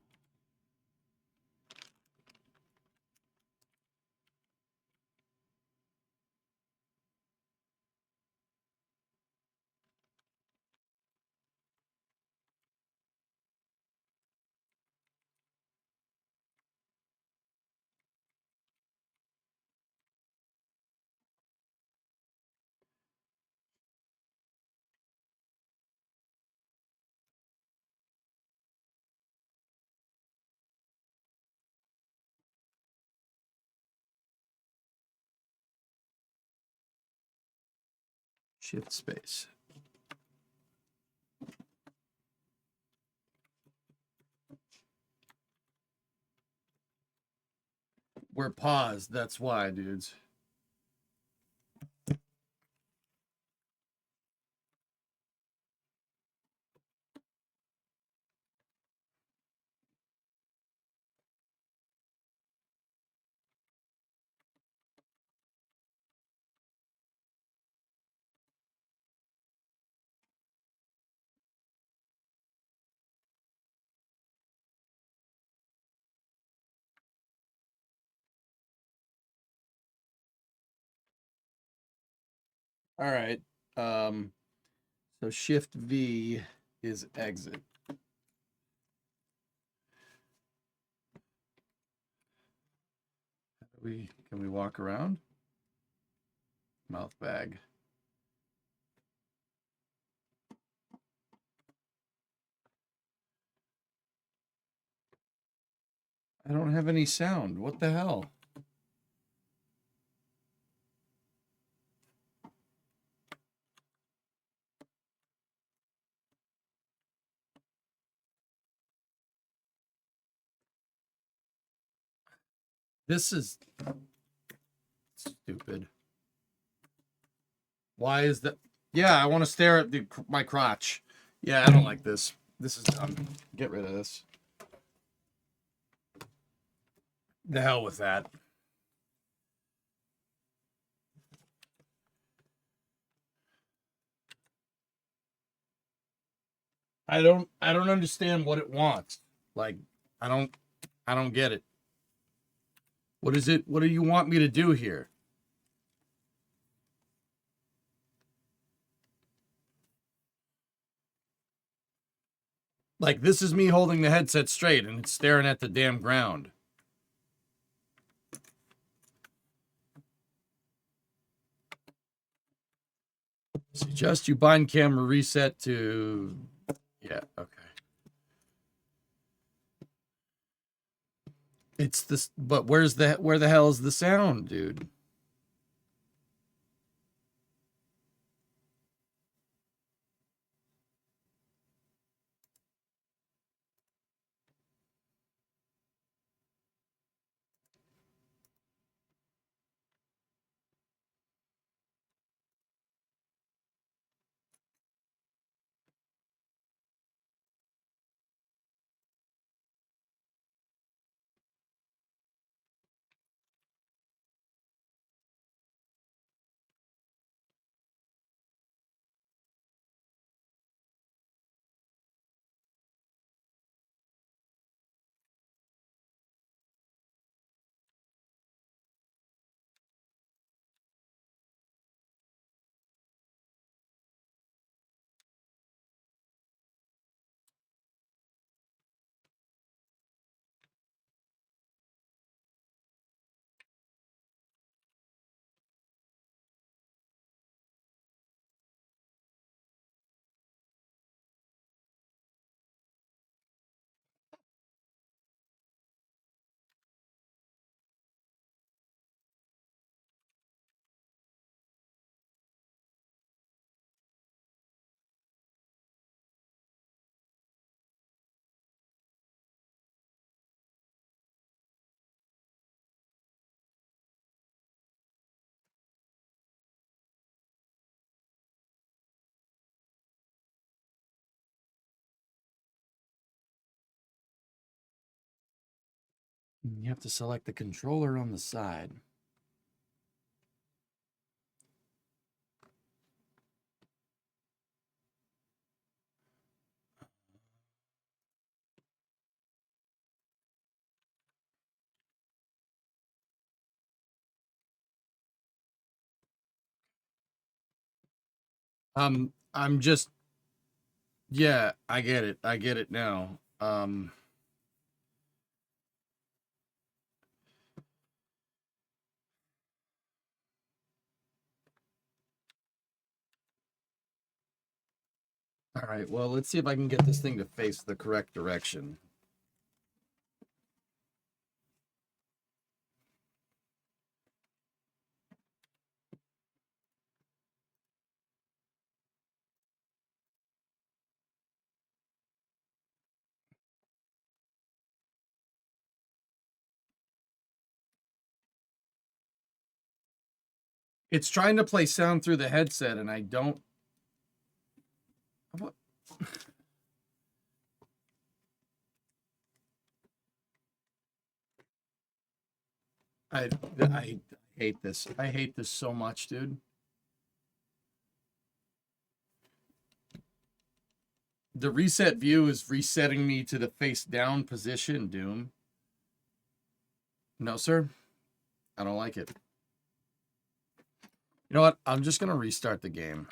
Shift space. We're paused. That's why, dudes. All right. So Shift V is exit. Can we walk around? Mouth bag. I don't have any sound. What the hell? This is stupid. Why is that? Yeah, I want to stare at my crotch. Yeah, I don't like this. This is dumb. Get rid of this. The hell with that. I don't understand what it wants. Like, I don't get it. What is it? What do you want me to do here? Like, this is me holding the headset straight and it's staring at the damn ground. Suggest you bind camera reset to... Yeah, okay. It's this, but where the hell is the sound, dude? You have to select the controller on the side. I'm just, yeah, I get it. I get it now. All right, well, let's see if I can get this thing to face the correct direction. It's trying to play sound through the headset, and I don't. What? I hate this. I hate this so much, dude. The reset view is resetting me to the face down position, Doom. No, sir. I don't like it. You know what? I'm just going to restart the game.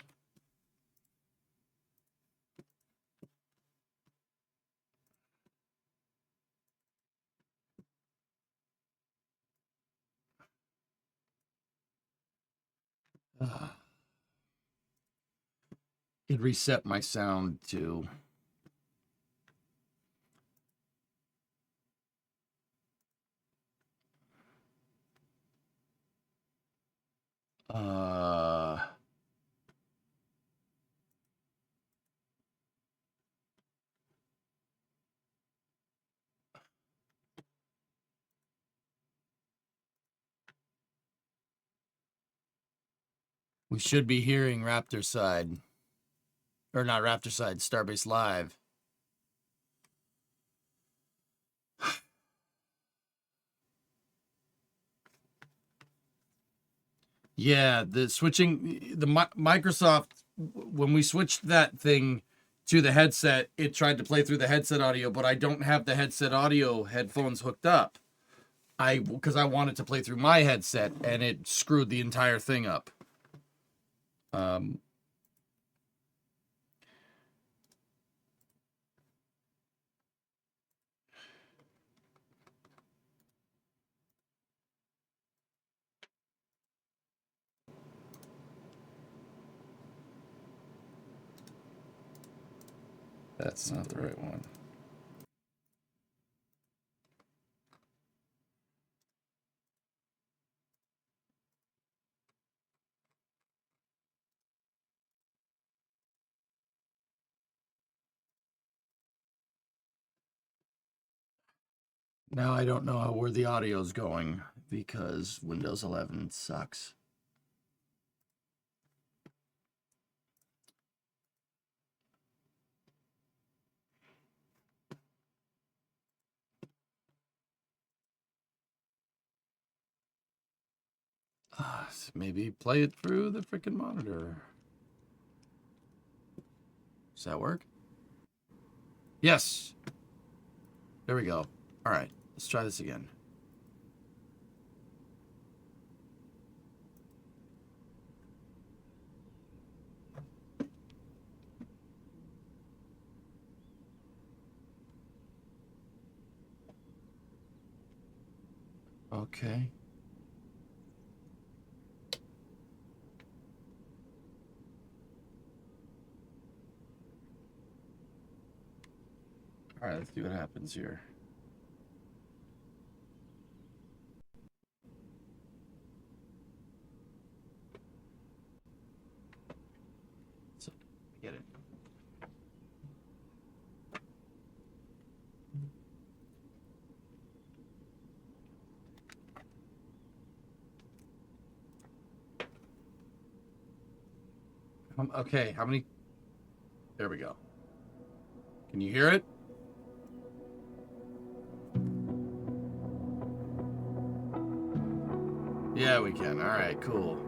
It reset my sound to... We should be hearing Raptor Side. Or not Raptor Side, Starbase Live. Yeah, the switching, the Microsoft, when we switched that thing to the headset, it tried to play through the headset audio, but I don't have the headset audio headphones hooked up. Because I wanted to play through my headset, and it screwed the entire thing up. That's not the right one. Now I don't know where the audio is going because Windows 11 sucks. Maybe play it through the freaking monitor. Does that work? Yes. There we go. All right, let's try this again. Okay. All right, let's see what happens here. So, get it. Okay, how many? There we go. Can you hear it? Yeah, we can. All right, cool.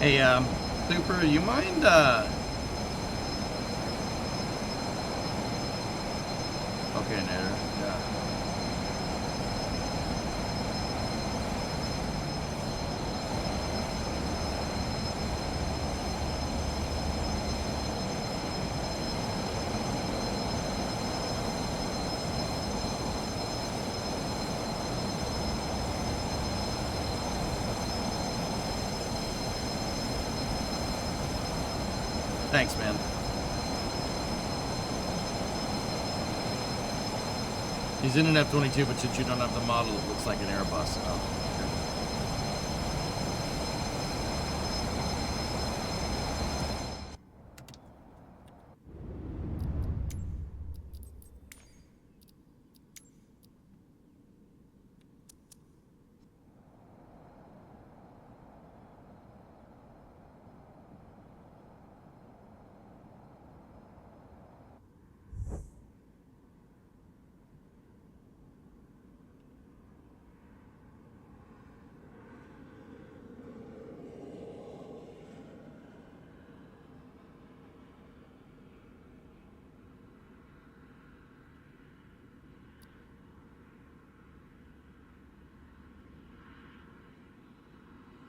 Hey, Super, you mind, okay, Nader, yeah. Thanks, man. He's in an F-22, but since you don't have the model, it looks like an Airbus. Oh,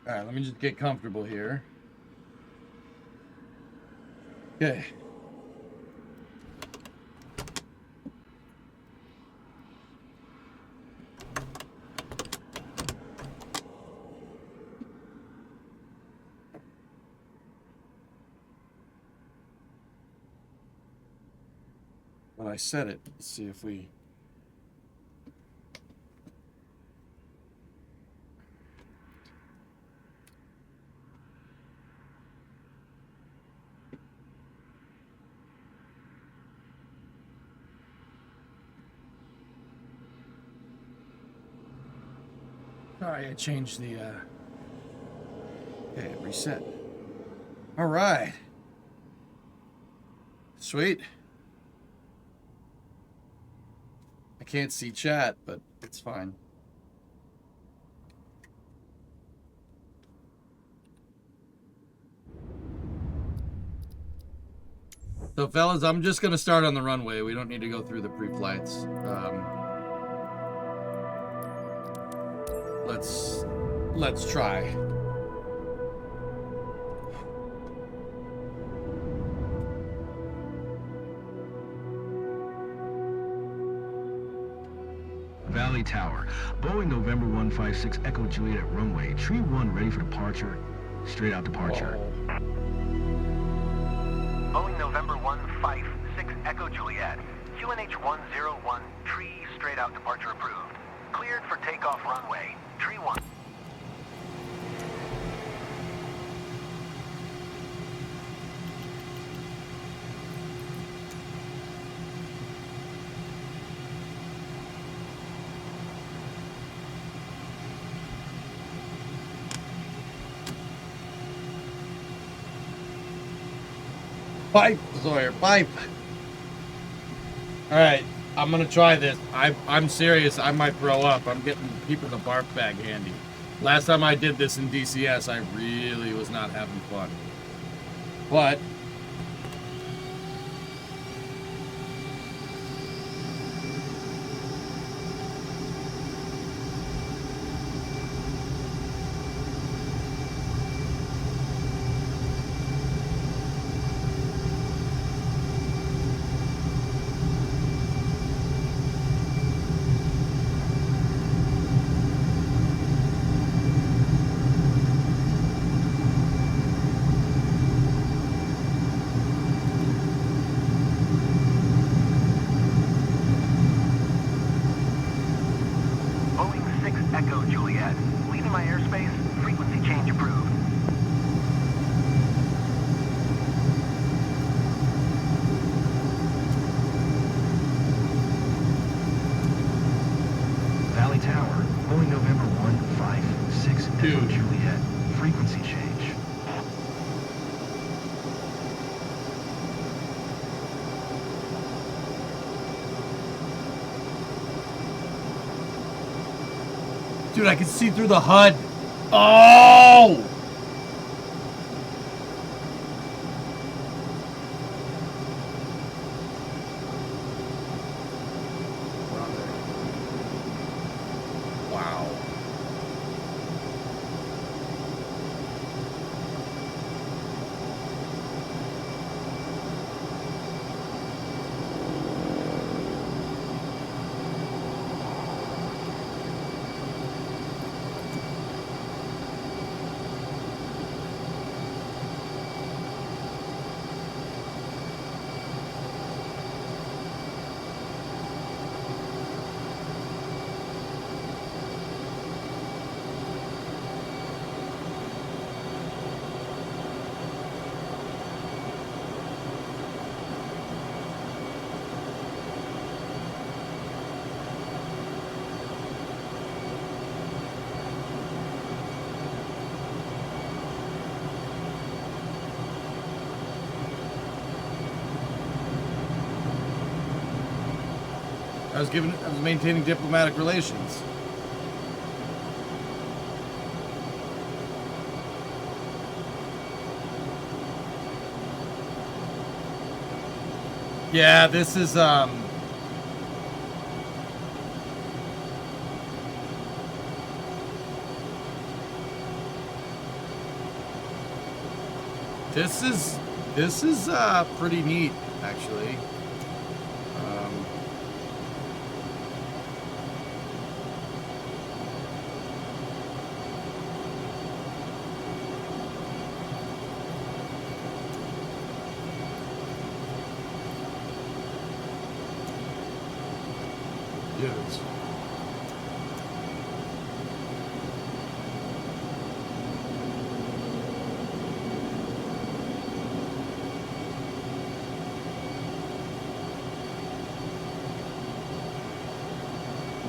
all right, let me just get comfortable here. Okay. When I set it, let's see if we... Sorry, I changed the, okay, reset. All right. Sweet. I can't see chat, but it's fine. So, fellas, I'm just going to start on the runway. We don't need to go through the pre-flights. Let's try. Valley Tower. Boeing November 156 Echo Juliet at runway. Tree 1 ready for departure. Straight out departure. Boeing November 156 Echo Juliet. QNH 101 Tree straight out departure approved. Cleared for takeoff runway. Tree 1. Pipe, Sawyer, pipe. All right, I'm gonna try this. I'm serious. I might throw up. I'm keeping the barf bag handy. Last time I did this in DCS, I really was not having fun. But Boeing 6 Echo Juliet. Leaving my airspace. Frequency change approved. Valley Tower, Boeing November 156 Echo Dude. Juliet. Frequency change. dude, I can see through the HUD. Oh! Wow. I was maintaining diplomatic relations. Yeah, this is this is pretty neat, actually. Yes.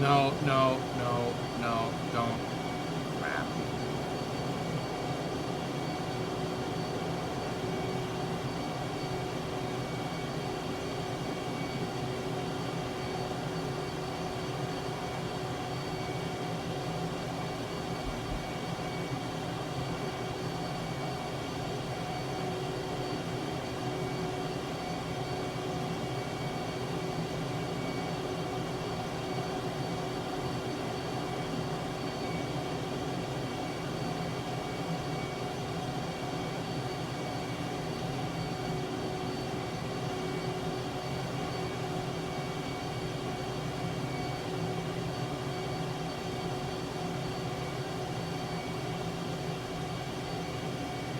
No, no, no, no, don't. Crap.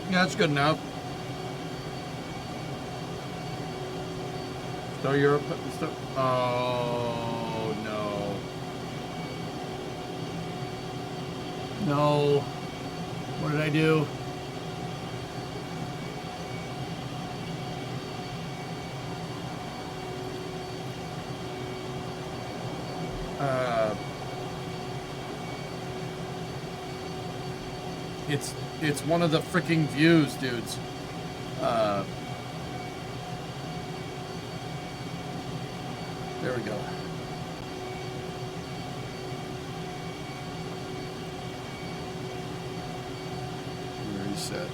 Yeah, that's good enough. So you're oh no. No. What did I do? It's one of the freaking views, dudes. There we go. Reset.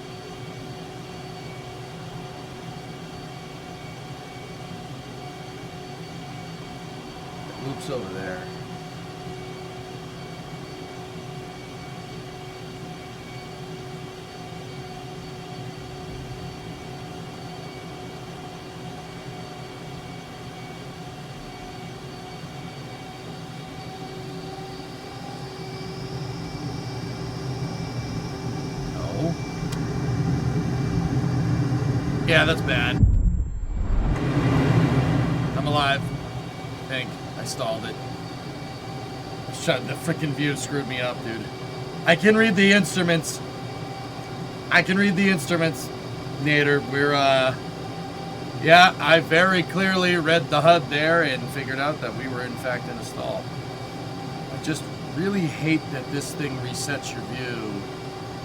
It loops over there. Yeah, that's bad. I'm alive. I think. I stalled it. The freaking view screwed me up, dude. I can read the instruments. Nader, we're, yeah, I very clearly read the HUD there and figured out that we were in fact in a stall. I just really hate that this thing resets your view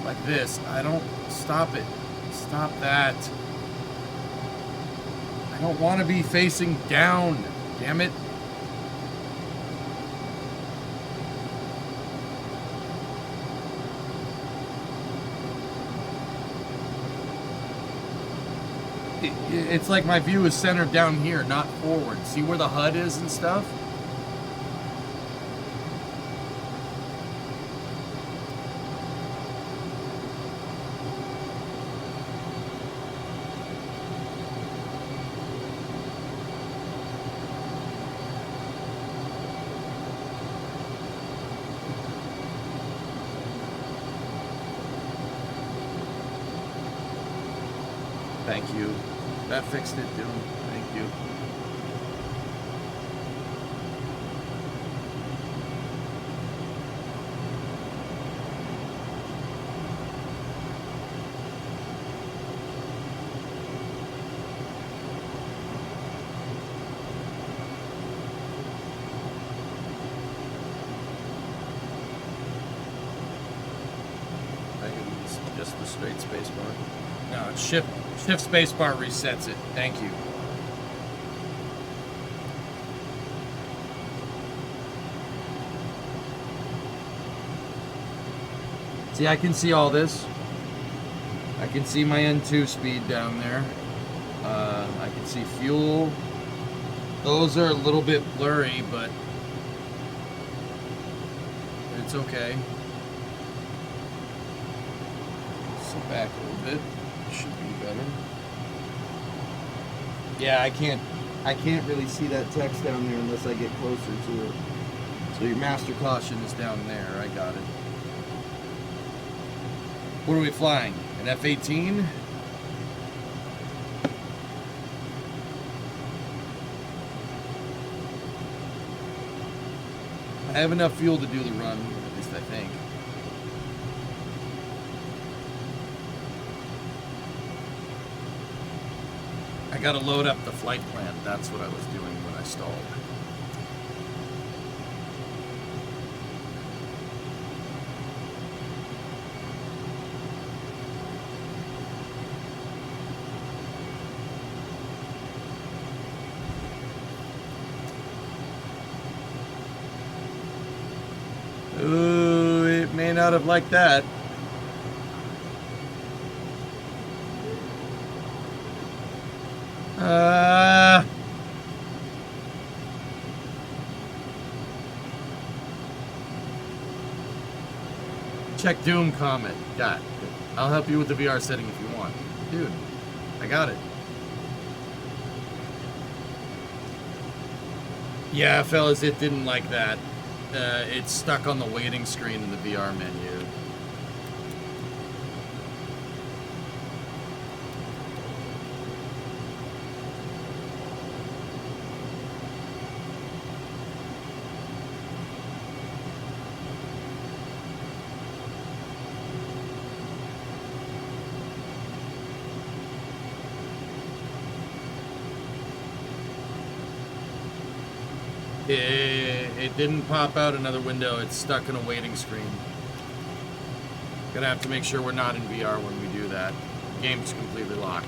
like this. I don't... Stop it. Stop that. I don't want to be facing down. Damn it. It's like my view is centered down here, not forward. See where the HUD is and stuff? Thank you. That fixed it, dude. Thank you. I think it's just the straight space bar. No, it's shift spacebar resets it. Thank you. See, I can see all this. I can see my N2 speed down there. I can see fuel. Those are a little bit blurry, but it's okay. Sit back a little bit. Should be better. Yeah, I can't really see that text down there unless I get closer to it. So your master caution is down there. I got it. What are we flying? An F-18? I have enough fuel to do the run, at least I think. I gotta load up the flight plan. That's what I was doing when I stalled. Ooh, it may not have liked that. Check Doom comment. Got it. I'll help you with the VR setting if you want. Dude, I got it. Yeah, fellas, it didn't like that. It's stuck on the waiting screen in the VR menu. It didn't pop out another window. It's stuck in a waiting screen. Gonna have to make sure we're not in VR when we do that. Game's completely locked.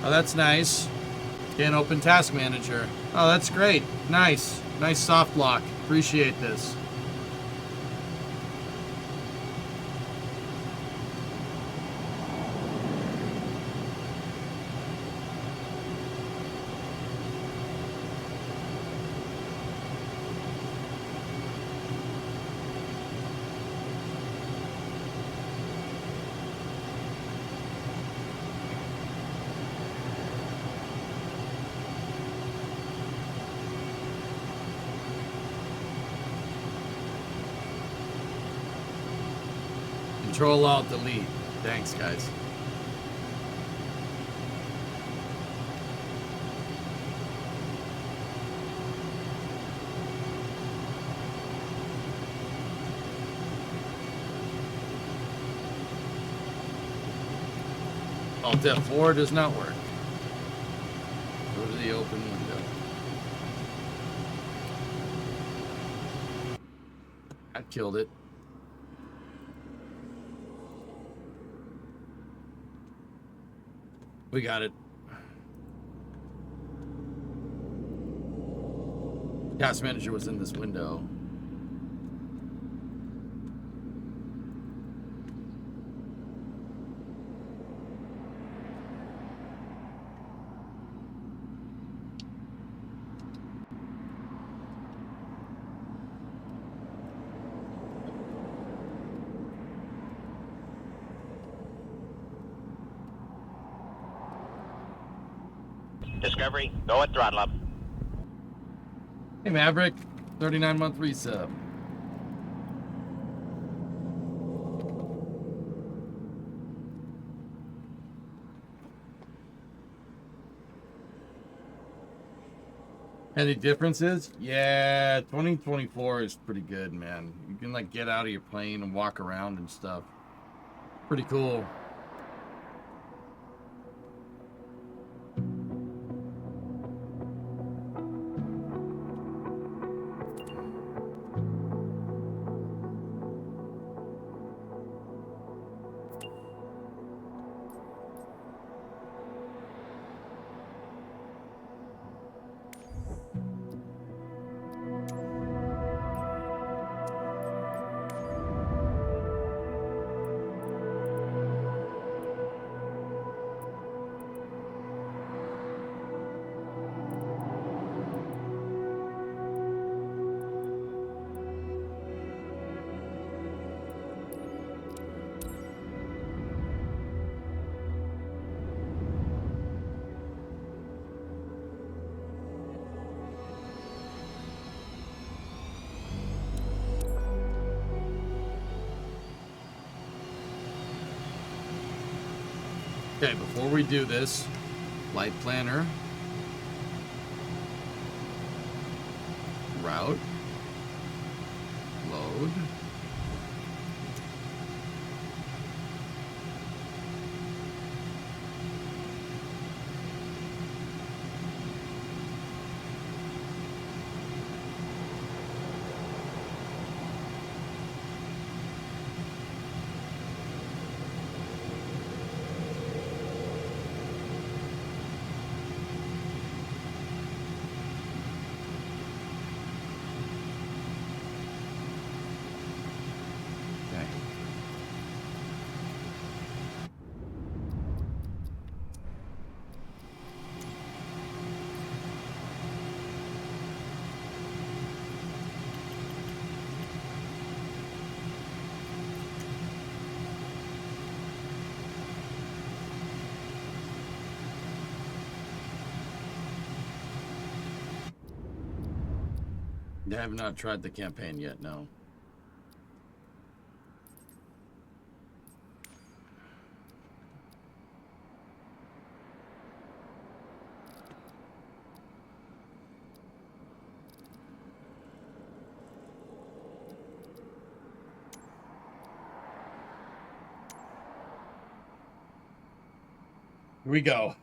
Oh, that's nice. Can't open Task Manager. Oh, that's great. Nice. Nice soft lock. Appreciate this. Control Alt Delete. Thanks, guys. Alt F4 does not work. Go to the open window. That killed it. We got it. Task Manager was in this window. Discovery, go at throttle up. Hey Maverick, 39-month resub. Any differences? Yeah, 2024 is pretty good, man. You can like get out of your plane and walk around and stuff. Pretty cool. Okay, before we do this, flight planner, route, load. Okay. I have not tried the campaign yet, no. Here we go.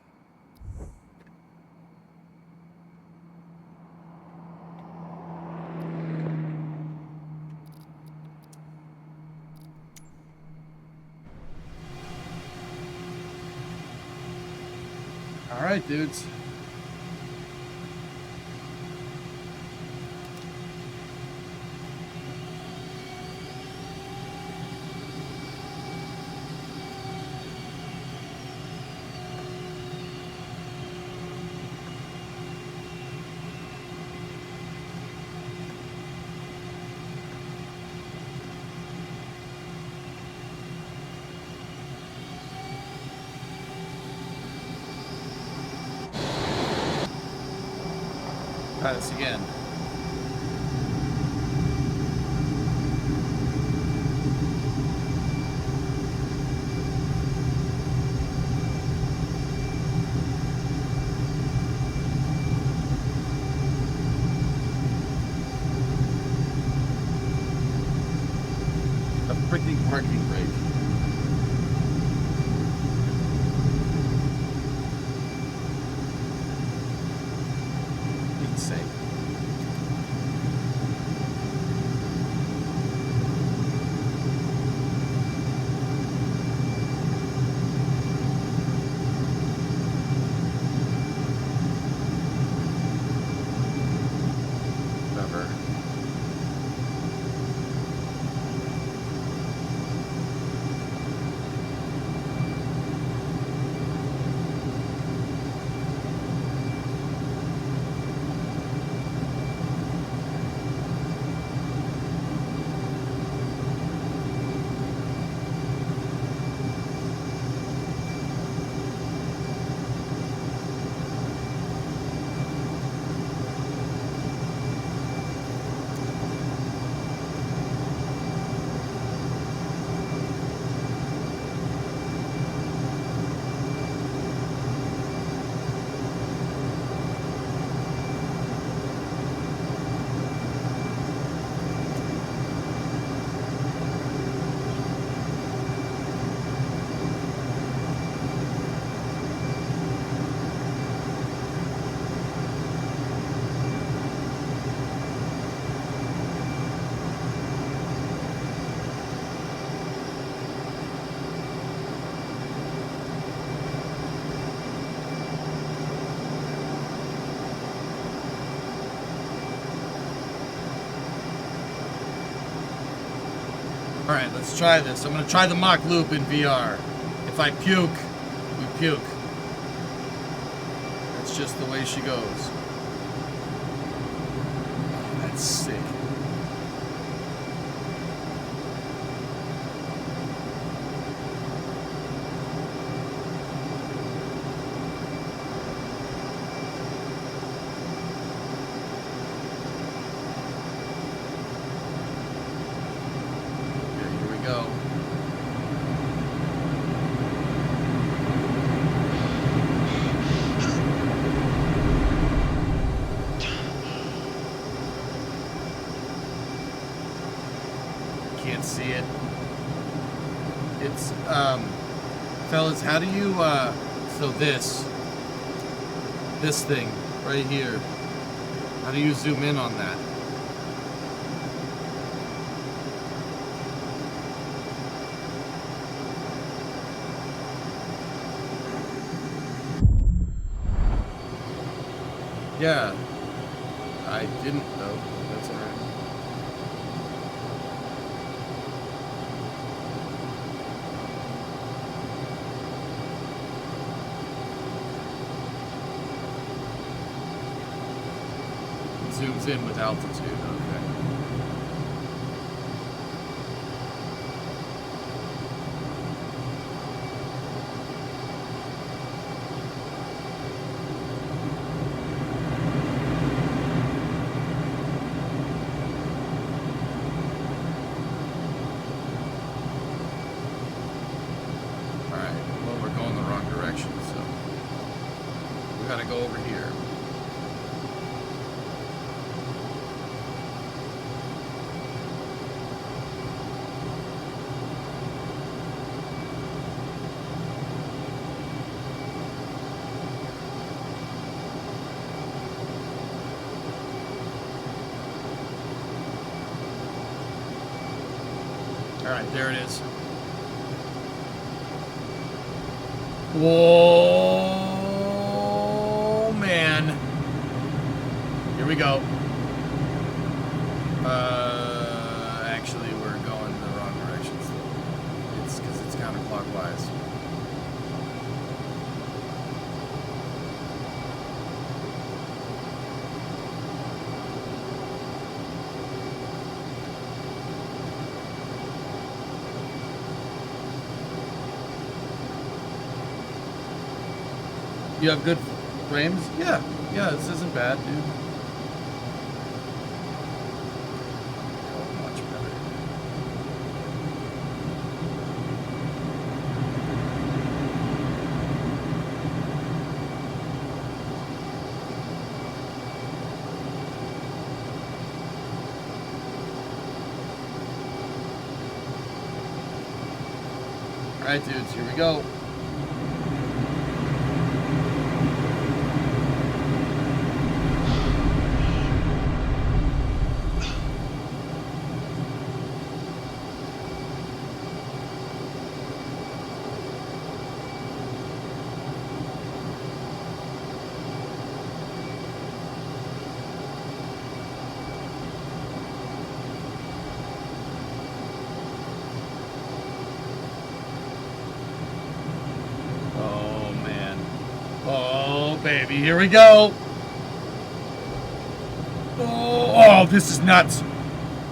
All right, dudes. Try this again. A freaking parking brake. Insane. Whatever. All right, let's try this. I'm gonna try the mock loop in VR. If I puke, we puke. That's just the way she goes. Oh, that's sick. Go. Can't see it. It's fellas, how do you so this thing right here, how do you zoom in on that? Yeah, I didn't know. That's all right. It zooms in with altitude. Okay. Gotta go over here. All right, there it is. Whoa. we go. Actually, we're going the wrong direction still. It's because it's counterclockwise. You have good frames? Yeah. Yeah, this isn't bad, dude. Oh, much better. Alright, dudes, here we go. Baby, here we go. Oh, this is nuts.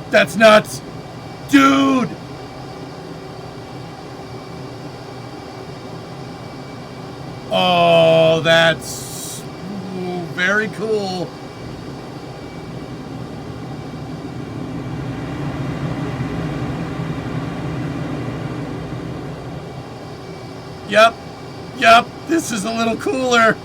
That's nuts. Dude. Oh, that's very cool. Yep. Yep. This is a little cooler.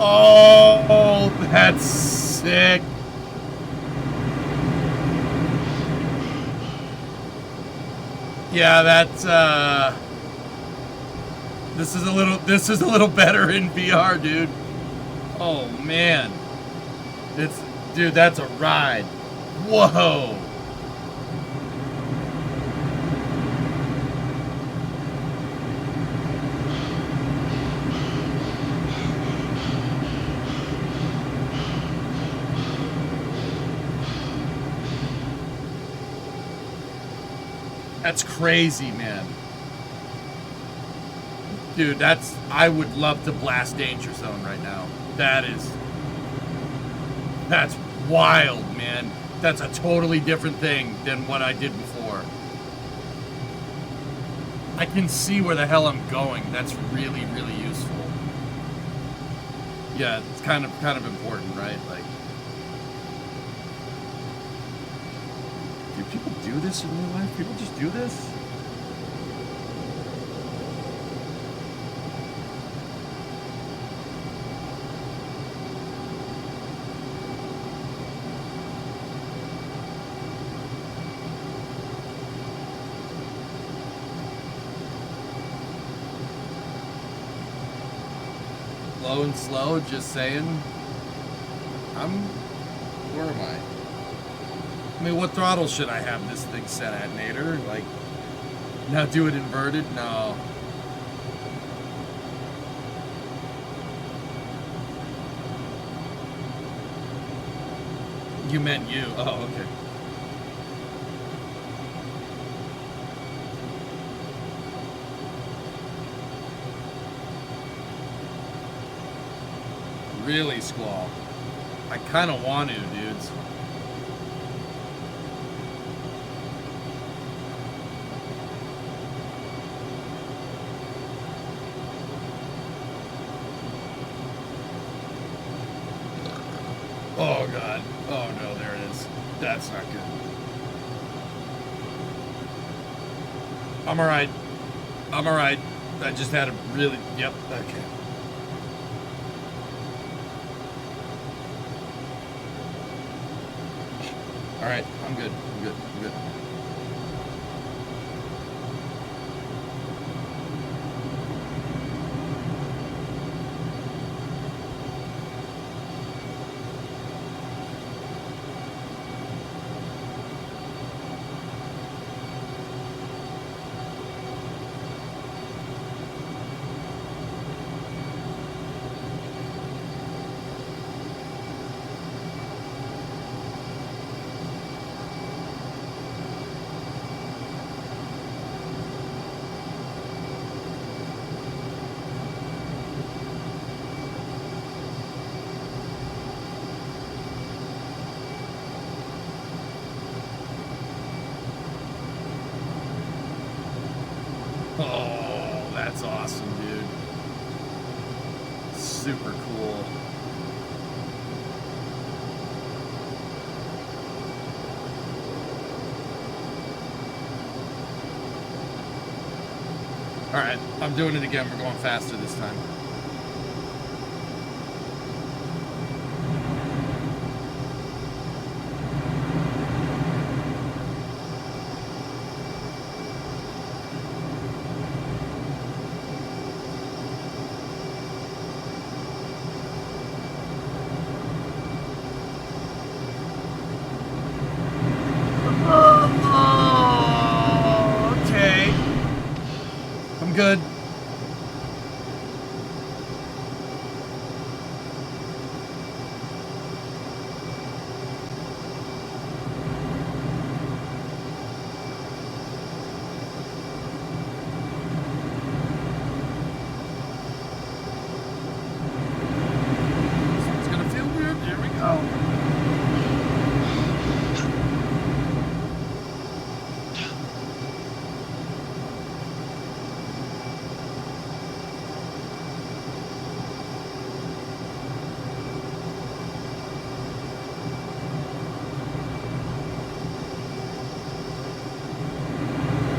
Oh, that's sick. Yeah, that's this is a little better in VR, dude. Oh man. Dude, that's a ride. Whoa. That's crazy, man. Dude, I would love to blast Danger Zone right now. That's wild, man. That's a totally different thing than what I did before. I can see where the hell I'm going. That's really, really useful. Yeah, it's kind of important, right? Like, do people do this in real life? People just do this? Low and slow, just saying. Where am I? I mean, what throttle should I have this thing set at, Nader? Like, now do it inverted? No. You meant you. Oh, okay. Really, Squall. I kind of want to, dudes. Oh, God. Oh, no, there it is. That's not good. I'm alright. I'm alright. I just had a really... Yep, okay. Alright, I'm good. I'm good. I'm good. Oh, that's awesome, dude. Super cool. All right, I'm doing it again. We're going faster this time. Oh, okay. I'm good. It's gonna feel weird. There we go.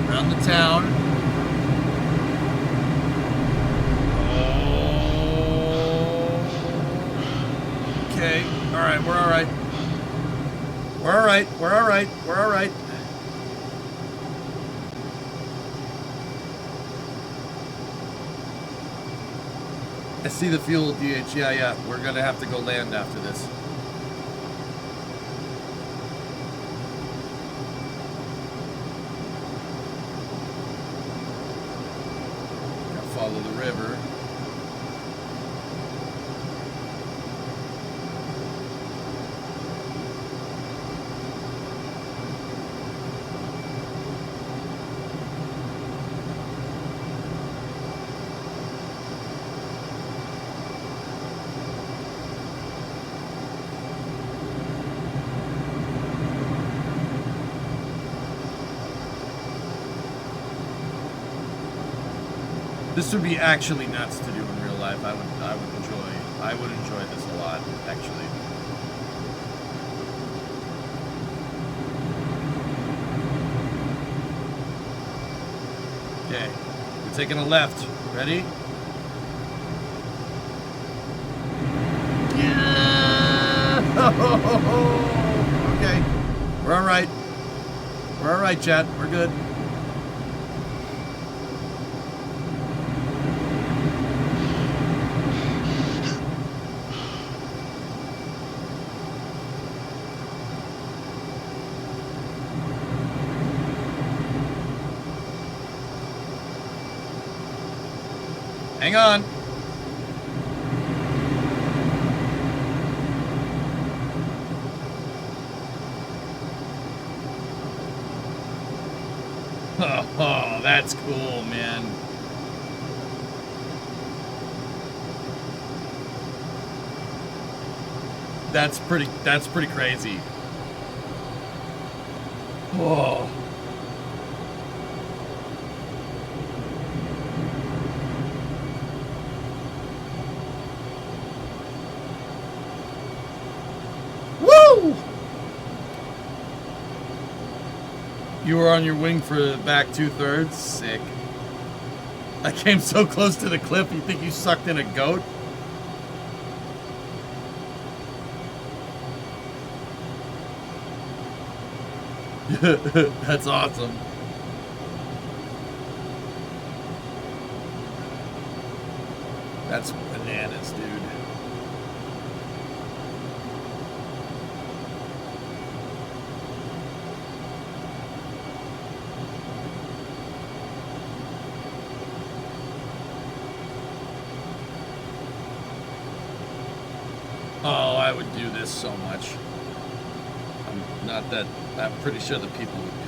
Around the town. Okay. All right. We're all right. We're all right. We're all right. We're all right. I see the fuel, DH. Yeah. We're gonna have to go land after this. Gotta follow the river. This would be actually nuts to do in real life. I would enjoy this a lot, actually. Okay, we're taking a left. Ready? Yeah! Okay, we're all right. We're all right, chat. We're good. Hang on. Oh, that's cool, man. That's pretty crazy. Whoa. Woo! You were on your wing for the back 2/3? Sick. I came so close to the cliff, you think you sucked in a goat? That's awesome. That's bananas, dude. Oh, I would do this so much. I'm pretty sure the people would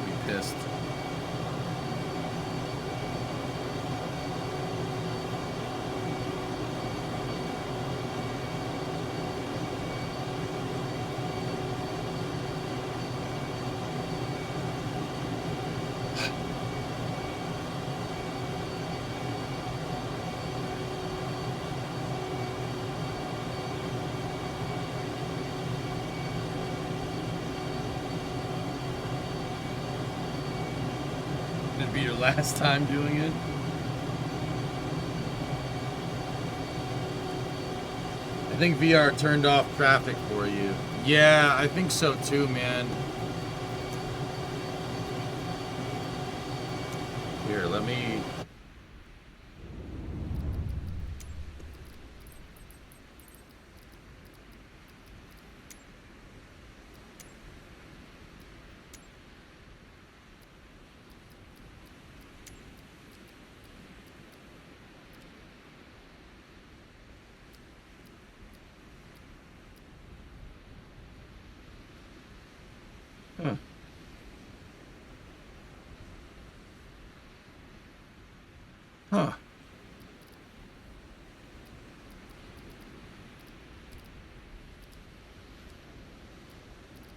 be pissed. It'd be your last time doing it. I think VR turned off traffic for you. Yeah, I think so too, man. Here, let me... Huh. Huh.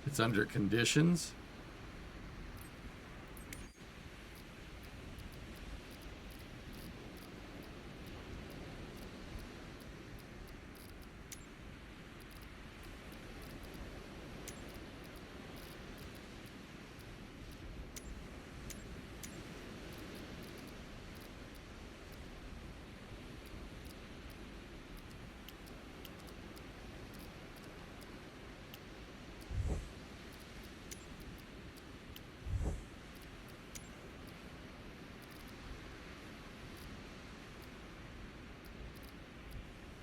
It's under conditions.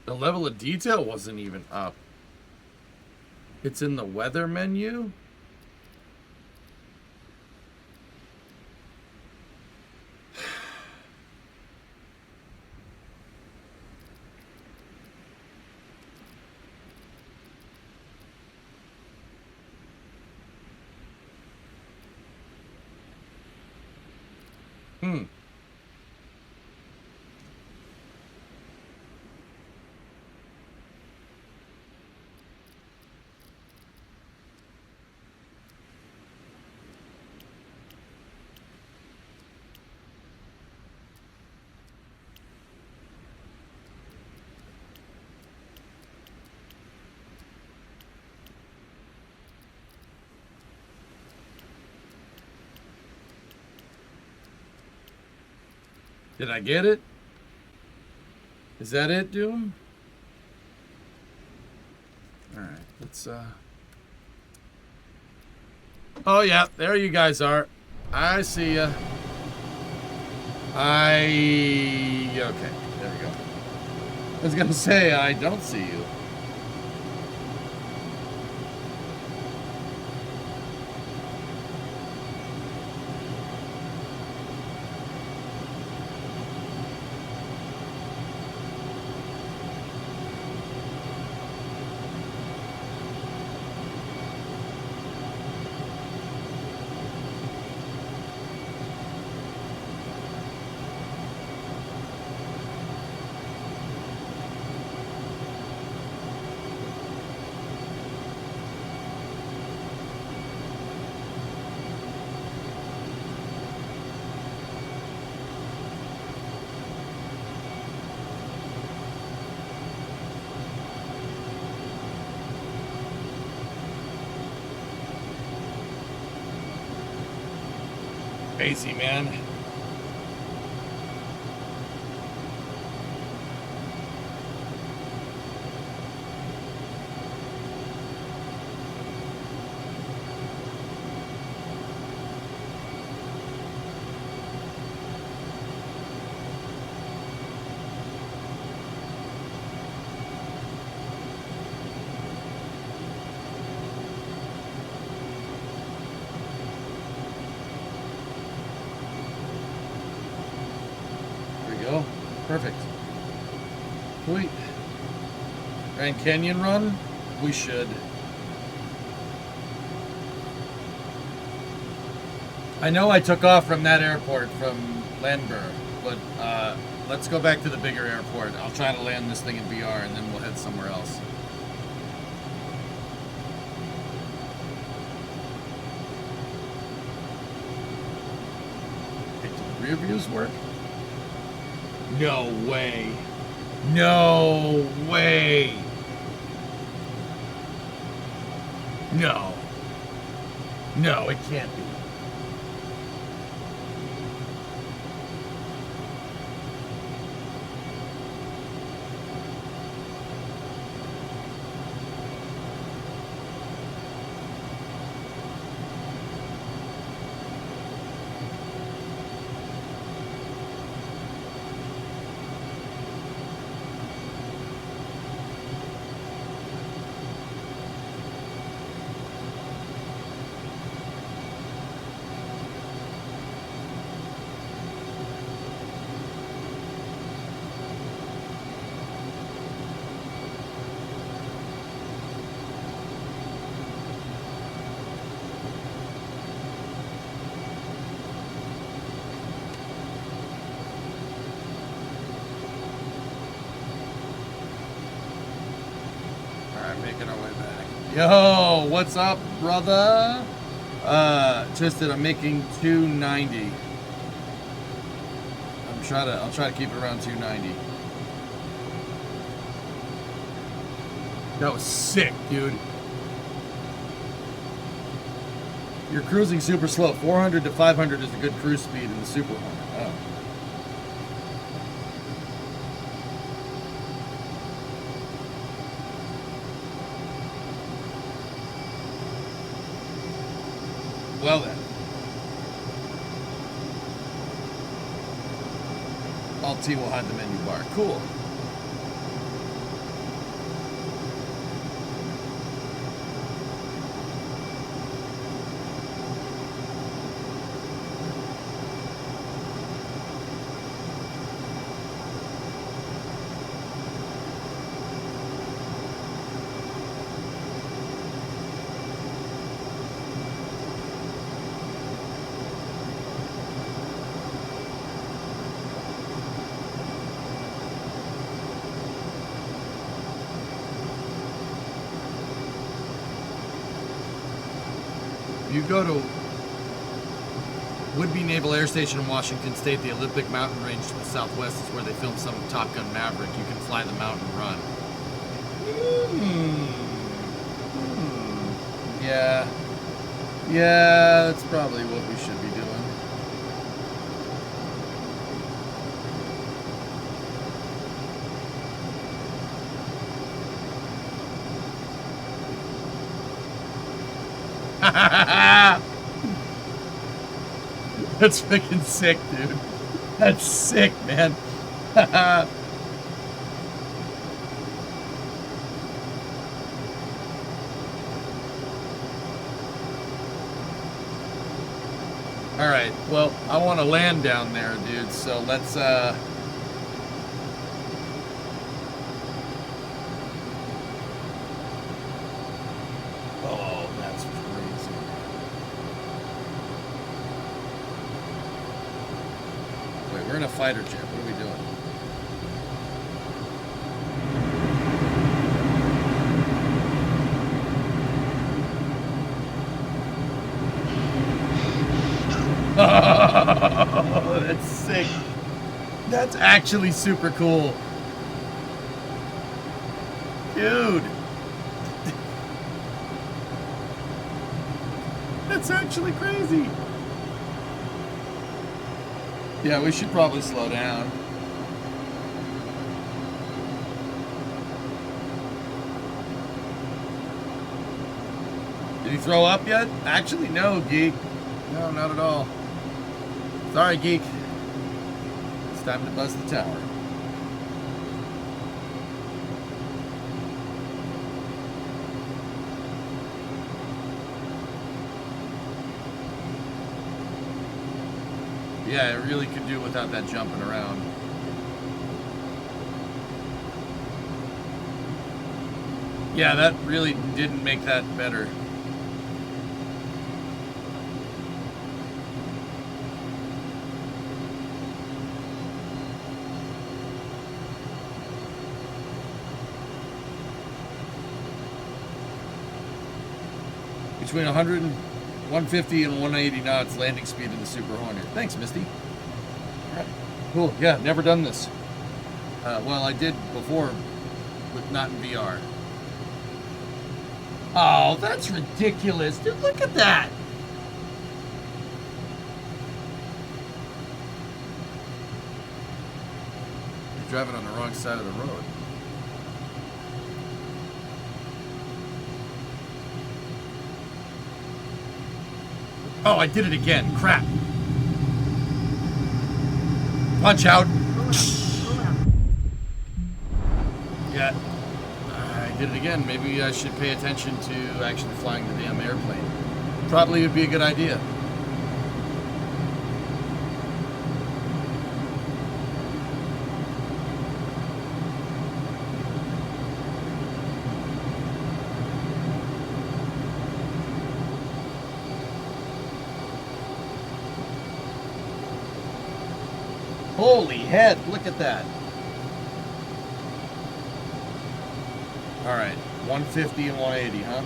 The level of detail wasn't even up. It's in the weather menu. Hmm. Did I get it? Is that it, Doom? Alright, let's Oh yeah, there you guys are. I see ya. Okay, there we go. I was gonna say, I don't see you. Crazy, man. Go. Perfect. Sweet. Grand Canyon run? We should. I know I took off from that airport from Landborough, but let's go back to the bigger airport. I'll try to land this thing in VR and then we'll head somewhere else. Hey, do the rear views work? No way. No way. No. No, it can't be. Yo, what's up, brother? Twisted, I'm making 290. I'll try to keep it around 290. That was sick, dude. You're cruising super slow. 400 to 500 is a good cruise speed in the Super Hornet. Oh. Well then. Alt T will hide the menu bar. Cool. You go to Woodby Naval Air Station in Washington State, the Olympic Mountain Range to the southwest is where they filmed some of Top Gun Maverick. You can fly the mountain run. Yeah. Yeah, that's probably what we should be doing. That's freaking sick, dude. That's sick, man. All right. Well, I want to land down there, dude. So let's Oh, that's crazy. Wait, we're in a fighter jet. What are we doing? Oh, that's sick. That's actually super cool. Dude. That's actually crazy. Yeah, we should probably slow down. Did he throw up yet? Actually, no, Geek. No, not at all. Sorry, Geek. It's time to buzz the tower. Yeah, it really could do without that jumping around. Yeah, that really didn't make that better. Between 150 and 180 knots landing speed in the Super Hornet. Thanks, Misty. All right, cool. Yeah, never done this. Well, I did before, but not in VR. Oh, that's ridiculous. Dude, look at that. You're driving on the wrong side of the road. Oh, I did it again. Crap. Punch out. Yeah. I did it again. Maybe I should pay attention to actually flying the damn airplane. Probably would be a good idea. Holy head, look at that. All right, 150 and 180, huh?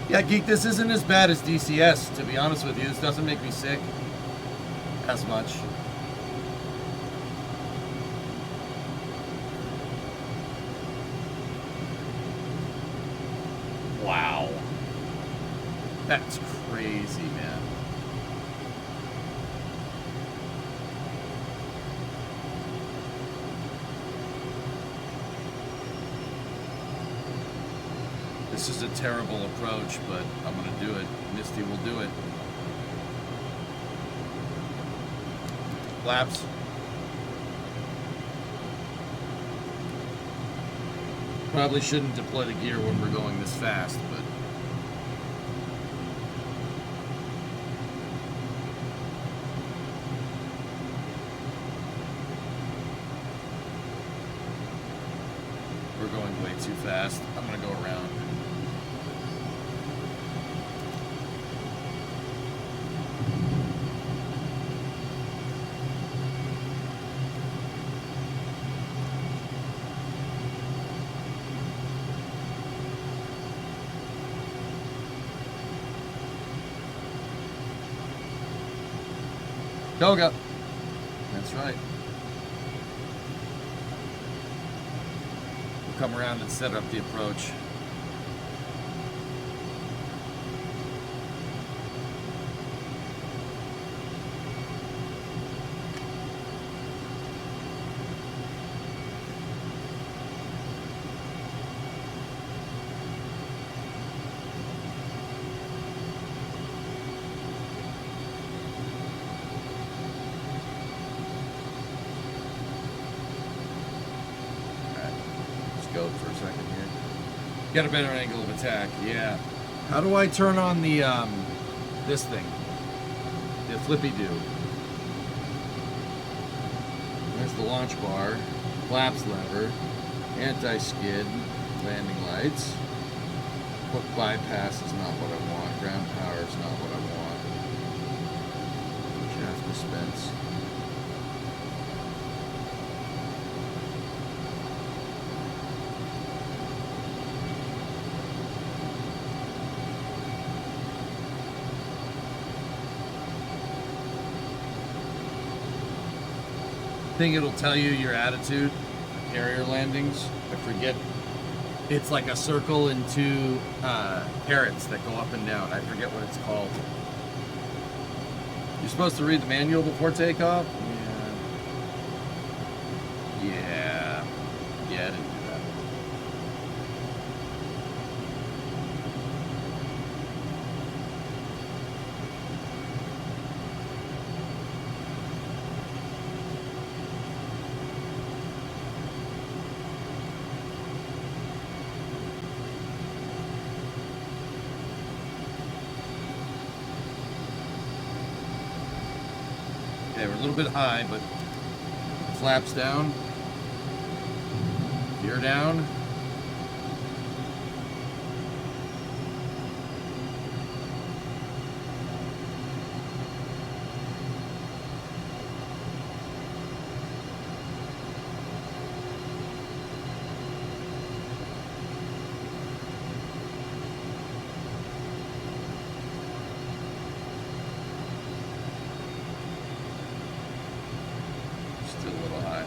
Yeah, Geek, this isn't as bad as DCS, to be honest with you. This doesn't make me sick as much. Wow. That's crazy, man. This is a terrible approach, but I'm going to do it. Misty will do it. Flaps. Probably shouldn't deploy the gear when we're going this fast, but... we're going way too fast. I'm going to go around. Toga. That's right. We'll come around and set up the approach. For a second here. Get a better angle of attack. Yeah. How do I turn on the this thing? The flippy do. There's the launch bar, flaps lever, anti-skid, landing lights. Hook bypass is not what I want. Ground power is not what I want. Shaft dispense. Think it'll tell you your attitude, carrier landings. I forget. It's like a circle and two carrots that go up and down. I forget what it's called. You're supposed to read the manual before takeoff? Yeah. Yeah, I didn't do that. Okay, we're a little bit high, but flaps down, gear down. Still a little high.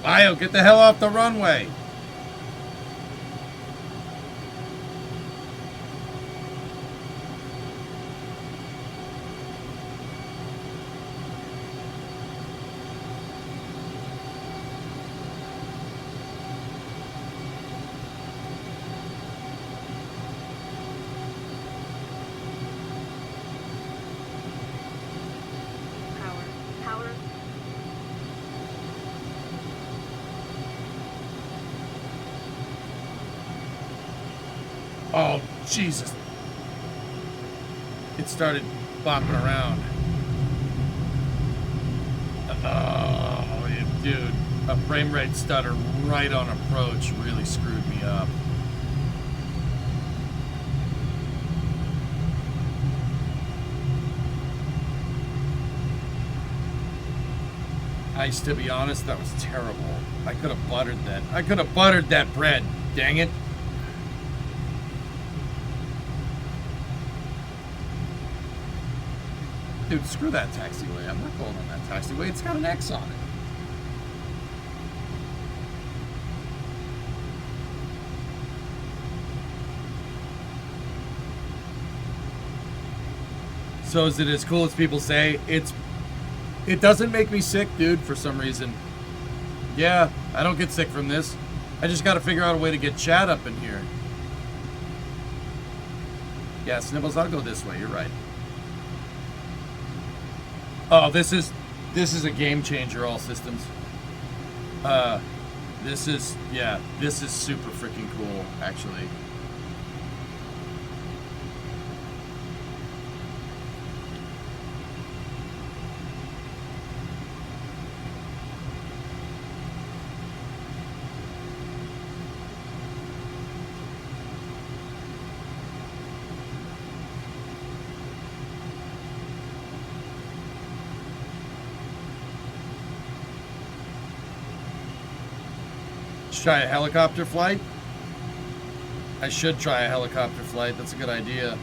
Bio, get the hell off the runway. Oh, Jesus. It started bopping around. Oh, dude. A frame rate stutter right on approach really screwed me up. To be honest, that was terrible. I could have buttered that. I could have buttered that bread. Dang it. Dude, screw that taxiway. I'm not going on that taxiway. It's got an X on it. So is it as cool as people say? It doesn't make me sick, dude, for some reason. Yeah, I don't get sick from this. I just got to figure out a way to get Chad up in here. Yeah, Snibbles, I'll go this way. You're right. Oh, this is a game changer, all systems. This is super freaking cool, actually. Try a helicopter flight. I should try a helicopter flight. That's a good idea.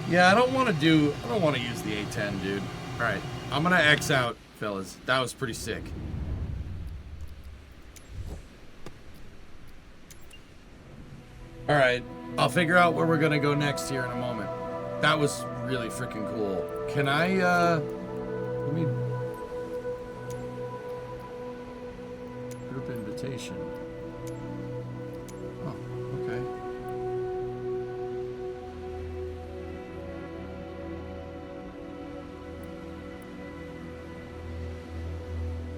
Yeah, I don't want to use the A10, dude. All right, I'm gonna X out, fellas. That was pretty sick. All right, I'll figure out where we're gonna go next here in a moment. That was really freaking cool. Can I, let me... Group invitation. Oh, okay.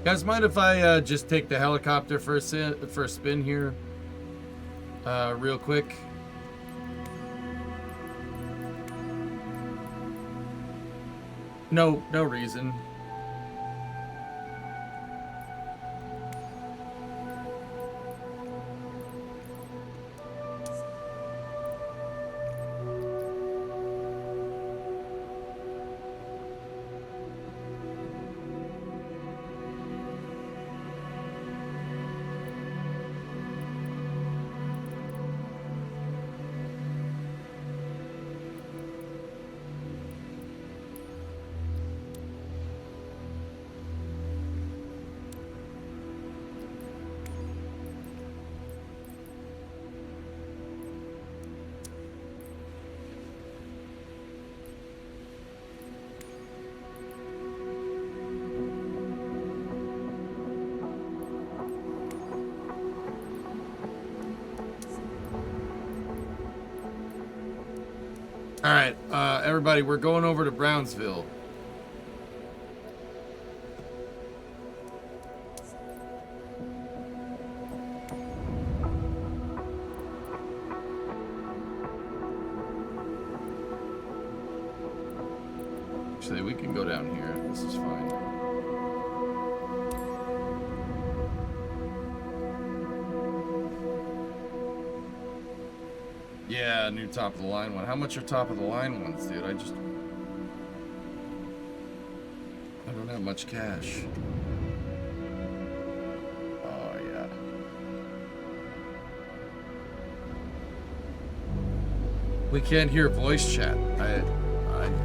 Guys, mind if I just take the helicopter for a spin here? Real quick. No reason. All right, everybody, we're going over to Brownsville. Actually, we can go down here. This is fine. Yeah, new top of the line one. How much are top of the line ones, dude? I don't have much cash. Oh yeah. We can't hear voice chat.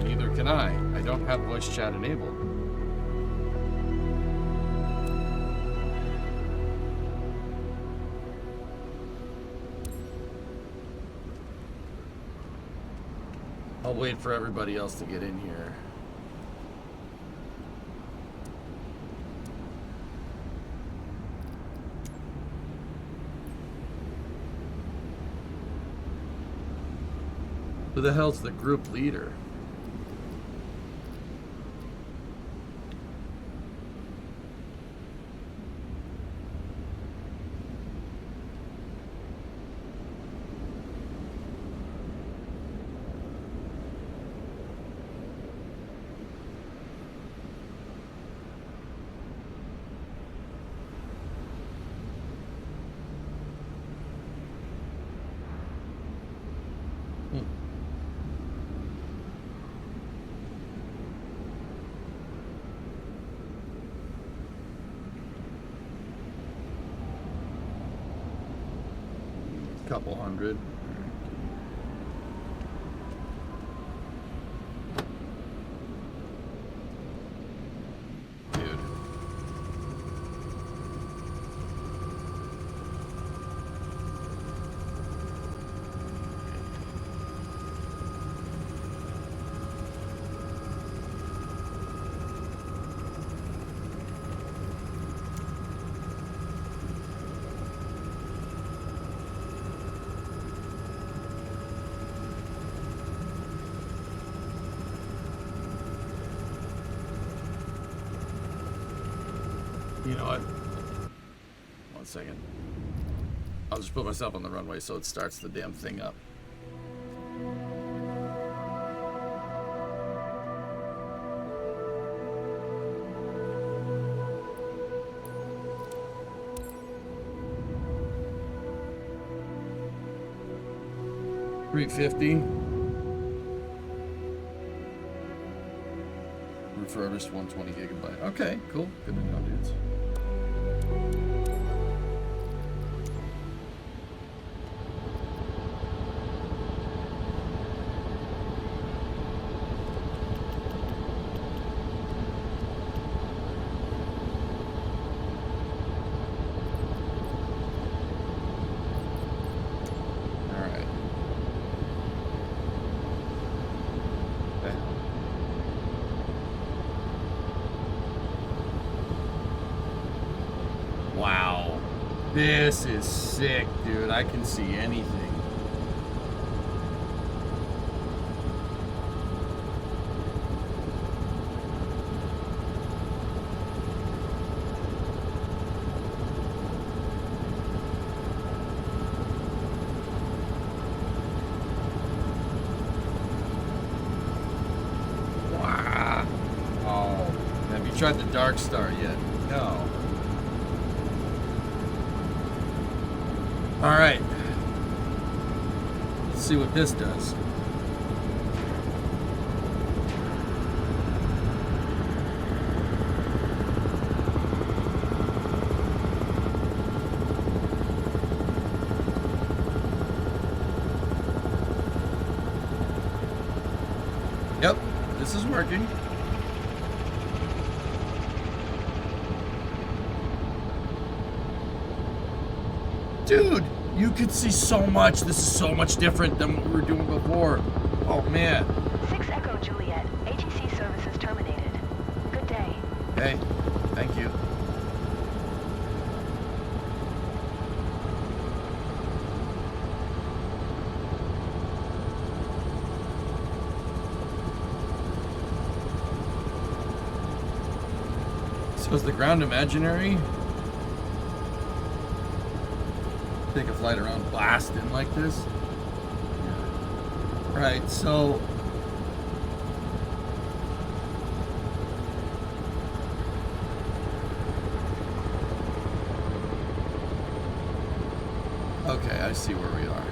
Neither can I. I don't have voice chat enabled. I'll wait for everybody else to get in here. Who the hell's the group leader? Couple hundred. Dude. You know what? 1 second. I'll just put myself on the runway so it starts the damn thing up. $350. Refurbished 120 gigabyte. Okay, cool. Good to know, dudes. All right. Wow. This is sick, dude. I can see anything. Wow. Oh, have you tried the Dark Star yet? No. All right. Let's see what this does. Yep, this is working. Dude, you could see so much. This is so much different than what we were doing before. Oh, man. 6 Echo Juliet. ATC services terminated. Good day. Okay, thank you. So is the ground imaginary? Take a flight around, blast in like this? Yeah. Right, so... Okay, I see where we are.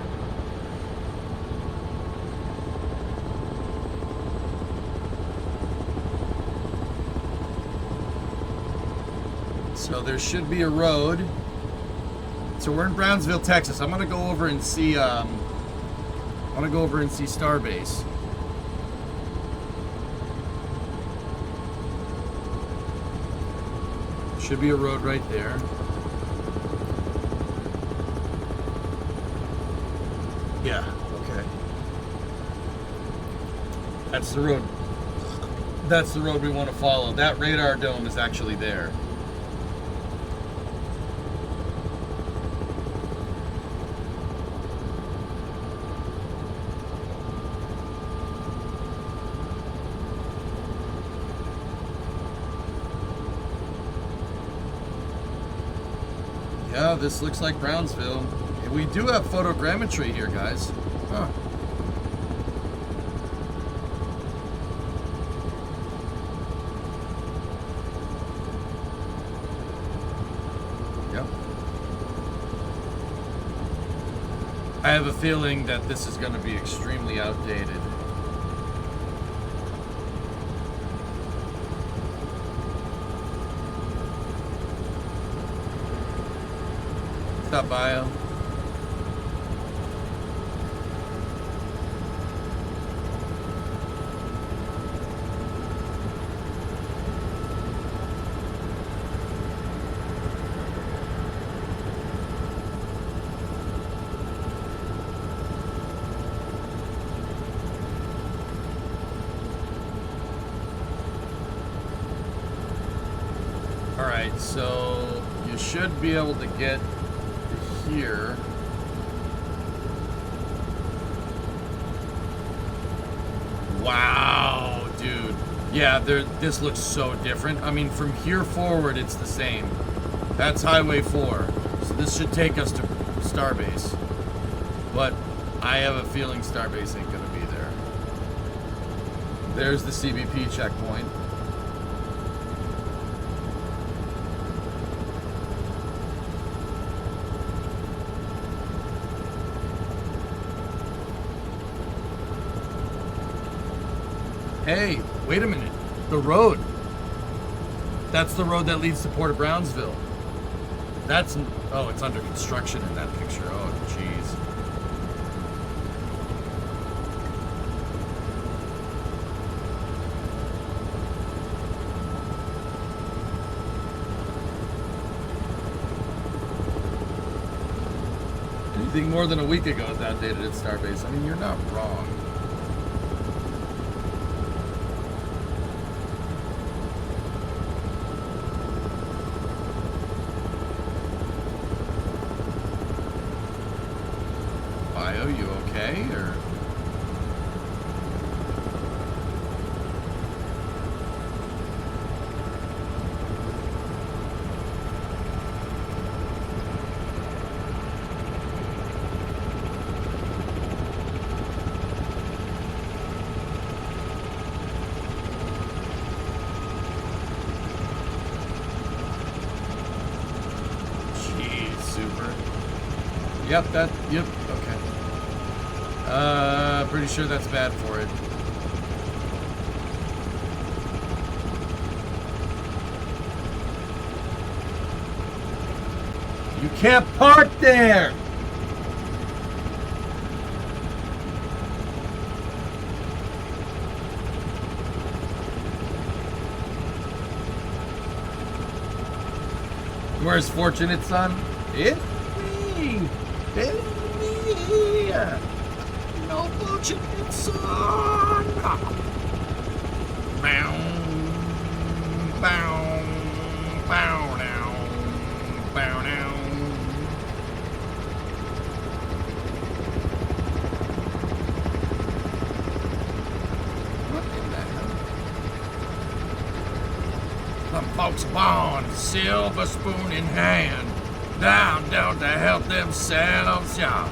So there should be a road. So we're in Brownsville, Texas. I'm gonna go over and see. I want to go over and see Starbase. Should be a road right there. Yeah. Okay. That's the road. That's the road we want to follow. That radar dome is actually there. Yeah, this looks like Brownsville. And we do have photogrammetry here, guys. Huh. Yep. I have a feeling that this is going to be extremely outdated. Stop bio. Alright, so you should be able to get here. Wow, dude. Yeah, this looks so different. I mean, from here forward, it's the same. That's Highway 4. So this should take us to Starbase. But I have a feeling Starbase ain't gonna be there. There's the CBP checkpoint. Hey, wait a minute. The road. That's the road that leads to Port of Brownsville. That's... Oh, it's under construction in that picture. Oh, jeez. Anything more than a week ago is outdated at Starbase. I mean, you're not wrong. Bio, you okay, or? Jeez, super. Yep, yep, okay. Pretty sure that's bad for it. You can't park there! Where's Fortunate Son? It's me! It's me! No Fortunate Son! Bow, bow, bow now, bow now. What in the hell? Some folks born, silver spoon in hand, down to help themselves, y'all.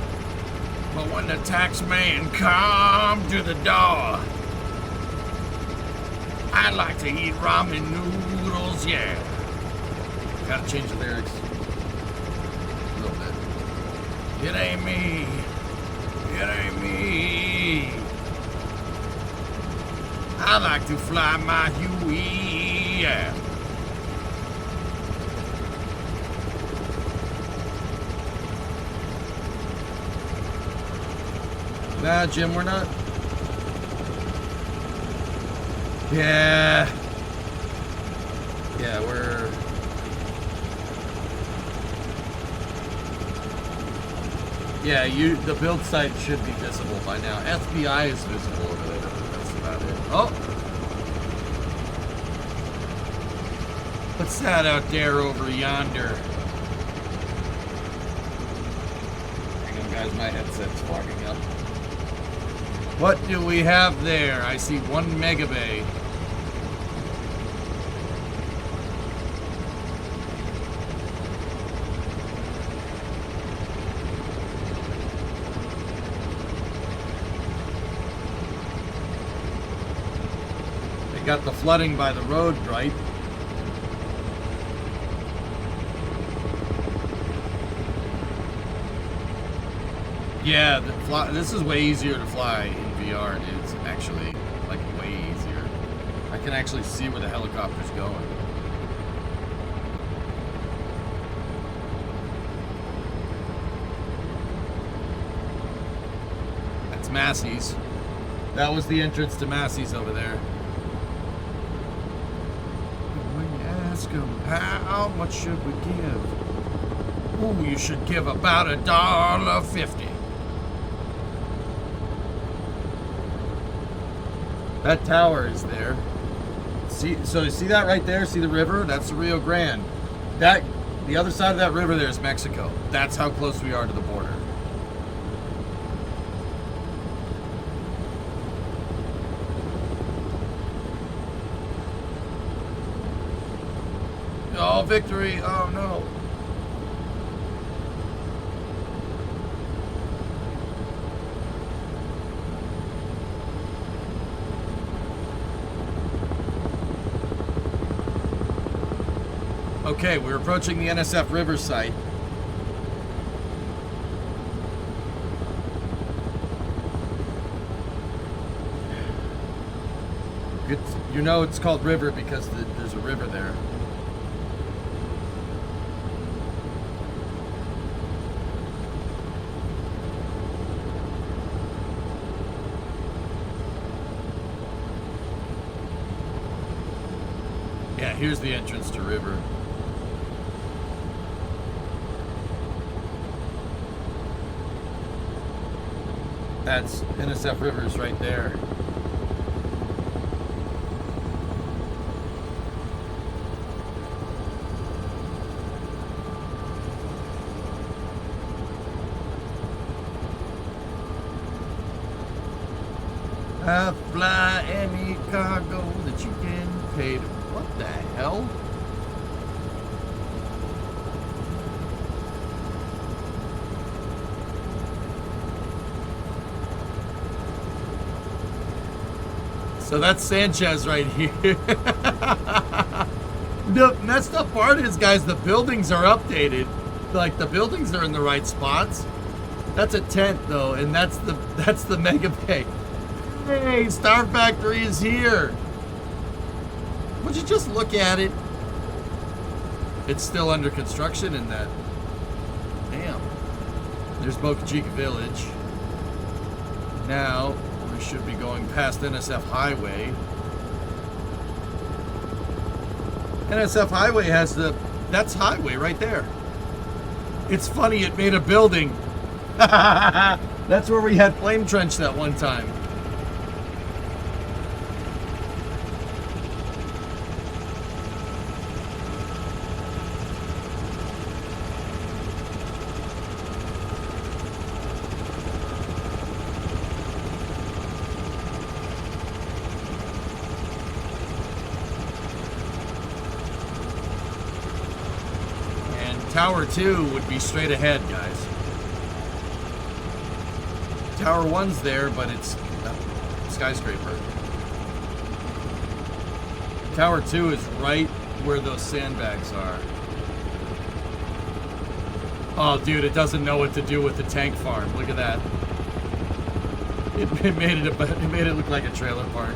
But when the tax man come to the door, I like to eat ramen noodles, yeah. Gotta change the lyrics a little bit. It ain't me. It ain't me. I like to fly my Huey, yeah. Nah, Jim, we're not. Yeah. Yeah, we're... Yeah, the build site should be visible by now. FBI is visible over there. That's about it. Oh! What's that out there over yonder? Hang on, guys, my headset's fogging up. What do we have there? I see 1 megabay. They got the flooding by the road, right? Yeah, this is way easier to fly in VR. It's actually, like, way easier. I can actually see where the helicopter's going. That's Massey's. That was the entrance to Massey's over there. When you ask them, how much should we give? Oh, you should give about $1.50. That tower is there. See, so you see that right there? See the river? That's the Rio Grande. The other side of that river there is Mexico. That's how close we are to the border. Oh, victory! Oh no! Okay, we're approaching the NSF River site. You know it's called river because there's a river there. Yeah, here's the entrance to river. That's NSF Rivers right there. I fly any cargo that you can pay to. What the hell? So that's Sanchez right here. The messed up part is, guys, the buildings are updated. Like, the buildings are in the right spots. That's a tent, though, and that's the mega bay. Hey, Star Factory is here. Would you just look at it? It's still under construction in that. Damn. There's Boca Chica Village. Now, we should be going past NSF Highway. NSF Highway has that's highway right there. It's funny, it made a building. That's where we had Flame Trench that one time. Tower 2 would be straight ahead, guys. Tower 1's there, but it's a skyscraper. Tower 2 is right where those sandbags are. Oh, dude, it doesn't know what to do with the tank farm. Look at that. It made it look like a trailer park.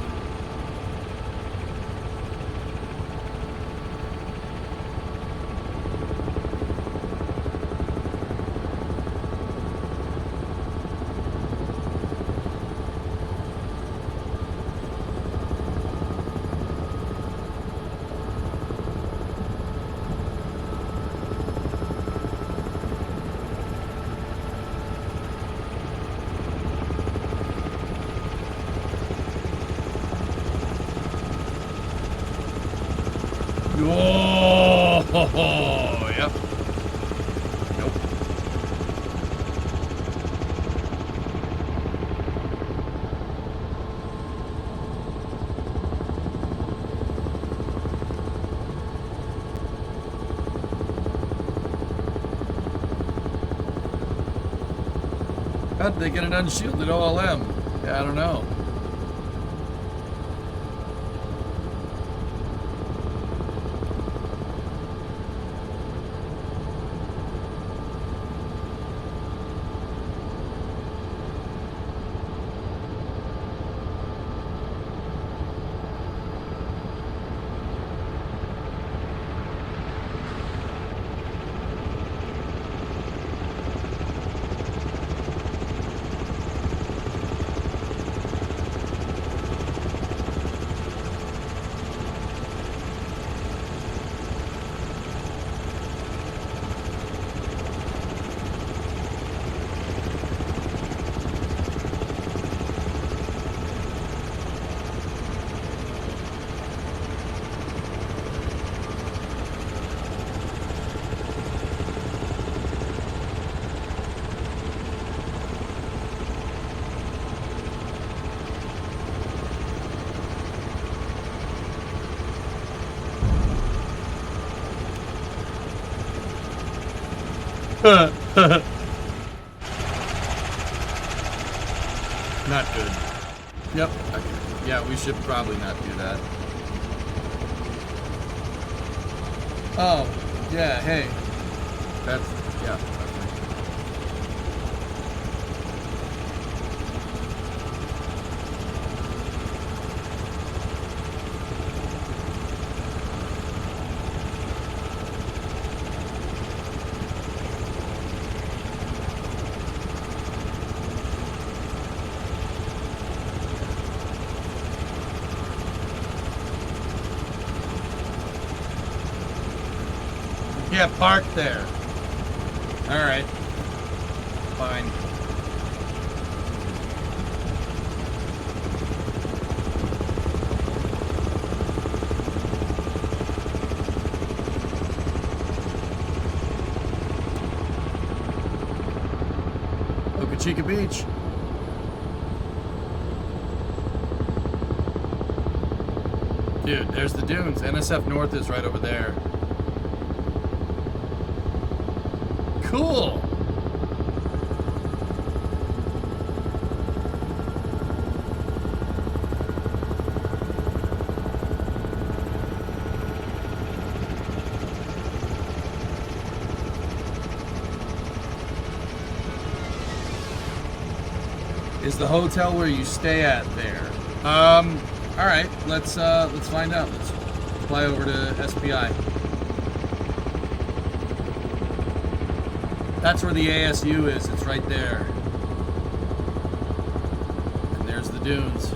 Oh, yep. Nope. How did they get an unshielded OLM? Yeah, I don't know. Not good. Yep. Okay. Yeah, we should probably not do that. Oh, yeah, hey. That's, yeah, okay. Yeah, park there. Alright. Fine. Boca Chica Beach. Dude, there's the dunes. NSF North is right over there. Cool. Is the hotel where you stay at there? All right. Let's find out. Let's fly over to SPI. That's where the ASU is. It's right there. And there's the dunes.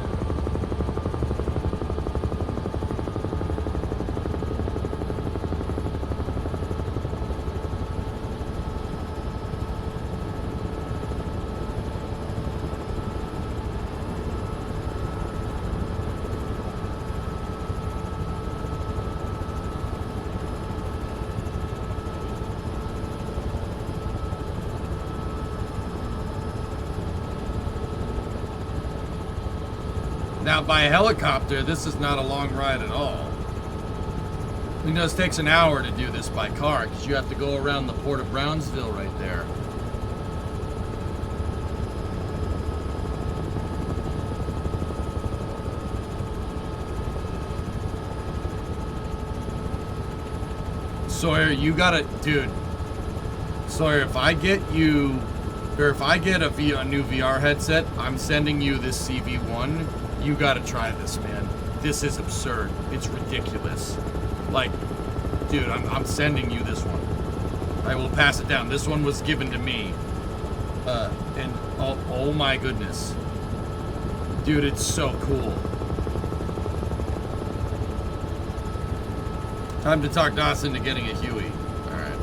Now, by helicopter, this is not a long ride at all. You know, it takes an hour to do this by car because you have to go around the Port of Brownsville right there. Sawyer, you gotta, dude. Sawyer, if I get you, or if I get a new VR headset, I'm sending you this CV1. You gotta try this, man. This is absurd. It's ridiculous. Like, dude, I'm sending you this one. I will pass it down. This one was given to me. And oh my goodness. Dude, it's so cool. Time to talk Dawson into getting a Huey. Alright.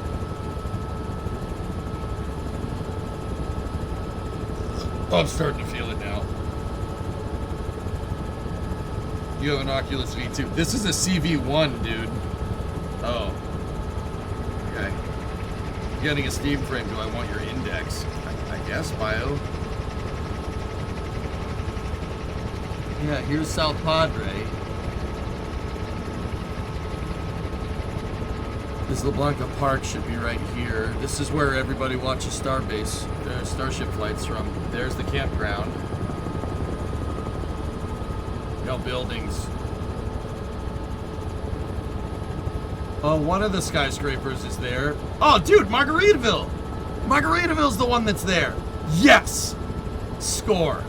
Oh, I'm starting to feel it now. You have an Oculus V2. This is a CV1, dude. Oh. Okay. Getting a Steam frame. Do I want your index? I guess, bio. Yeah, here's South Padre. This LeBlanca Park should be right here. This is where everybody watches Starbase, Starship flights from. There's the campground. No buildings. Oh, one of the skyscrapers is there. Oh, dude, Margaritaville! Margaritaville's the one that's there. Yes! Score.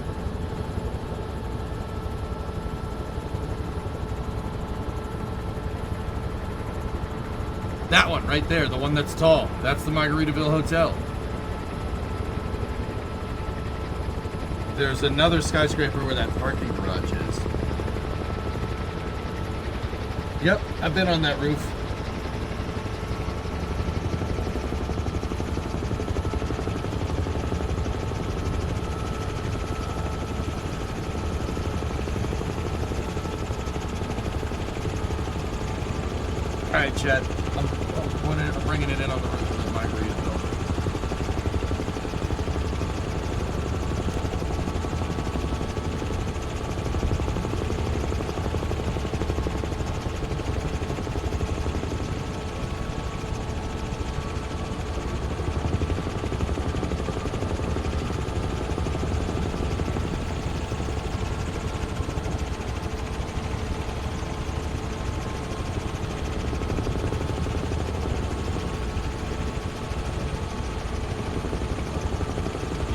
That one right there, the one that's tall. That's the Margaritaville Hotel. There's another skyscraper where that parking garage is. Yep, I've been on that roof. All right, Chet. I'm bringing it in on the roof of the Margaritaville.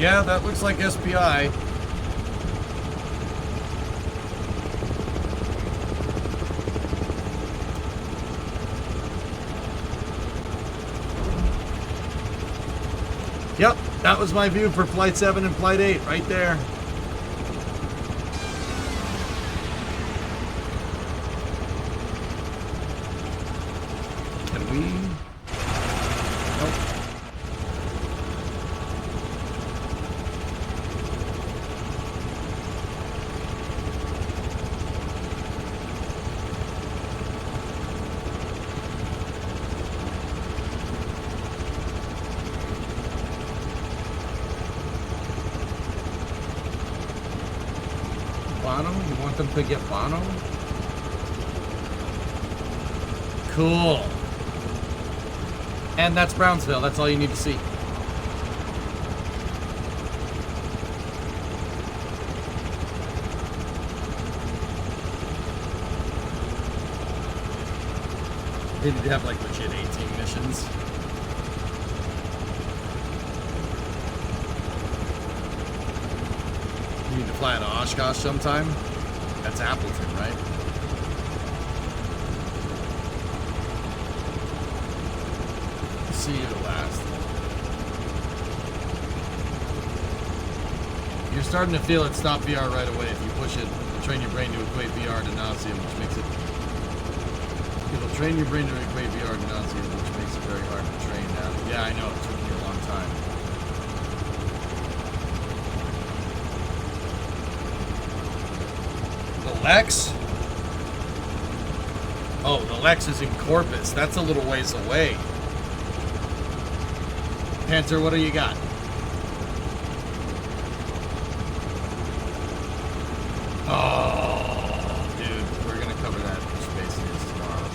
Yeah, that looks like SPI. Yep, that was my view for Flight 7 and Flight 8 right there. Can we? Nope. Bono? You want them to get Bono? Cool. And that's Brownsville. That's all you need to see. They need to have like legit 18 missions. You need to fly to Oshkosh sometime? That's Appleton, right? See you last. You're starting to feel it stop VR right away. If you push it, it'll train your brain to equate VR to nauseum, which makes it... It'll train your brain to equate VR to nauseum, which makes it very hard to train now. Yeah, I know. It took me a long time. The Lex? Oh, the Lex is in Corpus. That's a little ways away. Panther, what do you got? Oh, dude, we're gonna cover that for Space News tomorrow.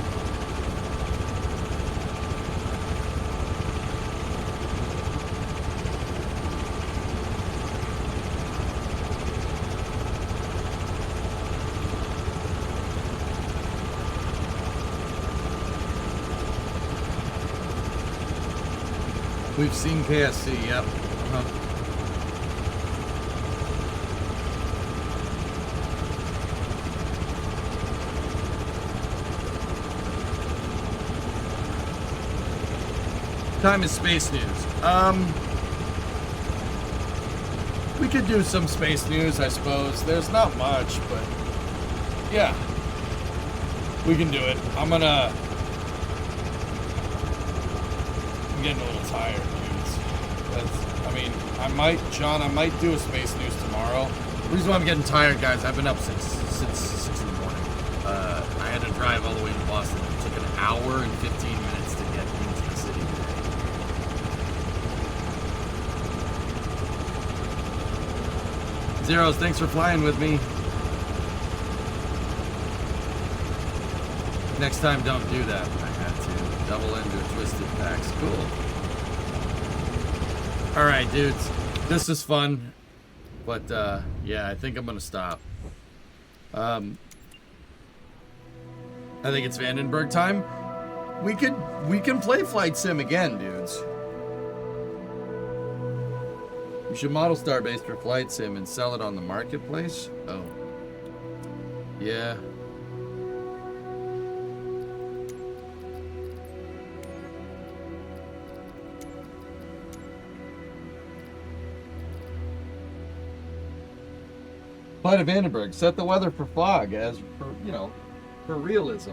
We've seen KSC, yep. Time is space news. We could do some space news, I suppose. There's not much, but yeah, we can do it. I'm getting a little tired, dudes. I mean, I might do a space news tomorrow. The reason why I'm getting tired, guys, I've been up since 6 in the morning. I had to drive all the way to Boston. It took an hour and 15 minutes to get into the city today. Zeros, thanks for flying with me. Next time, don't do that. I had to. Double into a twisted packs. Cool. Alright, dudes. This is fun. But, yeah, I think I'm gonna stop. I think it's Vandenberg time. We can play Flight Sim again, dudes. We should model Starbase for Flight Sim and sell it on the marketplace. Oh. Yeah. Flight of Vandenberg, set the weather for fog as for, for realism.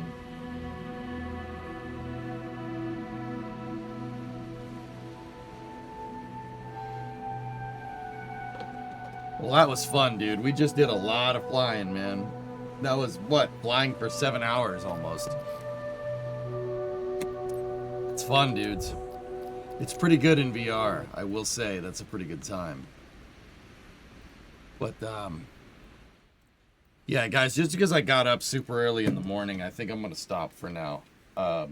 Well, that was fun, dude. We just did a lot of flying, man. That was, flying for 7 hours almost. It's fun, dudes. It's pretty good in VR, I will say. That's a pretty good time. But, yeah, guys, just because I got up super early in the morning, I think I'm going to stop for now. The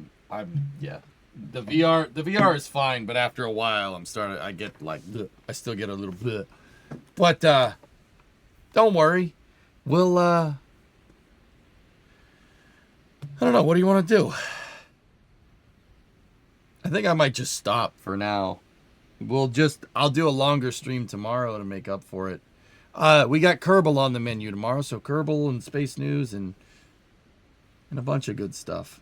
VR is fine, but after a while, I get like, I still get a little bit. But, don't worry. We'll, I don't know. What do you want to do? I think I might just stop for now. I'll do a longer stream tomorrow to make up for it. We got Kerbal on the menu tomorrow, so Kerbal and Space News and a bunch of good stuff.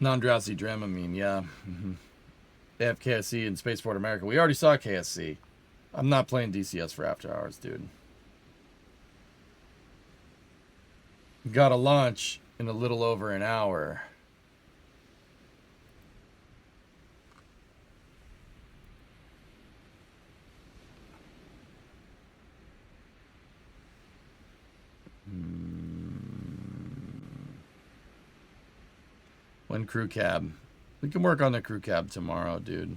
Non-drowsy Dramamine, yeah. They have KSC and Spaceport America. We already saw KSC. I'm not playing DCS for After Hours, dude. Got to launch in a little over an hour. When crew cab. We can work on the crew cab tomorrow, dude.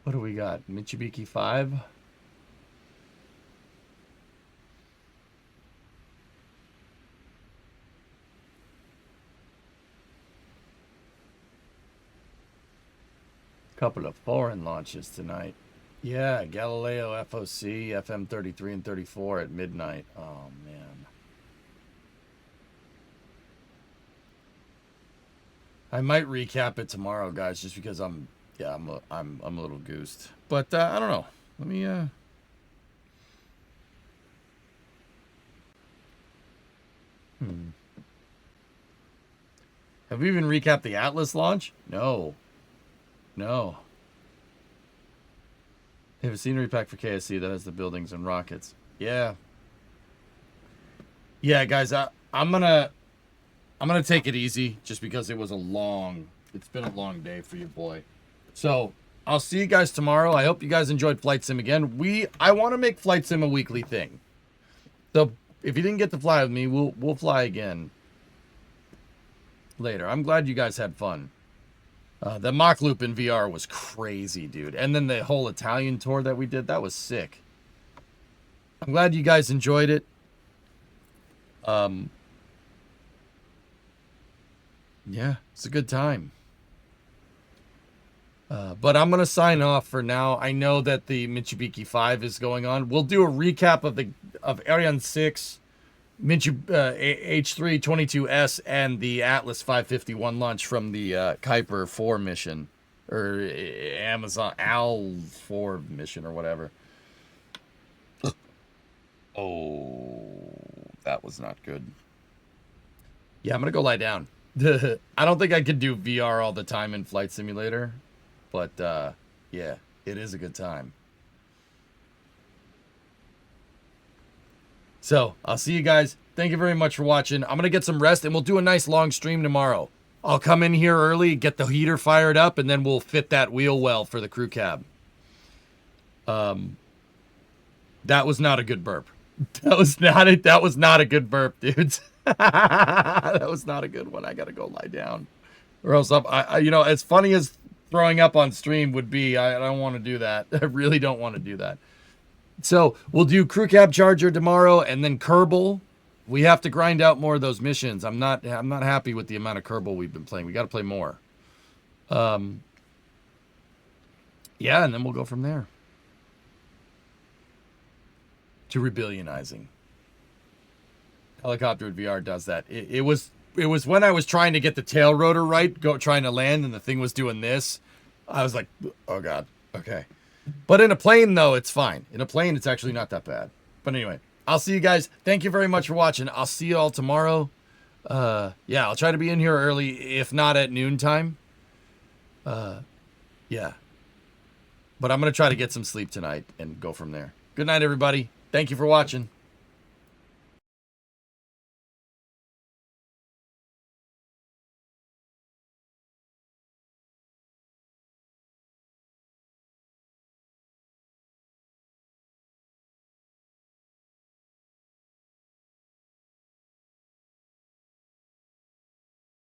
What do we got? Mitsubishi 5? Couple of foreign launches tonight. Yeah, Galileo FOC, FM 33 and 34 at midnight. Oh man. I might recap it tomorrow, guys, just because I'm a little goosed. But I don't know. Let me Have we even recapped the Atlas launch? No. No. They have a scenery pack for KSC that has the buildings and rockets. Yeah. Yeah, guys, I'm gonna take it easy just because it's been a long day for you, boy. So I'll see you guys tomorrow. I hope you guys enjoyed Flight Sim again. I want to make Flight Sim a weekly thing. So if you didn't get to fly with me, we'll fly again later. I'm glad you guys had fun. The mock loop in VR was crazy, dude. And then the whole Italian tour that we did, that was sick. I'm glad you guys enjoyed it. Yeah, it's a good time. But I'm going to sign off for now. I know that the Mitsubishi 5 is going on. We'll do a recap of Ariane 6, H322S, and the Atlas 551 launch from the Kuiper 4 mission. Or Amazon AL 4 mission or whatever. Oh, that was not good. Yeah, I'm going to go lie down. I don't think I could do VR all the time in Flight Simulator. But, yeah, it is a good time. So, I'll see you guys. Thank you very much for watching. I'm going to get some rest, and we'll do a nice long stream tomorrow. I'll come in here early, get the heater fired up, and then we'll fit that wheel well for the crew cab. That was not a good burp. That was not a good burp, dudes. That was not a good one. I got to go lie down. Or else as funny as throwing up on stream would be, I don't want to do that. I really don't want to do that. So we'll do crew cab charger tomorrow, and then Kerbal. We have to grind out more of those missions. I'm not happy with the amount of Kerbal we've been playing. We got to play more. Yeah, and then we'll go from there to rebillionizing. Helicopter with VR does that. It was when I was trying to get the tail rotor right, trying to land, and the thing was doing this. I was like, oh God, okay. But in a plane, though, it's fine. In a plane, it's actually not that bad. But anyway, I'll see you guys. Thank you very much for watching. I'll see you all tomorrow. Yeah, I'll try to be in here early, if not at noontime. Yeah. But I'm going to try to get some sleep tonight and go from there. Good night, everybody. Thank you for watching.